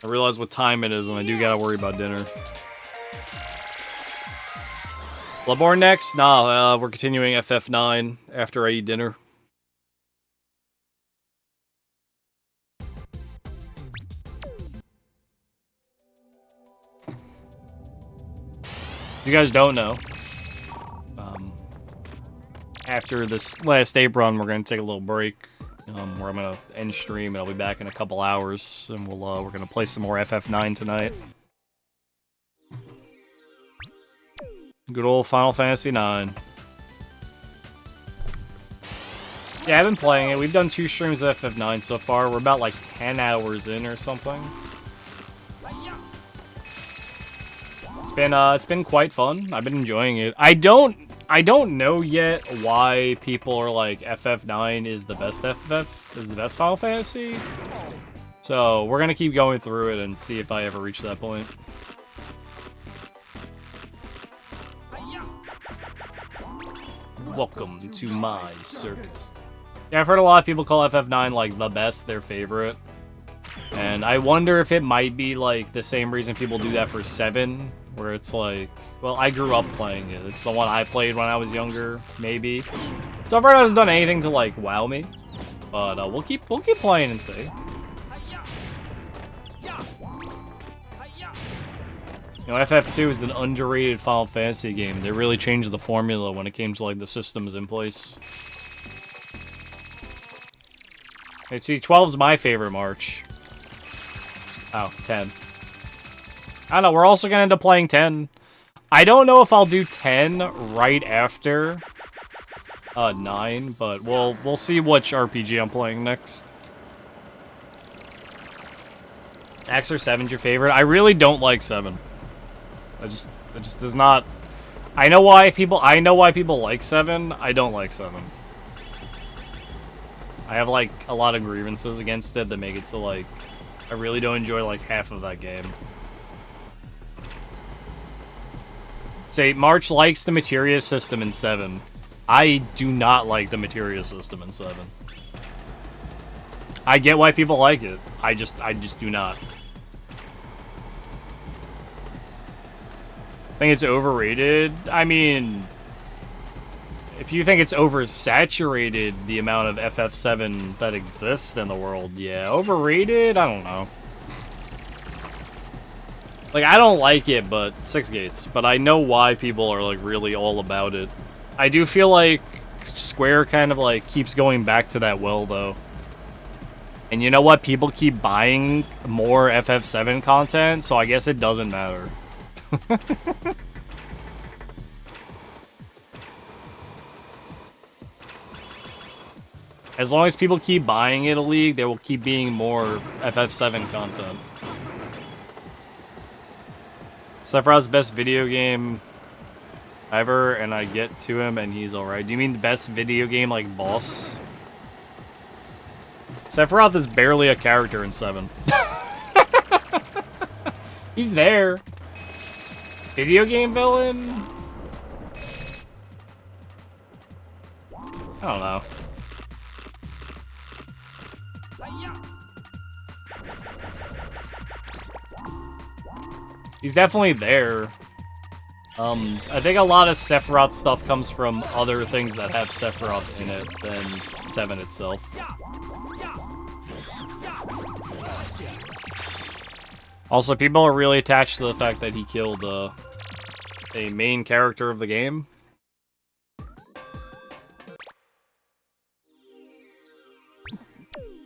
I realize what time it is and I do gotta worry about dinner. Bloodborne next? Nah, we're continuing FF9 after I eat dinner. If you guys don't know, after this last Ape run, we're gonna take a little break, where I'm gonna end stream, and I'll be back in a couple hours, and we're gonna play some more FF9 tonight. Good old Final Fantasy IX. Yeah, I've been playing it. We've done 2 streams of FF9 so far. We're about like 10 hours in or something. It's been quite fun. I've been enjoying it. I don't know yet why people are like FF9 is the best Final Fantasy. So we're gonna keep going through it and see if I ever reach that point. Welcome to my circus. Yeah, I've heard a lot of people call FF9 like the best, their favorite. And I wonder if it might be like the same reason people do that for 7. Where it's like, well, I grew up playing it. It's the one I played when I was younger, maybe. So far, it hasn't done anything to like wow me, but we'll keep playing and see. You know, FF2 is an underrated Final Fantasy game. They really changed the formula when it came to like the systems in place. Hey, see, 12's my favorite March. Oh, 10. I don't know, we're also gonna end up playing 10. I don't know if I'll do 10 right after 9, but we'll see which RPG I'm playing next. X or 7's your favorite? I really don't like 7. It just does not. I know why people like 7. I don't like 7. I have like a lot of grievances against it that make it so like I really don't enjoy like half of that game. Say, March likes the materia system in 7. I do not like the materia system in 7. I get why people like it. I just do not. I think it's overrated. I mean, if you think it's oversaturated, the amount of FF7 that exists in the world, yeah. Overrated? I don't know. Like, I don't like it, but 6 gates. But I know why people are, like, really all about it. I do feel like Square kind of, like, keeps going back to that well, though. And you know what? People keep buying more FF7 content, so I guess it doesn't matter. As long as people keep buying it a league, there will keep being more FF7 content. Sephiroth's best video game ever, and I get to him and he's alright. Do you mean the best video game, like, boss? Sephiroth is barely a character in 7. He's there. Video game villain? I don't know. He's definitely there. I think a lot of Sephiroth stuff comes from other things that have Sephiroth in it than 7 itself. Also, people are really attached to the fact that he killed a main character of the game.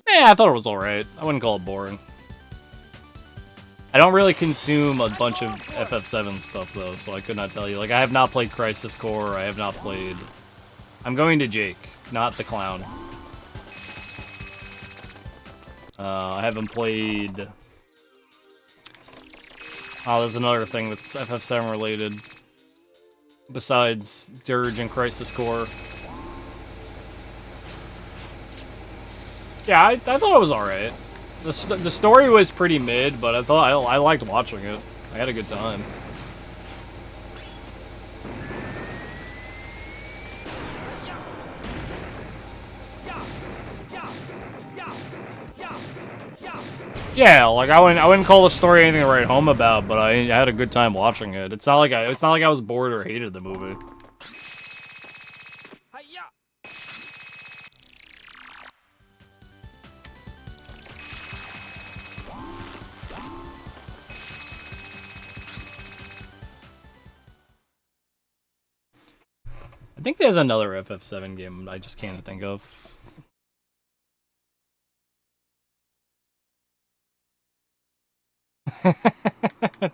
Yeah, I thought it was alright. I wouldn't call it boring. I don't really consume a bunch of FF7 stuff, though, so I could not tell you. Like, I have not played Crisis Core, I have not played... I'm going to Jake, not the clown. I haven't played... Oh, there's another thing that's FF7 related. Besides Dirge and Crisis Core. Yeah, I thought it was alright. The story was pretty mid, but I liked watching it. I had a good time. Yeah, like I wouldn't call the story anything to write home about, but I had a good time watching it. It's not like I was bored or hated the movie. I think there's another FF7 game I just can't think of.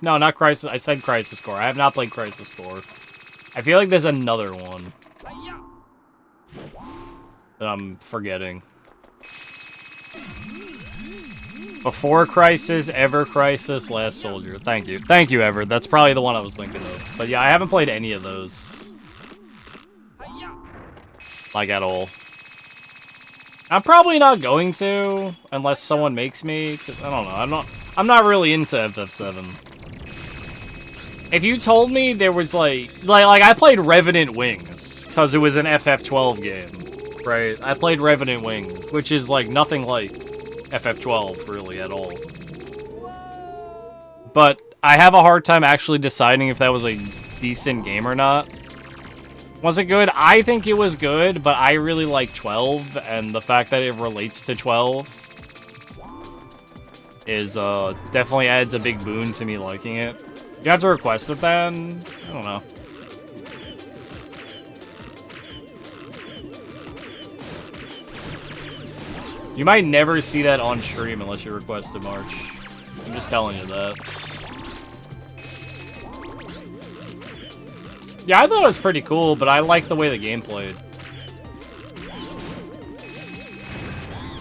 No, not Crisis. I said Crisis Core. I have not played Crisis Core. I feel like there's another one that I'm forgetting. Before Crisis, Ever Crisis, Last Soldier. Thank you. Thank you, Ever. That's probably the one I was thinking of. But yeah, I haven't played any of those. Like, at all. I'm probably not going to, unless someone makes me, 'cause I don't know, I'm not really into FF7. If you told me there was like I played Revenant Wings, because it was an FF12 game, right? I played Revenant Wings, which is like nothing like FF12, really, at all. But I have a hard time actually deciding if that was a decent game or not. Was it good? I think it was good, but I really like 12, and the fact that it relates to 12 is definitely adds a big boon to me liking it. You have to request it then? I don't know. You might never see that on stream unless you request it, March. I'm just telling you that. Yeah, I thought it was pretty cool, but I like the way the game played.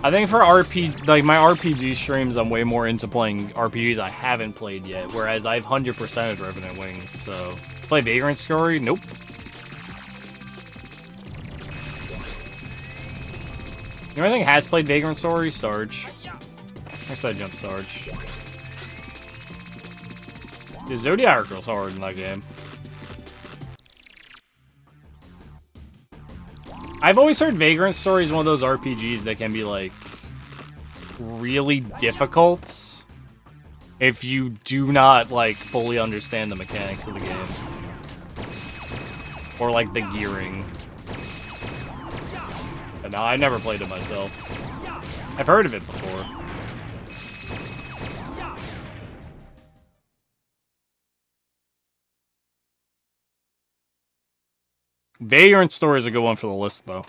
I think for my RPG streams, I'm way more into playing RPGs I haven't played yet, whereas I've 100%ed Revenant Wings, so... Play Vagrant Story? Nope. You know anything has played Vagrant Story? Sarge. Next I jump Sarge. The Zodiac Girl's hard in that game. I've always heard Vagrant Story is one of those RPGs that can be, like, really difficult if you do not, like, fully understand the mechanics of the game. Or, like, the gearing. But no, I never played it myself. I've heard of it before. Vagrant Story is a good one for the list, though.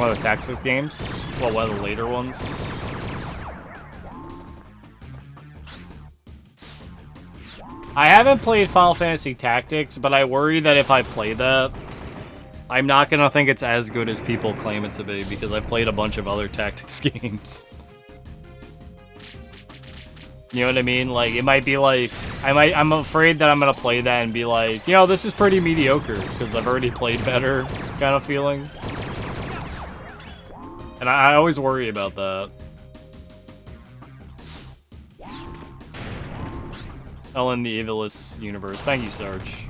One of the Tactics games. Well, one of the later ones. I haven't played Final Fantasy Tactics, but I worry that if I play that, I'm not gonna think it's as good as people claim it to be, because I've played a bunch of other Tactics games. You know what I mean? Like, it might be like, I'm afraid that I'm gonna play that and be like, you know, this is pretty mediocre, because I've already played better, kind of feeling. And I always worry about that. Ellen the Evilist universe. Thank you, Sarge.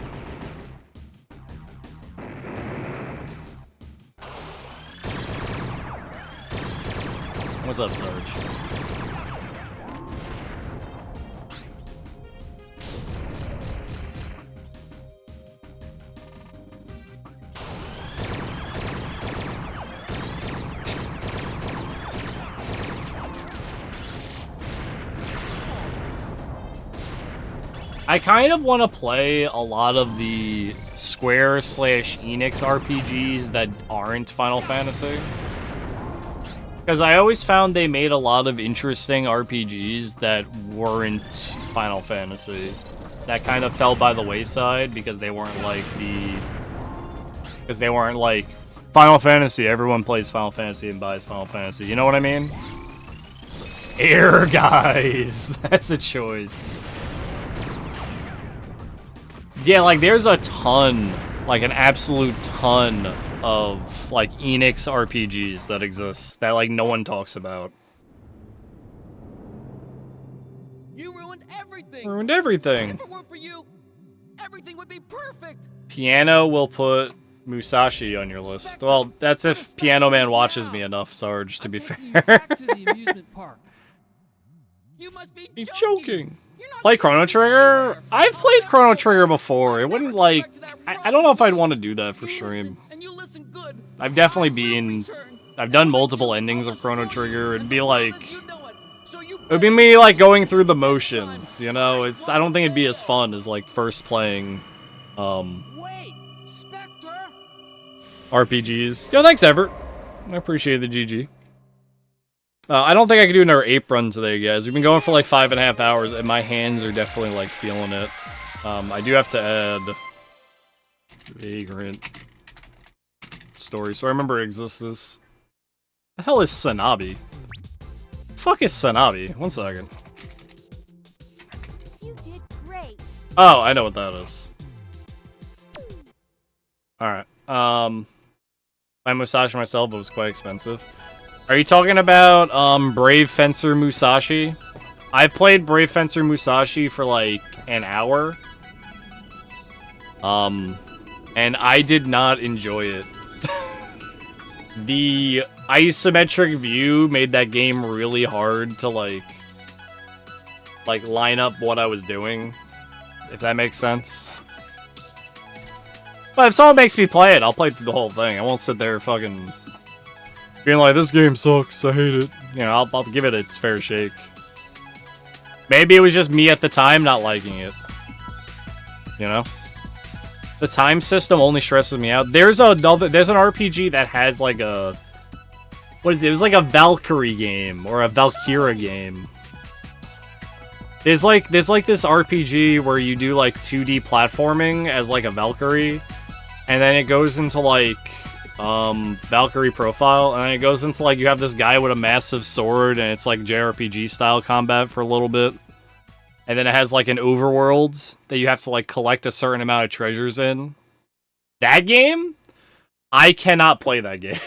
What's up, Sarge? I kind of want to play a lot of the Square/Enix RPGs that aren't Final Fantasy. Because I always found they made a lot of interesting RPGs that weren't Final Fantasy. That kind of fell by the wayside because they weren't like Final Fantasy, everyone plays Final Fantasy and buys Final Fantasy. You know what I mean? Air guys! That's a choice. Yeah, like, there's a ton, like, an absolute ton of, like, Enix RPGs that exist that, like, no one talks about. You ruined everything. Ruined everything. If it weren't for you, everything would be perfect. Piano will put Musashi on your list. Well, that's if Piano Man watches me enough, Sarge, to be fair. Back to the amusement park. You must be He's joking. joking. Play Chrono Trigger? I've played Chrono Trigger before. It wouldn't, like... I don't know if I'd want to do that for stream. I've definitely been... I've done multiple endings of Chrono Trigger. It'd be like... It would be me, like, going through the motions, you know? It's... I don't think it'd be as fun as, like, first playing, Wait, Spectre? RPGs. Yo, thanks, Everett. I appreciate the GG. I don't think I can do another ape run today, guys. We've been going for like 5.5 hours, and my hands are definitely like feeling it. I do have to add Vagrant story, so I remember it exists. This. The hell is Sanabi? Fuck is Sanabi? 1 second. You did great. Oh, I know what that is. All right. I massaged myself, but it was quite expensive. Are you talking about Brave Fencer Musashi? I've played Brave Fencer Musashi for like an hour. And I did not enjoy it. The isometric view made that game really hard to like line up what I was doing, if that makes sense. But if someone makes me play it, I'll play through the whole thing. I won't sit there fucking being like, this game sucks, I hate it. You know, I'll give it its fair shake. Maybe it was just me at the time not liking it. You know? The time system only stresses me out. There's an RPG that has like a... What is it? It was like a Valkyrie game, or a Valkyra game. There's like this RPG where you do like 2D platforming as like a Valkyrie, and then it goes into like Valkyrie profile, and then it goes into like you have this guy with a massive sword, and it's like JRPG style combat for a little bit, and then it has like an overworld that you have to like collect a certain amount of treasures in. That game, I cannot play that game.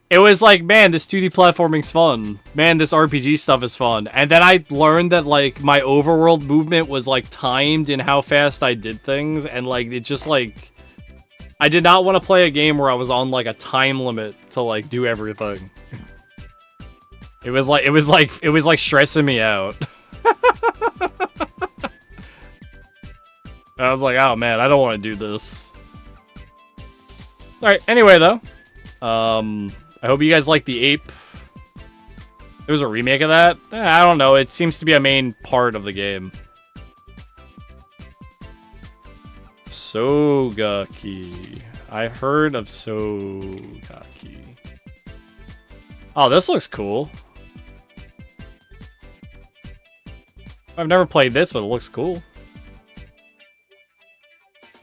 It was like, man, this 2D platforming's fun. Man, this RPG stuff is fun. And then I learned that, like, my overworld movement was, like, timed in how fast I did things. And, like, it just, like... I did not want to play a game where I was on, like, a time limit to, like, do everything. It was like stressing me out. I was like, oh, man, I don't want to do this. Alright, anyway, though. I hope you guys like the Ape. There was a remake of that? I don't know. It seems to be a main part of the game. Sogaki. I heard of Sogaki. Oh, this looks cool. I've never played this, but it looks cool.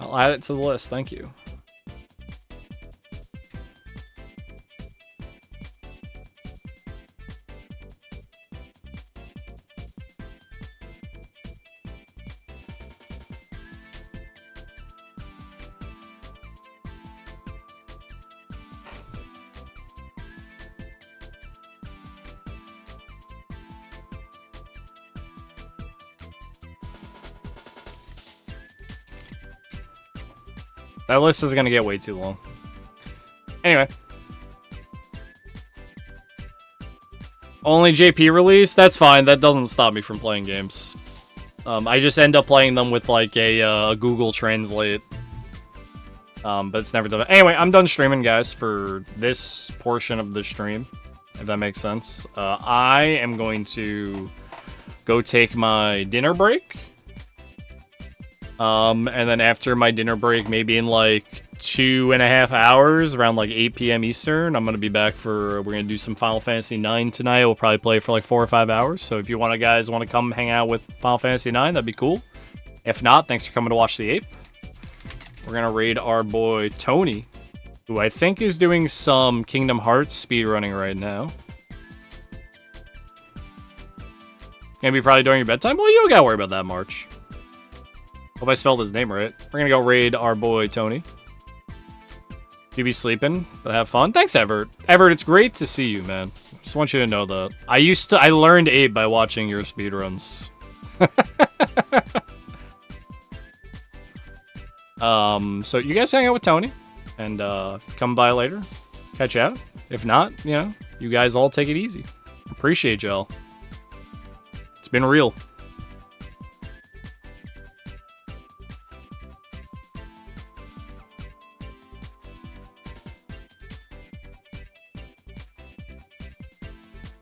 I'll add it to the list, thank you. That list is gonna get way too long. Anyway. Only JP release? That's fine. That doesn't stop me from playing games. I just end up playing them with like a Google Translate. But it's never done. Anyway, I'm done streaming, guys, for this portion of the stream. If that makes sense. I am going to go take my dinner break. And then after my dinner break, maybe in like 2.5 hours, around like 8 p.m. Eastern, I'm going to be back for, we're going to do some Final Fantasy 9 tonight. We'll probably play for like 4 or 5 hours. So if you guys want to come hang out with Final Fantasy 9, that'd be cool. If not, thanks for coming to watch the Ape. We're going to raid our boy Tony, who I think is doing some Kingdom Hearts speedrunning right now. Maybe probably during your bedtime? Well, you don't gotta worry about that, March. Hope I spelled his name right. We're gonna go raid our boy Tony. You be sleeping, but have fun. Thanks, Everett. Everett, it's great to see you, man. Just want you to know that. I learned Ape by watching your speedruns. So you guys hang out with Tony, and come by later, catch out. If not, you know, you guys all take it easy. Appreciate y'all. It's been real.